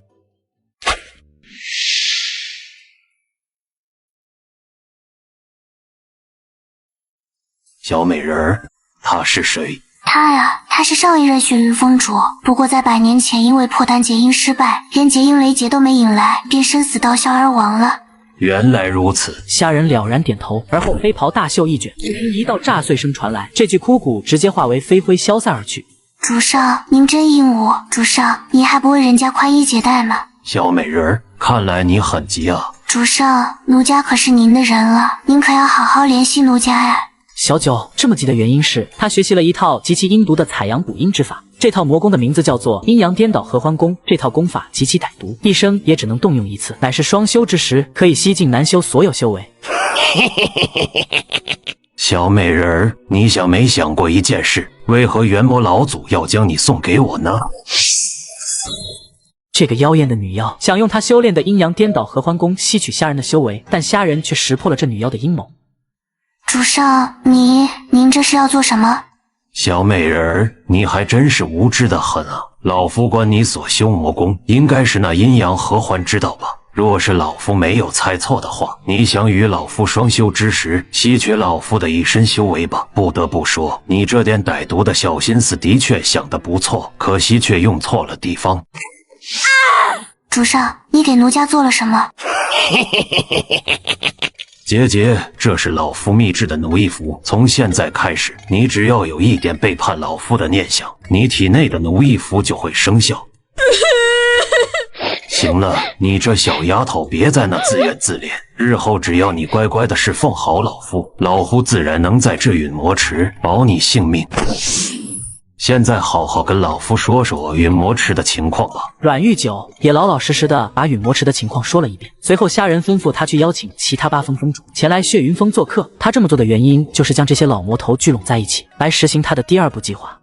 小美人儿，他是谁？他呀，他是上一任血云峰主，不过在100年前因为破丹结印失败，连结印雷劫都没引来，便生死道消而亡了。原来如此。虾仁了然点头，而后黑袍大袖一卷，一道炸碎声传来，这具枯骨直接化为飞灰消散而去。主上，您真英武！主上，您还不为人家宽衣解带吗？小美人儿，看来你很急啊。主上，奴家可是您的人了，您可要好好联系奴家呀。小九这么急的原因是他学习了一套极其阴毒的采阳补阴之法，这套魔功的名字叫做阴阳颠倒合欢功，这套功法极其歹毒，一生也只能动用一次，乃是双修之时，可以吸尽难修所有修为。小美人儿，你想没想过一件事？为何元魔老祖要将你送给我呢？这个妖艳的女妖想用她修炼的阴阳颠倒合欢功吸取虾人的修为，但虾人却识破了这女妖的阴谋。主上，您这是要做什么？小美人儿，你还真是无知的很啊！老夫观你所修魔功，应该是那阴阳合欢之道吧？若是老夫没有猜错的话，你想与老夫双修之时，吸取老夫的一身修为吧？不得不说，你这点歹毒的小心思的确想得不错，可惜却用错了地方。主上，你给奴家做了什么？姐姐，这是老夫秘制的奴役符，从现在开始，你只要有一点背叛老夫的念想，你体内的奴役符就会生效。行了，你这小丫头别在那自怨自怜，日后只要你乖乖的侍奉好老夫，老夫自然能在这陨魔池保你性命。现在好好跟老夫说说陨魔池的情况吧。阮玉九也老老实实的把陨魔池的情况说了一遍，随后虾仁吩咐他去邀请其他8峰峰主前来血云峰做客。他这么做的原因就是将这些老魔头聚拢在一起，来实行他的第2步计划。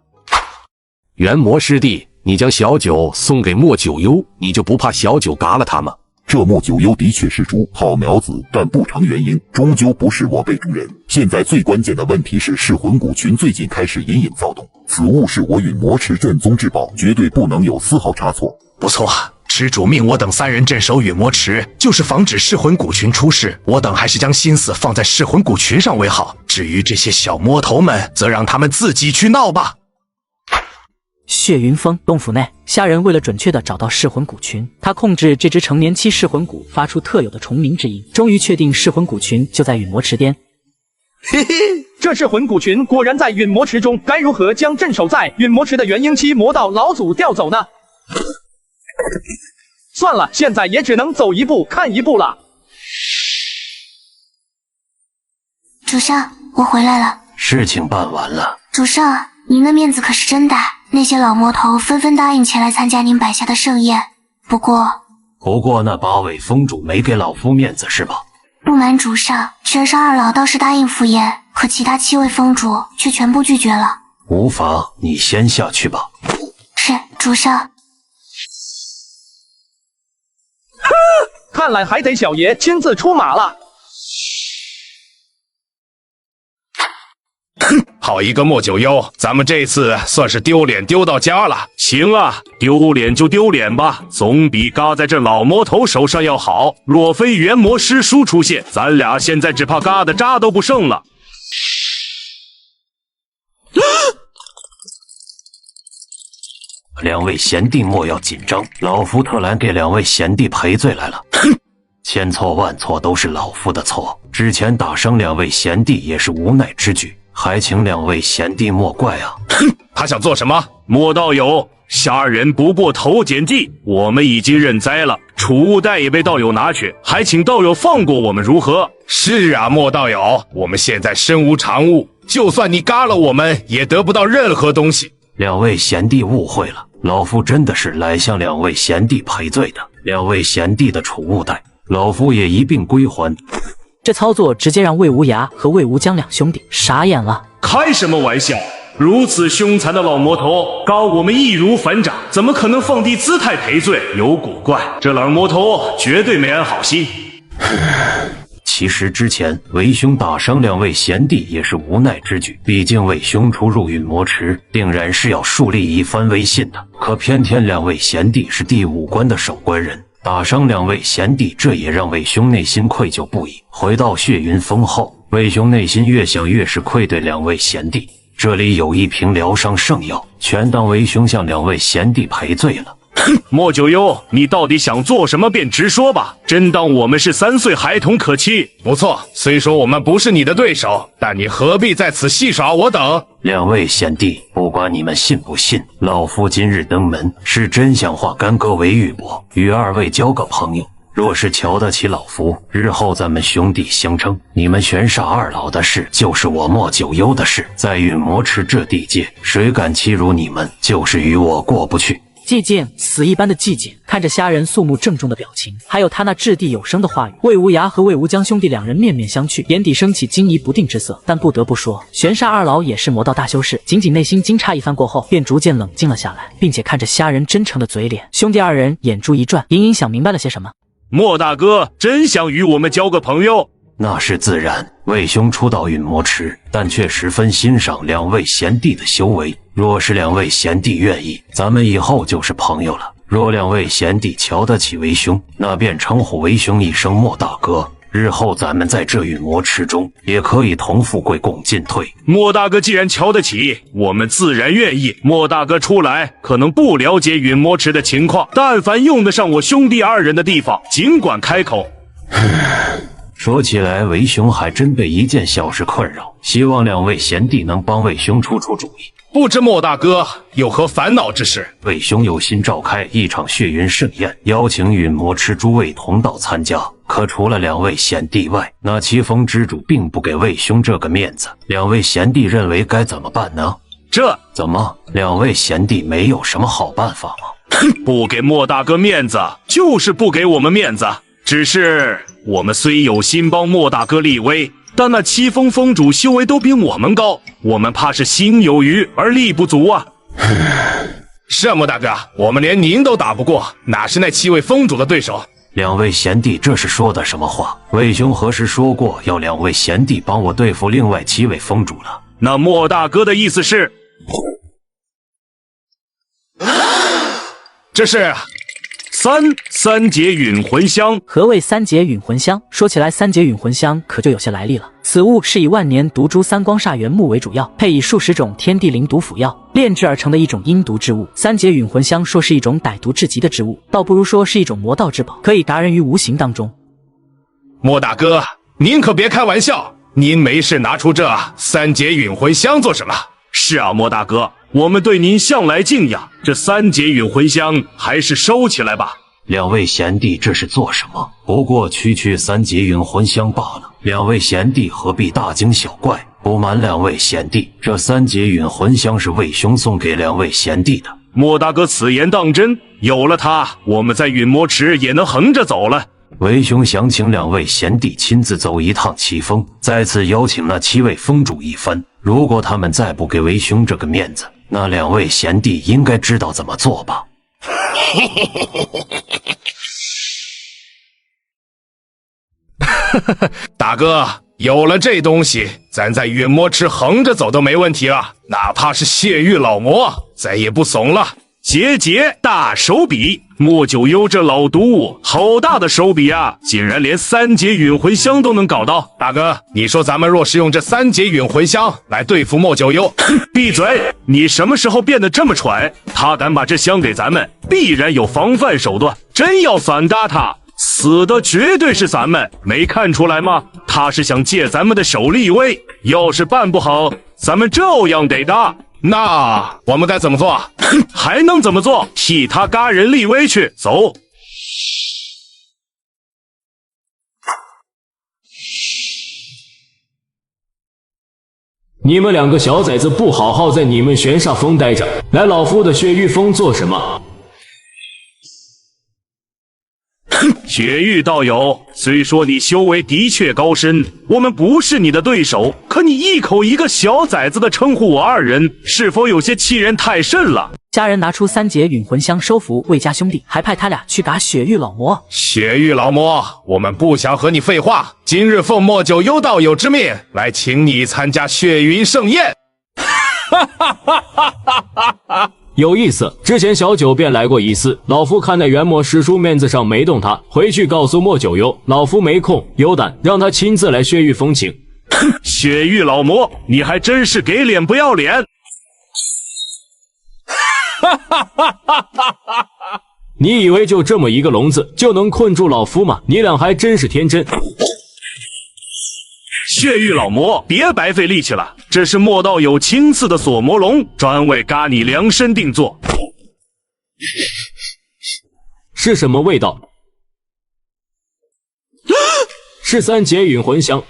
元魔师弟，你将小九送给莫九幽，你就不怕小九嘎了他吗？这莫九幽的确是株好苗子，但不成元婴，终究不是我辈主人。现在最关键的问题是噬魂谷群最近开始隐隐躁动，此物是我陨魔池镇宗之宝，绝对不能有丝毫差错。不错，池主命我等3人镇守陨魔池，就是防止噬魂谷群出事。我等还是将心思放在噬魂谷群上为好，至于这些小魔头们，则让他们自己去闹吧。血云峰洞府内，虾仁为了准确地找到噬魂谷群，他控制这只成年期噬魂谷发出特有的虫鸣之音，终于确定噬魂谷群就在陨魔池巅。嘿嘿，这噬魂谷群果然在陨魔池中，该如何将镇守在陨魔池的元婴期魔道老祖调走呢？算了，现在也只能走一步看一步了。主上，我回来了。事情办完了。主上，您的面子可是真大，那些老魔头纷纷答应前来参加您摆下的盛宴。不过那8位峰主没给老夫面子是吧？不瞒主上，玄沙二老倒是答应赴宴，可其他7位峰主却全部拒绝了。无妨，你先下去吧。是，主上。看来还得小爷亲自出马了。好一个莫九幽，咱们这次算是丢脸丢到家了。行啊，丢脸就丢脸吧，总比嘎在这老魔头手上要好。若非元魔师叔出现，咱俩现在只怕嘎的渣都不剩了。2位贤弟莫要紧张，老夫特来给2位贤弟赔罪来了。千错万错都是老夫的错，之前打伤2位贤弟也是无奈之举，还请2位贤弟莫怪啊。他想做什么？莫道友，虾仁不过头捡地，我们已经认栽了。储物袋也被道友拿去，还请道友放过我们如何？是啊，莫道友，我们现在身无长物，就算你嘎了我们，也得不到任何东西。两位贤弟误会了，老夫真的是来向两位贤弟赔罪的。两位贤弟的储物袋，老夫也一并归还。这操作直接让魏无涯和魏无疆两兄弟傻眼了。开什么玩笑！如此凶残的老魔头，告我们易如反掌，怎么可能放低姿态赔罪？有古怪，这老魔头绝对没安好心。其实之前为兄打伤两位贤弟也是无奈之举，毕竟为兄出入陨魔池，定然是要树立一番威信的。可偏偏两位贤弟是第5关的守关人，打伤两位贤弟，这也让为兄内心愧疚不已。回到血云峰后，为兄内心越想越是愧对两位贤弟。这里有一瓶疗伤圣药，全当为兄向两位贤弟赔罪了。莫九幽，你到底想做什么便直说吧，真当我们是3岁孩童可欺？不错，虽说我们不是你的对手，但你何必在此戏耍我等？两位贤弟，不管你们信不信，老夫今日登门是真想化干戈为玉帛，与2位交个朋友。若是瞧得起老夫，日后咱们兄弟相称，你们玄煞2老的事，就是我莫九幽的事。在陨魔池这地界，谁敢欺辱你们，就是与我过不去。寂静，死一般的寂静。看着虾仁肃穆郑重的表情，还有他那掷地有声的话语，魏无涯和魏无疆兄弟两人面面相觑，眼底升起惊疑不定之色。但不得不说，玄煞2老也是魔道大修士。仅仅内心惊诧一番过后，便逐渐冷静了下来，并且看着虾仁真诚的嘴脸，兄弟2人眼珠一转，隐隐想明白了些什么。莫大哥真想与我们交个朋友？那是自然，魏兄初到陨魔池，但却十分欣赏两位贤弟的修为。若是两位贤弟愿意，咱们以后就是朋友了。若两位贤弟瞧得起为兄，那便称呼为兄一声莫大哥。日后咱们在这陨魔池中，也可以同富贵共进退。莫大哥既然瞧得起，我们自然愿意。莫大哥出来可能不了解陨魔池的情况，但凡用得上我兄弟2人的地方，尽管开口。说起来，为兄还真被一件小事困扰，希望两位贤弟能帮为兄出主意。不知莫大哥有何烦恼之事？为兄有心召开一场血云盛宴，邀请陨魔池诸位同道参加。可除了两位贤弟外，那七峰之主并不给魏兄这个面子。两位贤弟认为该怎么办呢？这怎么，两位贤弟没有什么好办法吗？不给莫大哥面子，就是不给我们面子。只是我们虽有心帮莫大哥立威，但那七峰峰主修为都比我们高，我们怕是心有余而力不足啊。是啊，莫大哥，我们连您都打不过，哪是那7位峰主的对手？两位贤弟这是说的什么话？魏兄何时说过要两位贤弟帮我对付另外7位峰主了？那莫大哥的意思是，这是三节陨魂香。何谓3节陨魂香？说起来，3节陨魂香可就有些来历了。此物是以万年毒株3光煞原木为主药，配以数十种天地灵毒辅药炼制而成的一种阴毒之物。3节陨魂香说是一种歹毒至极的之物，倒不如说是一种魔道之宝，可以达人于无形当中。莫大哥，您可别开玩笑，您没事拿出这3节陨魂香做什么？是啊，莫大哥，我们对您向来敬仰，这3节陨魂香还是收起来吧。两位贤弟这是做什么？不过区3节陨魂香罢了，两位贤弟何必大惊小怪？不瞒两位贤弟，这3节陨魂香是魏兄送给两位贤弟的。莫大哥此言当真？有了它，我们在陨魔池也能横着走了。为兄想请两位贤弟亲自走一趟七峰，再次邀请那7位峰主一番。如果他们再不给为兄这个面子，那两位贤弟应该知道怎么做吧。大哥，有了这东西，咱在陨魔池横着走都没问题了，哪怕是血域老魔，再也不怂了。节大手笔，莫九幽这老毒物，好大的手笔啊！竟然连3节陨魂香都能搞到。大哥，你说咱们若是用这3节陨魂香来对付莫九幽，闭嘴！你什么时候变得这么蠢？他敢把这香给咱们，必然有防范手段。真要散搭他，死的绝对是咱们，没看出来吗？他是想借咱们的手立威，要是办不好，咱们照样得搭。那我们该怎么做？还能怎么做？替他嘎人立威去，走！你们两个小崽子不好好在你们玄煞峰待着，来老夫的血域峰做什么？雪域道友，虽说你修为的确高深，我们不是你的对手，可你一口一个小崽子的称呼我二人，是否有些欺人太甚了？家人拿出3节陨魂香收服魏家兄弟，还派他俩去打雪域老魔。雪域老魔，我们不想和你废话，今日奉莫九幽道友之命来请你参加血云盛宴。哈哈哈哈哈哈！有意思，之前小九便来过一次，老夫看在元魔师叔面子上没动他，回去告诉莫九幽，老夫没空，有胆让他亲自来血域风请。雪域老魔，你还真是给脸不要脸！哈哈哈哈哈哈！你以为就这么一个笼子就能困住老夫吗？你俩还真是天真。血域老魔，别白费力气了，这是莫道友亲赐的锁魔龙，专为嘎你量身定做。是什么味道？是3节陨魂香。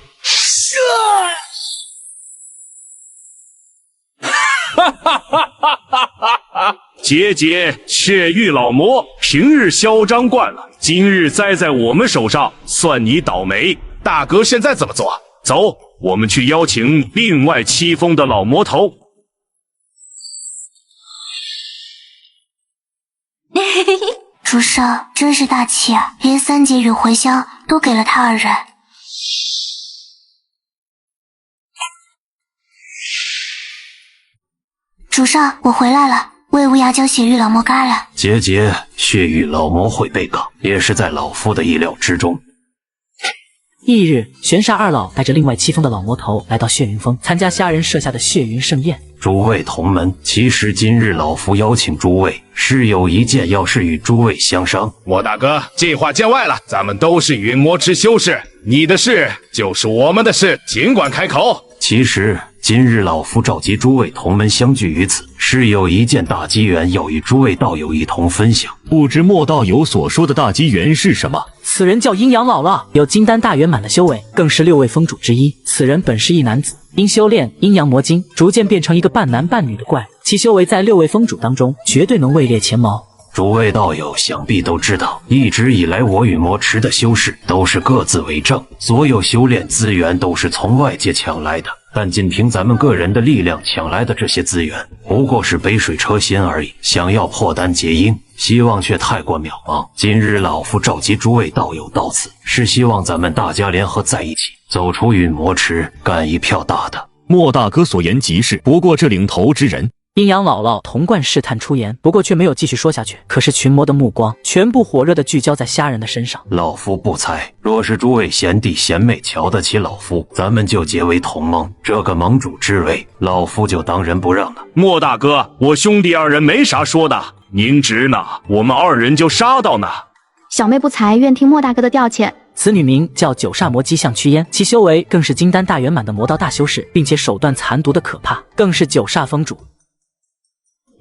哈哈哈哈哈哈！节节血域老魔，平日嚣张惯了，今日栽在我们手上，算你倒霉。大哥现在怎么做？走，我们去邀请另外7峰的老魔头。主上真是大气啊，连3节陨魂香都给了他二人。主上，我回来了，魏无涯将血域老魔嘎了。节节，血域老魔会被嘎，也是在老夫的意料之中。翌日，玄煞二老带着另外7峰的老魔头来到血云峰，参加虾人设下的血云盛宴。诸位同门，其实今日老夫邀请诸位，是有一件要事与诸位相商。莫大哥，计划见外了，咱们都是陨魔池修士，你的事就是我们的事，尽管开口。其实今日老夫召集诸位同门相聚于此，是有一件大机缘要与诸位道友一同分享。不知莫道友所说的大机缘是什么？此人叫阴阳姥姥，有金丹大圆满的修为，更是6位峰主之一。此人本是一男子，因修炼阴阳魔经，逐渐变成一个半男半女的怪物，其修为在6位峰主当中绝对能位列前茅。诸位道友想必都知道，一直以来我与魔池的修士都是各自为政，所有修炼资源都是从外界抢来的，但仅凭咱们个人的力量抢来的这些资源，不过是杯水车薪而已。想要破丹结阴，希望却太过渺茫。今日老夫召集诸位道友到此，是希望咱们大家联合在一起，走出陨魔池，干一票大的。莫大哥所言极是，不过这领头之人。阴阳姥姥同贯试探出言，不过却没有继续说下去。可是群魔的目光全部火热地聚焦在虾人的身上。老夫不才，若是诸位贤弟贤妹瞧得起老夫，咱们就结为同盟，这个盟主之位，老夫就当仁不让了。莫大哥，我兄弟二人没啥说的，您直呢，我们二人就杀到呢。小妹不才，愿听莫大哥的调遣。此女名叫九煞魔姬向驱烟，其修为更是金丹大圆满的魔道大修士，并且手段残毒的可怕，更是九煞峰主。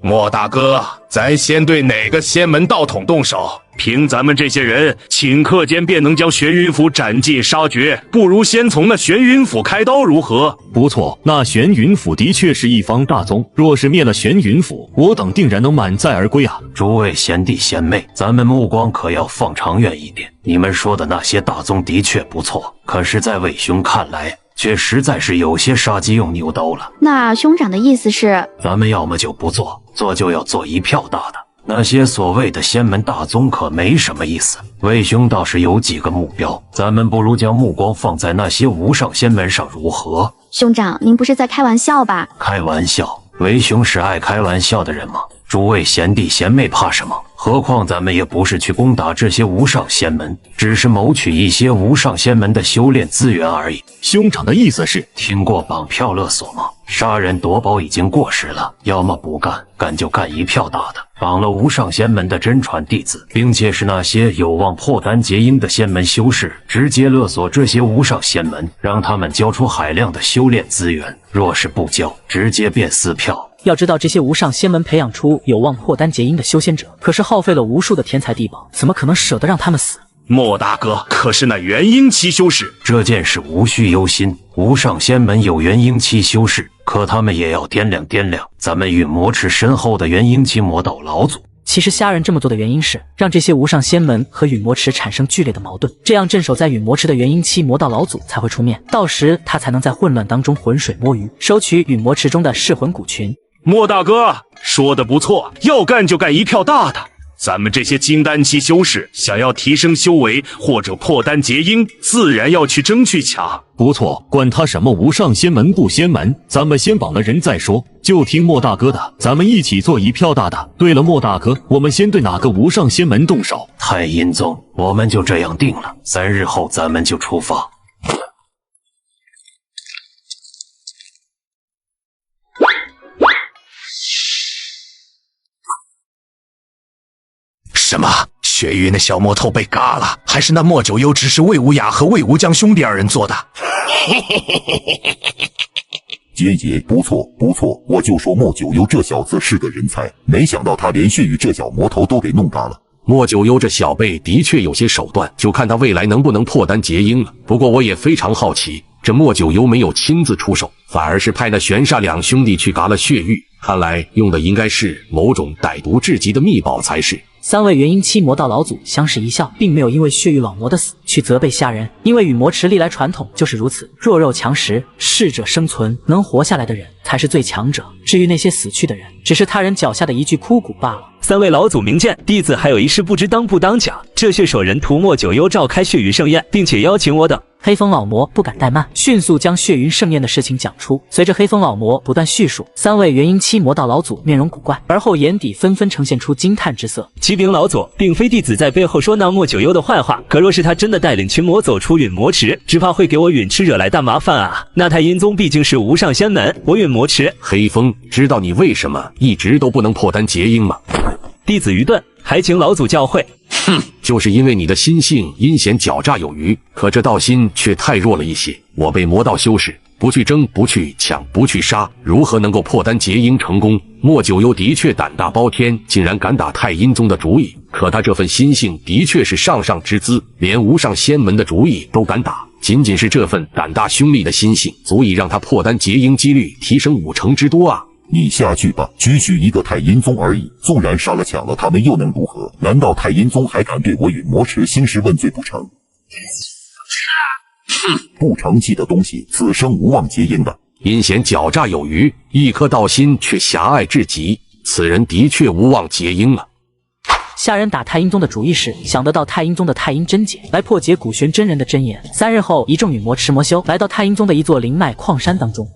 莫大哥，咱先对哪个仙门道统动手？凭咱们这些人，顷刻间便能将玄云府斩尽杀绝，不如先从那玄云府开刀如何？不错，那玄云府的确是一方大宗，若是灭了玄云府，我等定然能满载而归啊！诸位贤弟贤妹，咱们目光可要放长远一点。你们说的那些大宗的确不错，可是在魏兄看来，却实在是有些杀鸡用牛刀了。那兄长的意思是，咱们要么就不做，做就要做一票大的。那些所谓的仙门大宗可没什么意思。魏兄倒是有几个目标，咱们不如将目光放在那些无上仙门上如何？兄长，您不是在开玩笑吧？开玩笑？魏兄是爱开玩笑的人吗？诸位贤弟贤妹怕什么？何况咱们也不是去攻打这些无上仙门，只是谋取一些无上仙门的修炼资源而已。兄长的意思是，听过绑票勒索吗？杀人夺宝已经过时了，要么不干，干就干一票大的，绑了无上仙门的真传弟子，并且是那些有望破丹结阴的仙门修士，直接勒索这些无上仙门，让他们交出海量的修炼资源，若是不交，直接变撕票。要知道，这些无上仙门培养出有望破丹结阴的修仙者，可是耗费了无数的天才地宝，怎么可能舍得让他们死？莫大哥可是那元婴期修士，这件事无需忧心。无上仙门有元婴期修士，可他们也要掂量掂量咱们陨魔池身后的元婴期魔道老祖。其实虾仁这么做的原因是让这些无上仙门和陨魔池产生剧烈的矛盾，这样镇守在陨魔池的元婴期魔道老祖才会出面，到时他才能在混乱当中浑水摸鱼，收取陨魔池中的噬魂骨群。莫大哥说的不错，要干就干一票大的。咱们这些金丹期修士想要提升修为或者破丹结阴，自然要去争取抢。不错，管他什么无上仙门不仙门，咱们先绑了人再说。就听莫大哥的，咱们一起做一票大的。对了，莫大哥，我们先对哪个无上仙门动手？太阴宗，我们就这样定了。3日后咱们就出发。什么？血域那小魔头被嘎了？还是那莫九幽只是魏无涯和魏无疆兄弟二人做的？姐姐，不错不错，我就说莫九幽这小子是个人才，没想到他连血域这小魔头都给弄嘎了。莫九幽这小辈的确有些手段，就看他未来能不能破丹结阴了。不过我也非常好奇，这莫九幽没有亲自出手，反而是派那玄煞两兄弟去嘎了血域，看来用的应该是某种歹毒至极的秘宝才是。3位元婴期魔道老祖相视一笑，并没有因为血域老魔的死去责备虾仁，因为陨魔池历来传统就是如此，弱肉强食，适者生存，能活下来的人才是最强者，至于那些死去的人，只是他人脚下的一具枯骨罢了。3位老祖明鉴，弟子还有一事不知当不当讲。这血手人屠莫九幽召开血云盛宴，并且邀请我等。黑风老魔不敢怠慢，迅速将血云盛宴的事情讲出。随着黑风老魔不断叙述，3位元婴期魔道老祖面容古怪，而后眼底纷纷呈现出惊叹之色。启禀老祖，并非弟子在背后说那莫九幽的坏话，可若是他真的带领群魔走出陨魔池，只怕会给我陨池惹来大麻烦啊！那太阴宗毕竟是无上仙门，我陨魔池……黑风，知道你为什么一直都不能破丹结阴吗？弟子愚钝，还请老祖教诲。哼，就是因为你的心性阴险狡诈有余，可这道心却太弱了一些。我被魔道修士，不去争，不去抢，不去杀，如何能够破丹结阴成功？莫九幽的确胆大包天，竟然敢打太阴宗的主意，可他这份心性的确是上上之资，连无上仙门的主意都敢打。仅仅是这份胆大凶厉的心性，足以让他破丹结阴几率提升5成之多啊！你下去吧，区区一个太阴宗而已，纵然杀了抢了他们又能如何？难道太阴宗还敢对我陨魔池兴师问罪不成？不成器的东西，此生无望结阴的。阴险狡诈有余，一颗道心却狭隘至极，此人的确无望结阴了。下人打太阴宗的主意时，想得到太阴宗的太阴真解来破解古玄真人的真言。3日后，一众陨魔池魔修来到太阴宗的一座灵脉矿山当中。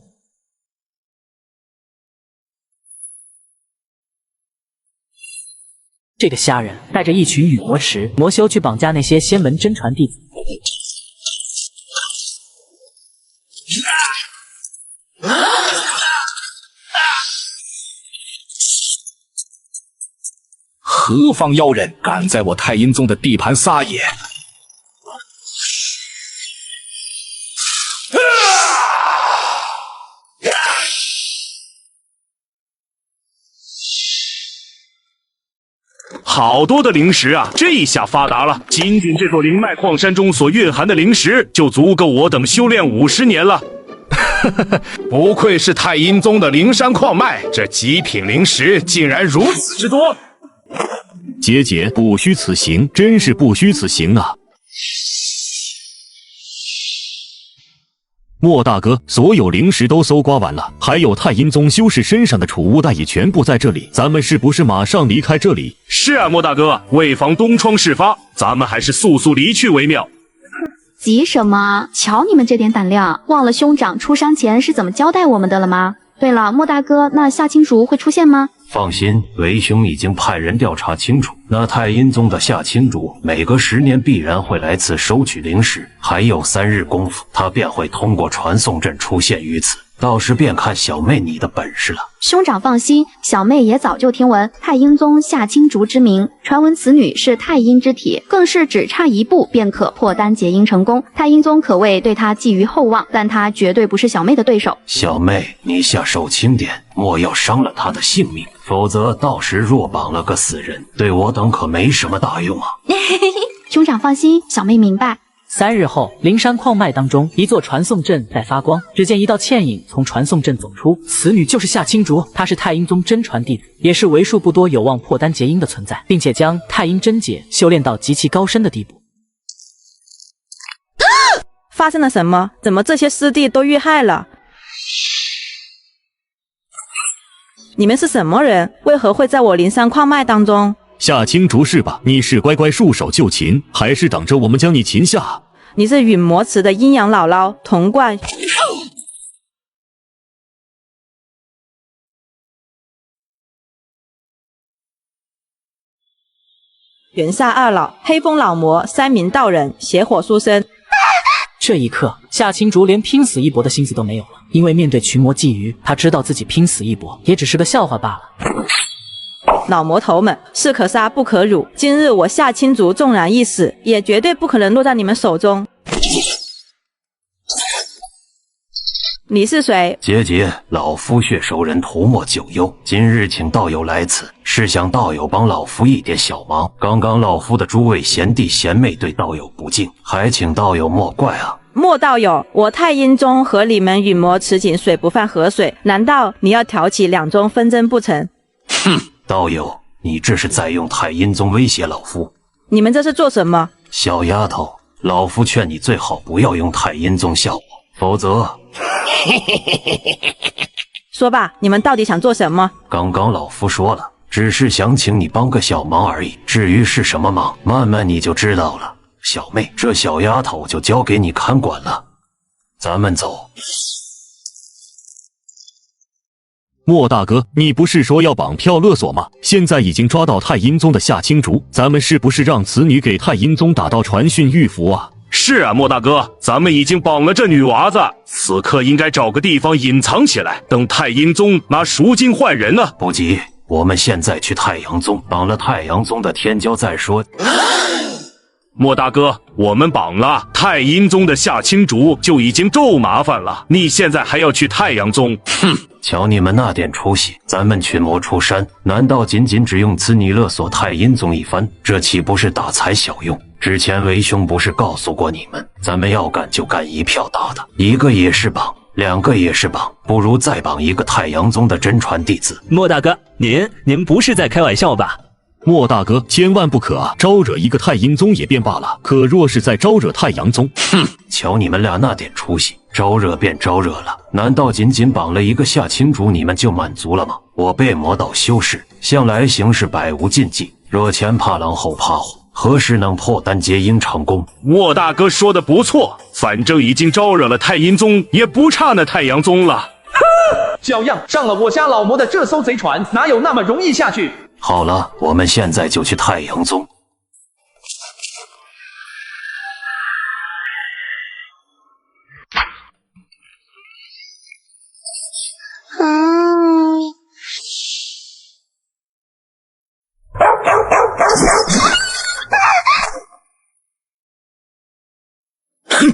这个虾人带着一群陨魔池魔修去绑架那些仙门真传弟子。何方妖人敢在我太阴宗的地盘撒野？好多的灵石啊！这下发达了，仅仅这座灵脉矿山中所蕴含的灵石，就足够我等修炼50年了。不愧是太阴宗的灵山矿脉，这极品灵石竟然如此之多。姐姐，不虚此行，真是不虚此行啊！莫大哥，所有灵石都搜刮完了，还有太阴宗修士身上的储物袋也全部在这里，咱们是不是马上离开这里？是啊，莫大哥，为防东窗事发，咱们还是速速离去为妙。急什么？瞧你们这点胆量，忘了兄长出山前是怎么交代我们的了吗？对了，莫大哥，那夏青竹会出现吗？放心，为兄已经派人调查清楚，那太阴宗的夏青竹每隔10年必然会来此收取灵石，还有3日功夫，他便会通过传送阵出现于此。到时便看小妹你的本事了。兄长放心，小妹也早就听闻太阴宗夏青竹之名，传闻此女是太阴之体，更是只差一步便可破丹结阴成功。太阴宗可谓对她寄予厚望，但她绝对不是小妹的对手。小妹，你下手轻点，莫要伤了她的性命，否则到时若绑了个死人，对我等可没什么大用啊。兄长放心，小妹明白。3日后，灵山矿脉当中，一座传送阵在发光。只见一道倩影从传送阵走出，此女就是夏青竹，她是太阴宗真传弟子，也是为数不多有望破丹结阴的存在，并且将太阴真解修炼到极其高深的地步。发生了什么？怎么这些师弟都遇害了？你们是什么人？为何会在我灵山矿脉当中？夏青竹是吧？你是乖乖束手就擒，还是等着我们将你擒下？你是陨魔池的阴阳姥姥童贯。元煞二老、黑风老魔、三名道人、邪火书生。这一刻，夏青竹连拼死一搏的心思都没有了，因为面对群魔觊觎，他知道自己拼死一搏也只是个笑话罢了。老魔头们，士可杀不可辱，今日我夏青竹纵然一死，也绝对不可能落在你们手中。你是谁？节节，老夫血熟人涂墨九幽，今日请道友来此，是想道友帮老夫一点小忙。刚刚老夫的诸位贤弟贤妹对道友不敬，还请道友莫怪啊。莫道友，我太阴宗和你们陨魔池井水不犯河水，难道你要挑起两宗纷争不成？哼，道友，你这是在用太阴宗威胁老夫？你们这是做什么？小丫头，老夫劝你最好不要用太阴宗笑我，否则……说吧，你们到底想做什么？刚刚老夫说了，只是想请你帮个小忙而已，至于是什么忙，慢慢你就知道了。小妹，这小丫头就交给你看管了，咱们走。莫大哥，你不是说要绑票勒索吗？现在已经抓到太阴宗的夏青竹，咱们是不是让此女给太阴宗打道传讯玉符啊？是啊，莫大哥，咱们已经绑了这女娃子，此刻应该找个地方隐藏起来，等太阴宗拿赎金换人呢。不急，我们现在去太阳宗，绑了太阳宗的天骄再说。莫大哥，我们绑了太阴宗的夏青竹就已经够麻烦了，你现在还要去太阳宗？哼，瞧你们那点出息，咱们群魔出山，难道仅仅只用此女勒索太阴宗一番？这岂不是大材小用？之前为兄不是告诉过你们，咱们要干就干一票大的，一个也是绑，两个也是绑，不如再绑一个太阳宗的真传弟子。莫大哥，您不是在开玩笑吧？莫大哥，千万不可啊！招惹一个太阴宗也便罢了，可若是再招惹太阳宗，哼！瞧你们俩那点出息，招惹便招惹了，难道仅仅绑了一个夏青竹你们就满足了吗？我被魔道修士，向来行事百无禁忌，若前怕狼后怕虎，何时能破丹结阴成功？莫大哥说的不错，反正已经招惹了太阴宗，也不差那太阳宗了。小样，上了我家老魔的这艘贼船，哪有那么容易下去？好了，我们现在就去太阳宗。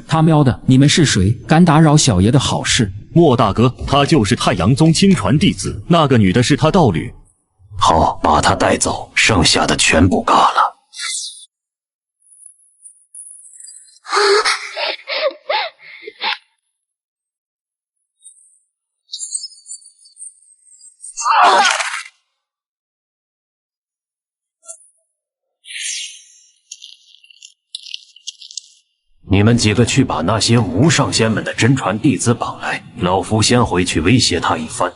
他喵的，你们是谁？敢打扰小爷的好事？莫大哥，他就是太阳宗亲传弟子，那个女的是他道侣。好，把他带走，剩下的全部嘎了。你们几个去把那些无上仙门的真传弟子绑来，老夫先回去威胁他一番。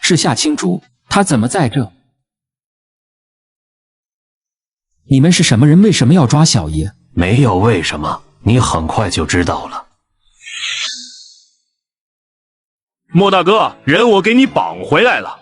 是夏青竹，他怎么在这？你们是什么人？为什么要抓小爷？没有为什么，你很快就知道了。莫大哥，人我给你绑回来了。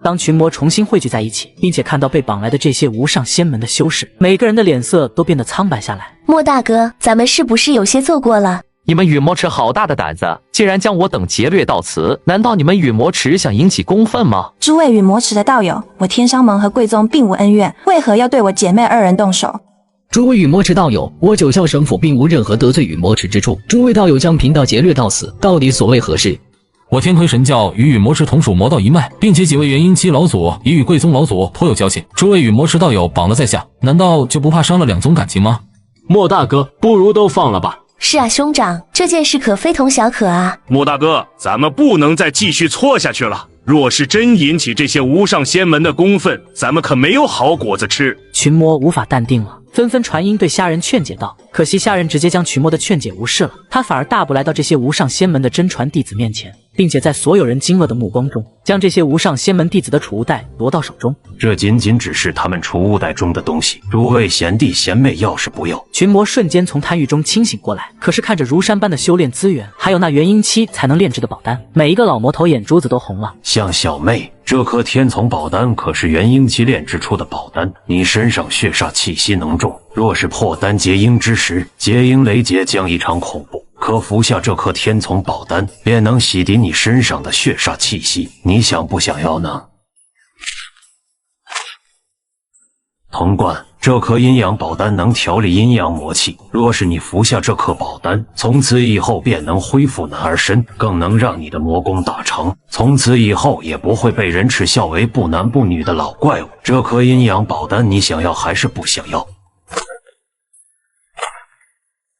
当群魔重新汇聚在一起，并且看到被绑来的这些无上仙门的修士，每个人的脸色都变得苍白下来。莫大哥，咱们是不是有些错过了？你们陨魔池好大的胆子，竟然将我等劫掠到此！难道你们陨魔池想引起公愤吗？诸位陨魔池的道友，我天商盟和贵宗并无恩怨，为何要对我姐妹二人动手？诸位陨魔池道友，我九霄神府并无任何得罪陨魔池之处，诸位道友将贫道劫掠到此，到底所谓何事？我天魁神教与魔池同属魔道一脉，并且几位元婴期老祖也与贵宗老祖颇有交情。诸位与魔池道友绑了在下，难道就不怕伤了两宗感情吗？莫大哥，不如都放了吧。是啊，兄长，这件事可非同小可啊。莫大哥，咱们不能再继续错下去了。若是真引起这些无上仙门的公愤，咱们可没有好果子吃。群魔无法淡定了，纷纷传音对虾仁劝解道。可惜虾仁直接将群魔的劝解无视了，他反而大步来到这些无上仙门的真传弟子面前，并且在所有人惊愕的目光中，将这些无上仙门弟子的储物袋夺到手中。这仅仅只是他们储物袋中的东西，诸位贤弟贤妹要是不要。群魔瞬间从贪欲中清醒过来，可是看着如山般的修炼资源，还有那元婴期才能炼制的宝丹，每一个老魔头眼珠子都红了。像小妹，这颗天丛宝丹可是元婴期炼制出的宝丹，你身上血煞气息浓重，若是破丹结婴之时，结婴雷劫将异常恐怖。可服下这颗天丛宝丹，便能洗涤你身上的血煞气息，你想不想要呢？潼关，这颗阴阳宝丹能调理阴阳魔气，若是你服下这颗宝丹，从此以后便能恢复男儿身，更能让你的魔功大成，从此以后也不会被人耻笑为不男不女的老怪物。这颗阴阳宝丹你想要还是不想要？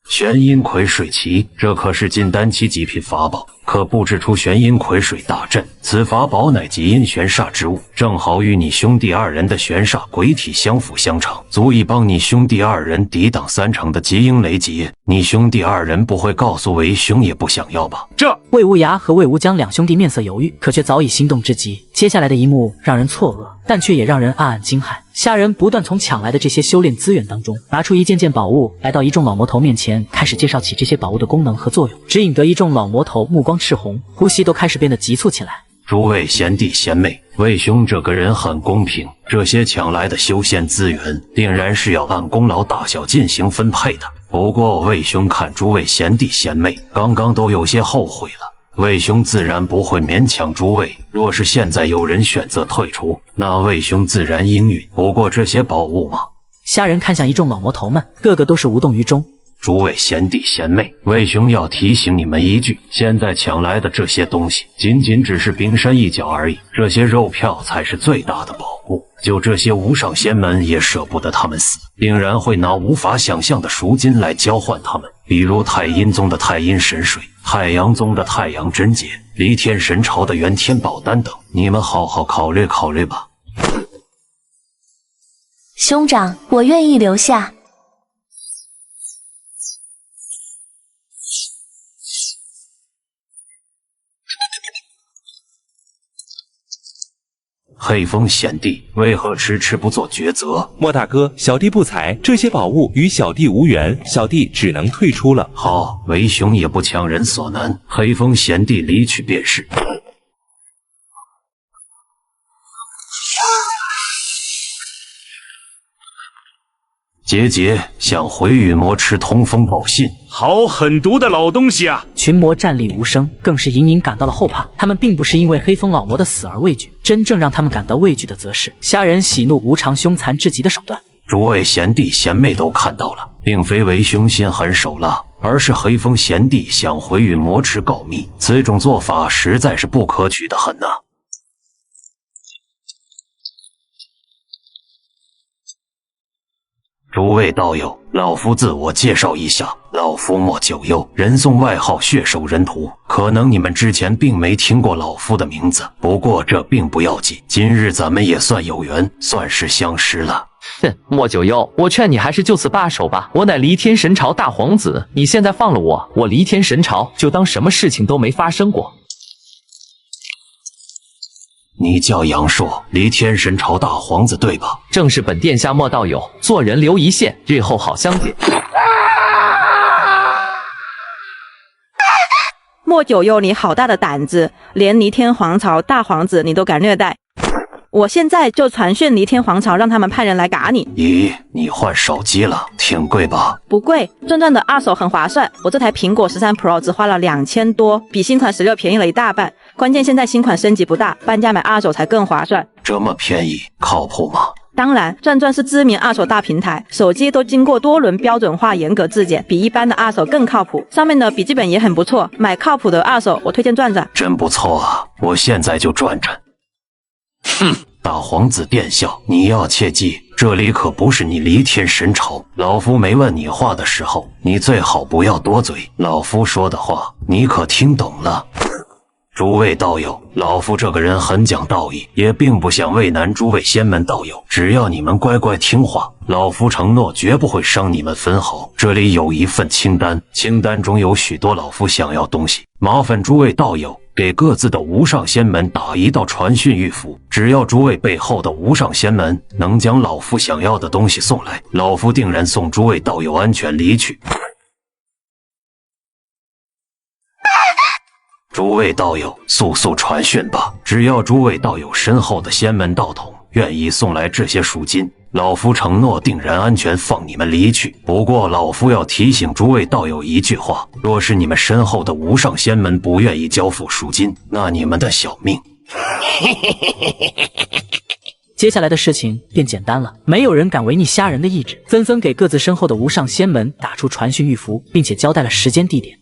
玄阴癸水旗，这可是金丹期极品法宝，可布置出玄阴癸水大阵。此法宝乃极阴玄煞之物，正好与你兄弟二人的玄煞鬼体相辅相成，足以帮你兄弟二人抵挡3成的极阴雷劫。你兄弟二人不会告诉为兄也不想要吧？这魏无涯和魏无疆两兄弟面色犹豫，可却早已心动之极。接下来的一幕让人错愕，但却也让人暗暗惊骇。虾仁不断从抢来的这些修炼资源当中拿出一件件宝物，来到一众老魔头面前，开始介绍起这些宝物的功能和作用，只引得一众老魔头目光赤红，呼吸都开始变得急促起来。诸位贤弟贤妹，魏兄这个人很公平，这些抢来的修仙资源定然是要按功劳大小进行分配的。不过魏兄看诸位贤弟贤妹刚刚都有些后悔了，魏兄自然不会勉强诸位，若是现在有人选择退出，那魏兄自然应允。不过这些宝物嘛……虾仁看向一众老魔头们，个个都是无动于衷。诸位贤弟贤妹，魏兄要提醒你们一句，现在抢来的这些东西仅仅只是冰山一角而已，这些肉票才是最大的宝物。就这些无上仙门也舍不得他们死，定然会拿无法想象的赎金来交换他们，比如太阴宗的太阴神水，太阳宗的太阳真解，离天神朝的元天宝丹等，你们好好考虑考虑吧。兄长，我愿意留下。黑风贤弟，为何迟迟不做抉择？莫大哥，小弟不才，这些宝物与小弟无缘，小弟只能退出了。好，为兄也不强人所难，黑风贤弟离去便是。桀桀想回羽魔池通风报信，好狠毒的老东西啊！群魔站立无声，更是隐隐感到了后怕。他们并不是因为黑风老魔的死而畏惧，真正让他们感到畏惧的，则是虾仁喜怒无常、凶残至极的手段。诸位贤弟贤妹都看到了，并非为兄心狠手辣，而是黑风贤弟想回羽魔池告密，此种做法实在是不可取的很呐。诸位道友，老夫自我介绍一下，老夫莫九幽，人送外号血手人屠。可能你们之前并没听过老夫的名字，不过这并不要紧，今日咱们也算有缘，算是相识了。哼，莫九幽，我劝你还是就此罢手吧。我乃离天神朝大皇子，你现在放了我，我离天神朝就当什么事情都没发生过。你叫杨硕，离天神朝大皇子对吧？正是本殿下莫道友，做人留一线，日后好相见。莫九幽，你好大的胆子，连离天皇朝大皇子你都敢虐待！我现在就传讯离天皇朝，让他们派人来嘎你。咦，你换手机了，挺贵吧？不贵，转转的二手很划算。我这台苹果13 Pro 只花了2000多，比新款16便宜了一大半。关键现在新款升级不大，半价买二手才更划算。这么便宜，靠谱吗？当然，转转是知名二手大平台，手机都经过多轮标准化严格质检，比一般的二手更靠谱。上面的笔记本也很不错，买靠谱的二手，我推荐转转。真不错啊，我现在就转转。哼，大皇子殿下，你要切记，这里可不是你离天神朝。老夫没问你话的时候，你最好不要多嘴。老夫说的话，你可听懂了？诸位道友，老夫这个人很讲道义，也并不想为难诸位仙门道友。只要你们乖乖听话，老夫承诺绝不会伤你们分毫。这里有一份清单，清单中有许多老夫想要东西，麻烦诸位道友给各自的无上仙门打一道传讯玉符。只要诸位背后的无上仙门能将老夫想要的东西送来，老夫定然送诸位道友安全离去。诸位道友，速速传讯吧！只要诸位道友身后的仙门道统愿意送来这些赎金，老夫承诺定然安全放你们离去。不过老夫要提醒诸位道友一句话，若是你们身后的无上仙门不愿意交付赎金，那你们的小命接下来的事情便简单了，没有人敢违逆虾人的意志，纷纷给各自身后的无上仙门打出传讯玉符，并且交代了时间地点。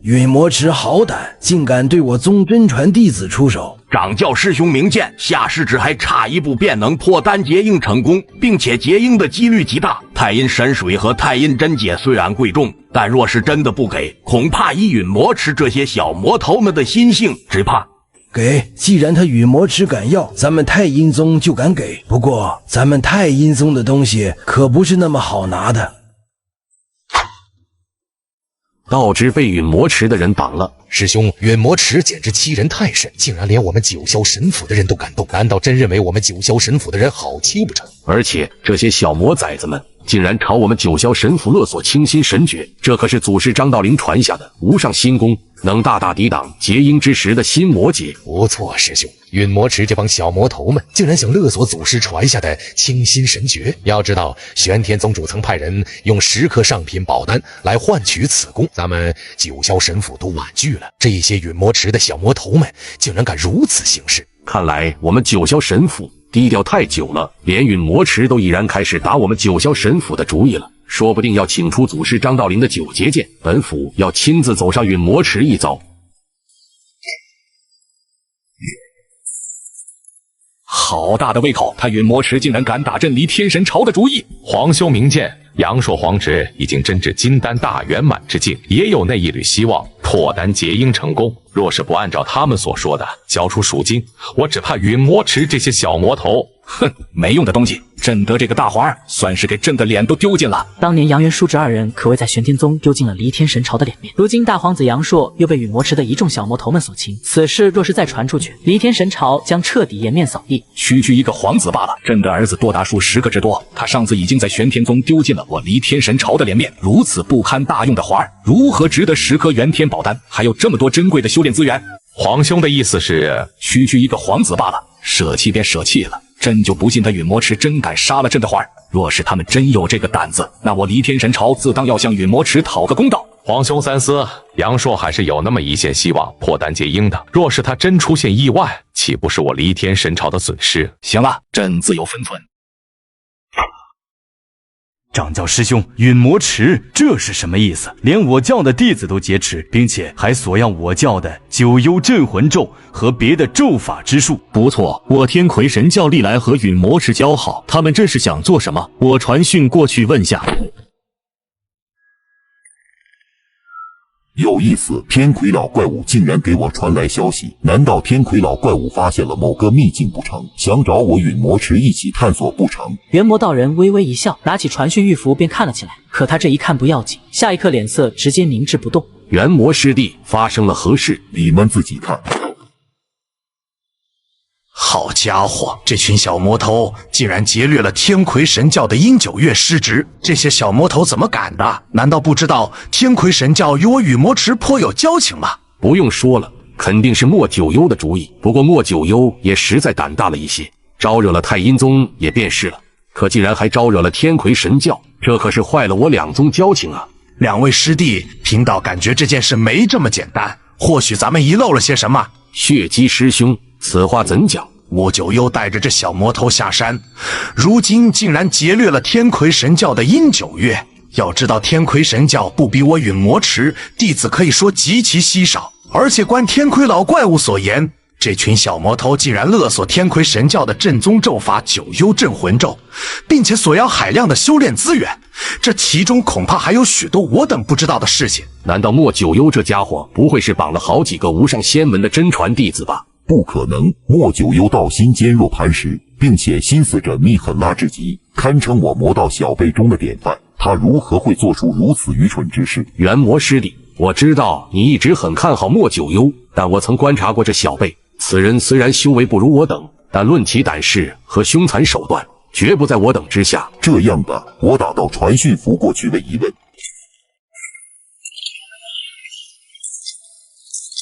陨魔池好胆，竟敢对我宗真传弟子出手！掌教师兄明鉴，下师侄还差一步便能破丹结印成功，并且结印的几率极大。太阴神水和太阴真解虽然贵重，但若是真的不给，恐怕以陨魔池这些小魔头们的心性，只怕给。既然他陨魔池敢要，咱们太阴宗就敢给。不过咱们太阴宗的东西可不是那么好拿的。道之被陨魔池的人挡了。师兄，陨魔池简直欺人太甚，竟然连我们九霄神府的人都敢动，难道真认为我们九霄神府的人好欺不成？而且这些小魔崽子们竟然朝我们九霄神府勒索清心神诀，这可是祖师张道陵传下的无上心功，能大大抵挡结阴之时的心魔劫。不错，师兄，陨魔池这帮小魔头们竟然想勒索祖师传下的清心神诀。要知道，玄天宗主曾派人用10颗上品宝丹来换取此功，咱们九霄神府都婉拒了。这些陨魔池的小魔头们竟然敢如此行事，看来我们九霄神府低调太久了，连陨魔池都已然开始打我们九霄神府的主意了。说不定要请出祖师张道陵的九节剑，本府要亲自走上陨魔池一遭。好大的胃口！他陨魔池竟然敢打朕离天神朝的主意！皇兄明鉴，阳朔皇侄已经真至金丹大圆满之境，也有那一缕希望破丹结阴成功。若是不按照他们所说的交出赎金，我只怕陨魔池这些小魔头，哼，没用的东西！朕得这个大环，算是给朕的脸都丢尽了。当年杨元叔侄二人可谓在玄天宗丢尽了离天神朝的脸面，如今大皇子杨硕又被陨魔池的一众小魔头们所擒，此事若是再传出去，离天神朝将彻底颜面扫地。区区一个皇子罢了，朕的儿子多达数10个之多，他上次已经在玄天宗丢尽了我离天神朝的脸面，如此不堪大用的环，如何值得10颗元天宝丹，还有这么多珍贵的修炼资源？皇兄的意思是，区区一个皇子罢了，舍弃便舍弃了。朕就不信他陨魔池真敢杀了朕的环，若是他们真有这个胆子，那我离天神朝自当要向陨魔池讨个公道。皇兄三思，杨硕还是有那么一线希望破丹结阴的。若是他真出现意外，岂不是我离天神朝的损失？行了，朕自有分寸。掌教师兄，陨魔池这是什么意思？连我教的弟子都劫持，并且还索要我教的九幽镇魂咒和别的咒法之术。不错，我天魁神教历来和陨魔池交好，他们这是想做什么？我传讯过去问下。有意思，天魁老怪物竟然给我传来消息，难道天魁老怪物发现了某个秘境不成，想找我陨魔池一起探索不成？元魔道人微微一笑，拿起传讯玉符便看了起来。可他这一看不要紧，下一刻脸色直接凝滞不动。元魔师弟，发生了何事？你们自己看。好家伙，这群小魔头竟然劫掠了天魁神教的阴九月师侄！这些小魔头怎么敢的？难道不知道天魁神教与我陨魔池颇有交情吗？不用说了，肯定是莫九幽的主意。不过莫九幽也实在胆大了一些，招惹了太阴宗也便是了，可竟然还招惹了天魁神教，这可是坏了我两宗交情啊！两位师弟，贫道感觉这件事没这么简单，或许咱们遗漏了些什么。血姬师兄，此话怎讲？莫九幽带着这小魔头下山，如今竟然劫掠了天魁神教的阴九月。要知道天魁神教不比我陨魔池，弟子可以说极其稀少。而且观天魁老怪物所言，这群小魔头竟然勒索天魁神教的正宗咒法九幽镇魂咒，并且索要海量的修炼资源。这其中恐怕还有许多我等不知道的事情。难道莫九幽这家伙不会是绑了好几个无上仙门的真传弟子吧？不可能，莫九幽道心坚若磐石，并且心思缜密狠辣至极，堪称我魔道小辈中的典范。他如何会做出如此愚蠢之事？元魔师弟，我知道你一直很看好莫九幽，但我曾观察过这小辈，此人虽然修为不如我等，但论其胆识和凶残手段，绝不在我等之下。这样吧，我打道传讯符过去问一问。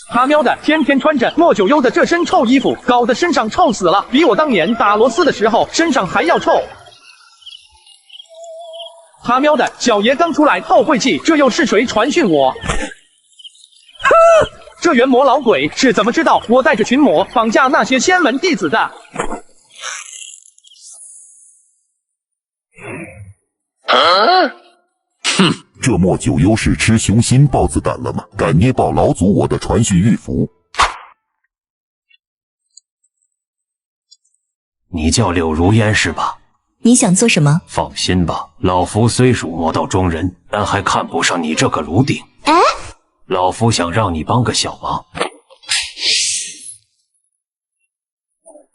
他喵的，天天穿着莫九幽的这身臭衣服，搞得身上臭死了，比我当年打螺丝的时候身上还要臭。他喵的，小爷刚出来透晦气，这又是谁传讯我？这元魔老鬼是怎么知道我带着群魔绑架那些仙门弟子的？哼，这莫九幽是吃雄心豹子胆了吗？敢捏爆老祖我的传讯玉符！你叫柳如烟是吧？你想做什么？放心吧，老夫虽属魔道中人，但还看不上你这个炉鼎。哎，老夫想让你帮个小忙。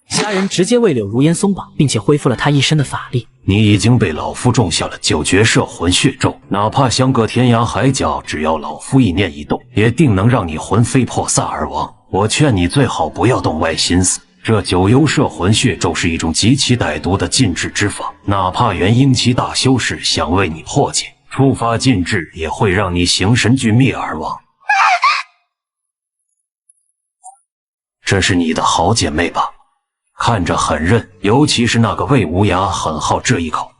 虾人直接为柳如烟松绑，并且恢复了他一身的法力。你已经被老夫种下了九绝摄魂血咒，哪怕相隔天涯海角，只要老夫一念一动，也定能让你魂飞魄散而亡。我劝你最好不要动歪心思。这九幽摄魂血咒是一种极其歹毒的禁制之法，哪怕元婴期大修士想为你破解，触发禁制也会让你形神俱灭而亡。这是你的好姐妹吧？看着很韧，尤其是那个魏无涯很好这一口。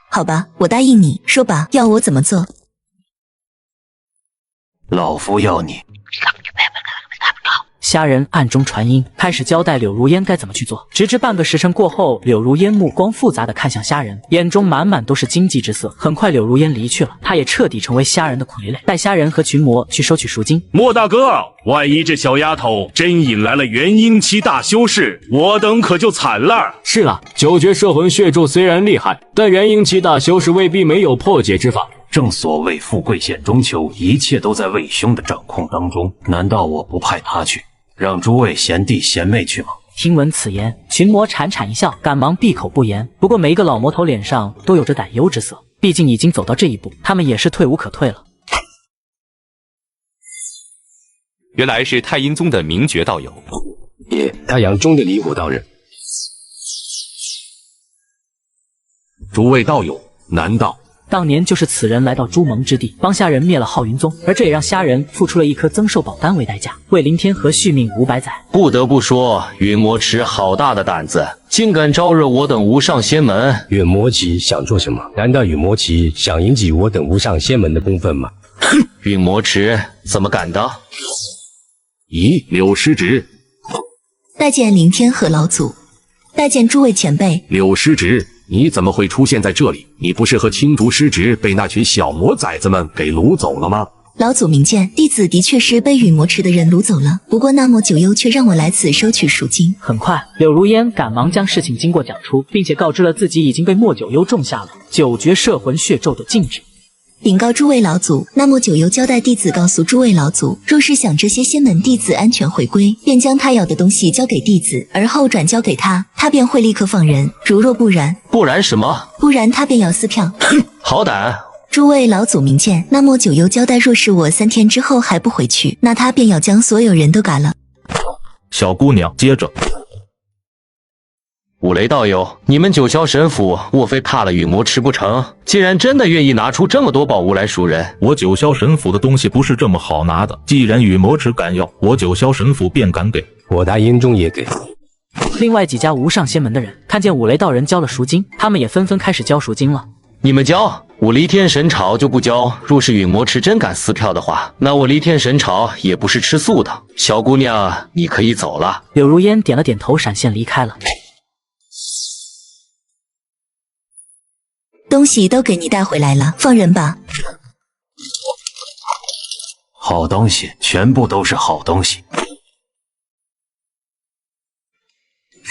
好吧，我答应你，说吧，要我怎么做？老夫要你。虾人暗中传音，开始交代柳如烟该怎么去做。直至半个时辰过后，柳如烟目光复杂的看向虾人，眼中满满都是惊悸之色。很快，柳如烟离去了，他也彻底成为虾人的傀儡，带虾人和群魔去收取赎金。莫大哥，万一这小丫头真引来了元婴期大修士，我等可就惨了。是啊，九绝摄魂血咒虽然厉害，但元婴期大修士未必没有破解之法。正所谓富贵险中求，一切都在魏兄的掌控当中。难道我不派他去？让诸位贤弟贤妹去吗？听闻此言，群魔惨惨一笑，赶忙闭口不言。不过每一个老魔头脸上都有着担忧之色，毕竟已经走到这一步，他们也是退无可退了。原来是太阴宗的名爵道友，也太阳中的离火道人。诸位道友，难道当年就是此人来到朱蒙之地，帮虾人灭了浩云宗，而这也让虾人付出了一颗增寿宝丹为代价，为林天河续命500载。不得不说，陨魔池好大的胆子，竟敢招惹我等无上仙门。陨魔旗想做什么？难道陨魔旗想引起我等无上仙门的公愤吗？哼，陨魔池怎么敢当？咦，柳师侄，拜见林天河老祖，拜见诸位前辈。柳师侄，你怎么会出现在这里？你不是和青竹师侄被那群小魔崽子们给掳走了吗？老祖明鉴，弟子的确是被陨魔池的人掳走了，不过那么九幽却让我来此收取赎金。很快，柳如烟赶忙将事情经过讲出，并且告知了自己已经被莫九幽种下了九绝摄魂血咒的禁制。禀告诸位老祖，那么九幽交代弟子告诉诸位老祖，若是想这些仙门弟子安全回归，便将他要的东西交给弟子，而后转交给他，他便会立刻放人。如若不然，不然什么？不然他便要撕票。哼，好胆！诸位老祖明鉴，那么九幽交代，若是我3天之后还不回去，那他便要将所有人都嘎了。小姑娘，接着。五雷道友，你们九霄神府莫非怕了陨魔池不成？既然真的愿意拿出这么多宝物来赎人，我九霄神府的东西不是这么好拿的。既然陨魔池敢要，我九霄神府便敢给。我大阴中也给。另外几家无上仙门的人看见五雷道人交了赎金，他们也纷纷开始交赎金了。你们交，我黎天神朝就不交。若是陨魔池真敢撕票的话，那我黎天神朝也不是吃素的。小姑娘，你可以走了。柳如烟点了点头，闪现离开了。东西都给你带回来了，放人吧。好东西，全部都是好东西。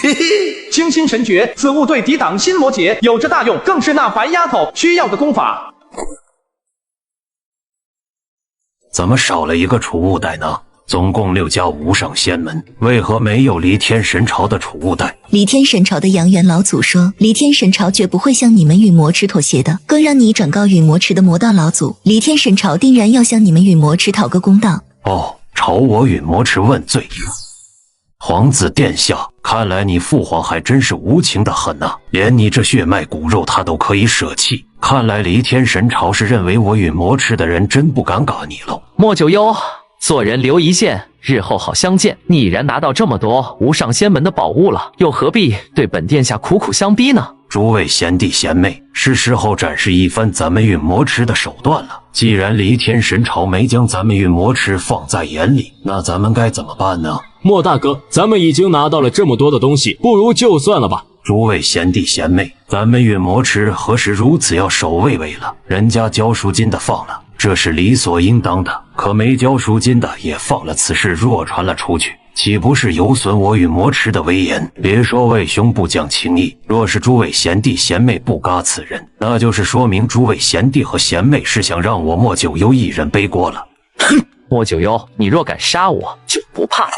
嘿嘿，清心神诀，此物对抵挡心魔劫有着大用，更是那白丫头需要的功法。怎么少了一个储物袋呢？总共6家无上仙门，为何没有黎天神朝的储物袋？黎天神朝的阳元老祖说，黎天神朝绝不会向你们陨魔池妥协的，更让你转告陨魔池的魔道老祖，黎天神朝定然要向你们陨魔池讨个公道。哦，朝我陨魔池问罪。皇子殿下，看来你父皇还真是无情的很呐，连你这血脉骨肉他都可以舍弃。看来黎天神朝是认为我陨魔池的人真不敢嘎你喽。莫九幽，做人留一线，日后好相见。你已然拿到这么多无上仙门的宝物了，又何必对本殿下苦苦相逼呢？诸位贤弟贤妹，是时候展示一番咱们陨魔池的手段了。既然黎天神朝没将咱们陨魔池放在眼里，那咱们该怎么办呢？莫大哥，咱们已经拿到了这么多的东西，不如就算了吧。诸位贤弟贤妹，咱们陨魔池何时如此要守卫卫了？人家交赎金的放了，这是理所应当的，可没交赎金的也放了，此事若传了出去，岂不是有损我陨魔池的威严？别说魏兄不讲情义，若是诸位贤弟贤妹不嘎此人，那就是说明诸位贤弟和贤妹是想让我莫九幽一人背锅了。哼，莫九幽，你若敢杀我，就不怕了。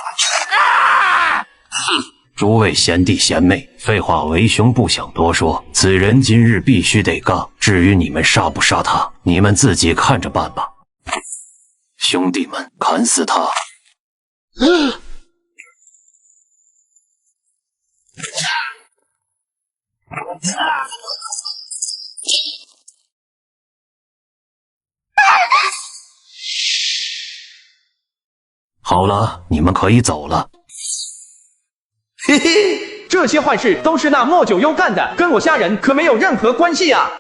诸位贤弟贤妹，废话为兄不想多说，此人今日必须得嘎，至于你们杀不杀他，你们自己看着办吧。兄弟们，砍死他！好了，你们可以走了。嘿嘿，这些坏事都是那莫九幽干的，跟我虾仁可没有任何关系啊！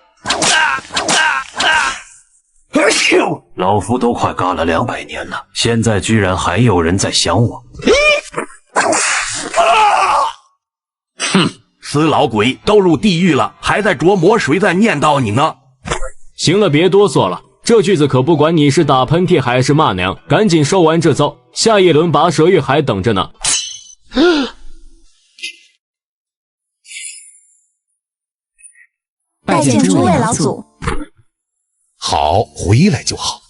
老夫都快嘎了200年了，现在居然还有人在想我。哼，死老鬼，都入地狱了，还在琢磨谁在念叨你呢？行了，别哆嗦了，这句子可不管你是打喷嚏还是骂娘，赶紧收完这遭，下一轮拔舌玉还等着呢。拜见诸位老祖。好，回来就好。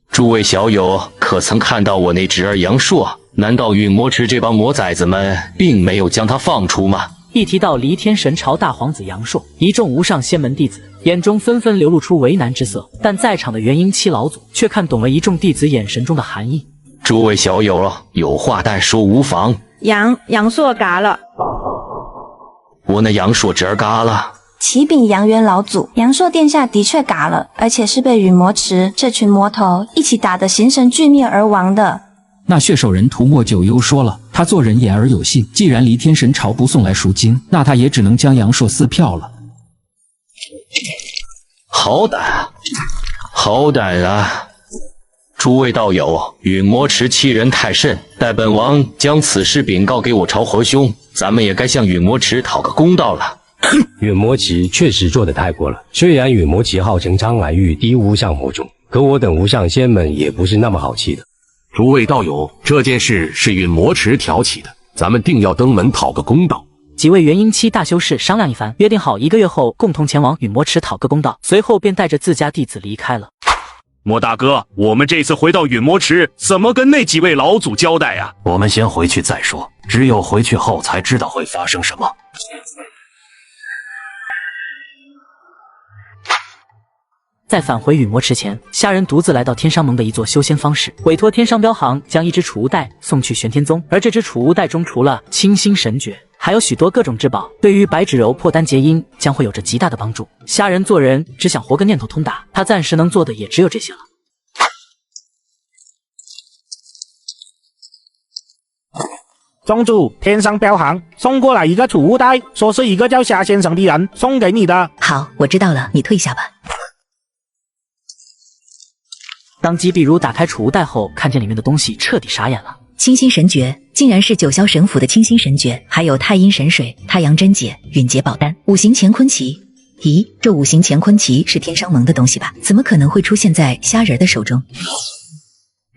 诸位小友可曾看到我那侄儿杨硕？难道陨魔池这帮魔崽子们并没有将他放出吗？一提到黎天神朝大皇子杨硕，一众无上仙门弟子眼中纷纷流露出为难之色，但在场的元婴期老祖却看懂了一众弟子眼神中的含义。诸位小友有话但说无妨。杨硕嘎了，我那杨硕侄儿嘎了。启禀杨元老祖，杨硕殿下的确嘎了，而且是被陨魔池这群魔头一起打得形神俱灭而亡的。那血手人屠莫九幽说了，他做人言而有信，既然黎天神朝不送来赎金，那他也只能将杨硕撕票了。好胆啊！诸位道友，陨魔池欺人太甚，待本王将此事禀告给我朝和兄，咱们也该向陨魔池讨个公道了。陨魔旗确实做得太过了，虽然陨魔旗号称苍兰玉第一无上魔种，可我等无上仙们也不是那么好气的。诸位道友，这件事是陨魔池挑起的，咱们定要登门讨个公道。几位元婴期大修士商量一番，约定好1个月后共同前往陨魔池讨个公道，随后便带着自家弟子离开了。莫大哥，我们这次回到陨魔池，怎么跟那几位老祖交代呀？我们先回去再说，只有回去后才知道会发生什么。在返回陨魔池前，虾仁独自来到天商盟的一座修仙方室，委托天商镖行将一只储物袋送去玄天宗。而这只储物袋中除了清心神诀，还有许多各种至宝，对于白芷柔破丹结阴将会有着极大的帮助。虾仁做人只想活个念头通达，他暂时能做的也只有这些了。宗主，天商镖行送过来一个储物袋，说是一个叫夏先生的人送给你的。好，我知道了，你退下吧。当姬碧如打开储物袋后，看见里面的东西，彻底傻眼了。清心神诀竟然是九霄神府的清心神诀，还有太阴神水、太阳真解、允节宝丹、五行乾坤旗。咦，这五行乾坤旗是天商盟的东西吧？怎么可能会出现在虾仁的手中？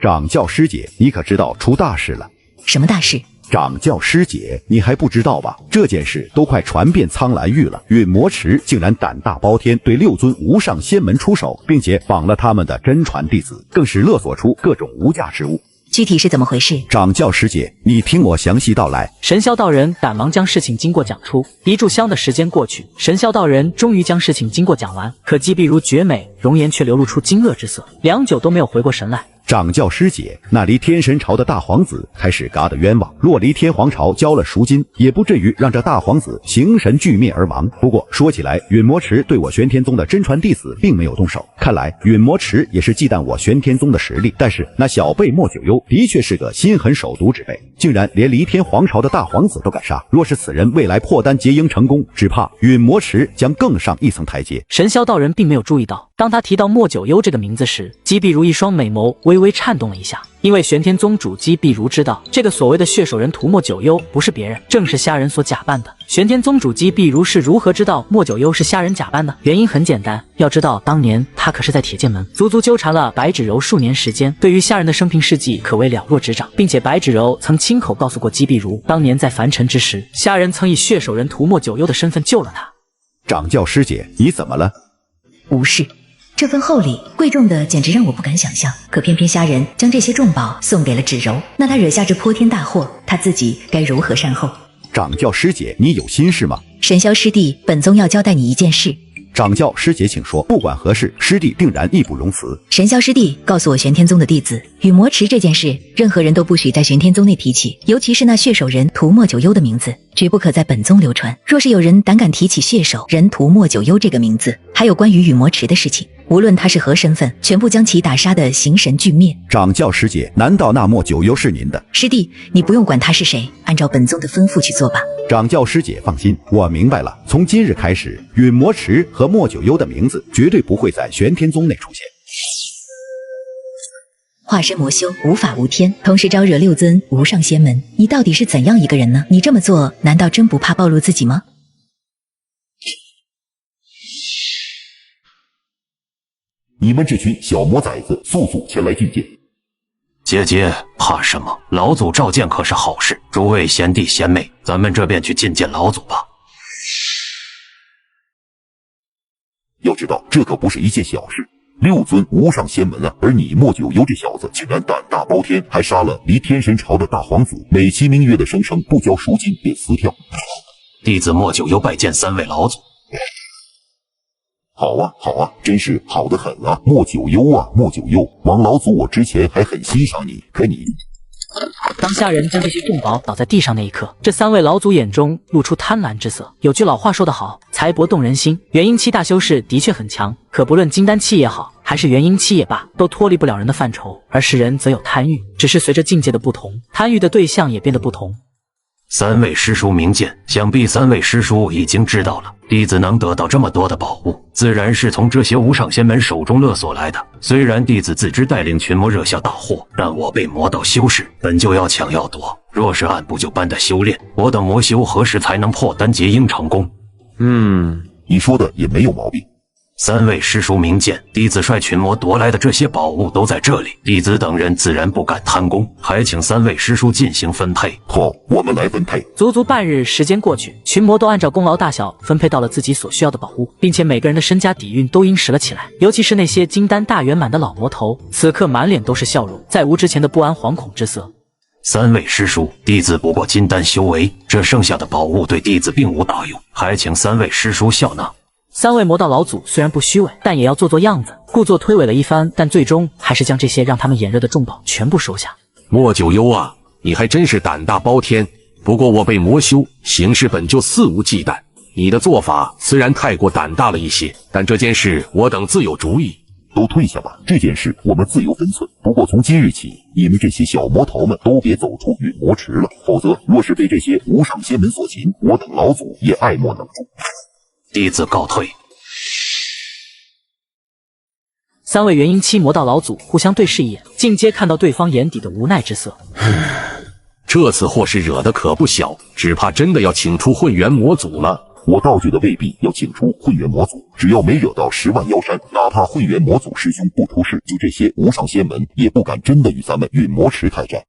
掌教师姐，你可知道出大事了？什么大事？掌教师姐，你还不知道吧？这件事都快传遍苍兰域了。陨魔池竟然胆大包天，对6尊无上仙门出手，并且绑了他们的真传弟子，更是勒索出各种无价之物。具体是怎么回事？掌教师姐，你听我详细道来。神霄道人赶忙将事情经过讲出。一炷香的时间过去，神霄道人终于将事情经过讲完，可姬碧如绝美，容颜却流露出惊愕之色，良久都没有回过神来。掌教师姐，那离天神朝的大皇子还是嘎的冤枉，若离天皇朝交了赎金，也不至于让这大皇子形神俱灭而亡。不过说起来，陨魔池对我玄天宗的真传弟子并没有动手，看来陨魔池也是忌惮我玄天宗的实力。但是那小辈莫九幽的确是个心狠手毒之辈，竟然连离天皇朝的大皇子都敢杀。若是此人未来破丹结营成功，只怕陨魔池将更上一层台阶。神霄道人并没有注意到，当他提到莫九幽这个名字时，姬碧如一双美眸微微颤动了一下，因为玄天宗主姬碧如知道，这个所谓的血手人屠莫九幽不是别人，正是虾仁所假扮的。玄天宗主姬碧如是如何知道莫九幽是虾仁假扮的？原因很简单，要知道当年他可是在铁剑门足足纠缠了白芷柔数年时间，对于虾仁的生平事迹可谓了若指掌，并且白芷柔曾亲口告诉过姬碧如，当年在凡尘之时，虾仁曾以血手人屠莫九幽的身份救了他。掌教师姐，你怎么了？无事。这份厚礼贵重的简直让我不敢想象，可偏偏虾仁将这些重宝送给了芷柔，那他惹下这泼天大祸，他自己该如何善后？掌教师姐，你有心事吗？神霄师弟，本宗要交代你一件事。掌教师姐请说，不管何事，师弟定然义不容辞。神霄师弟告诉我玄天宗的弟子，陨魔池这件事，任何人都不许在玄天宗内提起，尤其是那血手人屠莫九幽的名字，绝不可在本宗流传。若是有人胆敢提起血手人屠莫九幽这个名字，还有关于陨魔池的事情，无论他是何身份，全部将其打杀的形神俱灭。掌教师姐，难道那莫九幽是您的？师弟，你不用管他是谁，按照本宗的吩咐去做吧。掌教师姐放心，我明白了。从今日开始，陨魔池和莫九幽的名字绝对不会在玄天宗内出现。化身魔修，无法无天，同时招惹6尊无上仙门，你到底是怎样一个人呢？你这么做，难道真不怕暴露自己吗？你们这群小魔崽子，速速前来觐见！姐姐怕什么？老祖召见可是好事。诸位贤弟贤妹，咱们这便去觐见老祖吧。要知道，这可不是一件小事，6尊无上仙门啊！而你莫九幽这小子，竟然胆大包天，还杀了离天神朝的大皇子，美其名曰的声称不交赎金便撕票。弟子莫九幽拜见3位老祖。好啊，好啊，真是好得很啊，莫九幽啊，莫九幽，王老祖我之前还很欣赏你，可你……当下人将这些重宝倒在地上那一刻，这3位老祖眼中露出贪婪之色。有句老话说得好，财帛动人心。元婴期大修士的确很强，可不论金丹期也好，还是元婴期也罢，都脱离不了人的范畴。而世人则有贪欲，只是随着境界的不同，贪欲的对象也变得不同。3位师叔明鉴，想必3位师叔已经知道了，弟子能得到这么多的宝物，自然是从这些无上仙门手中勒索来的。虽然弟子自知带领群魔惹下大祸，但我被魔道修士本就要抢要夺，若是按部就班的修炼，我的魔修何时才能破丹结营成功？你说的也没有毛病。 3位师叔明鉴，弟子率群魔夺来的这些宝物都在这里，弟子等人自然不敢贪功，还请3位师叔进行分配。好，我们来分配。足足半日时间过去，群魔都按照功劳大小分配到了自己所需要的宝物，并且每个人的身家底蕴都殷实了起来。尤其是那些金丹大圆满的老魔头，此刻满脸都是笑容，再无之前的不安惶恐之色。 3位师叔，弟子不过金丹修为，这剩下的宝物对弟子并无大用，还请3位师叔笑纳。 3位魔道老祖虽然不虚伪，但也要做做样子，故作推诿了一番，但最终还是将这些让他们眼热的重宝全部收下。莫九幽啊，你还真是胆大包天。不过我辈魔修行事本就肆无忌惮，你的做法虽然太过胆大了一些，但这件事我等自有主意。都退下吧，这件事我们自有分寸。不过从今日起，你们这些小魔头们都别走出陨魔池了，否则若是被这些无上仙门所擒，我等老祖也爱莫能助。 弟子告退。三位元婴期魔道老祖互相对视一眼，尽皆看到对方眼底的无奈之色。这次祸事惹得可不小，只怕真的要请出混元魔祖了。我倒觉得未必要请出混元魔祖，只要没惹到10万妖山，哪怕混元魔祖师兄不出世，就这些无上仙门也不敢真的与咱们陨魔池开战。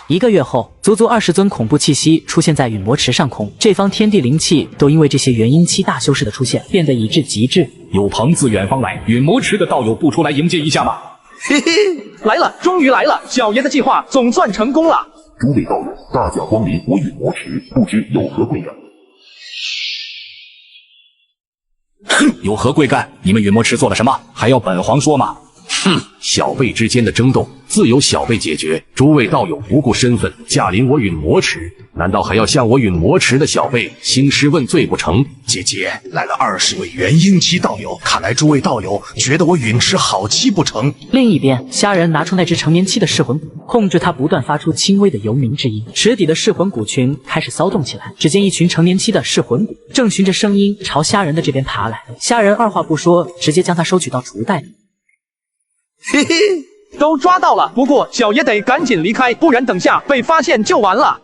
1个月后，足足20尊恐怖气息出现在陨魔池上空，这方天地灵气都因为这些元婴期大修士的出现变得已至极致。有朋自远方来，陨魔池的道友不出来迎接一下吗？嘿嘿，来了，终于来了，小爷的计划总算成功了。诸位道友，大驾光临我陨魔池，不知有何贵干？哼，有何贵干？你们陨魔池做了什么？还要本皇说吗？哼，小辈之间的争斗自有小辈解决。诸位道友不顾身份驾临我陨魔池，难道还要向我陨魔池的小辈兴师问罪不成？姐姐，来了20位元婴期道友，看来诸位道友觉得我陨池好欺不成？另一边，虾仁拿出那只成年期的噬魂骨，控制它不断发出轻微的游鸣之音，池底的噬魂骨群开始骚动起来。只见一群成年期的噬魂骨正循着声音朝虾仁的这边爬来，虾仁二话不说，直接将它收取到储物袋里。嘿嘿，都抓到了，不过小爷得赶紧离开，不然等下被发现就完了。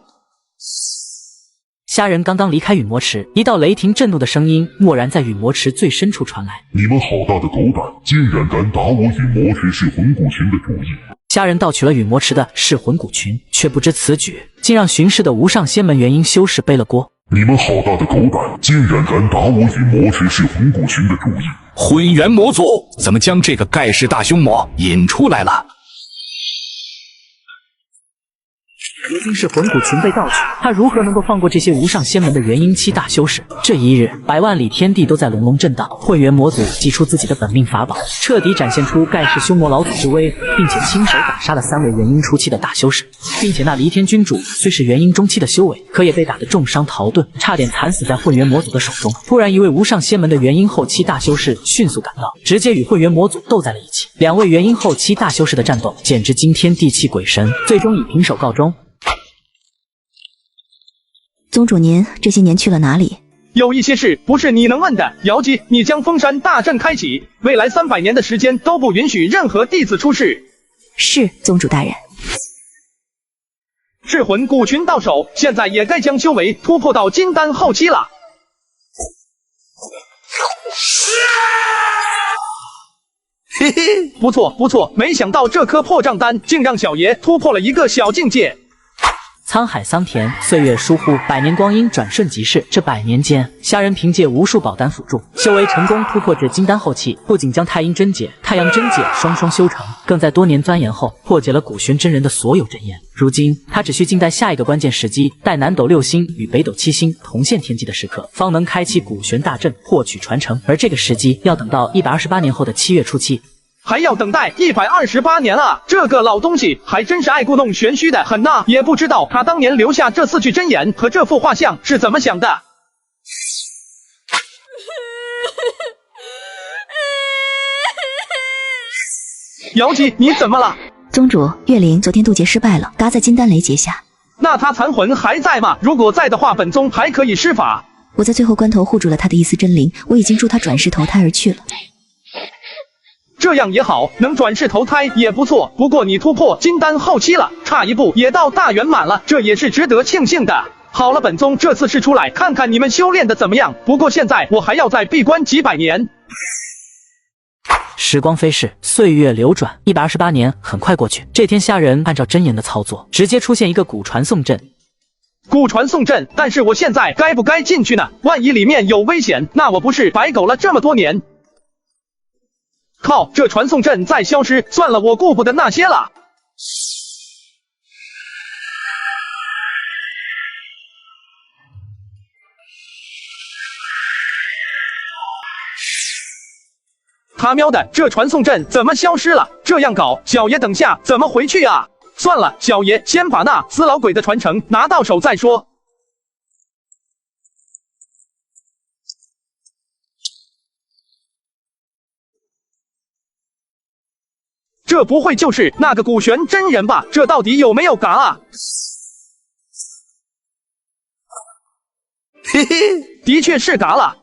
虾仁刚刚离开陨魔池，一道雷霆震怒的声音蓦然在陨魔池最深处传来：你们好大的狗胆，竟然敢打我陨魔池噬魂骨群的主意！虾仁盗取了陨魔池的噬魂骨群，却不知此举竟让巡视的无上仙门元婴修士背了锅。你们好大的狗胆，竟然敢打我陨魔池噬魂骨群的主意！混元魔祖怎么将这个盖世大凶魔引出来了？如今是魂骨群被盗取，他如何能够放过这些无上仙门的元婴期大修士？这一日，百万里天地都在隆隆震荡。混元魔祖祭出自己的本命法宝，彻底展现出盖世凶魔老祖之威，并且亲手打杀了3位元婴初期的大修士，并且那离天君主虽是元婴中期的修为，可也被打得重伤逃遁，差点惨死在混元魔祖的手中。突然，一位无上仙门的元婴后期大修士迅速赶到，直接与混元魔祖斗在了一起。2位元婴后期大修士的战斗简直惊天地泣鬼神，最终以平手告终。宗主您这些年去了哪里？有一些事不是你能问的。瑶姬，你将封山大阵开启，未来300年的时间都不允许任何弟子出世。是，宗主大人。噬魂骨群到手，现在也该将修为突破到金丹后期了。嘿嘿，不错不错，没想到这颗破障丹竟让小爷突破了一个小境界。沧海桑田，岁月疏忽，100年光阴转瞬即逝。这100年间，虾仁凭借无数宝丹辅助，修为成功突破至金丹后期，不仅将太阴真解、太阳真解双双修成，更在多年钻研后破解了古玄真人的所有真言。如今，他只需静待下一个关键时机，待南斗6星与北斗7星同现天际的时刻，方能开启古玄大阵，获取传承。而这个时机要等到128年后的7月初7。还要等待128年啊！这个老东西还真是爱故弄玄虚的很呐，也不知道他当年留下这4句真言和这幅画像是怎么想的。瑶姬，你怎么了？宗主，月灵昨天渡劫失败了，嘎在金丹雷劫下。那他残魂还在吗？如果在的话，本宗还可以施法。我在最后关头护住了他的一丝真灵，我已经助他转世投胎而去了。这样也好，能转世投胎也不错。不过你突破金丹后期了，差一步也到大圆满了，这也是值得庆幸的。好了，本宗这次是出来看看你们修炼的怎么样。不过现在我还要再闭关几百年。时光飞逝，岁月流转，128年很快过去。这天，虾仁按照真言的操作，直接出现一个古传送阵。古传送阵，但是我现在该不该进去呢？万一里面有危险，那我不是白苟了这么多年？靠，这传送阵再消失，算了，我顾不得那些了。他喵的，这传送阵怎么消失了？这样搞，小爷等下怎么回去啊？算了，小爷先把那死老鬼的传承拿到手再说。这不会就是那个古玄真人吧？这到底有没有嘎啊？嘿嘿，的确是嘎了。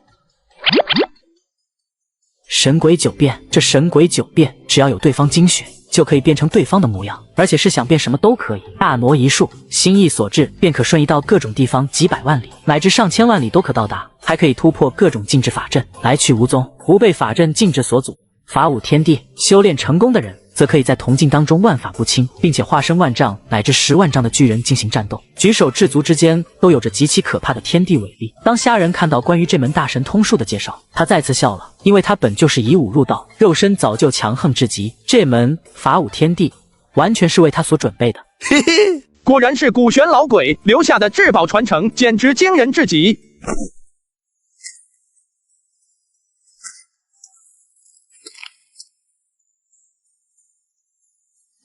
神鬼九变，这神鬼九变，只要有对方精血，就可以变成对方的模样，而且是想变什么都可以。大挪移术，心意所至，便可瞬移到各种地方几百万里，乃至上千万里都可到达，还可以突破各种禁制法阵，来去无踪，不被法阵禁制所阻。法武天地，修炼成功的人，则可以在铜镜当中万法不侵，并且化身万丈乃至10万丈的巨人进行战斗，举手制足之间都有着极其可怕的天地伟力。当虾仁看到关于这门大神通术的介绍，他再次笑了，因为他本就是以武入道，肉身早就强横至极，这门法武天地完全是为他所准备的。嘿嘿，果然是古玄老鬼留下的至宝传承，简直惊人至极。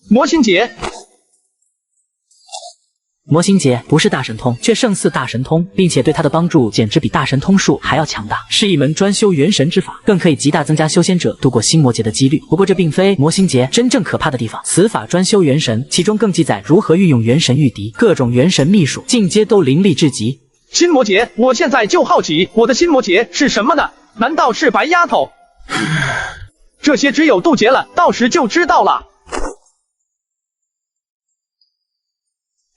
魔心结，魔心结不是大神通，却胜似大神通，并且对它的帮助简直比大神通术还要强大，是一门专修元神之法，更可以极大增加修仙者度过心魔劫的几率。不过这并非魔心结真正可怕的地方，此法专修元神，其中更记载如何运用元神御敌，各种元神秘术，进阶都凌厉至极。心魔劫，我现在就好奇，我的心魔劫是什么呢？难道是白丫头？这些只有渡劫了，到时就知道了。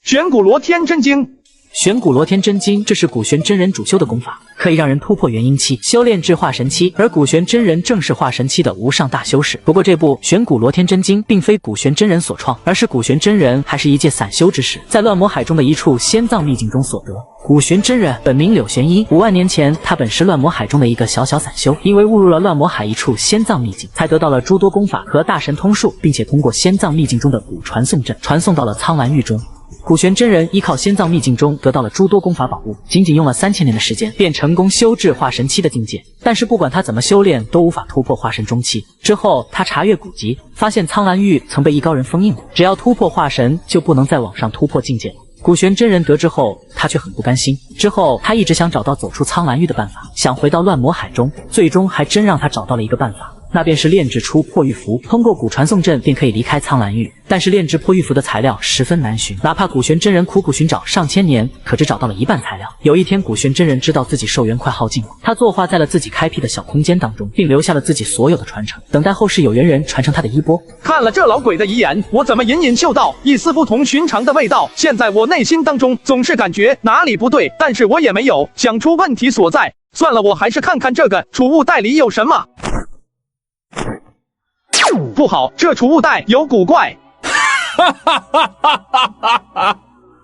玄古罗天真经，玄古罗天真经，这是古玄真人主修的功法，可以让人突破元婴期，修炼至化神期。而古玄真人正是化神期的无上大修士。不过这部玄古罗天真经并非古玄真人所创，而是古玄真人还是一介散修之士，在乱魔海中的一处仙藏秘境中所得。古玄真人本名柳玄一，5万年前他本是乱魔海中的一个小小散修，因为误入了乱魔海一处仙藏秘境，才得到了诸多功法和大神通术，并且通过仙藏秘境中的古传送阵传送到了苍兰域中。古玄真人依靠仙藏秘境中得到了诸多功法宝物，仅仅用了3000年的时间，便成功修至化神期的境界。但是不管他怎么修炼，都无法突破化神中期。之后他查阅古籍，发现苍兰域曾被一高人封印了，只要突破化神，就不能再往上突破境界了。古玄真人得知后，他却很不甘心。之后他一直想找到走出苍兰域的办法，想回到乱魔海中，最终还真让他找到了一个办法。那便是炼制出破玉符，通过古传送阵便可以离开苍兰域。但是炼制破玉符的材料十分难寻，哪怕古玄真人苦苦寻找上千年，可只找到了一半材料。有一天，古玄真人知道自己寿元快耗尽了，他坐化在了自己开辟的小空间当中，并留下了自己所有的传承，等待后世有缘人传承他的衣钵。看了这老鬼的遗言，我怎么隐隐嗅到一丝不同寻常的味道？现在我内心当中总是感觉哪里不对，但是我也没有想出问题所在。算了，我还是看看这个储物袋里有什么。不好，这储物袋有古怪。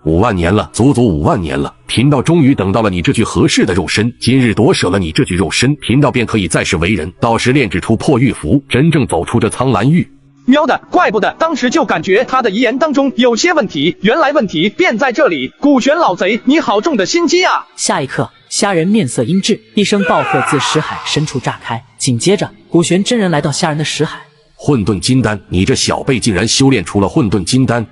5万年了，足足5万年了，贫道终于等到了你这具合适的肉身。今日夺舍了你这具肉身，贫道便可以再世为人，到时炼制出破玉符，真正走出这苍兰域。喵的，怪不得当时就感觉他的遗言当中有些问题，原来问题便在这里。古玄老贼，你好重的心机啊！下一刻，虾仁面色阴鸷，一声暴喝自识海深处炸开，紧接着古玄真人来到虾仁的识海。混沌金丹，你这小辈竟然修炼出了混沌金丹！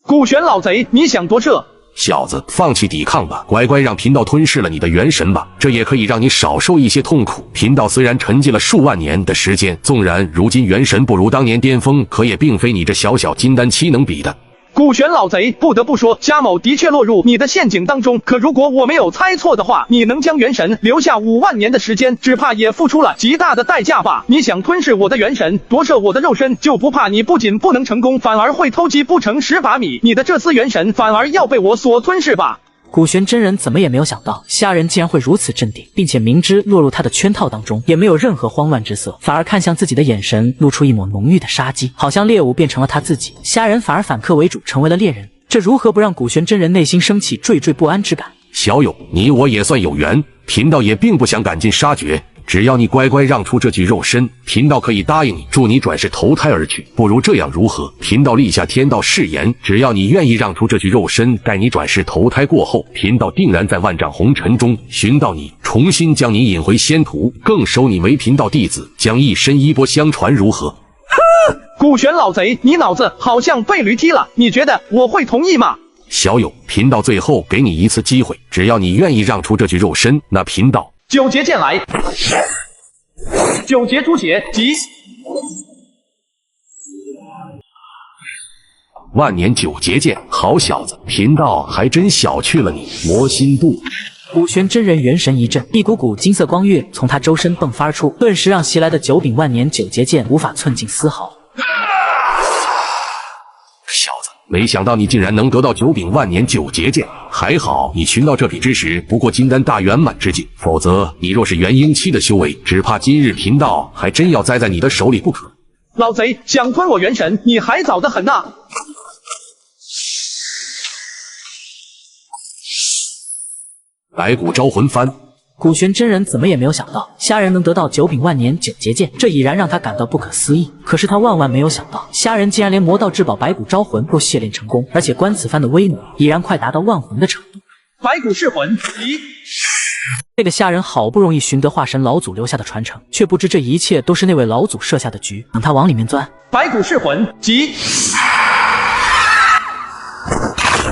古玄老贼，你想夺舍？小子，放弃抵抗吧，乖乖让贫道吞噬了你的元神吧，这也可以让你少受一些痛苦。贫道虽然沉寂了数万年的时间，纵然如今元神不如当年巅峰，可也并非你这小小金丹期能比的。古玄老贼，不得不说，虾某的确落入你的陷阱当中。可如果我没有猜错的话，你能将元神留下5万年的时间，只怕也付出了极大的代价吧？你想吞噬我的元神，夺舍我的肉身，就不怕你不仅不能成功，反而会偷鸡不成蚀把米？你的这丝元神反而要被我所吞噬吧？古玄真人怎么也没有想到，虾仁竟然会如此镇定，并且明知落入他的圈套当中，也没有任何慌乱之色，反而看向自己的眼神露出一抹浓郁的杀机，好像猎物变成了他自己，虾仁反而反客为主，成为了猎人。这如何不让古玄真人内心升起惴惴不安之感？小友，你我也算有缘，贫道也并不想赶尽杀绝。只要你乖乖让出这具肉身，贫道可以答应你，助你转世投胎而去。不如这样如何？贫道立下天道誓言，只要你愿意让出这具肉身，待你转世投胎过后，贫道定然在万丈红尘中寻到你，重新将你引回仙途，更收你为贫道弟子，将一身衣钵相传，如何？古玄老贼，你脑子好像被驴踢了，你觉得我会同意吗？小友，贫道最后给你一次机会，只要你愿意让出这具肉身，那贫道九节剑来，九节出血急。万年9节剑，好小子，贫道还真小觑了你。魔心渡，古玄真人元神一震，一股股金色光晕从他周身迸发出，顿时让袭来的九柄万年九节剑无法寸进丝毫。小子，没想到你竟然能得到九柄万年九节剑，还好你寻到这匹之时不过金丹大圆满之境，否则你若是元婴期的修为，只怕今日贫道还真要栽在你的手里不可。老贼，想吞我元神，你还早得很呐！白骨招魂幡。古玄真人怎么也没有想到，虾人能得到九柄万年九节剑，这已然让他感到不可思议。可是他万万没有想到，虾人竟然连魔道至宝白骨招魂都亵炼成功，而且观此番的威能已然快达到万魂的程度。白骨噬魂，这个虾人好不容易寻得化神老祖留下的传承，却不知这一切都是那位老祖设下的局，等他往里面钻。白骨噬魂，急！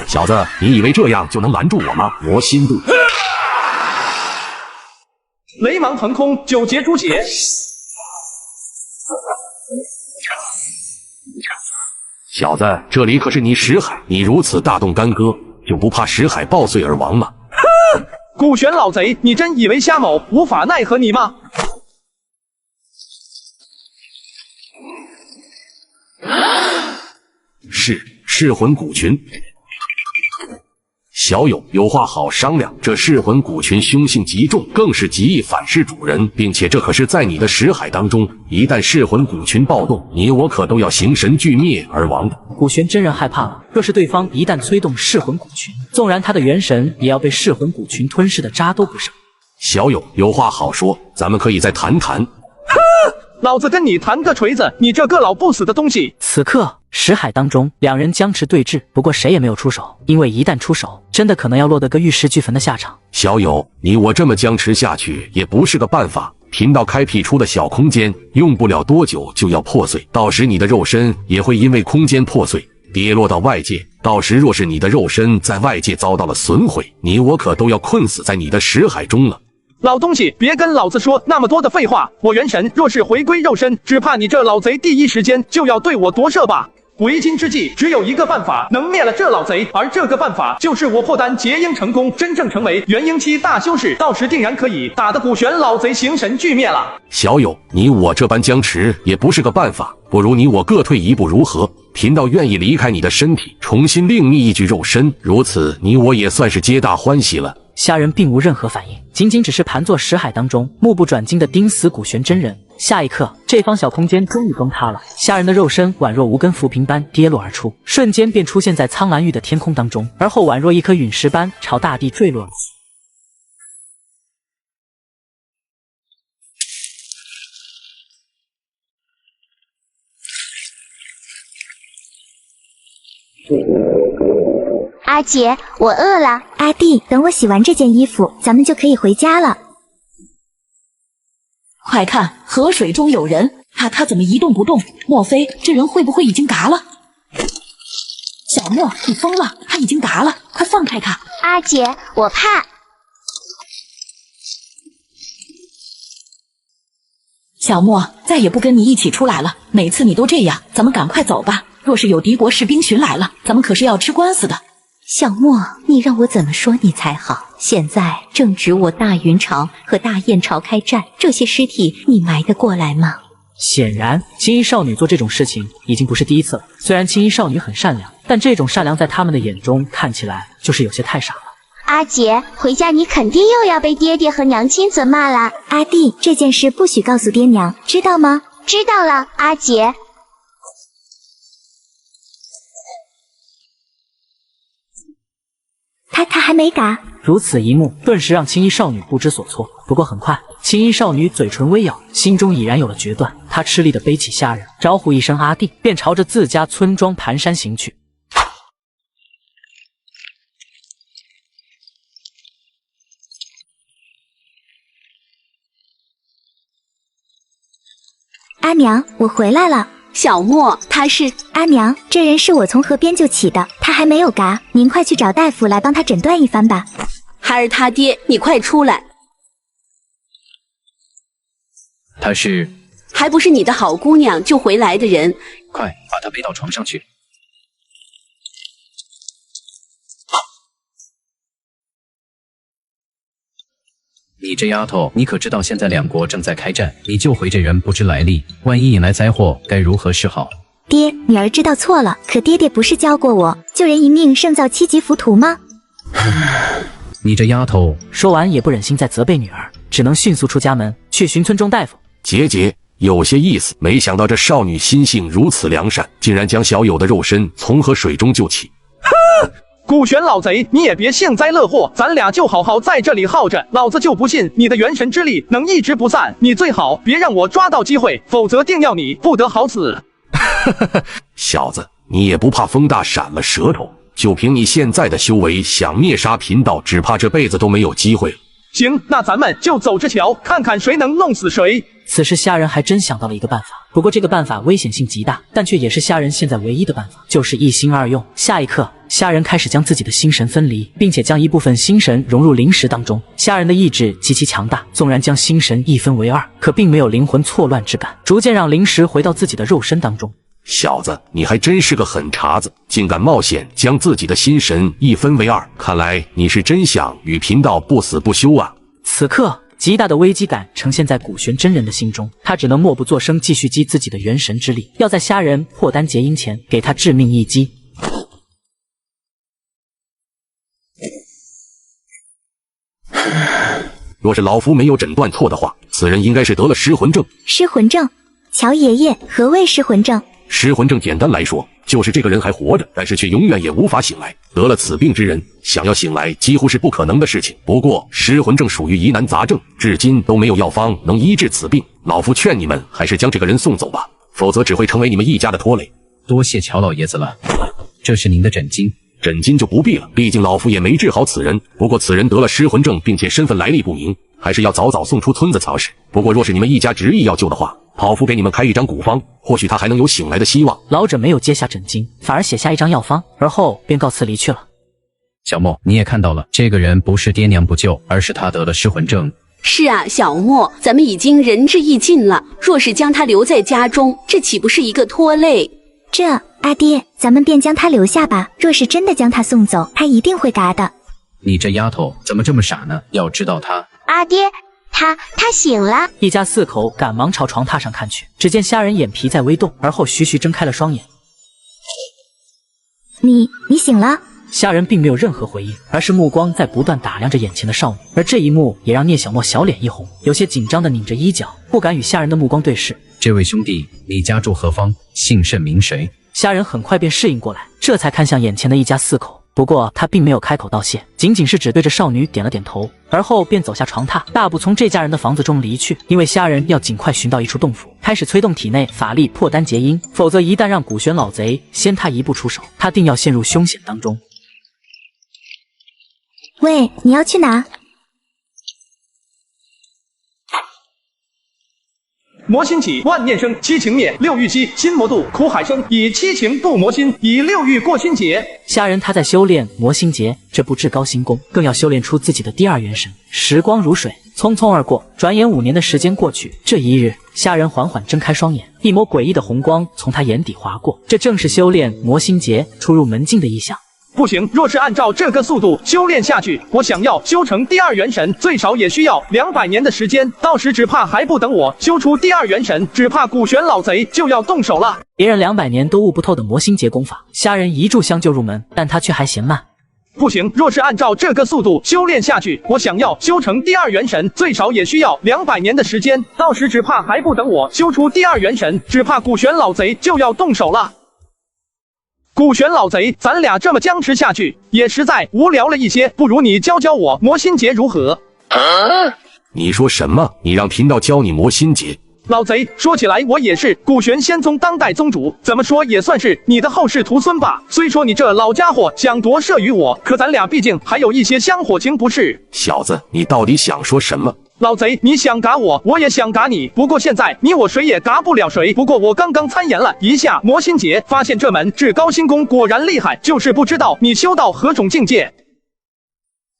小子，你以为这样就能拦住我吗？魔心渡。雷芒腾空，九节诛血。小子，这里可是你识海，你如此大动干戈，就不怕识海爆碎而亡吗？古玄老贼，你真以为虾某无法奈何你吗？噬魂骨群。小友有话好商量，这噬魂骨群凶性极重，更是极易反噬主人，并且这可是在你的识海当中，一旦噬魂骨群暴动，你我可都要形神俱灭而亡的。古玄真人害怕了，若是对方一旦催动噬魂骨群，纵然他的元神也要被噬魂骨群吞噬的渣都不剩。小友有话好说，咱们可以再谈谈。老子跟你谈个锤子，你这个老不死的东西！此刻识海当中，两人僵持对峙，不过谁也没有出手，因为一旦出手，真的可能要落得个玉石俱焚的下场。小友，你我这么僵持下去也不是个办法。贫道开辟出的小空间，用不了多久就要破碎，到时你的肉身也会因为空间破碎跌落到外界。到时若是你的肉身在外界遭到了损毁，你我可都要困死在你的识海中了。老东西，别跟老子说那么多的废话！我元神若是回归肉身，只怕你这老贼第一时间就要对我夺舍吧！为今之计，只有一个办法能灭了这老贼，而这个办法就是我破丹结婴成功，真正成为元婴期大修士，到时定然可以打得古玄老贼形神俱灭了。小友，你我这般僵持也不是个办法，不如你我各退一步如何？贫道愿意离开你的身体，重新另觅一具肉身，如此你我也算是皆大欢喜了。虾人并无任何反应，仅仅只是盘坐识海当中，目不转睛地盯死古玄真人。下一刻，这方小空间终于崩塌了，虾人的肉身宛若无根浮萍般跌落而出，瞬间便出现在苍蓝玉的天空当中，而后宛若一颗陨石般朝大地坠落而去。阿姐，我饿了。阿弟，等我洗完这件衣服，咱们就可以回家了。快看，河水中有人，他怎么一动不动？莫非这人会不会已经嘎了？小莫，你疯了，他已经嘎了，快放开他！阿姐，我怕。小莫，再也不跟你一起出来了，每次你都这样，咱们赶快走吧。若是有敌国士兵寻来了，咱们可是要吃官司的。小莫，你让我怎么说你才好？现在正值我大云朝和大燕朝开战，这些尸体你埋得过来吗？显然，青衣少女做这种事情已经不是第一次了。虽然青衣少女很善良，但这种善良在他们的眼中看起来就是有些太傻了。阿姐，回家你肯定又要被爹爹和娘亲责骂了。阿弟，这件事不许告诉爹娘，知道吗？知道了，阿姐。他还没嘎。如此一幕，顿时让青衣少女不知所措。不过很快，青衣少女嘴唇微咬，心中已然有了决断。她吃力地背起虾人，招呼一声阿弟，便朝着自家村庄盘山行去。阿娘，我回来了。小莫，他是阿娘，这人是我从河边救起的，他还没有嘎，您快去找大夫来帮他诊断一番吧。孩儿他爹，你快出来！他是，还不是你的好姑娘救回来的人，快把他背到床上去。这丫头，你可知道现在两国正在开战？你救回这人不知来历，万一引来灾祸，该如何是好？爹，女儿知道错了，可爹爹不是教过我，救人一命胜造7级浮屠吗？你这丫头，说完也不忍心再责备女儿，只能迅速出家门去寻村中大夫。姐姐有些意思，没想到这少女心性如此良善，竟然将小友的肉身从河水中救起。古玄老贼，你也别幸灾乐祸，咱俩就好好在这里耗着，老子就不信你的元神之力能一直不散，你最好别让我抓到机会，否则定要你不得好死。小子，你也不怕风大闪了舌头？就凭你现在的修为，想灭杀贫道，只怕这辈子都没有机会了。行，那咱们就走着瞧，看看谁能弄死谁。此时虾仁还真想到了一个办法，不过这个办法危险性极大，但却也是虾仁现在唯一的办法，就是一心二用。下一刻，虾仁开始将自己的心神分离，并且将一部分心神融入灵石当中。虾仁的意志极其强大，纵然将心神一分为二，可并没有灵魂错乱之感，逐渐让灵石回到自己的肉身当中。小子，你还真是个狠茬子，竟敢冒险将自己的心神一分为二，看来你是真想与贫道不死不休啊！此刻极大的危机感呈现在古玄真人的心中，他只能默不作声，继续激自己的元神之力，要在虾仁破丹结阴前给他致命一击。若是老夫没有诊断错的话，此人应该是得了失魂症。失魂症？乔爷爷，何谓失魂症？失魂症简单来说，就是这个人还活着，但是却永远也无法醒来。得了此病之人，想要醒来几乎是不可能的事情。不过失魂症属于疑难杂症，至今都没有药方能医治此病。老夫劝你们还是将这个人送走吧，否则只会成为你们一家的拖累。多谢乔老爷子了，这是您的诊金。诊金就不必了，毕竟老夫也没治好此人。不过此人得了失魂症，并且身份来历不明，还是要早早送出村子才是。不过若是你们一家执意要救的话，老夫给你们开一张古方，或许他还能有醒来的希望。老者没有接下诊金，反而写下一张药方，而后便告辞离去了。小莫，你也看到了，这个人不是爹娘不救，而是他得了失魂症。是啊，小莫，咱们已经仁至义尽了，若是将他留在家中，这岂不是一个拖累？阿爹，咱们便将他留下吧。若是真的将他送走，他一定会嘎的。你这丫头怎么这么傻呢？要知道他……阿爹，他醒了。一家4口赶忙朝床榻上看去，只见虾仁眼皮在微动，而后徐徐睁开了双眼。你醒了？虾仁并没有任何回应，而是目光在不断打量着眼前的少女。而这一幕也让聂小莫小脸一红，有些紧张的拧着衣角，不敢与虾仁的目光对视。这位兄弟，你家住何方？姓甚名谁？虾仁很快便适应过来，这才看向眼前的一家4口。不过他并没有开口道谢，仅仅是只对着少女点了点头，而后便走下床榻，大步从这家人的房子中离去。因为虾仁要尽快寻到一处洞府，开始催动体内法力破丹结阴，否则一旦让古玄老贼先他一步出手，他定要陷入凶险当中。喂，你要去哪？魔心起，万念生，七情灭，六欲息，心魔度，苦海生，以七情度魔心，以六欲过心结。虾仁他在修炼魔心结这部至高心功，更要修炼出自己的第2元神。时光如水，匆匆而过，转眼5年的时间过去。这一日，虾仁缓缓睁开双眼，一抹诡异的红光从他眼底划过，这正是修炼魔心结出入门径的意象。不行，若是按照这个速度修炼下去，我想要修成第2元神，最少也需要200年的时间。到时只怕还不等我修出第2元神，只怕古玄老贼就要动手了。别人200年都悟不透的魔心结功法，虾仁一炷香就入门，但他却还嫌慢。不行，若是按照这个速度修炼下去，我想要修成第2元神，最少也需要200年的时间。到时只怕还不等我修出第2元神，只怕古玄老贼就要动手了。古玄老贼，咱俩这么僵持下去，也实在无聊了一些，不如你教教我魔心结如何？你说什么？你让贫道教你魔心结？老贼，说起来我也是古玄仙宗当代宗主，怎么说也算是你的后世徒孙吧。虽说你这老家伙想夺舍于我，可咱俩毕竟还有一些香火情不是？小子，你到底想说什么？老贼，你想嘎我，我也想嘎你，不过现在你我谁也嘎不了谁。不过我刚刚参研了一下魔心结，发现这门至高心功果然厉害，就是不知道你修到何种境界。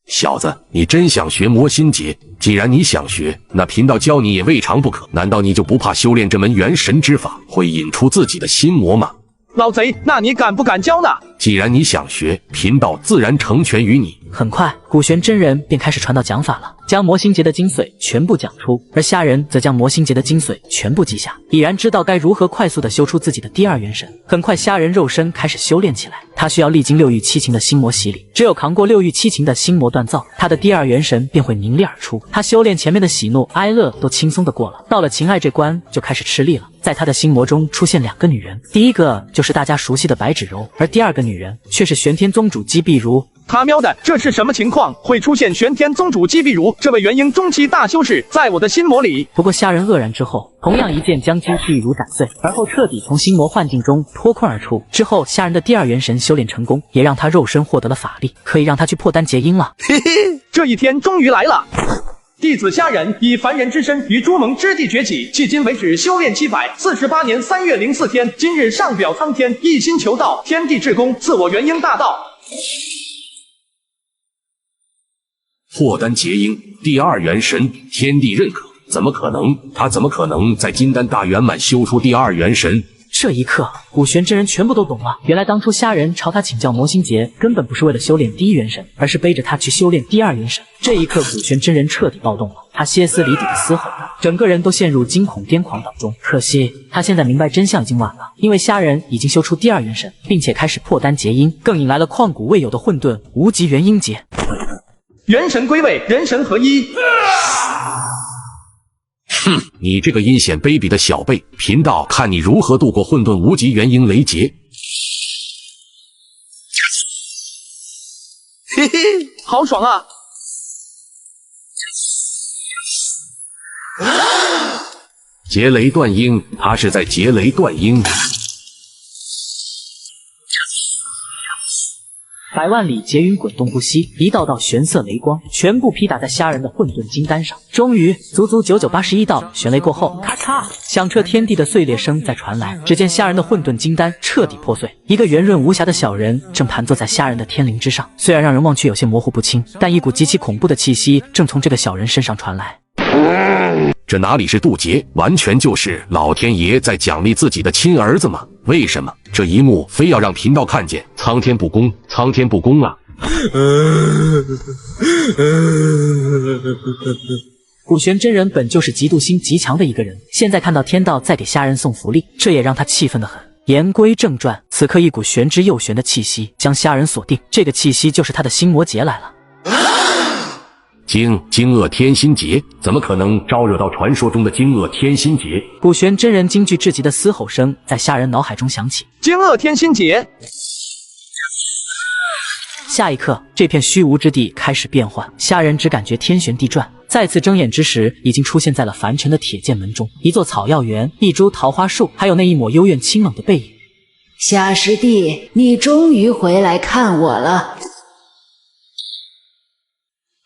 小子，你真想学魔心结？既然你想学，那贫道教你也未尝不可。难道你就不怕修炼这门元神之法会引出自己的心魔吗？老贼，那你敢不敢教呢？既然你想学，贫道自然成全于你。很快，古玄真人便开始传导讲法了，将魔心结的精髓全部讲出，而虾仁则将魔心结的精髓全部记下，已然知道该如何快速地修出自己的第二元神。很快，虾仁肉身开始修炼起来，他需要历经六欲七情的心魔洗礼，只有扛过六欲七情的心魔锻造，他的第二元神便会凝练而出。他修炼前面的喜怒哀乐都轻松地过了，到了情爱这关就开始吃力了。在他的心魔中出现2个女人，第一个就是大家熟悉的白芷柔，而第2个女人却是玄天宗主姬碧如。他喵的，这是什么情况？会出现玄天宗主姬碧如这位元婴中期大修士，在我的心魔里。不过虾仁愕然之后，同样一剑将姬碧如斩碎，而后彻底从心魔幻境中脱困而出。之后，虾仁的第二元神修炼成功，也让他肉身获得了法力，可以让他去破丹结阴了。嘿嘿，这一天终于来了。弟子虾仁以凡人之身于朱蒙之地崛起，迄今为止修炼748年3月04天，今日上表苍天，一心求道，天地至公，赐我元婴大道。破丹结阴，第二元神，天地认可，怎么可能？他怎么可能在金丹大圆满修出第二元神？这一刻，古玄真人全部都懂了。原来当初虾仁朝他请教魔心结，根本不是为了修炼第一元神，而是背着他去修炼第二元神。这一刻，古玄真人彻底暴动了，他歇斯底里的嘶吼着，整个人都陷入惊恐癫狂当中。可惜他现在明白真相已经晚了，因为虾仁已经修出第二元神，并且开始破丹结阴，更引来了旷古未有的混沌无极元婴劫。元神归位，人神合一。哼，你这个阴险卑鄙的小辈，贫道看你如何度过混沌无极元婴雷劫。嘿嘿，好爽啊！劫雷断阴，他是在劫雷断阴。百万里劫云滚动不息，一道道玄色雷光全部劈打在虾仁的混沌金丹上。终于，足足9981道玄雷过后，咔嚓，响彻天地的碎裂声在传来。只见虾仁的混沌金丹彻底破碎，一个圆润无瑕的小人正盘坐在虾仁的天灵之上。虽然让人望去有些模糊不清，但一股极其恐怖的气息正从这个小人身上传来。这哪里是渡劫，完全就是老天爷在奖励自己的亲儿子嘛！为什么这一幕非要让贫道看见？苍天不公，苍天不公啊！古玄真人本就是嫉妒心极强的一个人，现在看到天道在给虾仁送福利，这也让他气愤得很。言归正传，此刻一股玄之又玄的气息将虾仁锁定，这个气息就是他的心魔劫来了。惊愕天心劫，怎么可能招惹到传说中的惊愕天心劫？古玄真人惊惧至极的嘶吼声在虾仁脑海中响起。惊愕天心劫。下一刻，这片虚无之地开始变幻，虾仁只感觉天旋地转。再次睁眼之时，已经出现在了凡尘的铁剑门中，一座草药园，一株桃花树，还有那一抹幽怨清冷的背影。虾师弟，你终于回来看我了。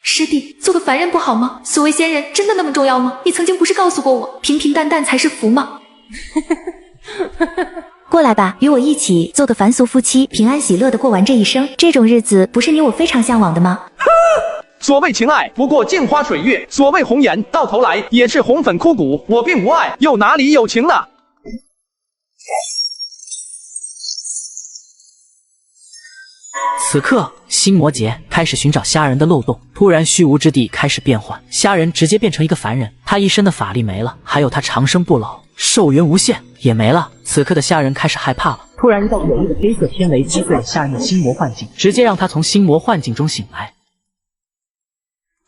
师弟，做个凡人不好吗？所谓仙人真的那么重要吗？你曾经不是告诉过我，平平淡淡才是福吗？过来吧，与我一起做个凡俗夫妻，平安喜乐的过完这一生。这种日子不是你我非常向往的吗？所谓情爱，不过镜花水月；所谓红颜，到头来也是红粉枯骨。我并无爱，又哪里有情呢？此刻，心魔劫开始寻找虾仁的漏洞。突然，虚无之地开始变幻，虾仁直接变成一个凡人，他一身的法力没了，还有他长生不老、寿元无限也没了。此刻的虾仁开始害怕了。突然，一道诡异的黑色天雷击碎了虾仁的心魔幻境，直接让他从心魔幻境中醒来。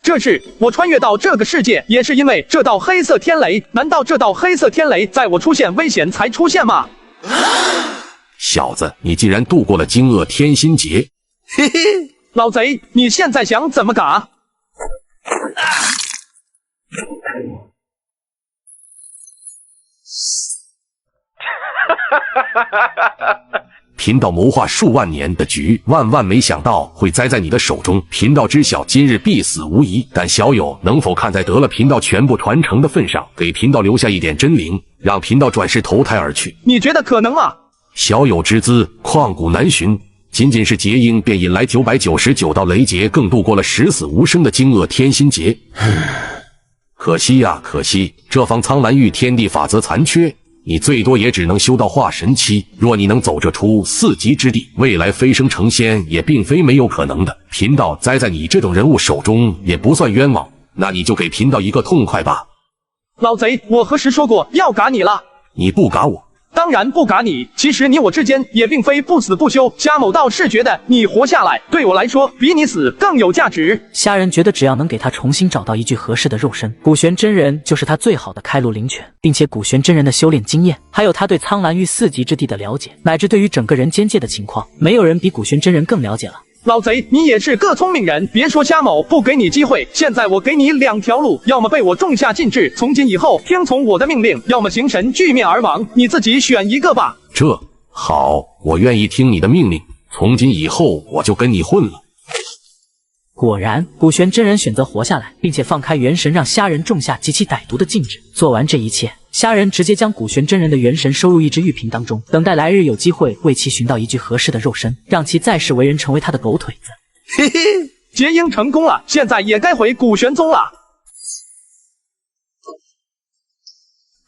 这是我穿越到这个世界，也是因为这道黑色天雷。难道这道黑色天雷在我出现危险才出现吗？小子，你竟然度过了惊愕天心劫！嘿嘿，老贼，你现在想怎么嘎？贫道谋划数万年的局，万万没想到会栽在你的手中。贫道知晓今日必死无疑，但小友能否看在得了贫道全部传承的份上，给贫道留下一点真灵，让贫道转世投胎而去？你觉得可能吗？小友之资旷古难寻，仅仅是结阴便引来999道雷劫，更度过了十死无生的惊愕天心劫。可惜呀，可惜，这方苍兰玉天地法则残缺，你最多也只能修到化神期。若你能走这出4级之地，未来飞升成仙也并非没有可能的。贫道栽在你这种人物手中也不算冤枉，那你就给贫道一个痛快吧。老贼，我何时说过要嘎你了？你不嘎我？当然不嘎你。其实你我之间也并非不死不休。虾某道是觉得你活下来对我来说比你死更有价值。虾仁觉得只要能给他重新找到一具合适的肉身，古玄真人就是他最好的开路灵犬，并且古玄真人的修炼经验，还有他对苍兰域4级之地的了解，乃至对于整个人间界的情况，没有人比古玄真人更了解了。老贼，你也是个聪明人，别说虾某不给你机会，现在我给你2条路，要么被我种下禁制，从今以后听从我的命令，要么形神俱灭而亡，你自己选一个吧。这好，我愿意听你的命令，从今以后我就跟你混了。果然，古玄真人选择活下来，并且放开元神，让虾仁种下极其歹毒的禁制。做完这一切，虾仁直接将古玄真人的元神收入一只玉瓶当中，等待来日有机会为其寻到一具合适的肉身，让其在世为人，成为他的狗腿子。嘿嘿，结鹰成功了，现在也该回古玄宗了。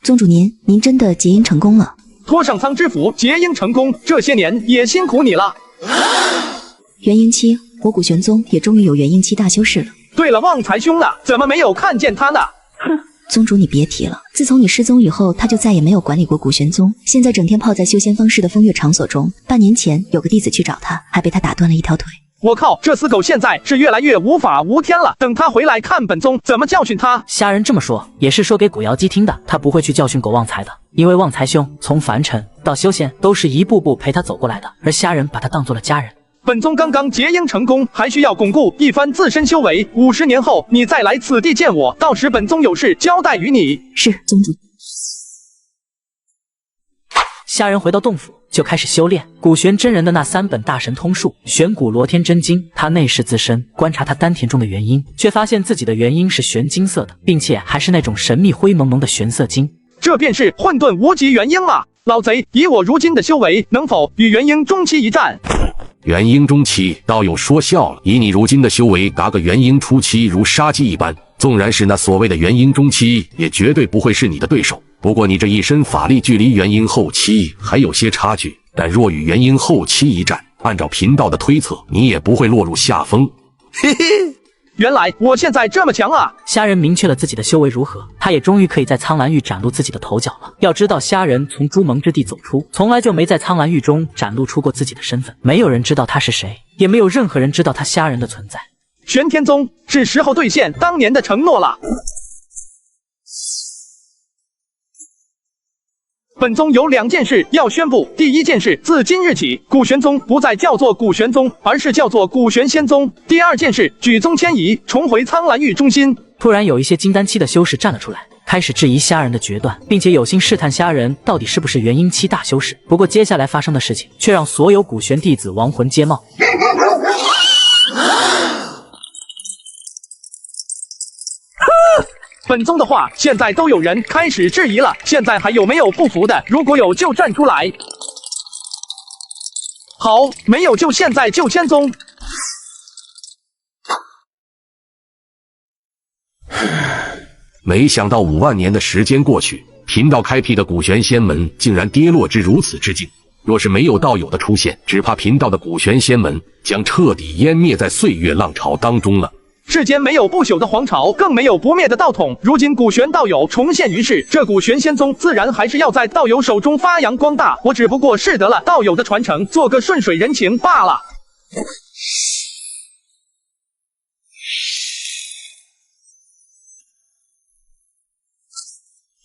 宗主您真的结鹰成功了？托上苍之福，结鹰成功，这些年也辛苦你了。元婴期，我古玄宗也终于有元婴期大修士了。对了，旺财兄呢？怎么没有看见他呢？哼，宗主你别提了，自从你失踪以后，他就再也没有管理过古玄宗，现在整天泡在修仙方式的风月场所中。半年前有个弟子去找他，还被他打断了一条腿。我靠，这死狗现在是越来越无法无天了，等他回来看本宗怎么教训他。虾仁这么说也是说给古瑶姬听的，他不会去教训狗旺财的，因为旺财兄从凡尘到修仙都是一步步陪他走过来的，而虾仁把他当做了家人。本宗刚刚结鹰成功，还需要巩固一番自身修为。50年后你再来此地见我，到时本宗有事交代于你。是宗主。虾仁回到洞府就开始修炼古玄真人的那3本大神通术玄古罗天真经。他内视自身，观察他丹田中的元婴，却发现自己的元婴是玄金色的，并且还是那种神秘灰蒙蒙的玄色金。这便是混沌无极元婴啊！老贼，以我如今的修为，能否与元婴中期一战？元婴中期，道友说笑了。以你如今的修为，嘎个元婴初期如杀鸡一般，纵然是那所谓的元婴中期，也绝对不会是你的对手。不过你这一身法力距离元婴后期还有些差距，但若与元婴后期一战，按照贫道的推测，你也不会落入下风。嘿嘿，原来我现在这么强啊！虾仁明确了自己的修为如何，他也终于可以在苍兰域展露自己的头角了。要知道，虾仁从朱蒙之地走出，从来就没在苍兰域中展露出过自己的身份，没有人知道他是谁，也没有任何人知道他虾仁的存在。玄天宗是时候兑现当年的承诺了。本宗有2件事要宣布。第一件事，自今日起，古玄宗不再叫做古玄宗，而是叫做古玄仙宗。第二件事，举宗迁移，重回苍兰域中心。突然有一些金丹期的修士站了出来，开始质疑虾仁的决断，并且有心试探虾仁到底是不是元婴期大修士。不过接下来发生的事情却让所有古玄弟子亡魂皆冒。本宗的话现在都有人开始质疑了，现在还有没有不服的？如果有就站出来。好，没有就现在就仙宗。没想到5万年的时间过去，贫道开辟的古玄仙门竟然跌落至如此之境。若是没有道友的出现，只怕贫道的古玄仙门将彻底湮灭在岁月浪潮当中了。世间没有不朽的皇朝，更没有不灭的道统。如今古玄道友重现于世，这古玄仙宗自然还是要在道友手中发扬光大。我只不过是得了道友的传承，做个顺水人情罢了。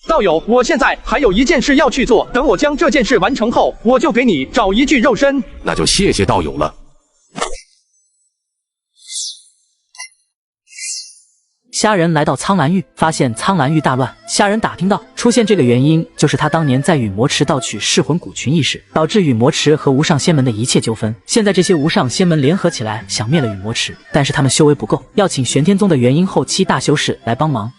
道友，我现在还有一件事要去做，等我将这件事完成后，我就给你找一具肉身。那就谢谢道友了。虾仁来到苍兰域，发现苍兰域大乱。虾仁打听到，出现这个原因就是他当年在羽魔池盗取噬魂骨群一事，导致羽魔池和无上仙门的一切纠纷。现在这些无上仙门联合起来，想灭了羽魔池，但是他们修为不够，要请玄天宗的元婴后期大修士来帮忙。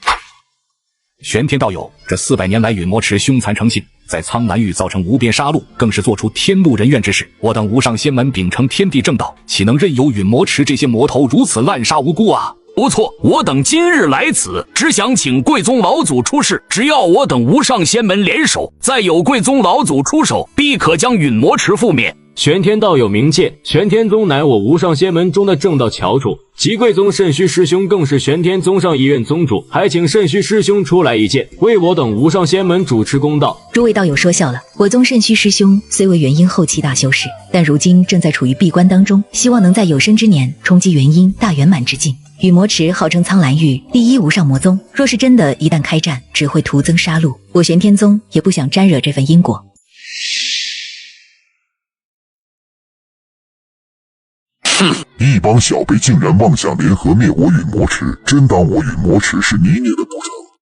玄天道友，这400年来陨魔池凶残成性，在苍兰域造成无边杀戮，更是做出天怒人怨之事。我等无上仙门秉承天地正道，岂能任由陨魔池这些魔头如此滥杀无辜啊！不错，我等今日来此，只想请贵宗老祖出世。只要我等无上仙门联手，再有贵宗老祖出手，必可将陨魔池覆灭。玄天道友明鉴，玄天宗乃我无上仙门中的正道翘楚，极贵宗肾虚师兄更是玄天宗上一任宗主，还请肾虚师兄出来一见，为我等无上仙门主持公道。诸位道友说笑了，我宗肾虚师兄虽为元婴后期大修士，但如今正在处于闭关当中，希望能在有生之年冲击元婴大圆满之境。羽魔池号称苍兰域第一无上魔宗，若是真的一旦开战，只会徒增杀戮。我玄天宗也不想沾惹这份因果。一帮小辈竟然妄想联合灭我陨魔池，真当我陨魔池是你捏的不成？